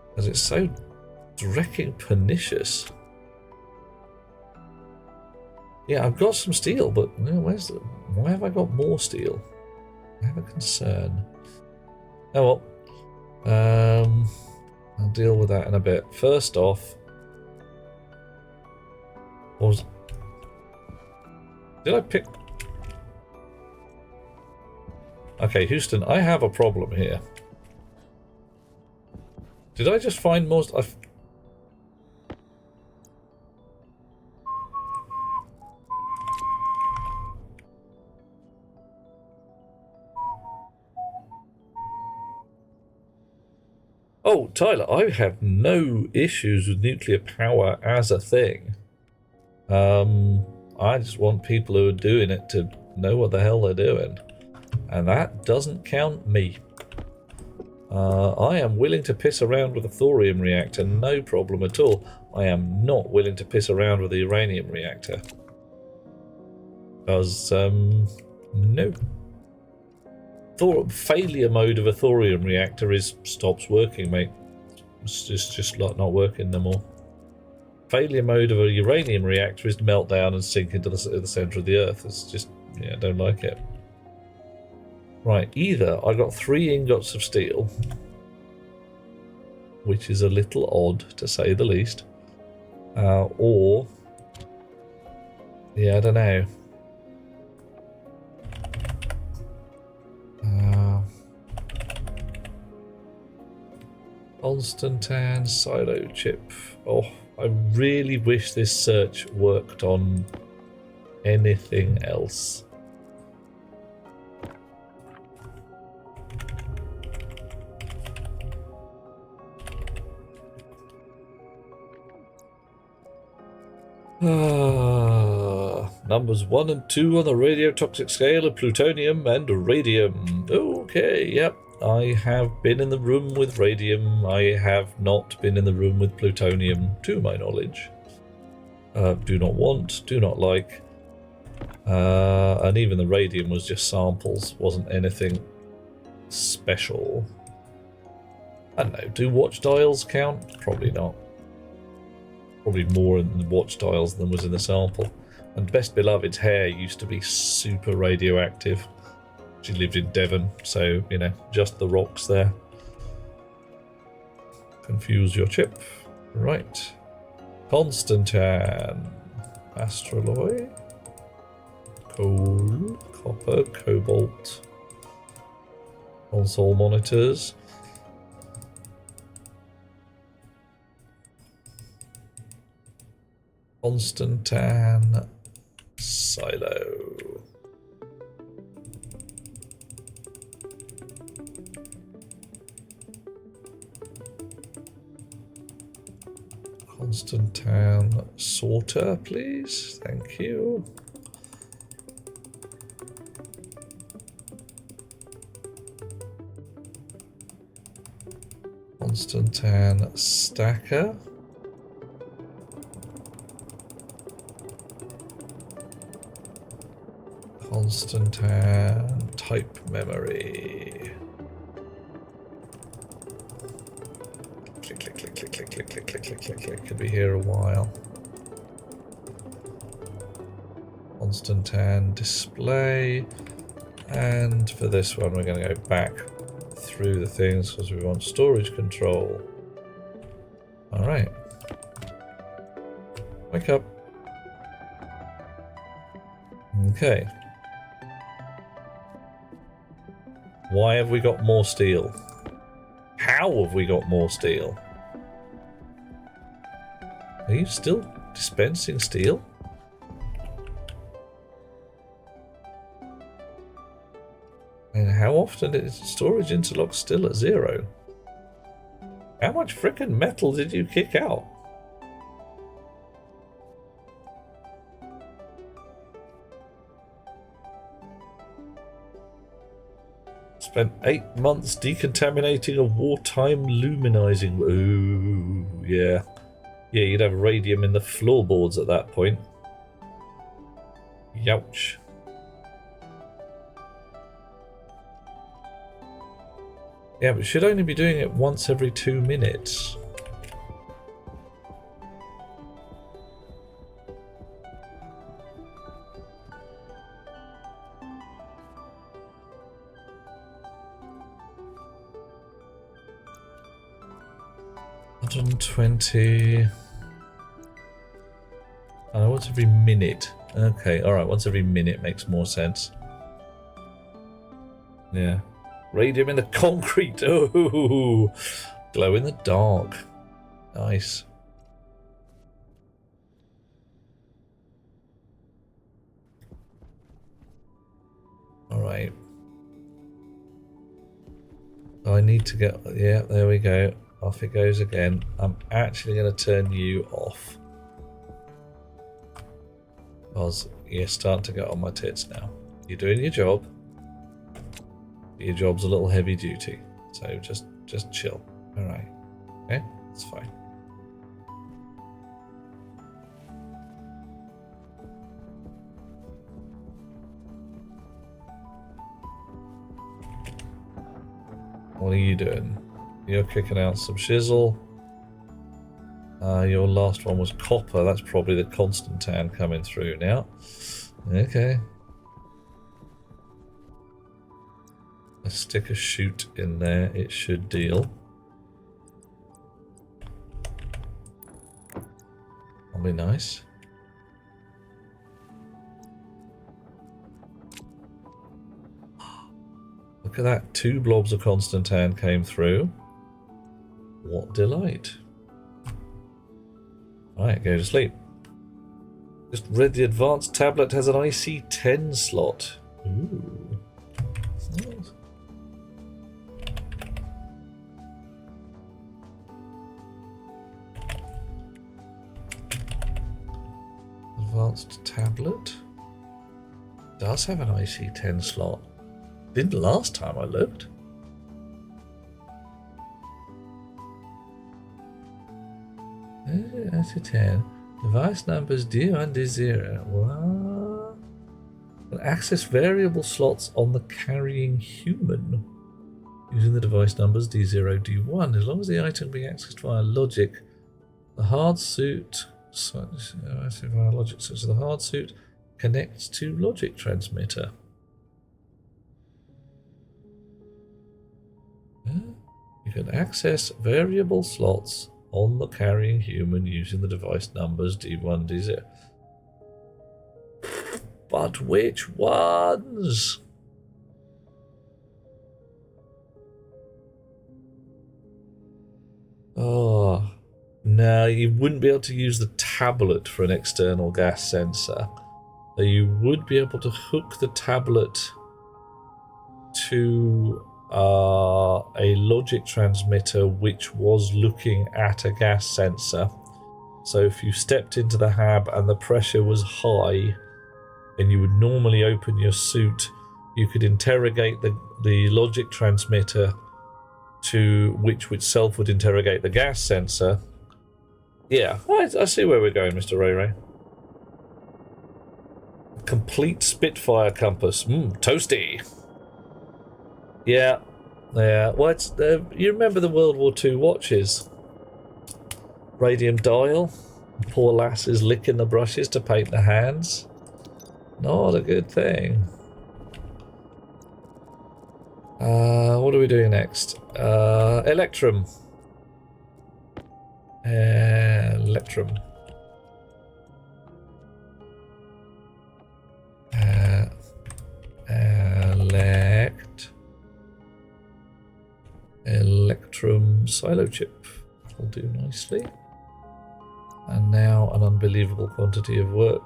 Because it's so wrecking pernicious. Yeah, I've got some steel, but why have I got more steel? I have a concern. Oh well. I'll deal with that in a bit. First off, did I pick? Okay, Houston, I have a problem here. Did I just find more? Oh, Tyler, I have no issues with nuclear power as a thing. I just want people who are doing it to know what the hell they're doing. And that doesn't count me. I am willing to piss around with a thorium reactor, no problem at all. I am not willing to piss around with the uranium reactor. Because, no. Failure mode of a thorium reactor is stops working, mate. It's just like not working no more. Failure mode of a uranium reactor is to melt down and sink into the center of the earth. It's just, yeah, I don't like it. Right, either I got 3 ingots of steel, which is a little odd to say the least, or, yeah, I don't know. Constantan silo chip. Oh, I really wish this search worked on anything else. Numbers 1 and 2 on the radiotoxic scale of plutonium and radium. Okay, yep. I have been in the room with radium. I have not been in the room with plutonium, to my knowledge. Do not want, do not like. And even the radium was just samples, wasn't anything special. I don't know, do watch dials count? Probably not. Probably more in the watch dials than was in the sample. And Best Beloved's hair used to be super radioactive. She lived in Devon, so, you know, just the rocks there. Confuse your chip. Right. Constantan. Astraloy. Coal. Copper. Cobalt. Console monitors. Constantan. Silo. Constantan sorter, please. Thank you. Constantan stacker. Constantan type memory. Click, click, click, click, click, click, click, click, click, click, click. Could be here a while. Constantan display. And for this one, we're going to go back through the things because we want storage control. Alright. Wake up. Okay. Why have we got more steel? How have we got more steel? Are you still dispensing steel? And how often is storage interlock still at 0? How much frickin' metal did you kick out? Spent 8 months decontaminating a wartime luminizing. Ooh, yeah. Yeah, you'd have radium in the floorboards at that point. Youch. Yeah, but should only be doing it once every 2 minutes. $120. Oh, once every minute. Okay, alright, once every minute makes more sense. Yeah. Radium in the concrete. Oh, glow in the dark. Nice. All right. I need to get. Yeah, there we go. Off it goes again. I'm actually going to turn you off because you're starting to get on my tits now. You're doing your job. Your job's a little heavy duty, so just chill. All right, okay, it's fine. What are you doing? You're kicking out some shizzle. Your last one was copper. That's probably the Constantan coming through now. Okay. Stick a chute in there, it should deal. That'll be nice. Look at that, 2 blobs of Constantan came through. What delight. Alright, go to sleep. Just read the advanced tablet has an IC10 slot. Ooh. Nice. Advanced tablet does have an IC10 slot. Didn't last time I looked. IC10 device numbers D1 D0. What? Can access variable slots on the carrying human using the device numbers D0 D1 as long as the item being accessed via logic. The hard suit. So, logic, so the hard suit connects to logic transmitter. You can access variable slots on the carrying human using the device numbers D1, D0. But which ones? Oh. No, you wouldn't be able to use the tablet for an external gas sensor. You would be able to hook the tablet to a logic transmitter which was looking at a gas sensor. So if you stepped into the hab and the pressure was high and you would normally open your suit, you could interrogate the logic transmitter to which itself would interrogate the gas sensor. Yeah, I see where we're going, Mr. Ray Ray. Complete Spitfire compass. Toasty. Yeah. Well, it's, you remember the World War II watches? Radium dial. Poor lasses licking the brushes to paint the hands. Not a good thing. What are we doing next? Electrum. Electrum. Electrum silo chip. Will do nicely. And now an unbelievable quantity of work.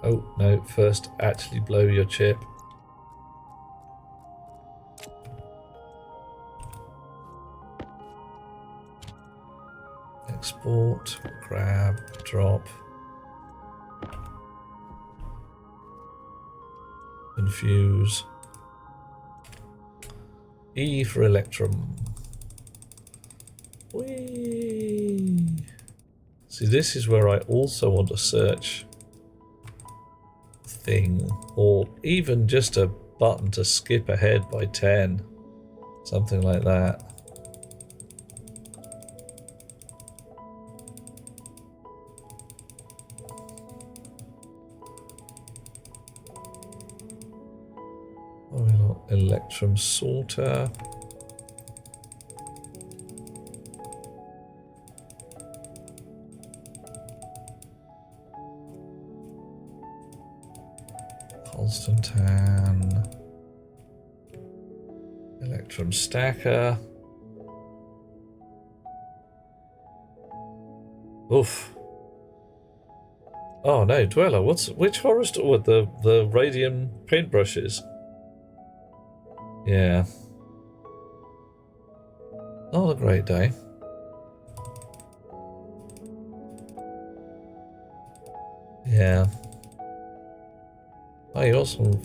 Oh no, first actually blow your chip. Export, grab, drop. Infuse. E for Electrum. Whee! See, this is where I also want to search thing, or even just a button to skip ahead by 10. Something like that. Oh, we got Electrum sorter. Constantan. Electrum stacker. Oof. Oh no, Dweller, which horror store with the radium paintbrushes? Yeah. Not a great day. Yeah. Oh, you also,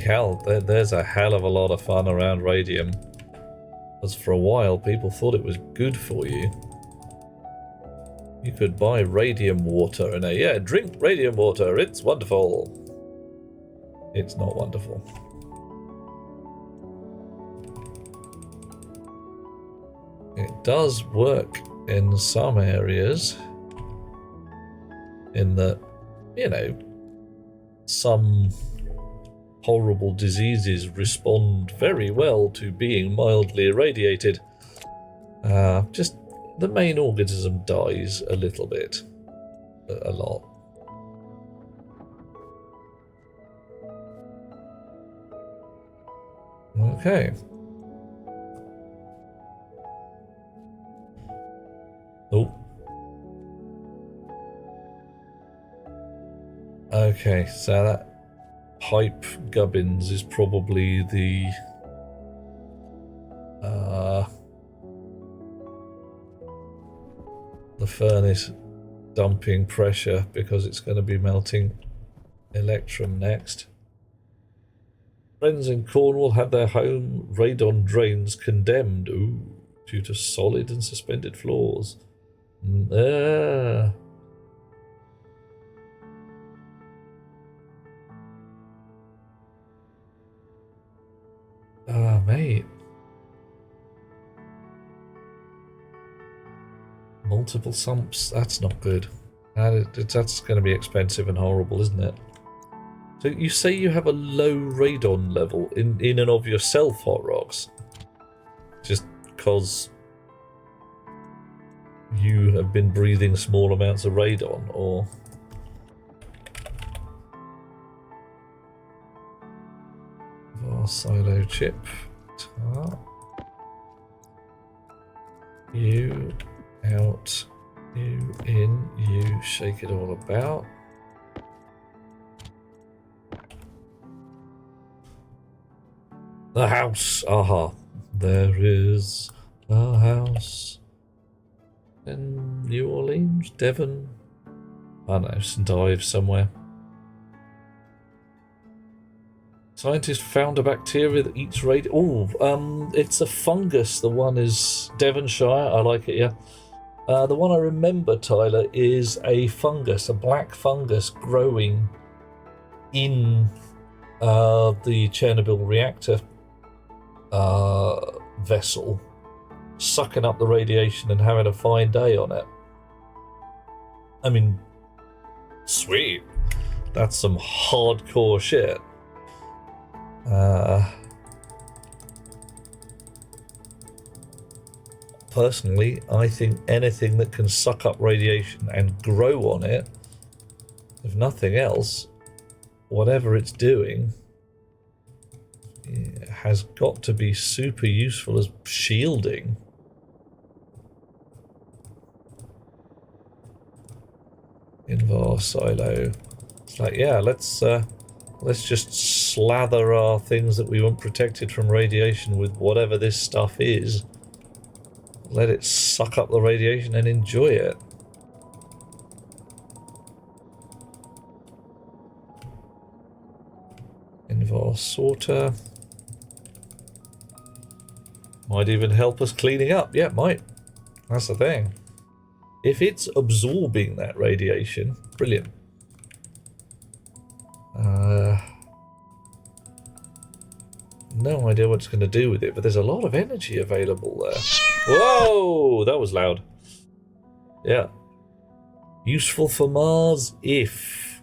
hell, there's a hell of a lot of fun around radium. Because for a while, people thought it was good for you. You could buy radium water and yeah, drink radium water, it's wonderful. It's not wonderful. It does work in some areas. In that, you know, some horrible diseases respond very well to being mildly irradiated. Just the main organism dies a little bit. A lot. Okay. Oh. Okay, so that pipe gubbins is probably the furnace dumping pressure, because it's going to be melting Electrum next. Friends in Cornwall had their home radon drains condemned due to solid and suspended floors. Mate. Multiple sumps, that's not good. That's going to be expensive and horrible, isn't it? So you say you have a low radon level in and of yourself, Hot Rocks? Just because you have been breathing small amounts of radon, or... Silo chip. You out, you in, you shake it all about. The house, aha. There is a house in New Orleans, Devon. I don't know, St. Ives somewhere. Scientists found a bacteria that eats radium. It's a fungus. The one is Devonshire. I like it, yeah. The one I remember, Tyler, is a fungus, a black fungus growing in the Chernobyl reactor vessel, sucking up the radiation and having a fine day on it. I mean, sweet. That's some hardcore shit. Personally, I think anything that can suck up radiation and grow on it, if nothing else, whatever it's doing, has got to be super useful as shielding. Invar silo. It's like, yeah, let's just slather our things that we want protected from radiation with whatever this stuff is. Let it suck up the radiation and enjoy it. Invar sorter. Might even help us cleaning up. Yeah, it might. That's the thing. If it's absorbing that radiation, brilliant. No idea what it's going to do with it, but there's a lot of energy available there. Whoa! That was loud. Yeah. Useful for Mars if.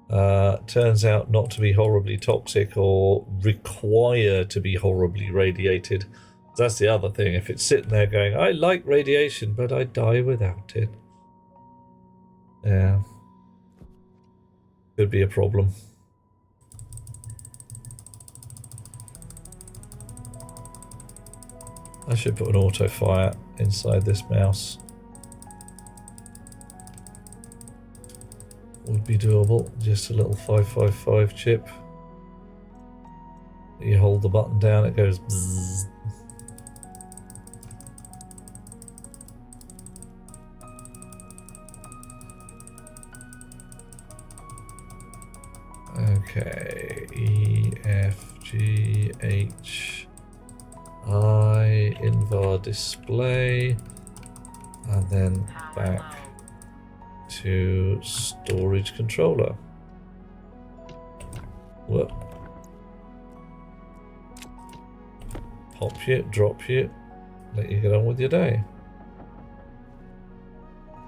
Turns out not to be horribly toxic or require to be horribly radiated. That's the other thing. If it's sitting there going, I like radiation, but I die without it. Yeah. Could be a problem. I should put an auto fire inside this mouse. Would be doable. Just a little 555 chip. You hold the button down, it goes bzzz. Okay, E, F, G, H, I, Invar display, and then back to storage controller. Whoop. Pop you, drop you, let you get on with your day.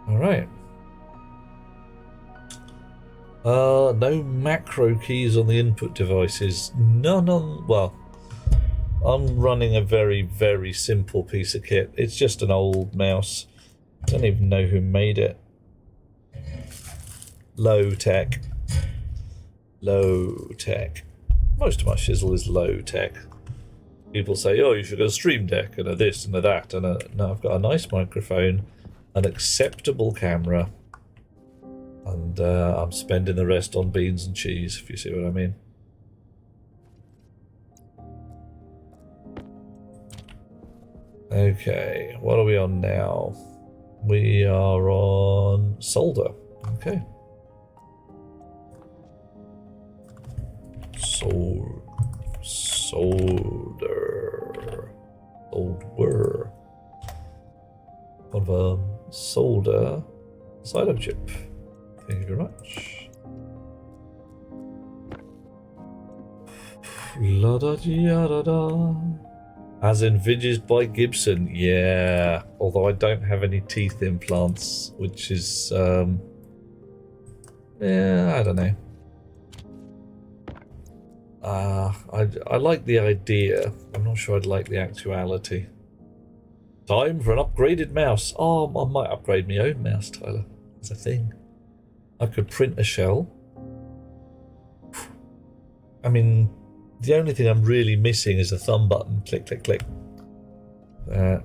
Alright. No macro keys on the input devices. None on, well, I'm running a very, very simple piece of kit. It's just an old mouse. I don't even know who made it. Low tech. Low tech. Most of my shizzle is low tech. People say, oh, you should go Stream Deck and a this and a that. And no, I've got a nice microphone, an acceptable camera, and I'm spending the rest on beans and cheese, if you see what I mean. Okay, what are we on now? We are on solder. Okay. Solder. Confirm. Solder. Silo chip. Thank you very much. La da da da. As envisaged by Gibson, yeah. Although I don't have any teeth implants, which is yeah, I don't know. I like the idea. I'm not sure I'd like the actuality. Time for an upgraded mouse. Oh, I might upgrade my own mouse, Tyler. It's a thing. I could print a shell. I mean, the only thing I'm really missing is a thumb button. Click, click, click. Yeah.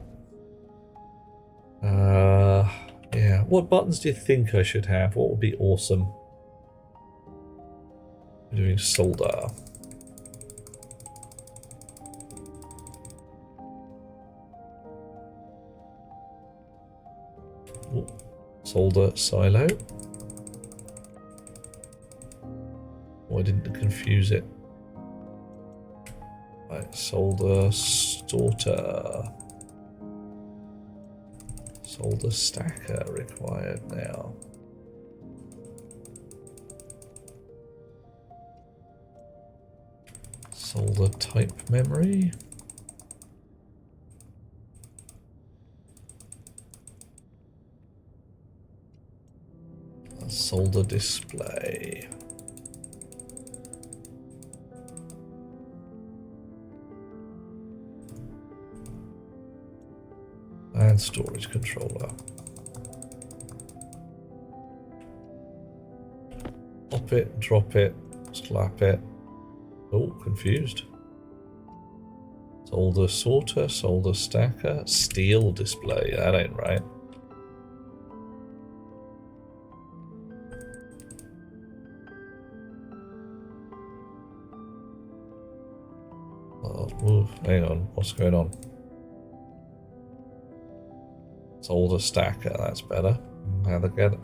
What buttons do you think I should have? What would be awesome? We're doing solder. Ooh. Solder silo. Oh, I didn't confuse it. Right, solder sorter. Solder stacker required now. Solder type memory. Solder display. And storage controller. Pop it, drop it, slap it. Oh, confused. Solder sorter, solder stacker, steel display. That ain't right. Oh, ooh, hang on, what's going on? Solder stacker, that's better. How to get it.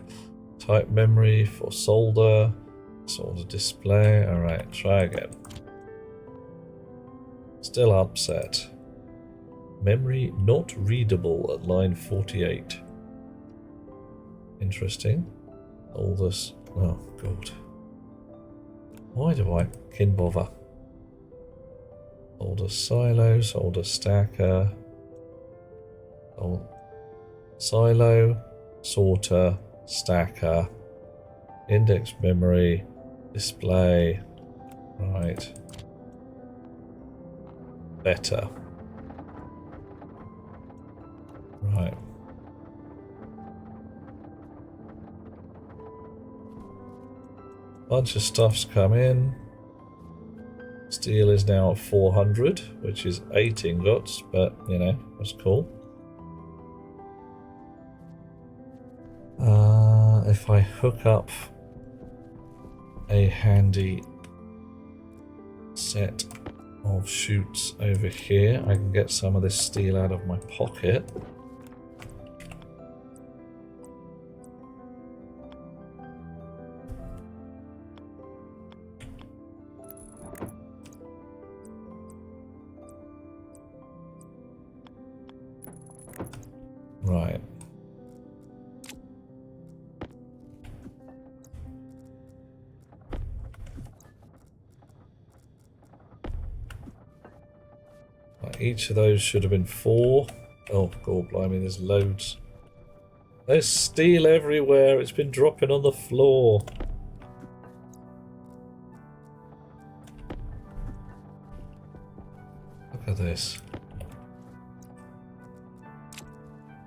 Type memory for solder. Solder display. Alright, try again. Still upset. Memory not readable at line 48. Interesting. Solder. Oh, God. Why do I kin bother? Solder silo, solder stacker. Silo, sorter, stacker, index memory, display, right, better, right. Bunch of stuff's come in. Steel is now at 400, which is 8 ingots, but you know, that's cool. If I hook up a handy set of chutes over here, I can get some of this steel out of my pocket. Right. Each of those should have been 4. Oh, God blimey, there's loads. There's steel everywhere. It's been dropping on the floor. Look at this.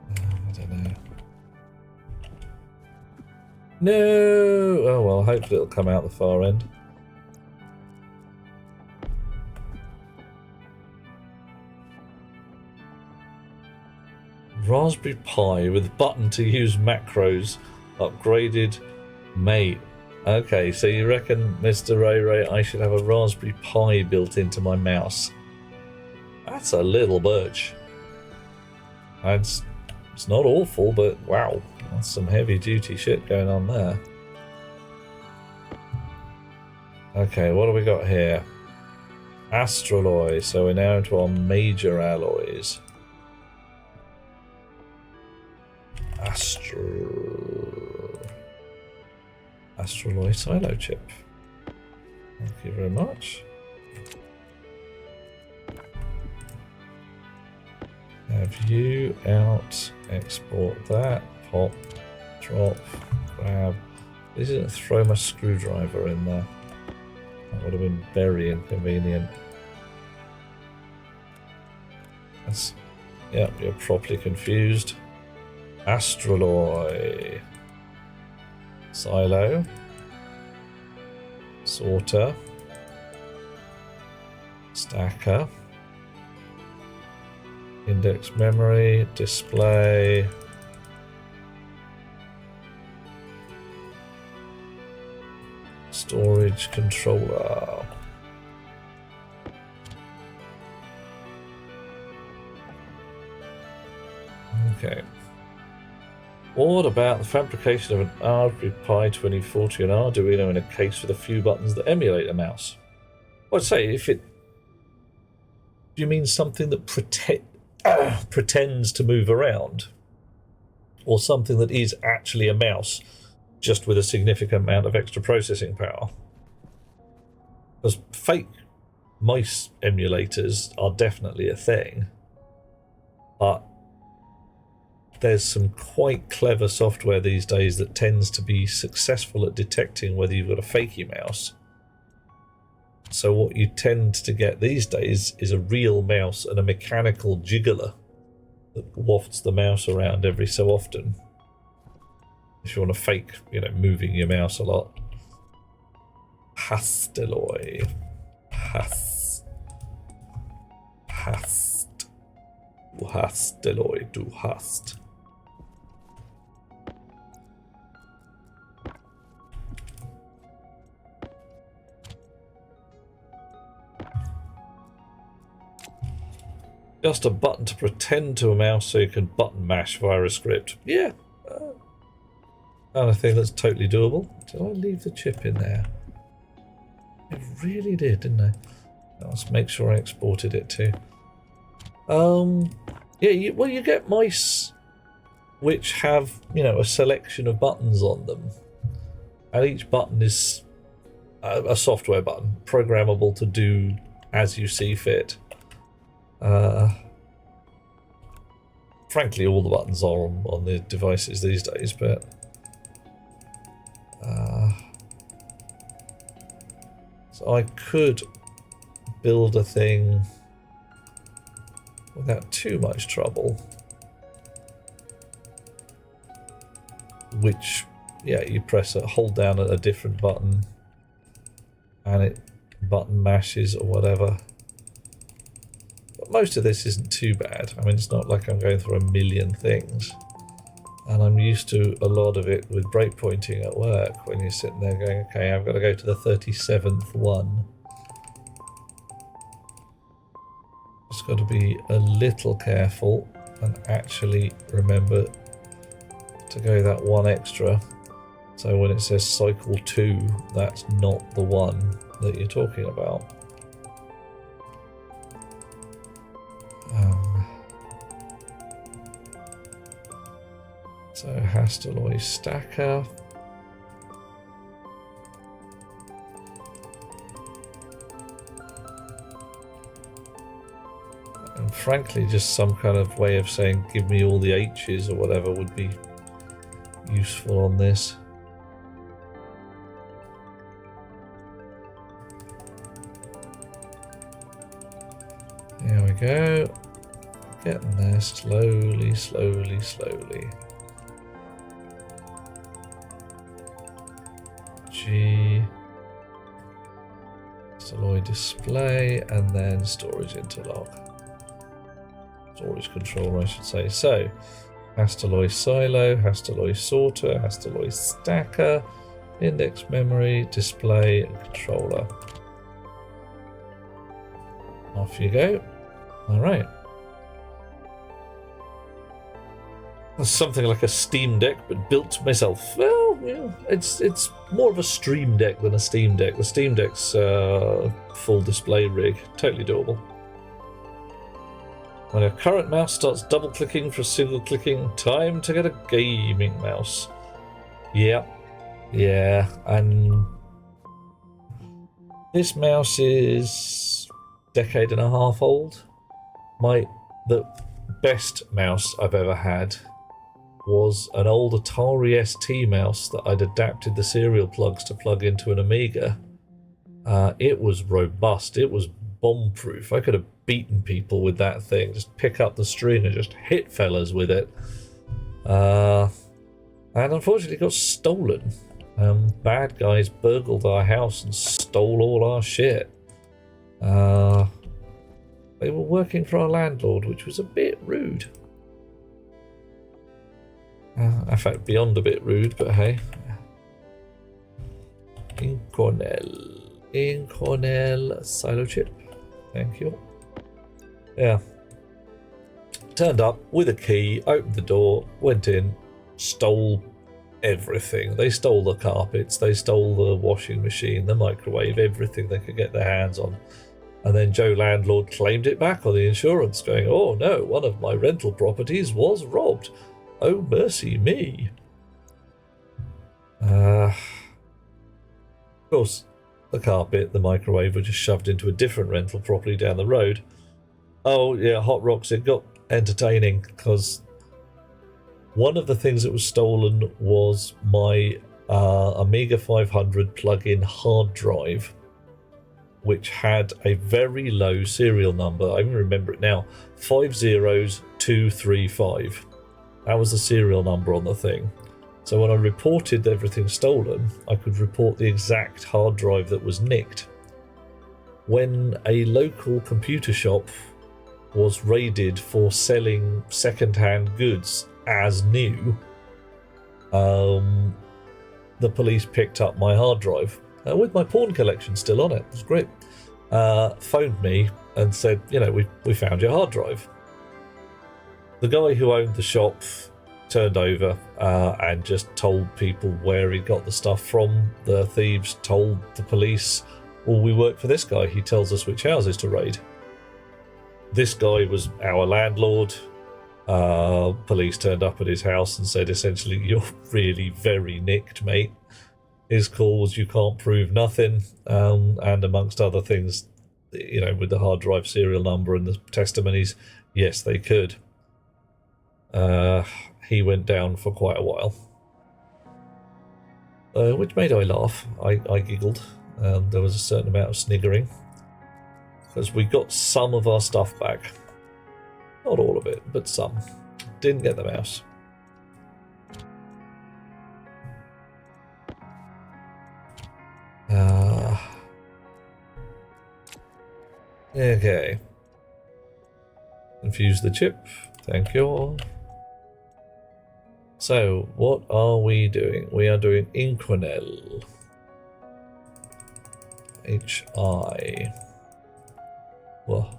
I don't know. No! Oh, well, hopefully it'll come out the far end. Raspberry Pi with button to use macros. Upgraded mate. Okay, so you reckon, Mr. Ray, I should have a Raspberry Pi built into my mouse? That's a little birch. It's not awful, but wow, that's some heavy duty shit going on there. Okay, what do we got here? Astraloy, so we're now into our major alloys. Astraloy silo chip. Thank you very much. Have you out, export that, pop, drop, grab. This isn't throw my screwdriver in there. That would have been very inconvenient. That's, yep, you're properly confused. Astraloy. Silo. Sorter. Stacker. Index memory. Display. Storage controller. Okay. What about the fabrication of an Raspberry Pi 2040 and Arduino in a case with a few buttons that emulate a mouse? I'd say if it... Do you mean something that pretends to move around? Or something that is actually a mouse, just with a significant amount of extra processing power? Because fake mice emulators are definitely a thing. But there's some quite clever software these days that tends to be successful at detecting whether you've got a fakey mouse. So what you tend to get these days is a real mouse and a mechanical jiggler that wafts the mouse around every so often. If you want to fake, moving your mouse a lot. Hasteloy. Hasteloy du hast. Just a button to pretend to a mouse so you can button mash via a script. Yeah. Kind of thing that's totally doable. Did I leave the chip in there? I really did, didn't I? Let's make sure I exported it too. Yeah, you get mice which have, a selection of buttons on them. And each button is a software button, programmable to do as you see fit. Frankly, all the buttons are on the devices these days, but so I could build a thing without too much trouble, which, yeah, you hold down a different button and it button mashes or whatever. But most of this isn't too bad. I mean, it's not like I'm going through a million things. And I'm used to a lot of it with breakpointing at work, when you're sitting there going, okay, I've got to go to the 37th one. Just got to be a little careful and actually remember to go that one extra. So when it says cycle 2, that's not the one that you're talking about. So Hasteloy stacker. And frankly, just some kind of way of saying, give me all the H's or whatever would be useful on this. There we go. Getting there slowly, slowly, slowly. G. Hasteloy display, and then storage interlock. Storage controller, I should say. So, Hasteloy silo, Hasteloy sorter, Hasteloy stacker, index memory, display, and controller. Off you go. Alright. That's something like a Steam Deck, but built myself. Well, yeah, it's more of a Stream Deck than a Steam Deck. The Steam Deck's full display rig. Totally doable. When a current mouse starts double-clicking for single-clicking, time to get a gaming mouse. Yeah. Yeah, and this mouse is a decade and a half old. The best mouse I've ever had was an old Atari ST mouse that I'd adapted the serial plugs to plug into an Amiga. It was robust. It was bomb-proof. I could have beaten people with that thing. Just pick up the string and just hit fellas with it. And unfortunately it got stolen. Bad guys burgled our house and stole all our shit. They were working for our landlord, which was a bit rude. In fact, beyond a bit rude, but hey. Incornell silo chip. Thank you. Yeah. Turned up with a key, opened the door, went in, stole everything. They stole the carpets, they stole the washing machine, the microwave, everything they could get their hands on. And then Joe Landlord claimed it back on the insurance, going, oh no, one of my rental properties was robbed. Oh, mercy me. Of course, the carpet, the microwave were just shoved into a different rental property down the road. Oh, yeah, Hot Rocks, it got entertaining because One of the things that was stolen was my Amiga 500 plug-in hard drive, which had a very low serial number. I even remember it now, 50235. That was the serial number on the thing. So when I reported everything stolen, I could report the exact hard drive that was nicked. When a local computer shop was raided for selling second-hand goods as new, the police picked up my hard drive with my porn collection still on it. It was great. Phoned me and said, you know, we found your hard drive. The guy who owned the shop turned over and just told people where he got the stuff from. The thieves told the police, well, we work for this guy. He tells us which houses to raid. This guy was our landlord. Police turned up at his house and said, essentially, you're really very nicked, mate. His call was, you can't prove nothing. And amongst other things, you know, with the hard drive serial number and the testimonies, yes, they could. He went down for quite a while. Which made I laugh. I giggled. There was a certain amount of sniggering. Because we got some of our stuff back. Not all of it, but some. Didn't get the mouse. Okay. Infuse the chip. Thank you. So, what are we doing? We are doing Inquinel. H-I. Whoa.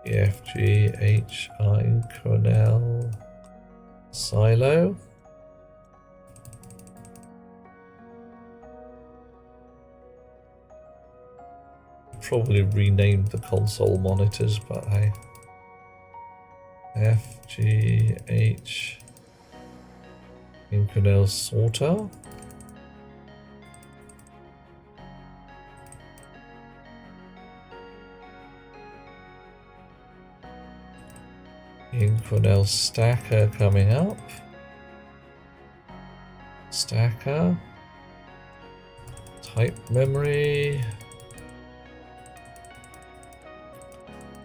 E-F-G-H-I, Inquinel. Silo. Probably renamed the console monitors, but hey. F-G-H Inquinel sorter. Inquinel stacker coming up. Stacker. Type memory.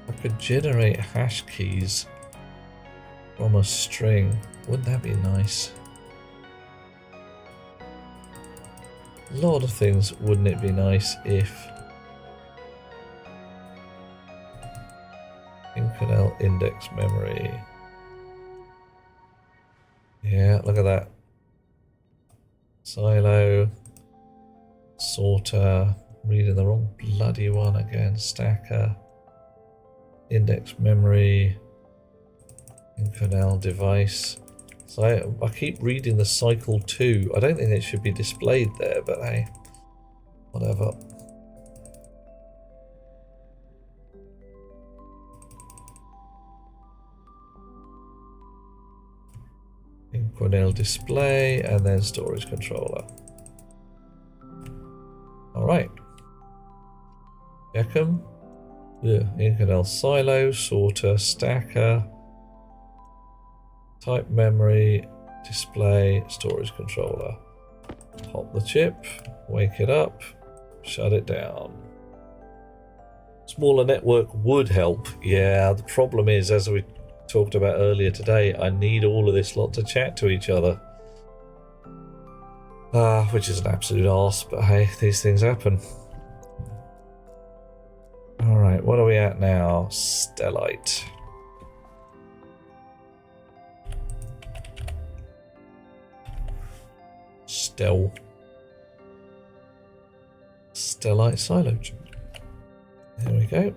I could generate hash keys from a string. Wouldn't that be nice? A lot of things, wouldn't it be nice if Inquinel index memory. Yeah, look at that. Silo. Sorter. Reading the wrong bloody one again. Stacker. Index memory. Inquinel device. So I keep reading the cycle 2. I don't think it should be displayed there, but hey, whatever. Inquinel display and then storage controller. Alright. Check 'em. Yeah, Inquinel silo, sorter, stacker. Type memory, display, storage controller. Pop the chip, wake it up, shut it down. Smaller network would help. Yeah, the problem is, as we talked about earlier today, I need all of this lot to chat to each other. Which is an absolute arse, but hey, these things happen. Alright, what are we at now? Stellite. Stellite silo. There we go.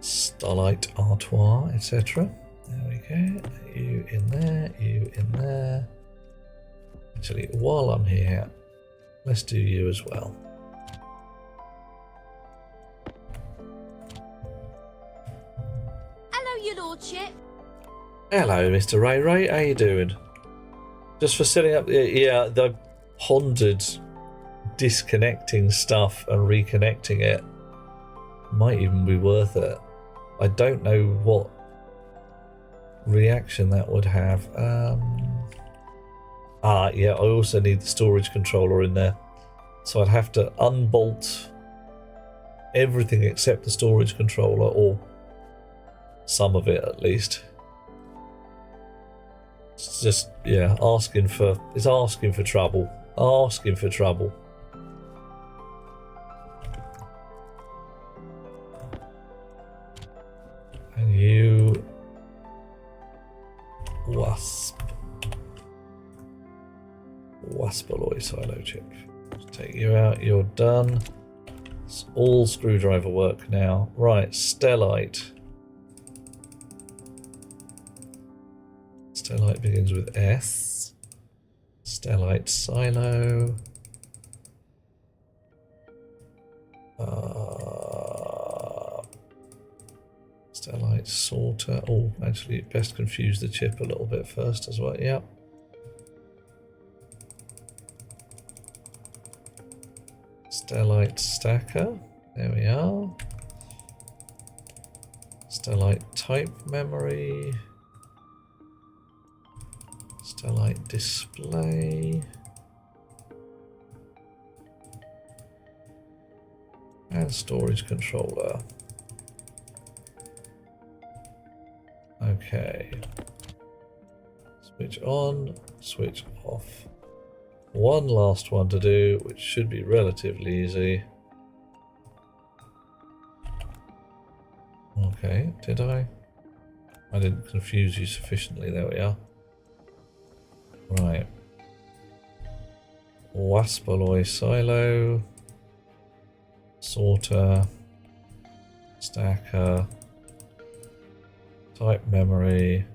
Starlight Artois, etc. There we go. You in there, you in there. Actually, while I'm here, let's do you as well. Hello, your lordship. Hello, Mr. Ray Ray. How you doing? Just for setting up, yeah, pondered disconnecting stuff and reconnecting it might even be worth it. I don't know what reaction that would have. Yeah, I also need the storage controller in there. So I'd have to unbolt everything except the storage controller, or some of it at least. It's just, yeah, asking for trouble. Asking for trouble. And you... Wasp alloy silo chip. Just take you out, you're done. It's all screwdriver work now. Right, stellite. Stellite begins with S. Stellite silo. Stellite sorter. Oh, actually, best confuse the chip a little bit first as well. Yep. Stellite stacker. There we are. Stellite type memory. Stellite display. And storage controller. Okay. Switch on, switch off. One last one to do, which should be relatively easy. Okay, did I? I didn't confuse you sufficiently, there we are. Right. Wasp alloy silo. Sorter. Stacker. Type memory.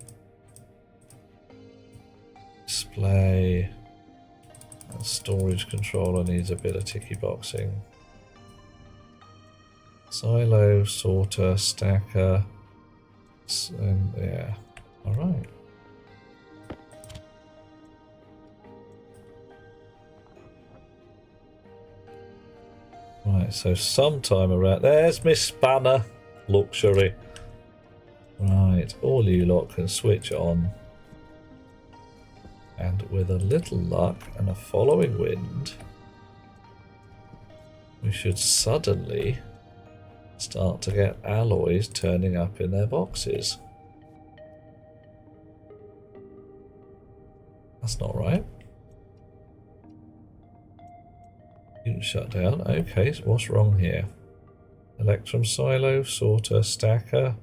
Display. And storage controller needs a bit of ticky boxing. Silo, sorter, stacker. And yeah. Alright. Right, so sometime around... There's Miss Spanner. Luxury. Right, all you lot can switch on. And with a little luck and a following wind, we should suddenly start to get alloys turning up in their boxes. That's not right. You can shut down. Okay, so what's wrong here? Electrum silo, sorter, stacker,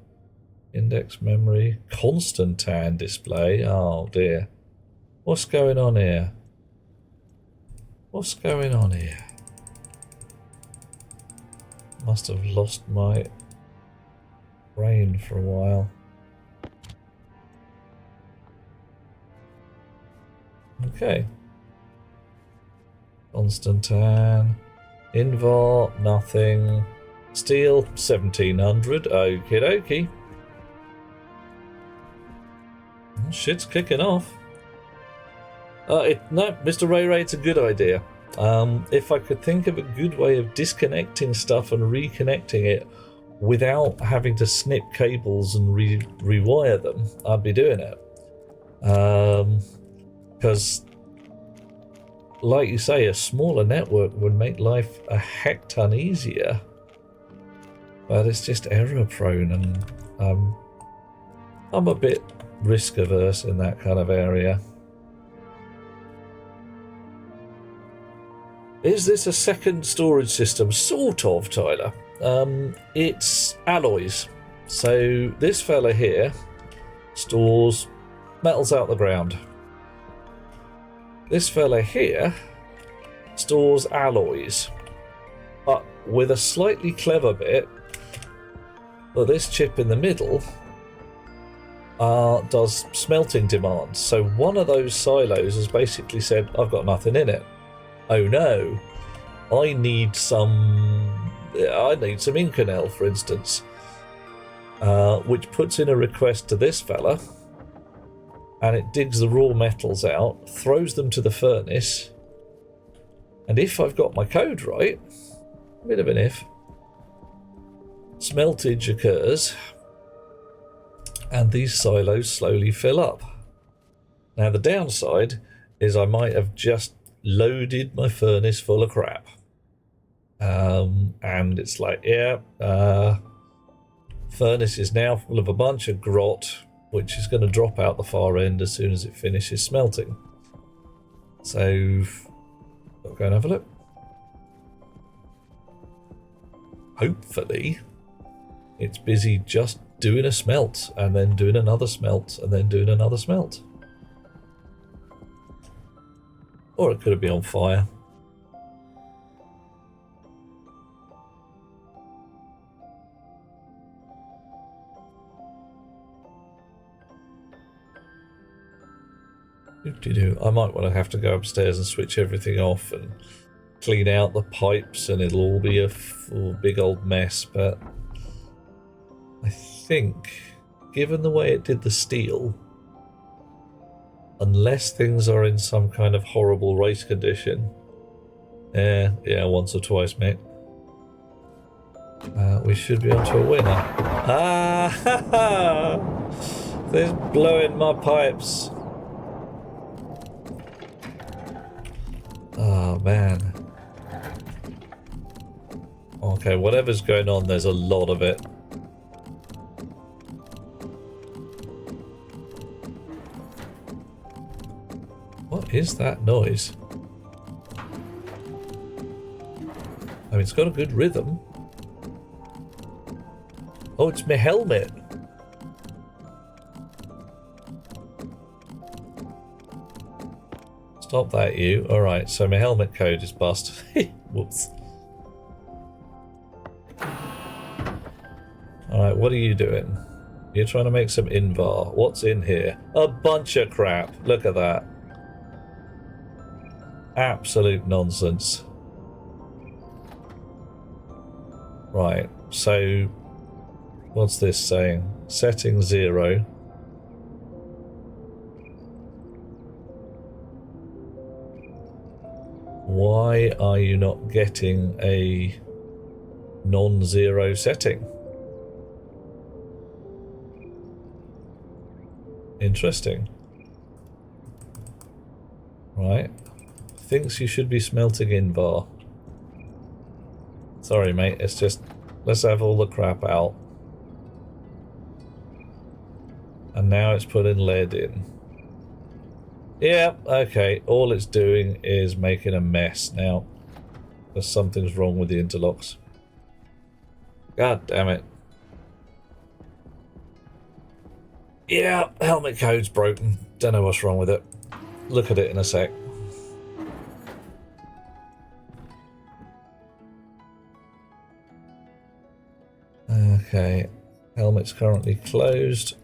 index memory, Constantan display. Oh dear. What's going on here? What's going on here? Must have lost my brain for a while. Okay. Constantan. Invar, nothing. Steel, 1700. Okie dokie. Shit's kicking off. No, Mr. Ray Ray, it's a good idea. If I could think of a good way of disconnecting stuff and reconnecting it without having to snip cables and rewire them, I'd be doing it. Because, like you say, a smaller network would make life a heck ton easier. But it's just error prone, and I'm a bit risk averse in that kind of area. Is this a second storage system? Sort of, Tyler. It's alloys. So this fella here stores metals out the ground. This fella here stores alloys. But with a slightly clever bit, that this chip in the middle does smelting demands. So one of those silos has basically said, I've got nothing in it. Oh no, I need some Inconel, for instance, which puts in a request to this fella, and it digs the raw metals out, throws them to the furnace, And if I've got my code right, a bit of an if, smeltage occurs and these silos slowly fill up. Now the downside is I might have just loaded my furnace full of crap. And it's like, yeah, furnace is now full of a bunch of grot, which is going to drop out the far end as soon as it finishes smelting. So I'll go and have a look. Hopefully it's busy just doing a smelt and then doing another smelt and then doing another smelt. Or it could be on fire. I might want to have to go upstairs and switch everything off and clean out the pipes, and it'll all be a big old mess. But I think, given the way it did the steel, unless things are in some kind of horrible race condition, yeah, once or twice, mate, we should be onto a winner. Ah, ha, ha. They're blowing my pipes. Oh, man. Okay, whatever's going on, there's a lot of it. What is that noise? I mean, it's got a good rhythm. Oh, it's my helmet. Stop that, you. Alright, so my helmet code is bust. Whoops. Alright, what are you doing? You're trying to make some invar. What's in here? A bunch of crap. Look at that. Absolute nonsense. Right, so what's this saying? Setting 0. Why are you not getting a non-zero setting? Interesting. Right. Thinks you should be smelting invar. Sorry, mate. It's just, let's have all the crap out. And now it's putting lead in. Yeah, okay. All it's doing is making a mess now. Because something's wrong with the interlocks. God damn it. Yeah, helmet code's broken. Don't know what's wrong with it. Look at it in a sec. Okay. Helmet's currently closed.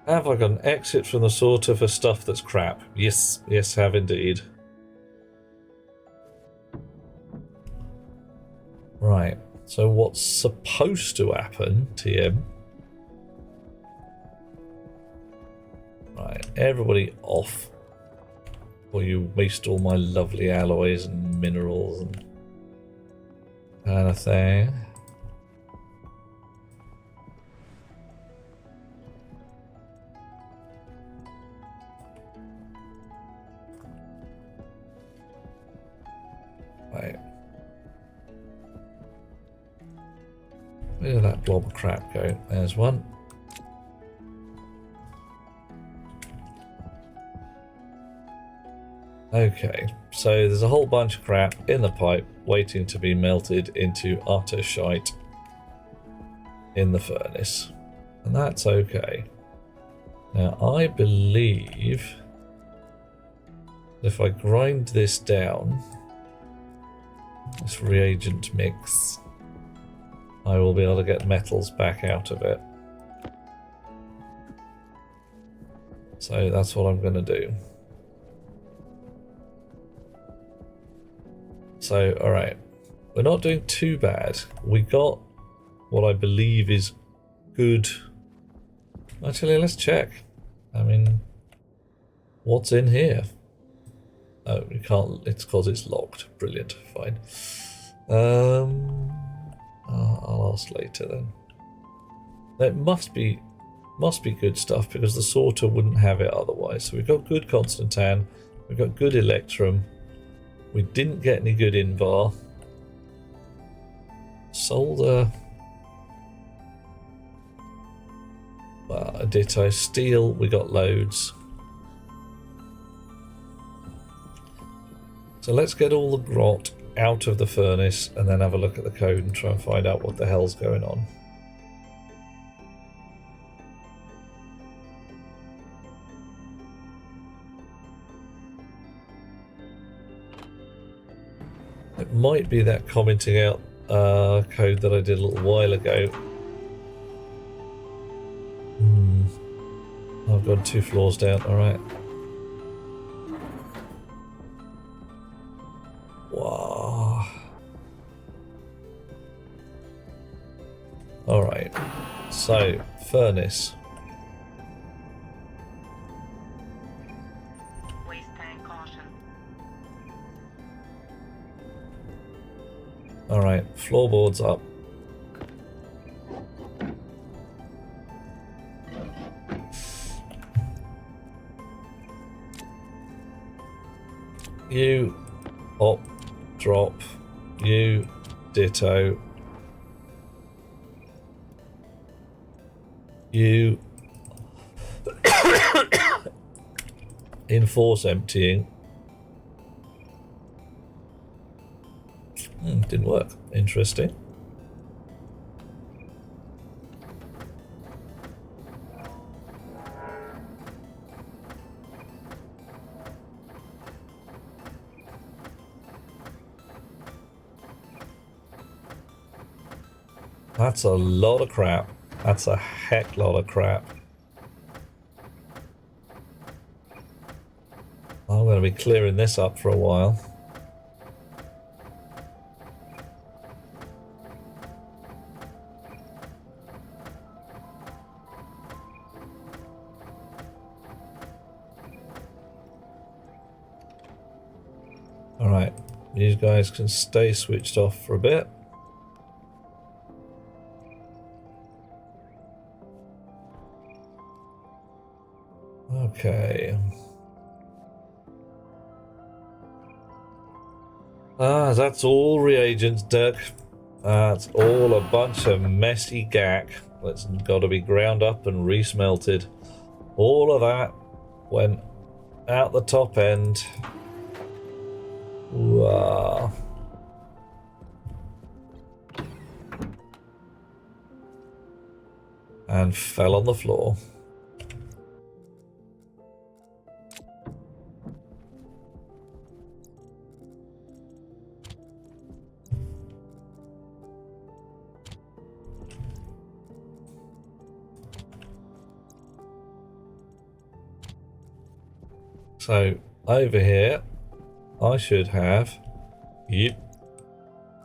Have I got an exit from the sorter for stuff that's crap? Yes, yes, have indeed. Right, so what's supposed to happen, TM? Right, everybody off. Or you waste all my lovely alloys and minerals and kind of thing. Right. Where did that blob of crap go? There's one. Okay, so there's a whole bunch of crap in the pipe waiting to be melted into utter shite in the furnace. And that's okay. Now, I believe if I grind this down, this reagent mix, I will be able to get metals back out of it. So that's what I'm going to do. So, alright, we're not doing too bad. We got what I believe is good Actually, let's check. I mean, what's in here? Oh, we can't. It's because it's locked. Brilliant. Fine. I'll ask later then. That must be good stuff because the sorter wouldn't have it otherwise. So we've got good Constantan. We've got good Electrum. We didn't get any good Invar. Solder. Well, a ditto. Steel, we got loads. So let's get all the grot out of the furnace and then have a look at the code and try and find out what the hell's going on. It might be that commenting out code that I did a little while ago. I've gone 2 floors down, alright. Wow. Alright, so furnace. Waste tank caution. Alright, floorboards up. You op, drop, you ditto, you enforce emptying. Didn't work. Interesting. That's a lot of crap. That's a heck lot of crap. I'm going to be clearing this up for a while. Alright, you guys can stay switched off for a bit. Okay. That's all reagents, Dirk. That's all a bunch of messy gack that's got to be ground up and resmelted. All of that went out the top end. Wow. And fell on the floor. So over here, I should have, yep,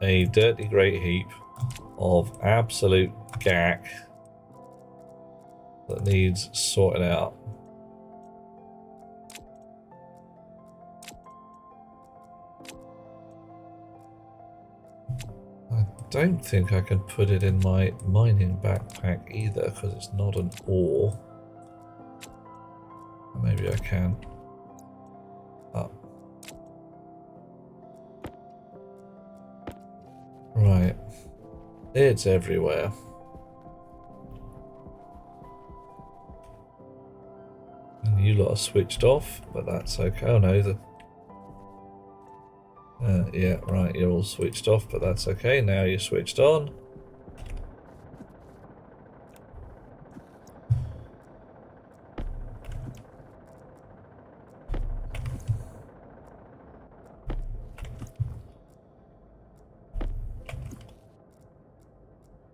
a dirty great heap of absolute gack that needs sorting out. I don't think I can put it in my mining backpack either because it's not an ore. Maybe I can. Up. Right. It's everywhere. And you lot are switched off, but that's okay. Oh no, yeah, right, you're all switched off, but that's okay. Now you're switched on.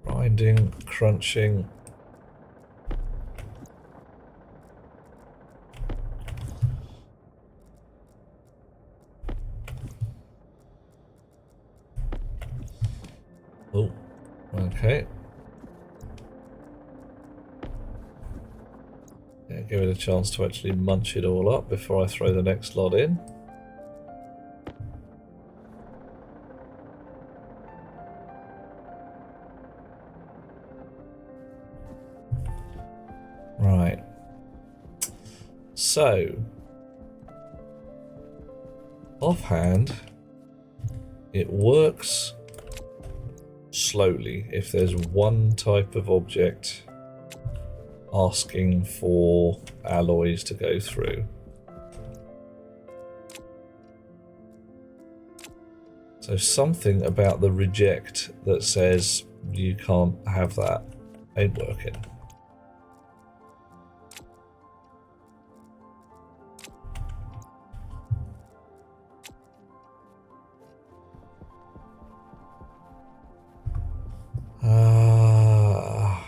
Grinding, crunching. Oh, okay. give it a chance to actually munch it all up before I throw the next lot in. Right. So, offhand, it works slowly if there's one type of object asking for alloys to go through. So something about the reject that says you can't have that ain't working.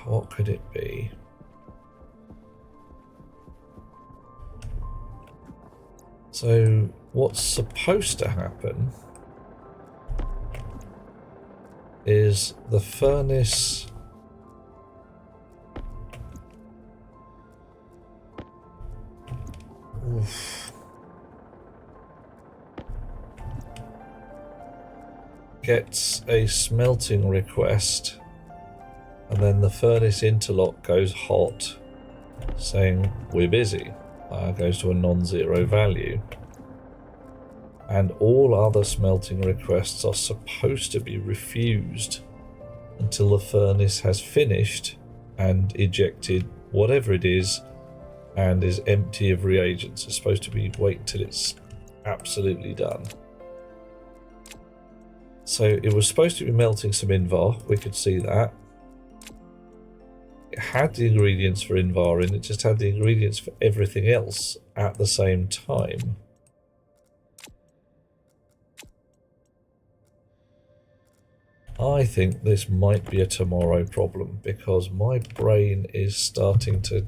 What could it be? So what's supposed to happen is the furnace gets a smelting request, and then the furnace interlock goes hot saying we're busy. Goes to a non-zero value, and all other smelting requests are supposed to be refused until the furnace has finished and ejected whatever it is and is empty of reagents. It's supposed to be wait till it's absolutely done. So it was supposed to be melting some Invar, we could see that. It had the ingredients for Invar in, it just had the ingredients for everything else at the same time. I think this might be a tomorrow problem because my brain is starting to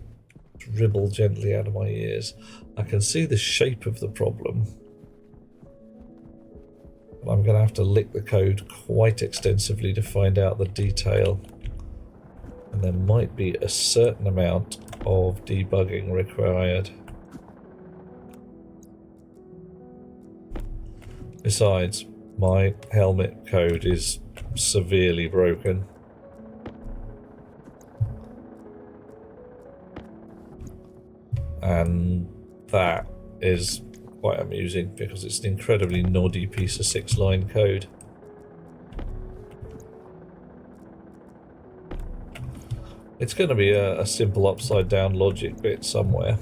dribble gently out of my ears. I can see the shape of the problem. I'm going to have to lick the code quite extensively to find out the detail. And there might be a certain amount of debugging required. Besides, my helmet code is severely broken. And that is quite amusing because it's an incredibly noddy piece of 6-line code. It's going to be a simple upside down logic bit somewhere.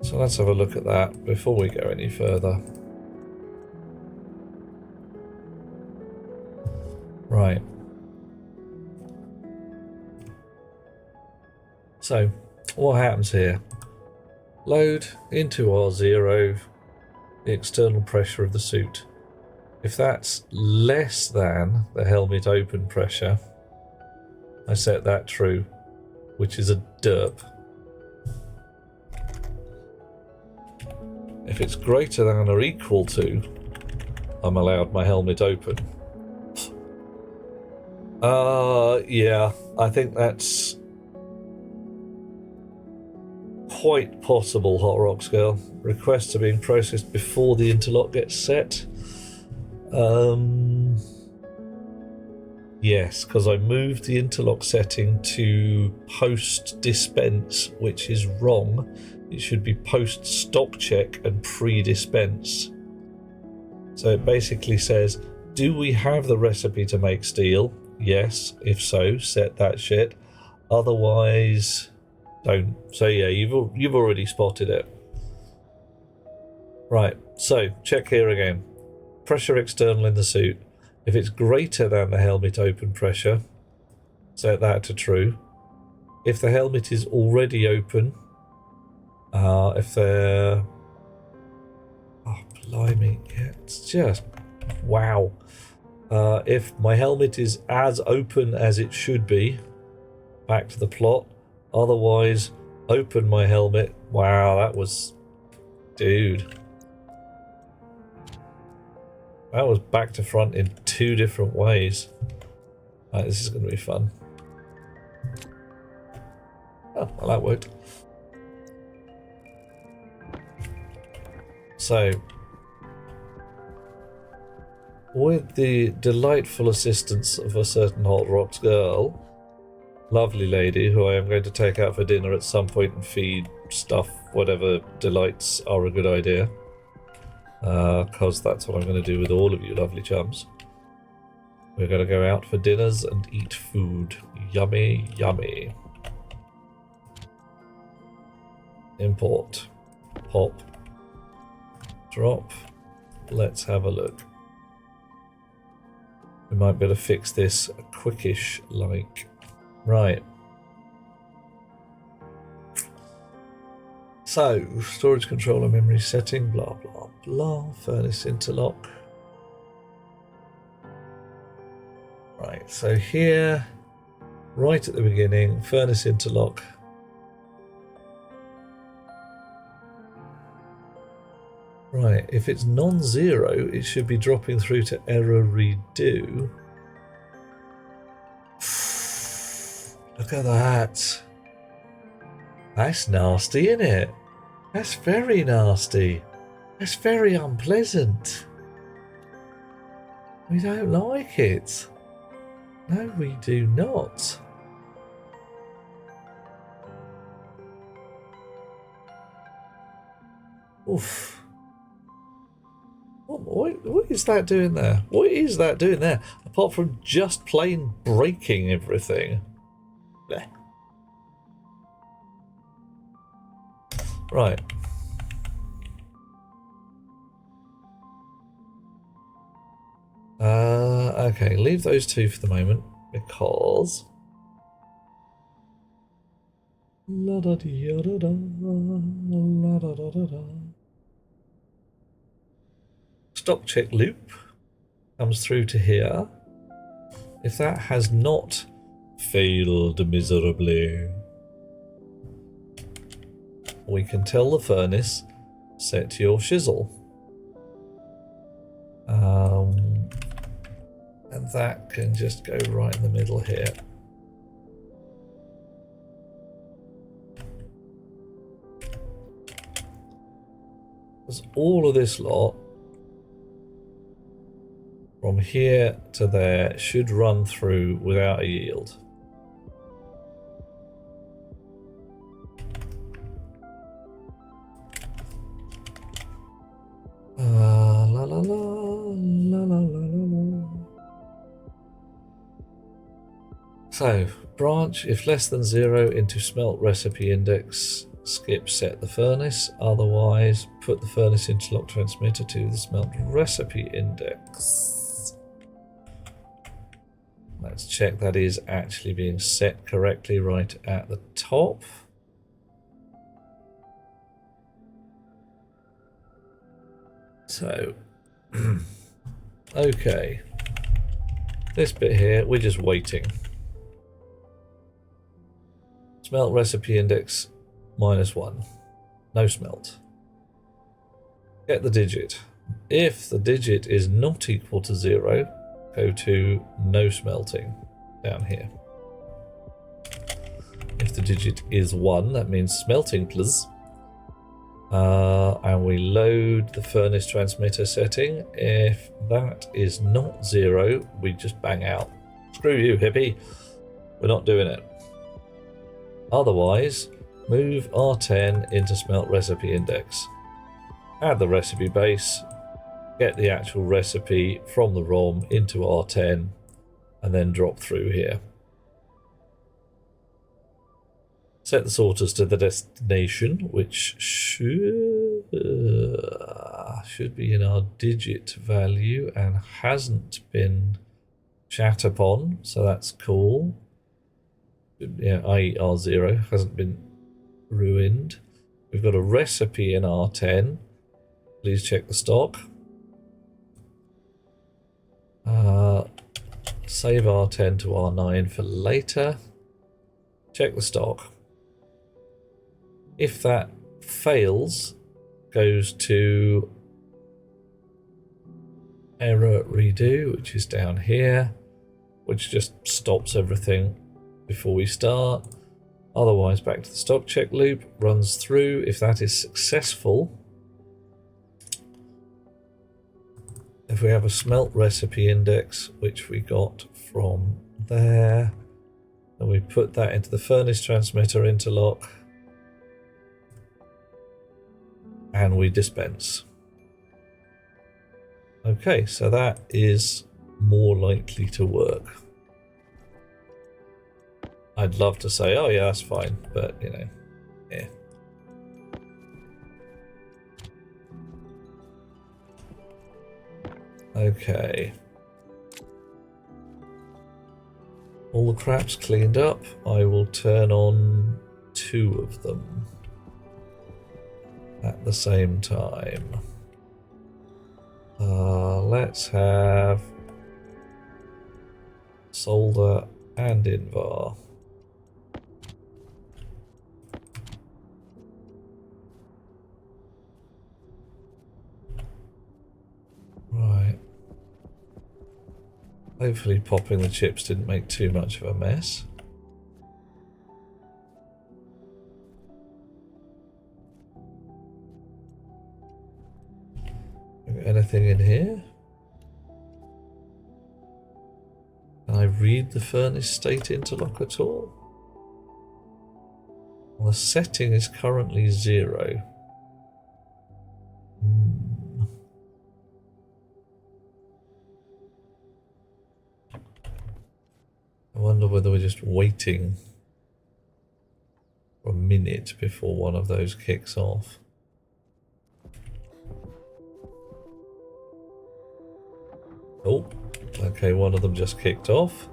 So let's have a look at that before we go any further. Right. So, what happens here? Load into R0 the external pressure of the suit. If that's less than the helmet open pressure, I set that true, which is a derp. If it's greater than or equal to, I'm allowed my helmet open. Yeah, I think that's quite possible, Hot Rocks Girl. Requests are being processed before the interlock gets set. Yes, because I moved the interlock setting to post dispense, which is wrong. It should be post stock check and pre dispense. So it basically says, do we have the recipe to make steel? Yes. If so, set that shit. Otherwise, don't. So yeah, you've already spotted it. Right. So check here again. Pressure external in the suit. If it's greater than the helmet open pressure, set that to true. If the helmet is already open, if they're... Oh, blimey. Yeah, it's just... Wow. If my helmet is as open as it should be, back to the plot. Otherwise, open my helmet. Wow, that was... Dude. That was back to front in 2 different ways. Right, this is going to be fun. Oh, well, that worked. So, with the delightful assistance of a certain Hot Rocks girl, lovely lady, who I am going to take out for dinner at some point and feed stuff, whatever delights are a good idea, because that's what I'm going to do with all of you lovely chums. We're going to go out for dinners and eat food. Yummy, yummy. Import. Pop. Drop. Let's have a look. We might be able to fix this quickish like. Right. So, storage controller memory setting, blah blah blah. Furnace interlock. Right, so here, right at the beginning, furnace interlock. Right, if it's non-zero, it should be dropping through to error redo. Look at that. That's nasty, isn't it? That's very nasty. That's very unpleasant. We don't like it. No, we do not. Oof. What is that doing there? What is that doing there? Apart from just plain breaking everything. Blech. Right. Okay, leave those two for the moment because la da dee da da la da da da da. Stock check loop comes through to here. If that has not failed miserably, we can tell the furnace set your shizzle. And that can just go right in the middle here. Because all of this lot from here to there should run through without a yield. La la la la la la la. So, branch, if less than 0, into smelt recipe index, skip set the furnace, otherwise put the furnace interlock transmitter to the smelt recipe index. Let's check that is actually being set correctly right at the top. So, okay, this bit here, we're just waiting. Smelt recipe index -1. No smelt. Get the digit. If the digit is not equal to 0, go to no smelting down here. If the digit is 1, that means smelting, please. And we load the furnace transmitter setting. If that is not 0, we just bang out. Screw you, hippie. We're not doing it. Otherwise, move R10 into smelt recipe index. Add the recipe base, get the actual recipe from the ROM into R10, and then drop through here. Set the sorters to the destination, which should be in our digit value and hasn't been shat upon, so that's cool. Yeah, i.e. R0 hasn't been ruined. We've got a recipe in R10. Please check the stock. Save R10 to R9 for later. Check the stock. If that fails, goes to error redo, which is down here. which just stops everything before we start. Otherwise, back to the stock check loop, runs through. If that is successful, if we have a smelt recipe index, which we got from there, then we put that into the furnace transmitter interlock, and we dispense. Okay, so that is more likely to work. I'd love to say, oh yeah, that's fine, but you know, yeah. Okay. All the crap's cleaned up. I will turn on 2 of them at the same time. Let's have solder and invar. Right. Hopefully popping the chips didn't make too much of a mess. Anything in here? Can I read the furnace state interlock at all? Well, the setting is currently 0. I wonder whether we're just waiting for a minute before one of those kicks off. Oh, okay, one of them just kicked off.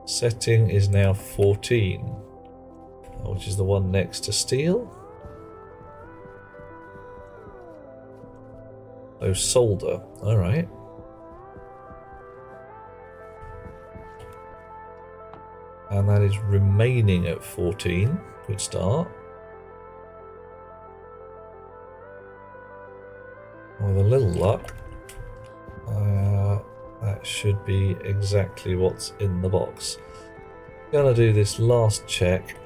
Setting is now 14, which is the one next to steel. Oh, solder. All right. And that is remaining at 14. Good start. With a little luck, that should be exactly what's in the box. Gonna do this last check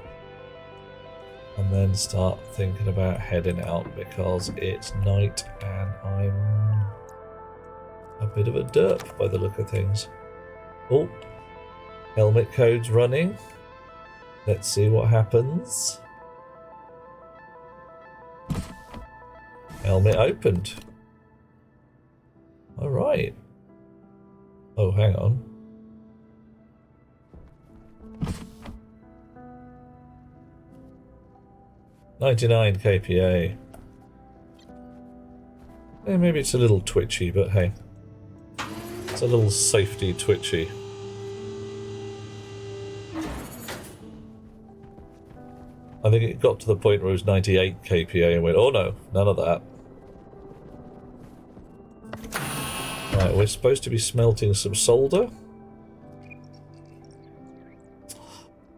and then start thinking about heading out because it's night and I'm a bit of a derp by the look of things. Oh, helmet code's running. Let's see what happens. Helmet opened. All right. Oh, hang on. $99 kPa. Maybe it's a little twitchy, but hey. It's a little safety twitchy. I think it got to the point where it was 98 kPa and went, oh no, none of that. Right, we're supposed to be smelting some solder.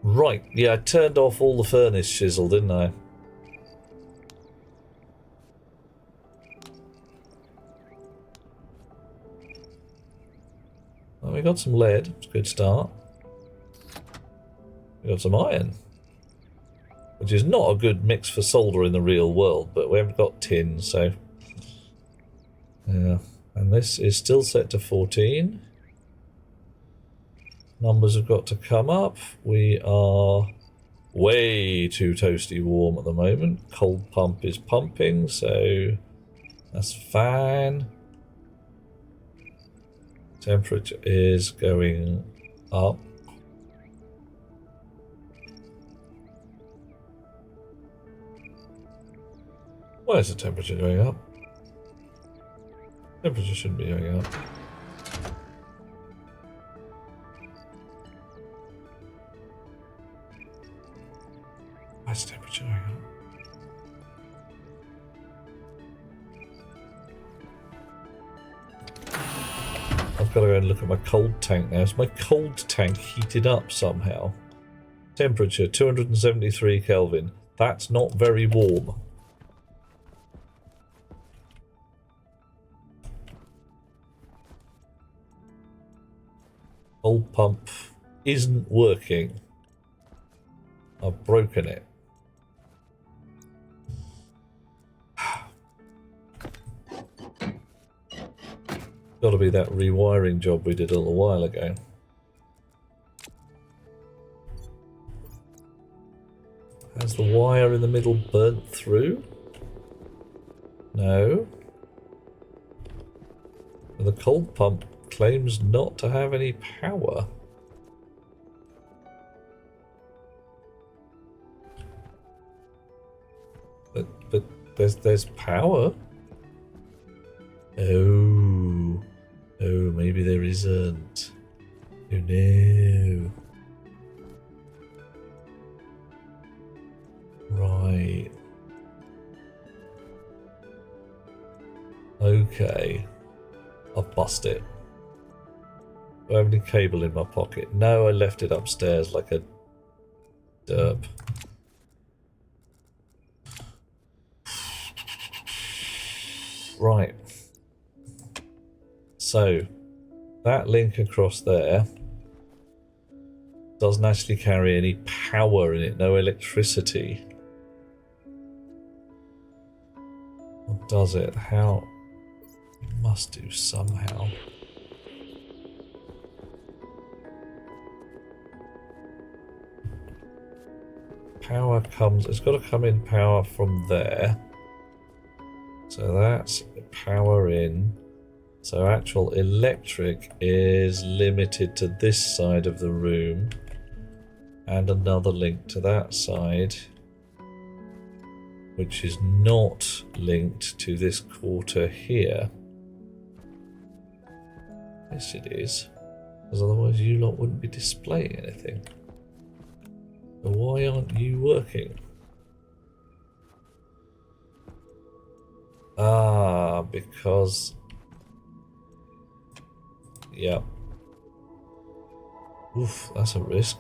Right, yeah, I turned off all the furnace chisel, didn't I? Well, we got some lead, it's a good start. We got some iron, which is not a good mix for solder in the real world, but we haven't got tin, so... Yeah, and this is still set to 14. Numbers have got to come up. We are way too toasty warm at the moment. Cold pump is pumping, so that's fine. Temperature is going up. Why is the temperature going up? Temperature shouldn't be going up. Why is the temperature going up? I've got to go and look at my cold tank now. Is my cold tank heated up somehow? Temperature 273 Kelvin. That's not very warm. Old pump isn't working. I've broken it. Got to be that rewiring job we did a little while ago. Has the wire in the middle burnt through? No. And the cold pump claims not to have any power. But there's power. Oh, maybe there isn't. Oh no. Right. Okay. I've bust it. Do I have any cable in my pocket? No, I left it upstairs like a derp. Right. So, that link across there doesn't actually carry any power in it, no electricity. Or does it? How? It must do somehow. Power comes, it's got to come in power from there. So that's power in. So actual electric is limited to this side of the room and another link to that side, which is not linked to this quarter here. Yes, it is, because otherwise you lot wouldn't be displaying anything. So why aren't you working? Ah, because... Yep. Oof, that's a risk.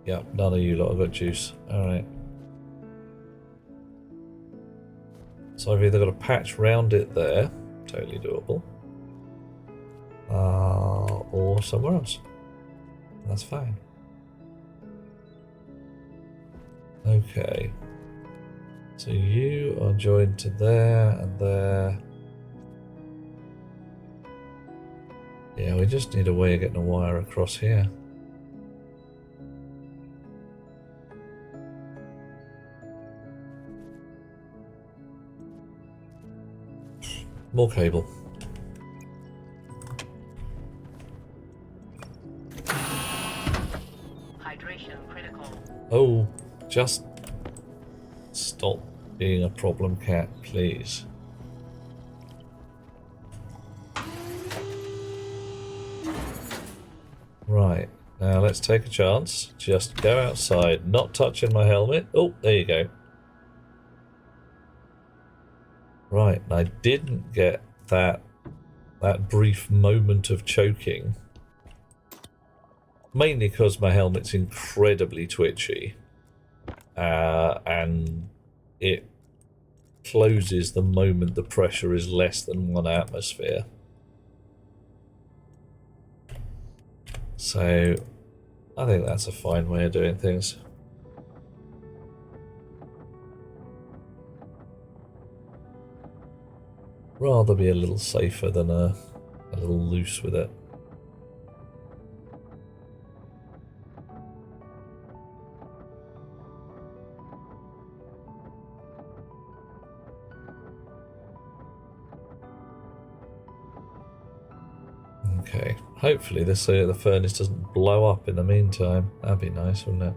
Yep, none of you lot have got juice. Alright. So I've either got a patch round it there, totally doable, or somewhere else. That's fine. Okay. So you are joined to there and there. Yeah, we just need a way of getting a wire across here. More cable. Hydration critical. Oh, just stop being a problem cat, please. Right, now let's take a chance. Just go outside, not touching my helmet. Oh, there you go. Right, I didn't get that brief moment of choking. Mainly because my helmet's incredibly twitchy. And it closes the moment the pressure is less than 1 atmosphere. So, I think that's a fine way of doing things. Rather be a little safer than a little loose with it. Okay, hopefully this the furnace doesn't blow up in the meantime. That'd be nice, wouldn't it?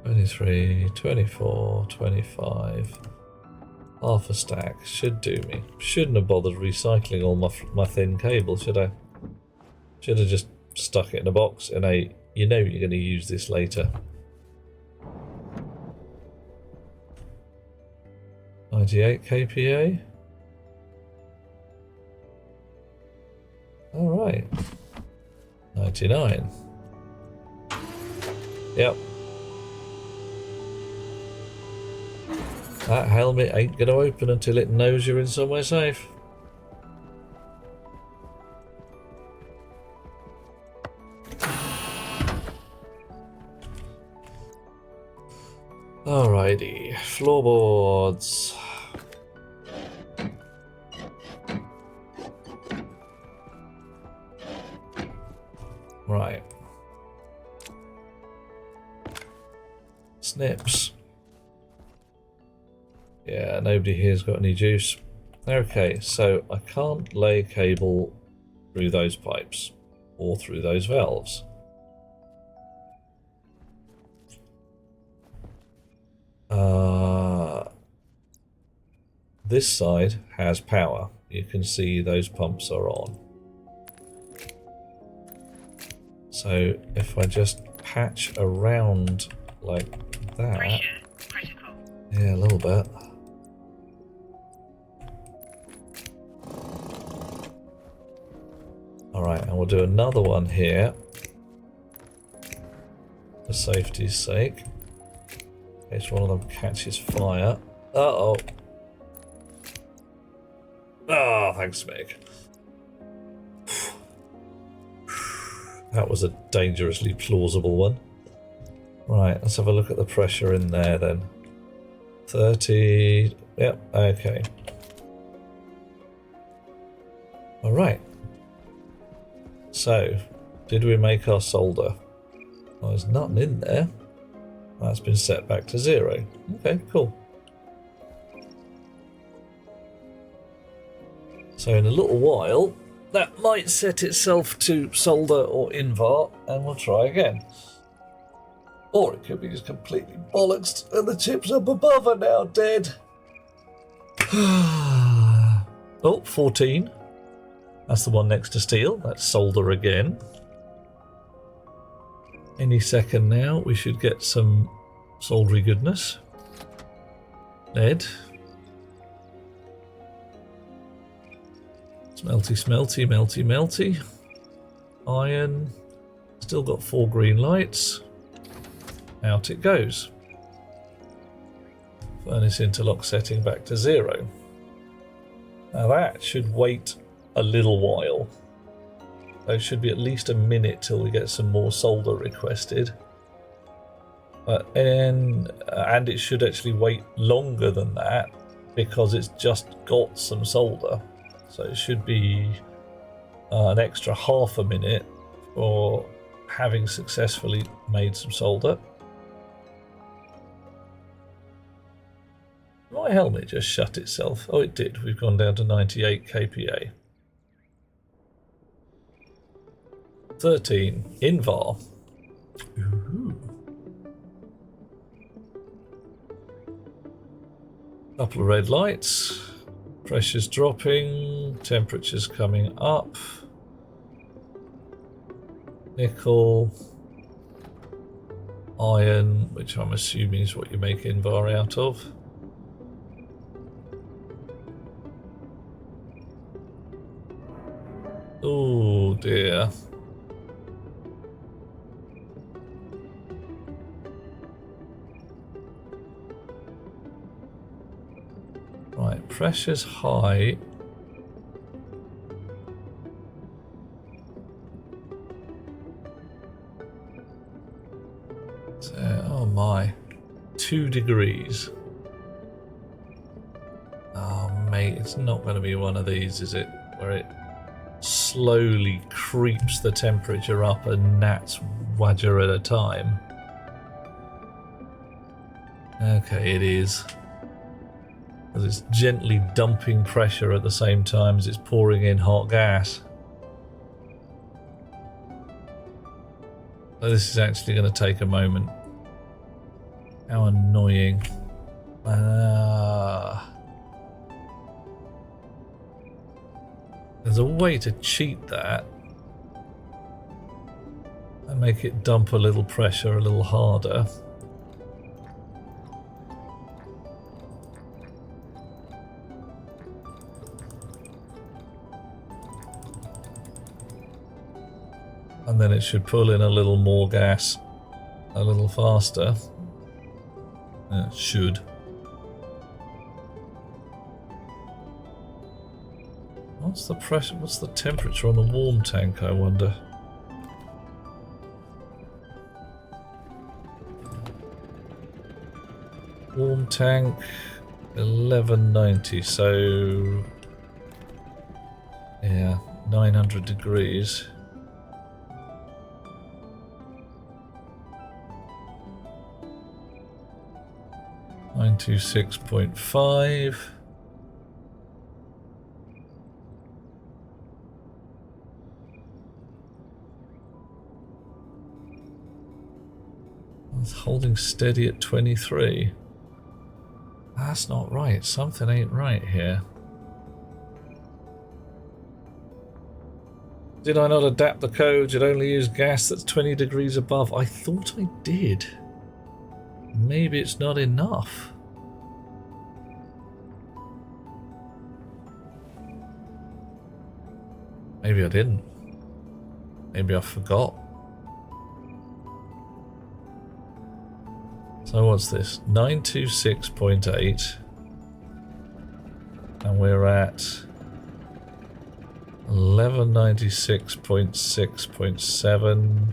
$23, $24, $25. Half a stack should do me. Shouldn't have bothered recycling all my thin cable, should I? Should have just stuck it in a box and you know you're going to use this later. 98 kPa. All right. 99. Yep. That helmet ain't gonna open until it knows you're in somewhere safe. Alrighty, floorboards. Right. Snips. Yeah, nobody here's got any juice. Okay, so I can't lay a cable through those pipes or through those valves. This side has power. You can see those pumps are on. So if I just patch around like that. Pressure critical. Yeah, a little bit. Alright, and we'll do another one here. For safety's sake. In case one of them catches fire. Uh-oh. Ah, thanks, Meg. That was a dangerously plausible one. Right, let's have a look at the pressure in there then. 30. Yep, okay. Alright. So, did we make our solder? Oh, there's nothing in there. That's been set back to 0. Okay, cool. So in a little while, that might set itself to solder or invar, and we'll try again. Or it could be just completely bollocksed, and the chips up above are now dead. Oh, 14. That's the one next to steel. That's solder again. Any second now, we should get some soldery goodness. Lead. Smelty, smelty, melty, melty. Iron. Still got 4 green lights. Out it goes. Furnace interlock setting back to 0. Now that should wait a little while. It should be at least a minute till we get some more solder requested. And it should actually wait longer than that because it's just got some solder. So it should be an extra half a minute for having successfully made some solder. My helmet just shut itself. Oh, it did. We've gone down to 98 kPa. 13. Invar. Ooh. Couple of red lights. Pressure's dropping. Temperature's coming up. Nickel. Iron, which I'm assuming is what you make Invar out of. Oh dear. Right, pressure's high. So, oh my, 2 degrees. Oh mate, it's not going to be one of these, is it? Where it slowly creeps the temperature up a gnat's wadger at a time. Okay, it is. Because it's gently dumping pressure at the same time as it's pouring in hot gas. So this is actually going to take a moment. How annoying. There's a way to cheat that and make it dump a little pressure a little harder. And then it should pull in a little more gas a little faster. It should. What's the pressure? What's the temperature on the warm tank, I wonder? Warm tank 1190, so yeah, 900 degrees. (926.5). It's holding steady at 23. That's not right. Something ain't right here. Did I not adapt the code? You'd only use gas that's 20 degrees above. I thought I did. Maybe it's not enough. Maybe I didn't. Maybe I forgot. So what's this? 926.8. And we're at 1196.6.7.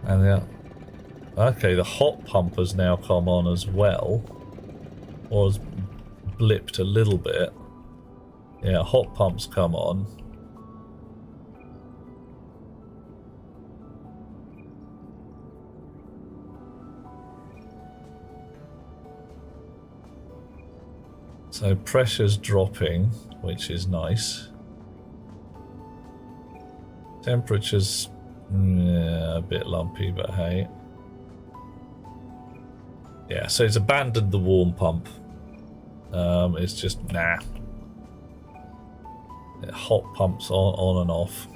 And yeah. Okay, the hot pump has now come on as well. Or has blipped a little bit. Yeah, hot pump's come on. So pressure's dropping, which is nice. Temperature's a bit lumpy, but hey. Yeah, so it's abandoned the warm pump. It's just nah. Hot pumps on and off.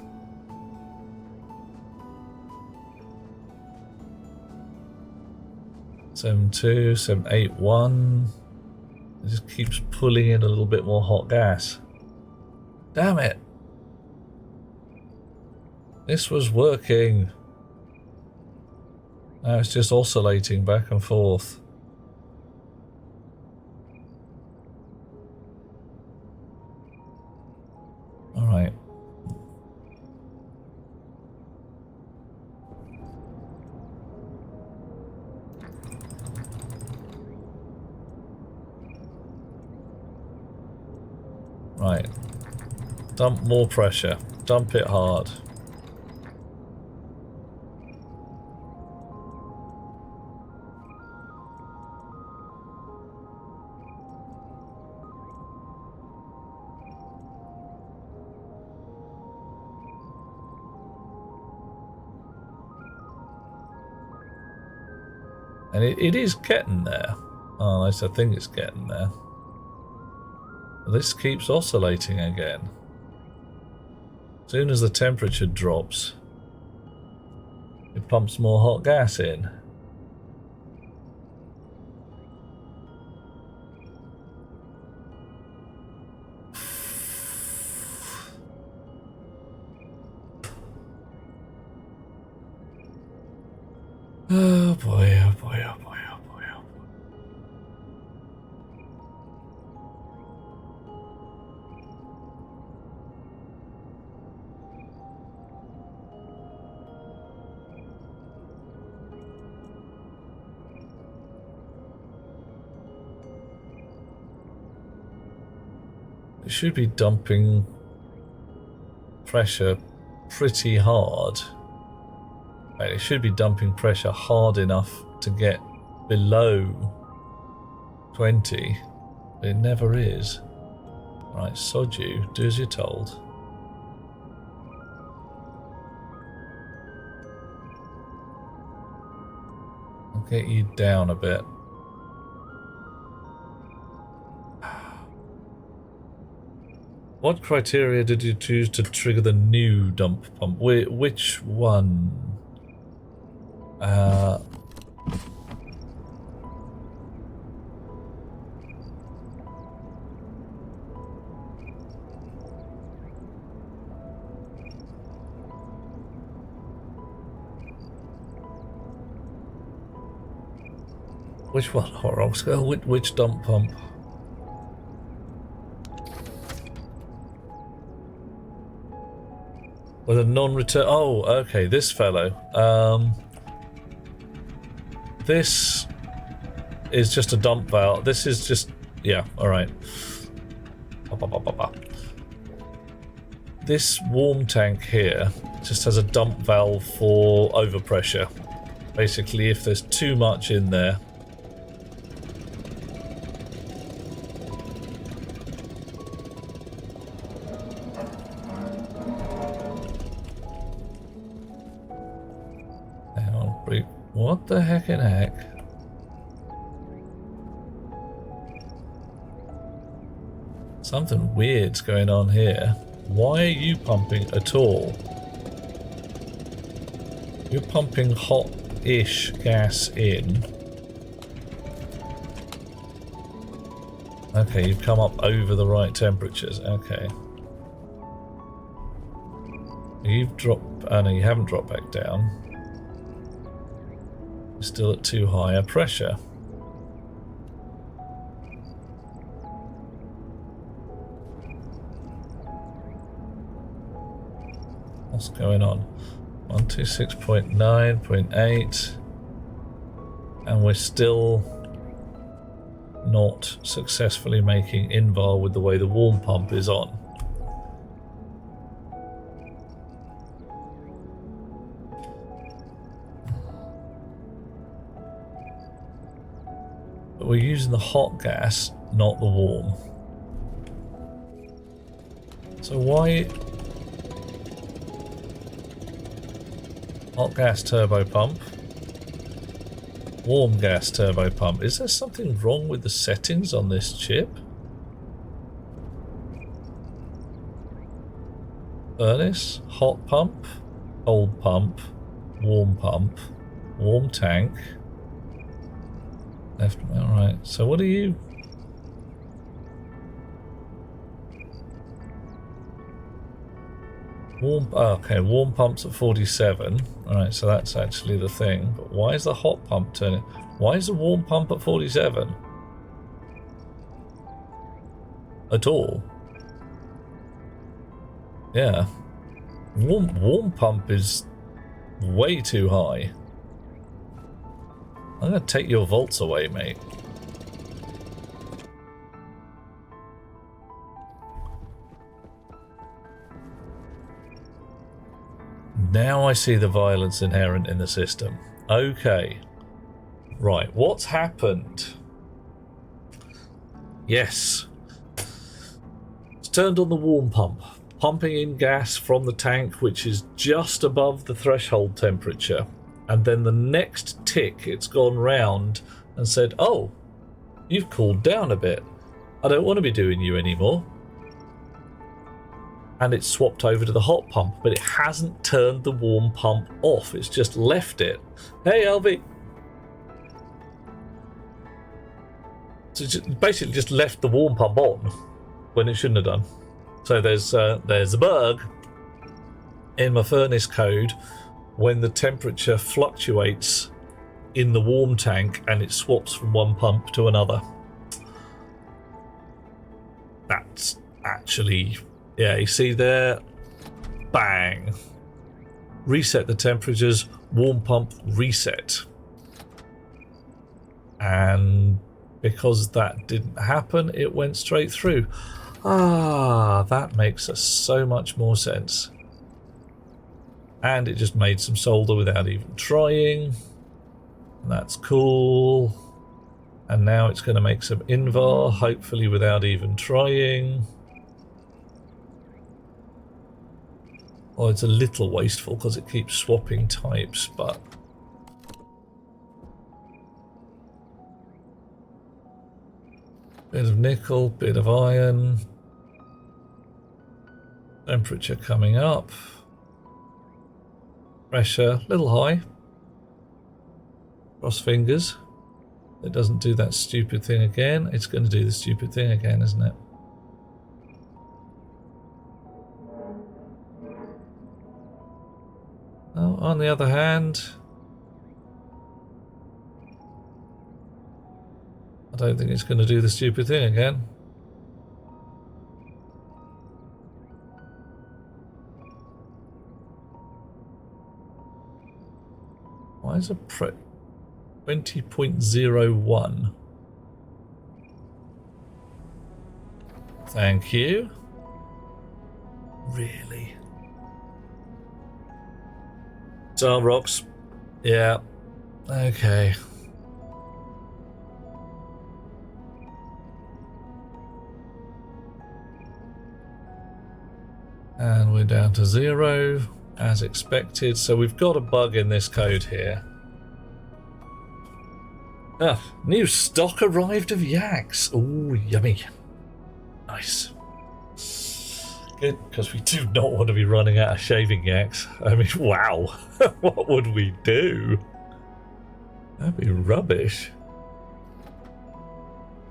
Seven 781. It just keeps pulling in a little bit more hot gas. Damn it! This was working. Now it's just oscillating back and forth. Alright. Right. Dump more pressure. Dump it hard. And it is getting there. Oh, at least I think it's getting there. This keeps oscillating again. As soon as the temperature drops, it pumps more hot gas in. Oh boy, oh boy, oh boy, oh boy, oh boy. It should be dumping pressure pretty hard. Right, it should be dumping pressure hard enough to get below 20, but it never is. Right, sod you, do as you're told. I'll get you down a bit. What criteria did you choose to trigger the new dump pump? Which one? Which one? Horror scale? Which dump pump? With a non-return. Oh, okay. This fellow. This is just a dump valve. This is just, yeah. All right. This warm tank here just has a dump valve for overpressure. Basically, if there's too much in there. Hang on, breathe. What the heck in heck? Something weird's going on here. Why are you pumping at all? You're pumping hot-ish gas in. Okay, you've come up over the right temperatures. Okay. You've dropped... Oh no, you haven't dropped back down. You're still at too high a pressure. What's going on? 126.9.8, and we're still not successfully making invar with the way the warm pump is on. But we're using the hot gas, not the warm. So why... Hot gas turbo pump. Warm gas turbo pump. Is there something wrong with the settings on this chip? Furnace, hot pump, cold pump, warm tank. Left, alright. So what are you... Warm, oh, okay, warm pump's at 47. Alright, so that's actually the thing. But why is the hot pump turning? Why is the warm pump at 47? At all? Yeah. Warm pump is way too high. I'm gonna take your volts away, mate. Now I see the violence inherent in the system. Okay. Right, what's happened? Yes. It's turned on the warm pump, pumping in gas from the tank, which is just above the threshold temperature. And then the next tick, it's gone round and said, oh, you've cooled down a bit. I don't want to be doing you anymore. And it's swapped over to the hot pump, but it hasn't turned the warm pump off. It's just left it. Hey, Alvy. So basically just left the warm pump on when it shouldn't have done. So there's a bug in my furnace code when the temperature fluctuates in the warm tank and it swaps from one pump to another. That's actually... Yeah, you see there, bang. Reset the temperatures, warm pump reset. And because that didn't happen, it went straight through. Ah, that makes so much more sense. And it just made some solder without even trying. That's cool. And now it's going to make some invar, hopefully without even trying. Well, it's a little wasteful because it keeps swapping types, but... Bit of nickel, bit of iron. Temperature coming up. Pressure, a little high. Cross fingers. It doesn't do that stupid thing again. It's going to do the stupid thing again, isn't it? Oh, on the other hand, don't think it's going to do the stupid thing again. Why is it 20.01? Thank you. Really? Star rocks. Yeah. Okay. And we're down to 0, as expected. So we've got a bug in this code here. Ah, new stock arrived of yaks. Ooh, yummy. Nice. Good, because we do not want to be running out of shaving yaks. I mean, wow. What would we do? That'd be rubbish.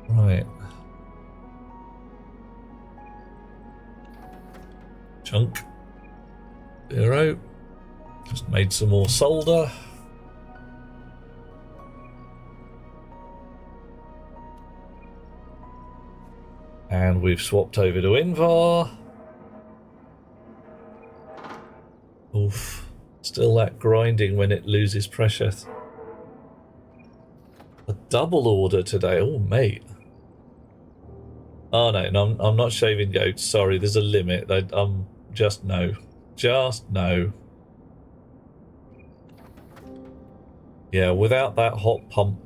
Right. Chunk. 0. Just made some more solder. And we've swapped over to Invar. Oof. Still that grinding when it loses pressure. A double order today. Oh, mate. Oh, no, I'm not shaving goats. Sorry, there's a limit. Just no. Just no. Yeah, without that hot pump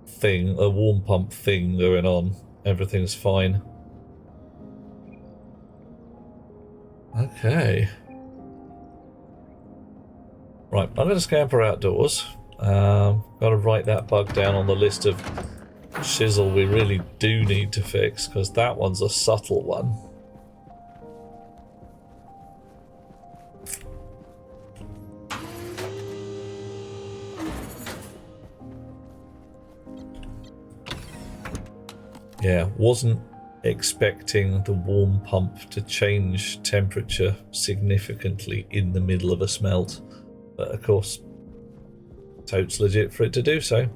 thing, a warm pump thing going on, everything's fine. Okay. Right, I'm going to scamper outdoors. Got to write that bug down on the list of shizzle we really do need to fix, because that one's a subtle one. Yeah, wasn't expecting the warm pump to change temperature significantly in the middle of a smelt, but of course, totes legit for it to do so.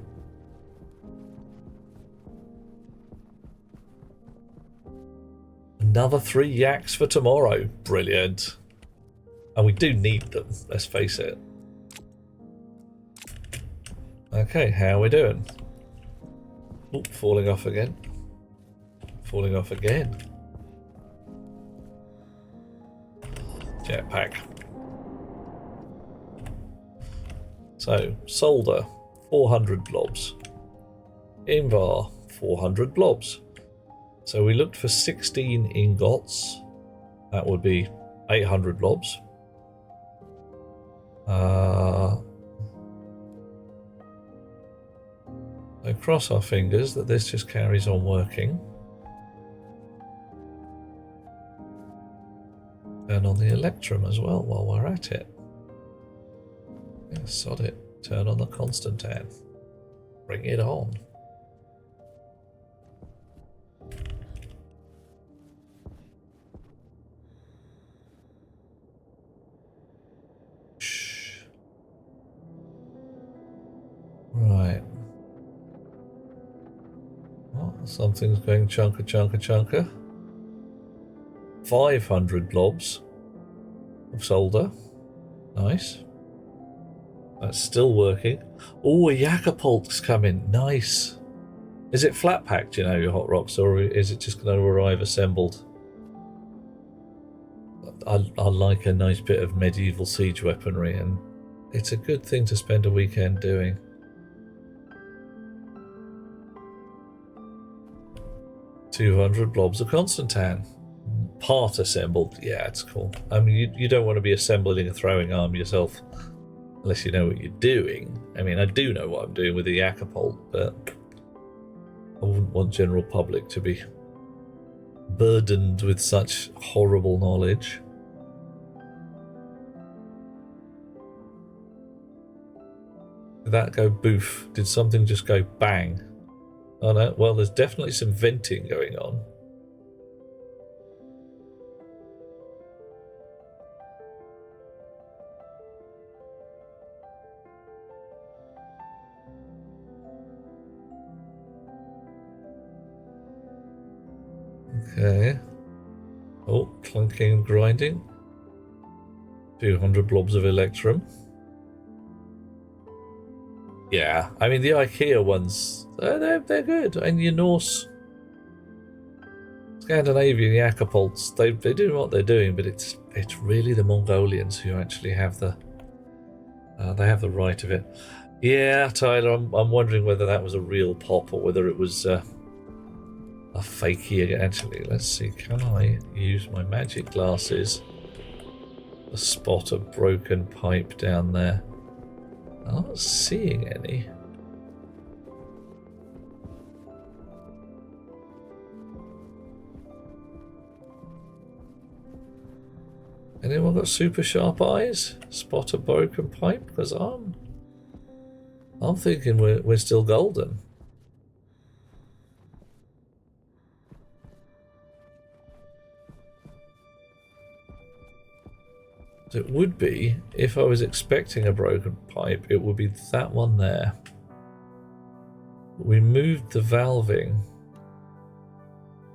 Another 3 yaks for tomorrow. Brilliant. And we do need them, let's face it. Okay, how are we doing? Oop, falling off again. Falling off again. Jetpack. So, solder, 400 blobs. Invar, 400 blobs. So we looked for 16 ingots. That would be 800 blobs. So cross our fingers that this just carries on working. Turn on the electrum as well while we're at it. Yeah, sod it. Turn on the Constantan. Bring it on. Shh. Right. Oh, something's going chunka chunka chunka. 500 blobs of solder. Nice. That's still working. Oh, a Yakapult's coming. Nice. Is it flat packed, you know, your hot rocks, or is it just going to arrive assembled? I like a nice bit of medieval siege weaponry, and it's a good thing to spend a weekend doing. $200 blobs of Constantan. Part assembled. Yeah, it's cool. I mean, you don't want to be assembling a throwing arm yourself unless you know what you're doing. I mean, I do know what I'm doing with the Yakapult, but I wouldn't want general public to be burdened with such horrible knowledge. Did that go boof? Did something just go bang? Oh no, well, there's definitely some venting going on. Okay. Oh, clunking and grinding. 200 blobs of electrum. Yeah, I mean the IKEA ones, they're good. And your Norse, Scandinavian Yakapults, they do what they're doing, but it's really the Mongolians who actually have the they have the right of it. Yeah, Tyler, I'm wondering whether that was a real pop or whether it was a fakey. Actually, let's see. Can I use my magic glasses to spot a broken pipe down there? I'm not seeing any. Anyone got super sharp eyes? Spot a broken pipe? Because I'm thinking we're still golden. So it would be, if I was expecting a broken pipe, it would be that one there. We moved the valving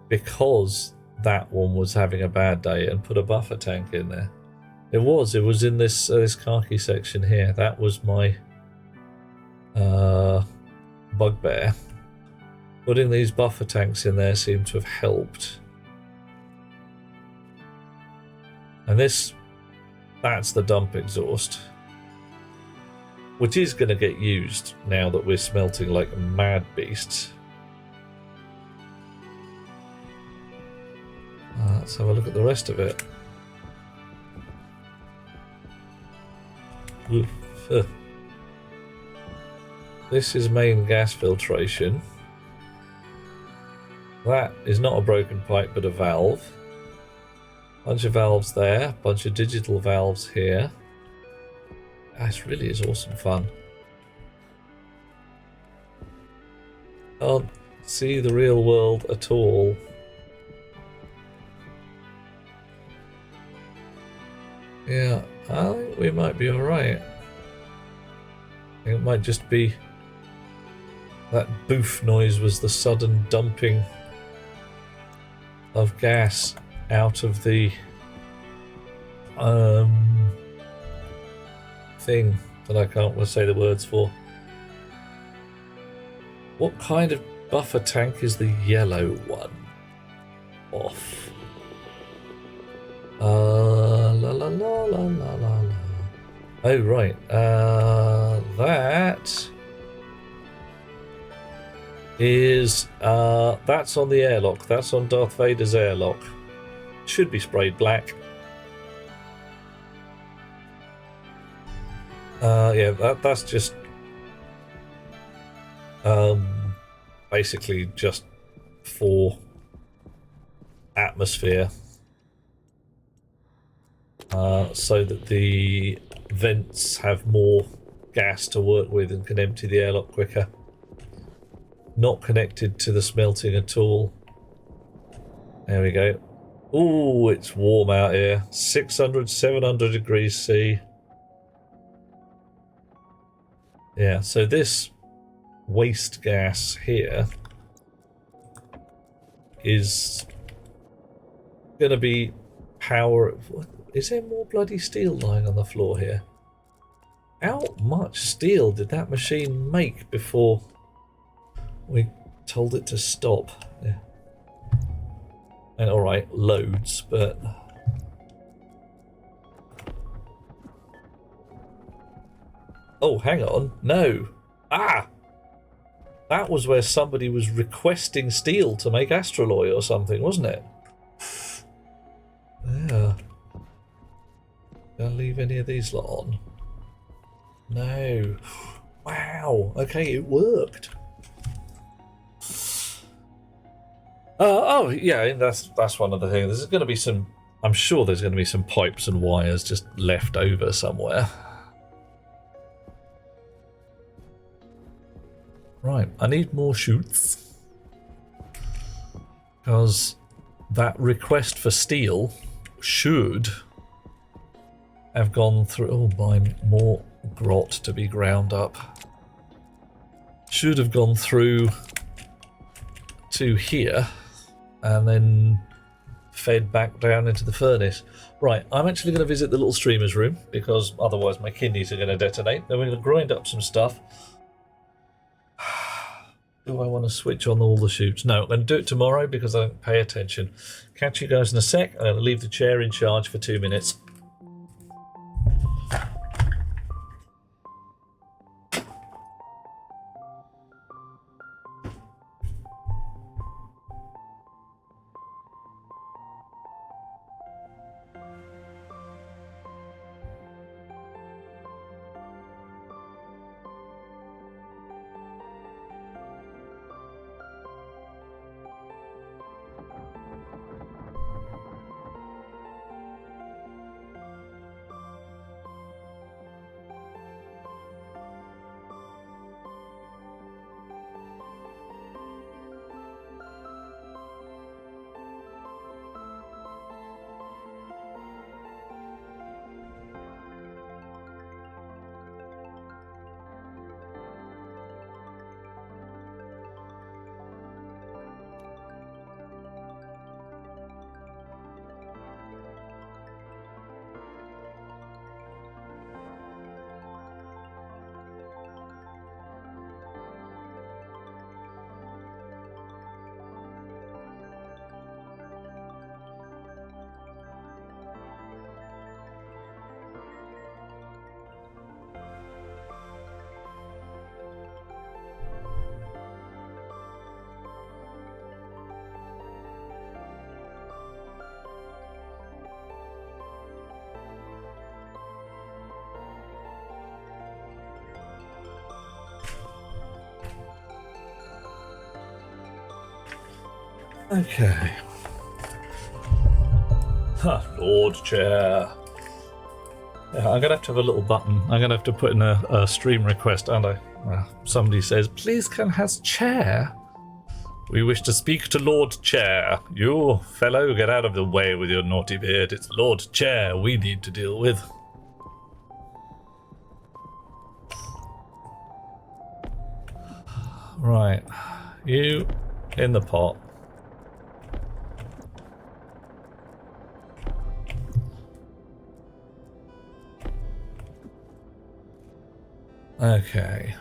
because that one was having a bad day and put a buffer tank in there. It was in this khaki section here. That was my bugbear. Putting these buffer tanks in there seemed to have helped. And that's the dump exhaust, which is going to get used now that we're smelting like mad beasts. Let's have a look at the rest of it. This is main gas filtration. That is not a broken pipe but a valve. Bunch of valves there, bunch of digital valves here. This really is awesome fun. Can't see the real world at all. Yeah, I think we might be alright. I think it might just be that boof noise was the sudden dumping of gas out of the thing that I can't say the words for. What kind of buffer tank is the yellow one? Off. La la la la la la la. Oh right. That is that's on the airlock. That's on Darth Vader's airlock. Should be sprayed black. Yeah, that's just basically just for atmosphere, so that the vents have more gas to work with and can empty the airlock quicker. Not connected to the smelting at all. There we go. Ooh, it's warm out here. 600, 700 degrees C. Yeah, so this waste gas here is going to be power... Is there more bloody steel lying on the floor here? How much steel did that machine make before we told it to stop? Yeah. And alright, loads, but... Oh, hang on. No. Ah! That was where somebody was requesting steel to make astraloy or something, wasn't it? Yeah. Gonna leave any of these lot on? No. Wow. Okay, it worked. Oh yeah, that's one of the things. There's going to be some. I'm sure there's going to be some pipes and wires just left over somewhere. Right, I need more chutes because that request for steel should have gone through. Oh, my more grot to be ground up. Should have gone through to here. And then fed back down into the furnace. Right, I'm actually going to visit the little streamer's room because otherwise my kidneys are going to detonate. Then we're going to grind up some stuff. Do I want to switch on all the shoots? No, I'm going to do it tomorrow because I don't pay attention. Catch you guys in a sec. I'm going to leave the chair in charge for 2 minutes. Okay. Lord Chair. Yeah, I'm going to have a little button. I'm going to have to put in a stream request, aren't I? Somebody says, please can has chair? We wish to speak to Lord Chair. You, fellow, get out of the way with your naughty beard. It's Lord Chair we need to deal with. Right. You in the pot. Okay.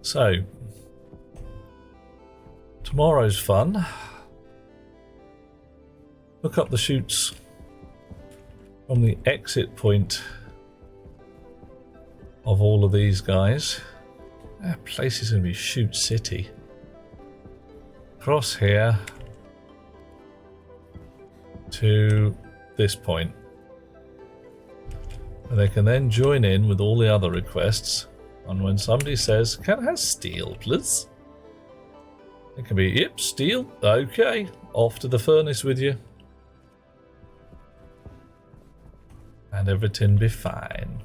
So, tomorrow's fun. Look up the chutes from the exit point of all of these guys. That place is going to be Chute City. Cross here to this point. And they can then join in with all the other requests. And when somebody says, can I have steel, please? It can be, yep, steel. Okay, off to the furnace with you. And everything be fine.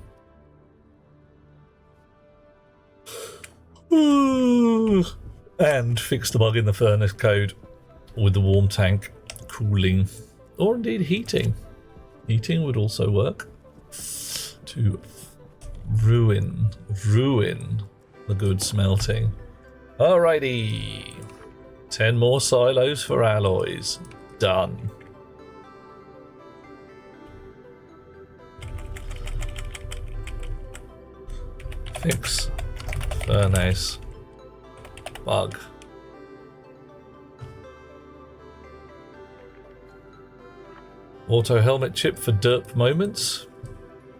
And fix the bug in the furnace code with the warm tank cooling. Or indeed heating. Heating would also work to ruin the good smelting. Alrighty. 10 more silos for alloys. Done. Fix furnace bug. Auto helmet chip for derp moments.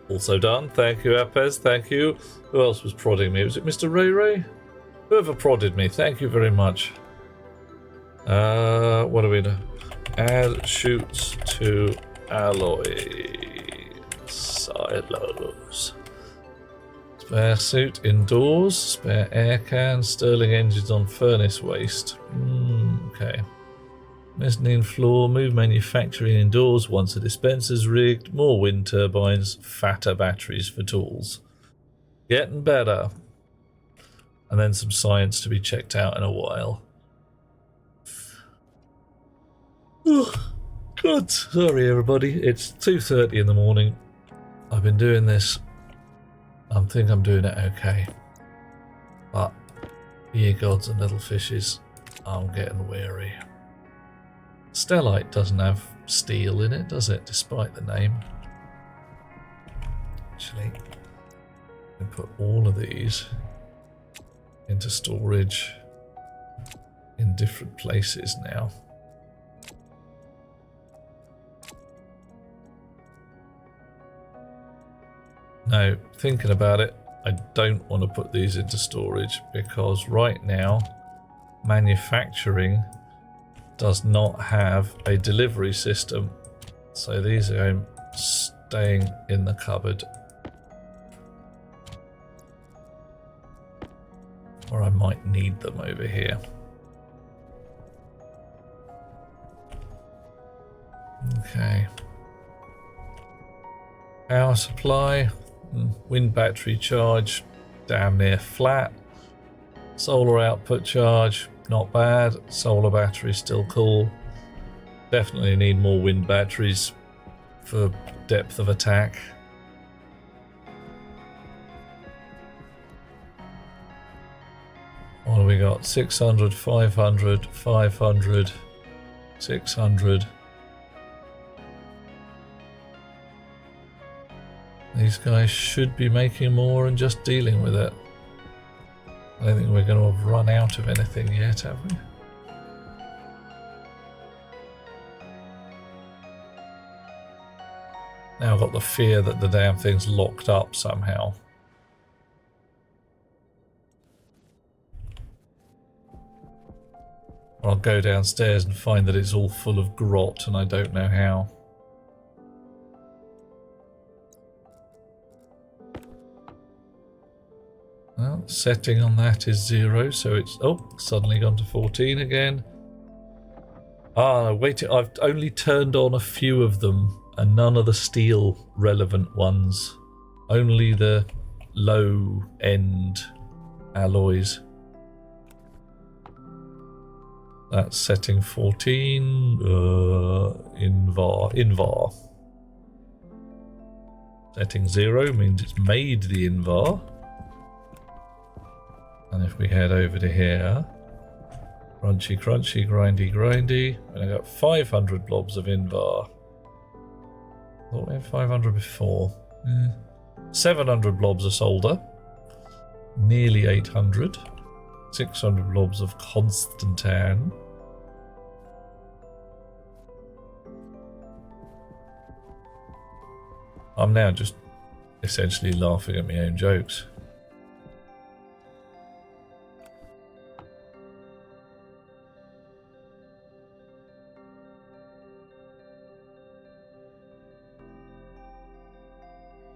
Also done. Thank you, Apez. Thank you. Who else was prodding me? Was it Mr. Ray Ray? Whoever prodded me. Thank you very much. What do we do? Add chutes to alloy silos. Spare suit indoors. Spare air can. Stirling engines on furnace waste. Okay. Mezzanine floor, move manufacturing indoors once a dispenser's rigged, more wind turbines, fatter batteries for tools. Getting better. And then some science to be checked out in a while. God, sorry everybody, it's 2:30 in the morning. I've been doing this. I think I'm doing it okay. But Ye gods and little fishes, I'm getting weary. Stellite doesn't have steel in it, does it, despite the name? Actually, we put all of these into storage in different places now. Now, thinking about it, I don't want to put these into storage because right now manufacturing does not have a delivery system, so these are staying in the cupboard, or I might need them over here. Okay, power supply, wind battery charge damn near flat, solar output charge not bad, solar battery still cool. Definitely need more wind batteries for depth of attack. What do we got? 600, 500, 500, 600. These guys should be making more and just dealing with it. I don't think we're going to have run out of anything yet, have we? Now I've got the fear that the damn thing's locked up somehow. Or I'll go downstairs and find that it's all full of grot and I don't know how. Well, setting on that is 0, so it's suddenly gone to 14 again. Ah, wait, I've only turned on a few of them and none of the steel relevant ones. Only the low end alloys. That's setting 14. Invar. Setting 0 means it's made the Invar. And if we head over to here, crunchy, crunchy, grindy, grindy, and I got 500 blobs of Invar. Thought we had 500 before. 700 blobs of solder, nearly 800. 600 blobs of Constantan. I'm now just essentially laughing at my own jokes.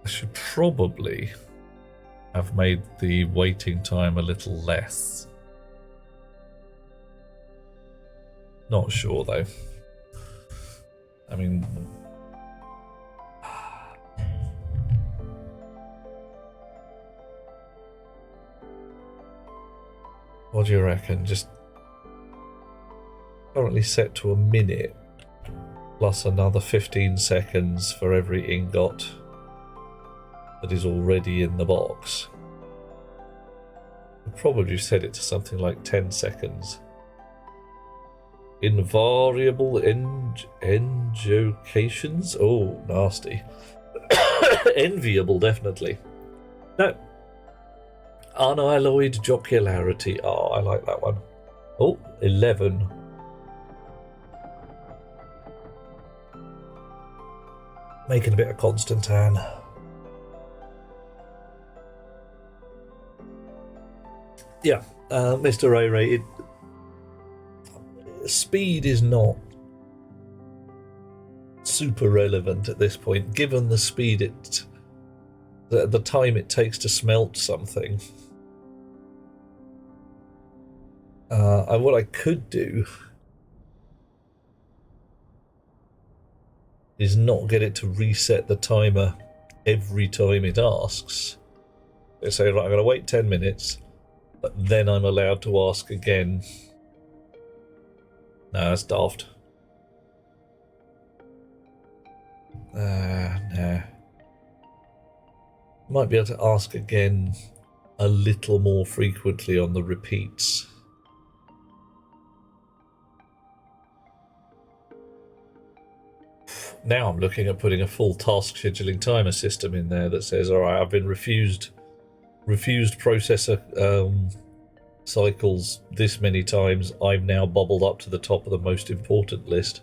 I should probably have made the waiting time a little less. Not sure though. I mean, what do you reckon? Just currently set to a minute plus another 15 seconds for every ingot that is already in the box. I'll probably set it to something like 10 seconds. Invariable enjocations? Oh, nasty. Enviable, definitely. No. Unalloyed jocularity. Oh, I like that one. Oh, 11. Making a bit of Constantan. Yeah, Mr. Ray Ray, speed is not super relevant at this point, given the speed the time it takes to smelt something. What I could do is not get it to reset the timer every time it asks. They say, right, I'm going to wait 10 minutes, but then I'm allowed to ask again. No, that's daft. No. Might be able to ask again a little more frequently on the repeats. Now I'm looking at putting a full task scheduling timer system in there that says, all right, I've been refused processor cycles this many times. I've now bubbled up to the top of the most important list.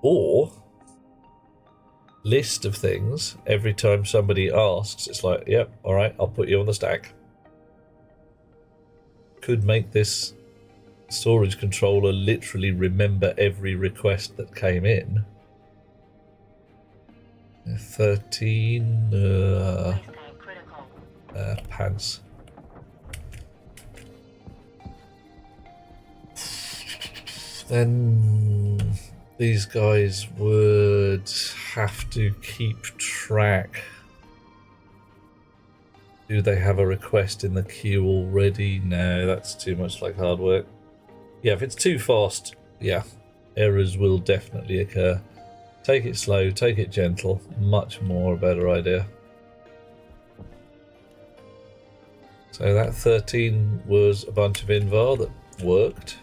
Or list of things. Every time somebody asks, it's like, yep, all right, I'll put you on the stack. Could make this storage controller literally remember every request that came in. 13 pants. Then these guys would have to keep track. Do they have a request in the queue already? No, that's too much like hard work. Yeah, if it's too fast, yeah, errors will definitely occur. Take it slow, take it gentle, much more a better idea. So that 13 was a bunch of invar that worked.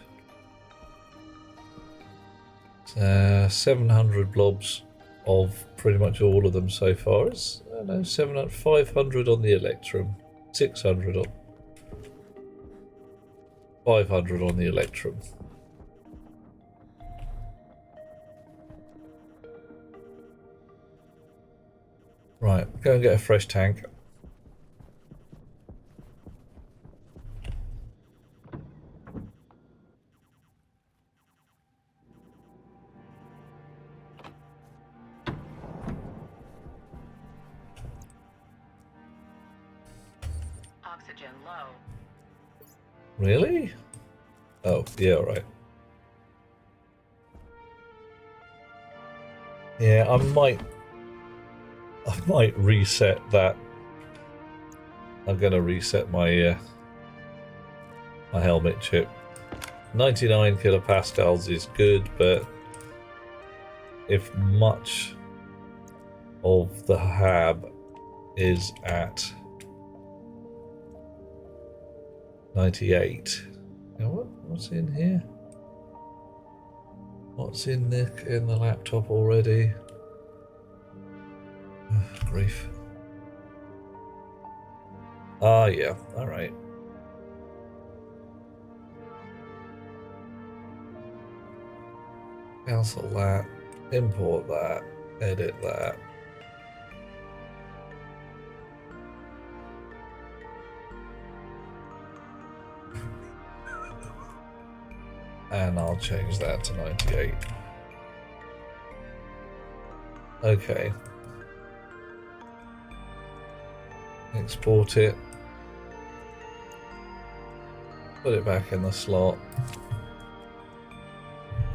700 blobs of pretty much all of them so far. Is, I don't know, 700, 500 on the Electrum, 600 on 500 on the Electrum. Right, go and get a fresh tank. Oxygen low. Really? Oh, yeah, alright. Yeah, I might reset that. I'm gonna reset my my helmet chip. 99 kilopascals is good, but if much of the hab is at 98. Now what's in here? What's in the laptop already? Ugh, grief. Ah, yeah, alright. Cancel that, import that, edit that. And I'll change that to 98. Okay. Export it. Put it back in the slot.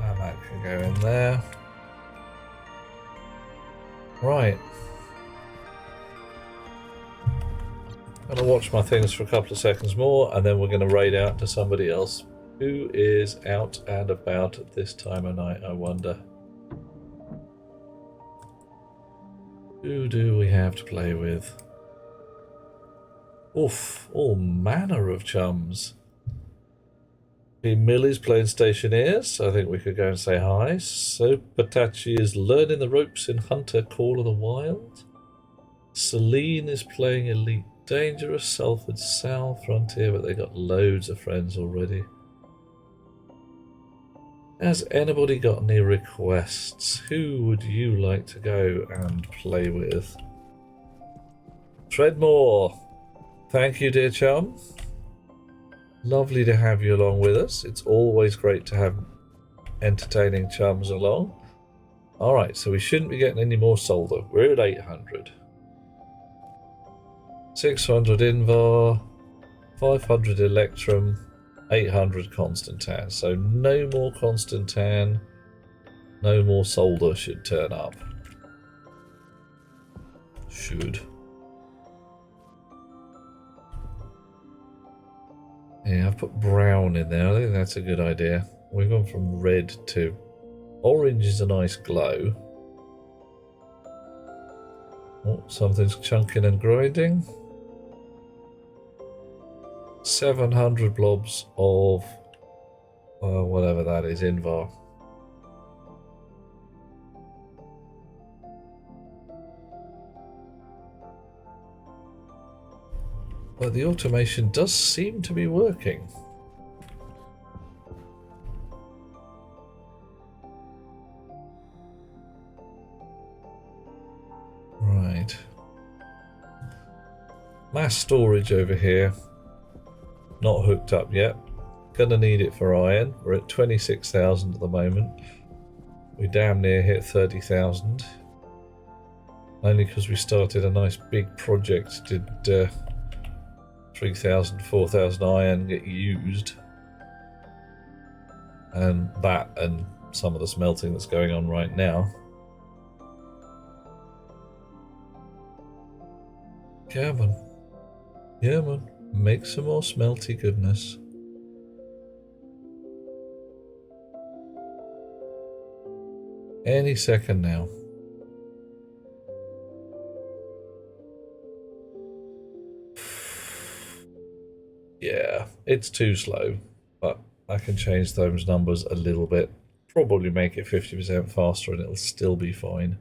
And that can go in there. Right. I'm going to watch my things for a couple of seconds more, and then we're going to raid out to somebody else. Who is out and about at this time of night, I wonder? Who do we have to play with? Oof, all manner of chums. Millie's playing Stationeers. I think we could go and say hi. So Patachi is learning the ropes in Hunter Call of the Wild. Celine is playing Elite Dangerous. Salford Sal Frontier, but they got loads of friends already. Has anybody got any requests? Who would you like to go and play with? Treadmore. Thank you, dear chum. Lovely to have you along with us. It's always great to have entertaining chums along. Alright, so we shouldn't be getting any more solder. We're at 800. 600 Invar, 500 Electrum, 800 Constantan. So no more Constantan, no more solder should turn up. Should. Yeah, I've put brown in there. I think that's a good idea. We've gone from red to orange is a nice glow. Oh, something's chunking and grinding. 700 blobs of whatever that is, Invar. But the automation does seem to be working. Right. Mass storage over here. Not hooked up yet. Gonna need it for iron. We're at 26,000 at the moment. We damn near hit 30,000. Only because we started a nice big project. Did 3,000, 4,000 iron get used. And that and some of the smelting that's going on right now. Come on. Yeah, man. Make some more smelty goodness. Any second now. Yeah, it's too slow, but I can change those numbers a little bit. Probably make it 50% faster and it'll still be fine.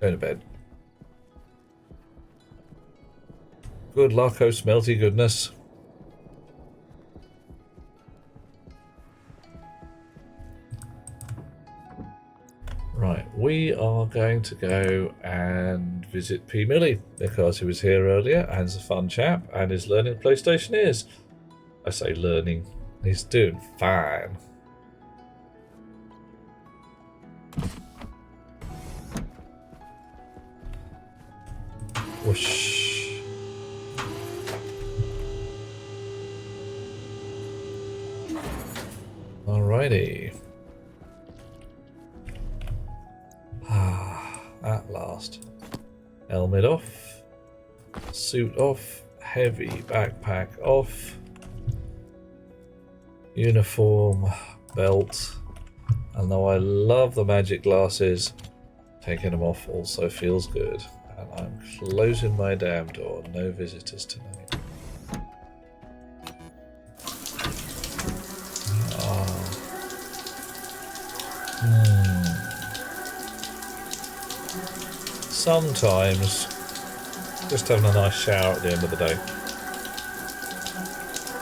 Go to bed. Good luck, oh smelty goodness. Right, we are going to go and visit P. Millie because he was here earlier and is a fun chap and is learning PlayStation is. I say learning, he's doing fine. Whoosh. Alrighty. At last. Helmet off. Suit off. Heavy backpack off. Uniform. Belt. And though I love the magic glasses, taking them off also feels good. And I'm closing my damn door. No visitors tonight. Sometimes just having a nice shower at the end of the day,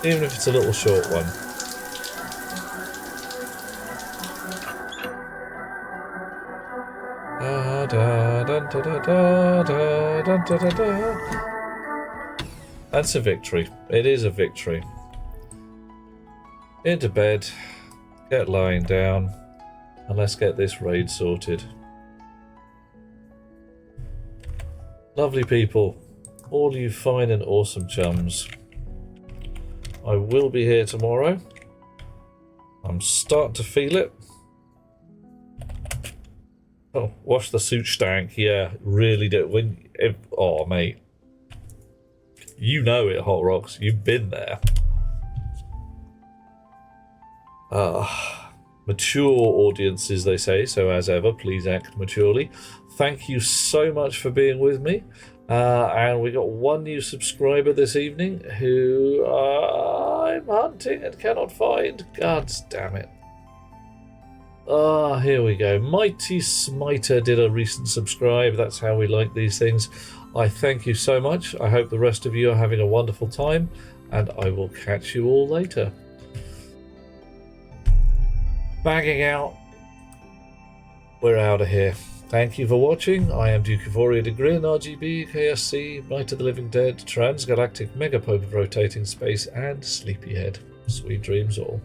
even if it's a little short one. That's a victory. It is a victory. Into bed, get lying down, and let's get this raid sorted. Lovely people, all you fine and awesome chums. I will be here tomorrow. I'm starting to feel it. Oh, wash the suit stank. Yeah, really do. Oh, mate. You know it, Hot Rocks. You've been there. Mature audiences, they say. So as ever, please act maturely. Thank you so much for being with me. And we got one new subscriber this evening who I'm hunting and cannot find. God damn it. Here we go. Mighty Smiter did a recent subscribe. That's how we like these things. I thank you so much. I hope the rest of you are having a wonderful time, and I will catch you all later. Bagging out. We're out of here. Thank you for watching. I am Duke of Oria de Grin, RGB, KSC, Night of the Living Dead, Transgalactic Megapope of Rotating Space, and Sleepyhead. Sweet dreams all.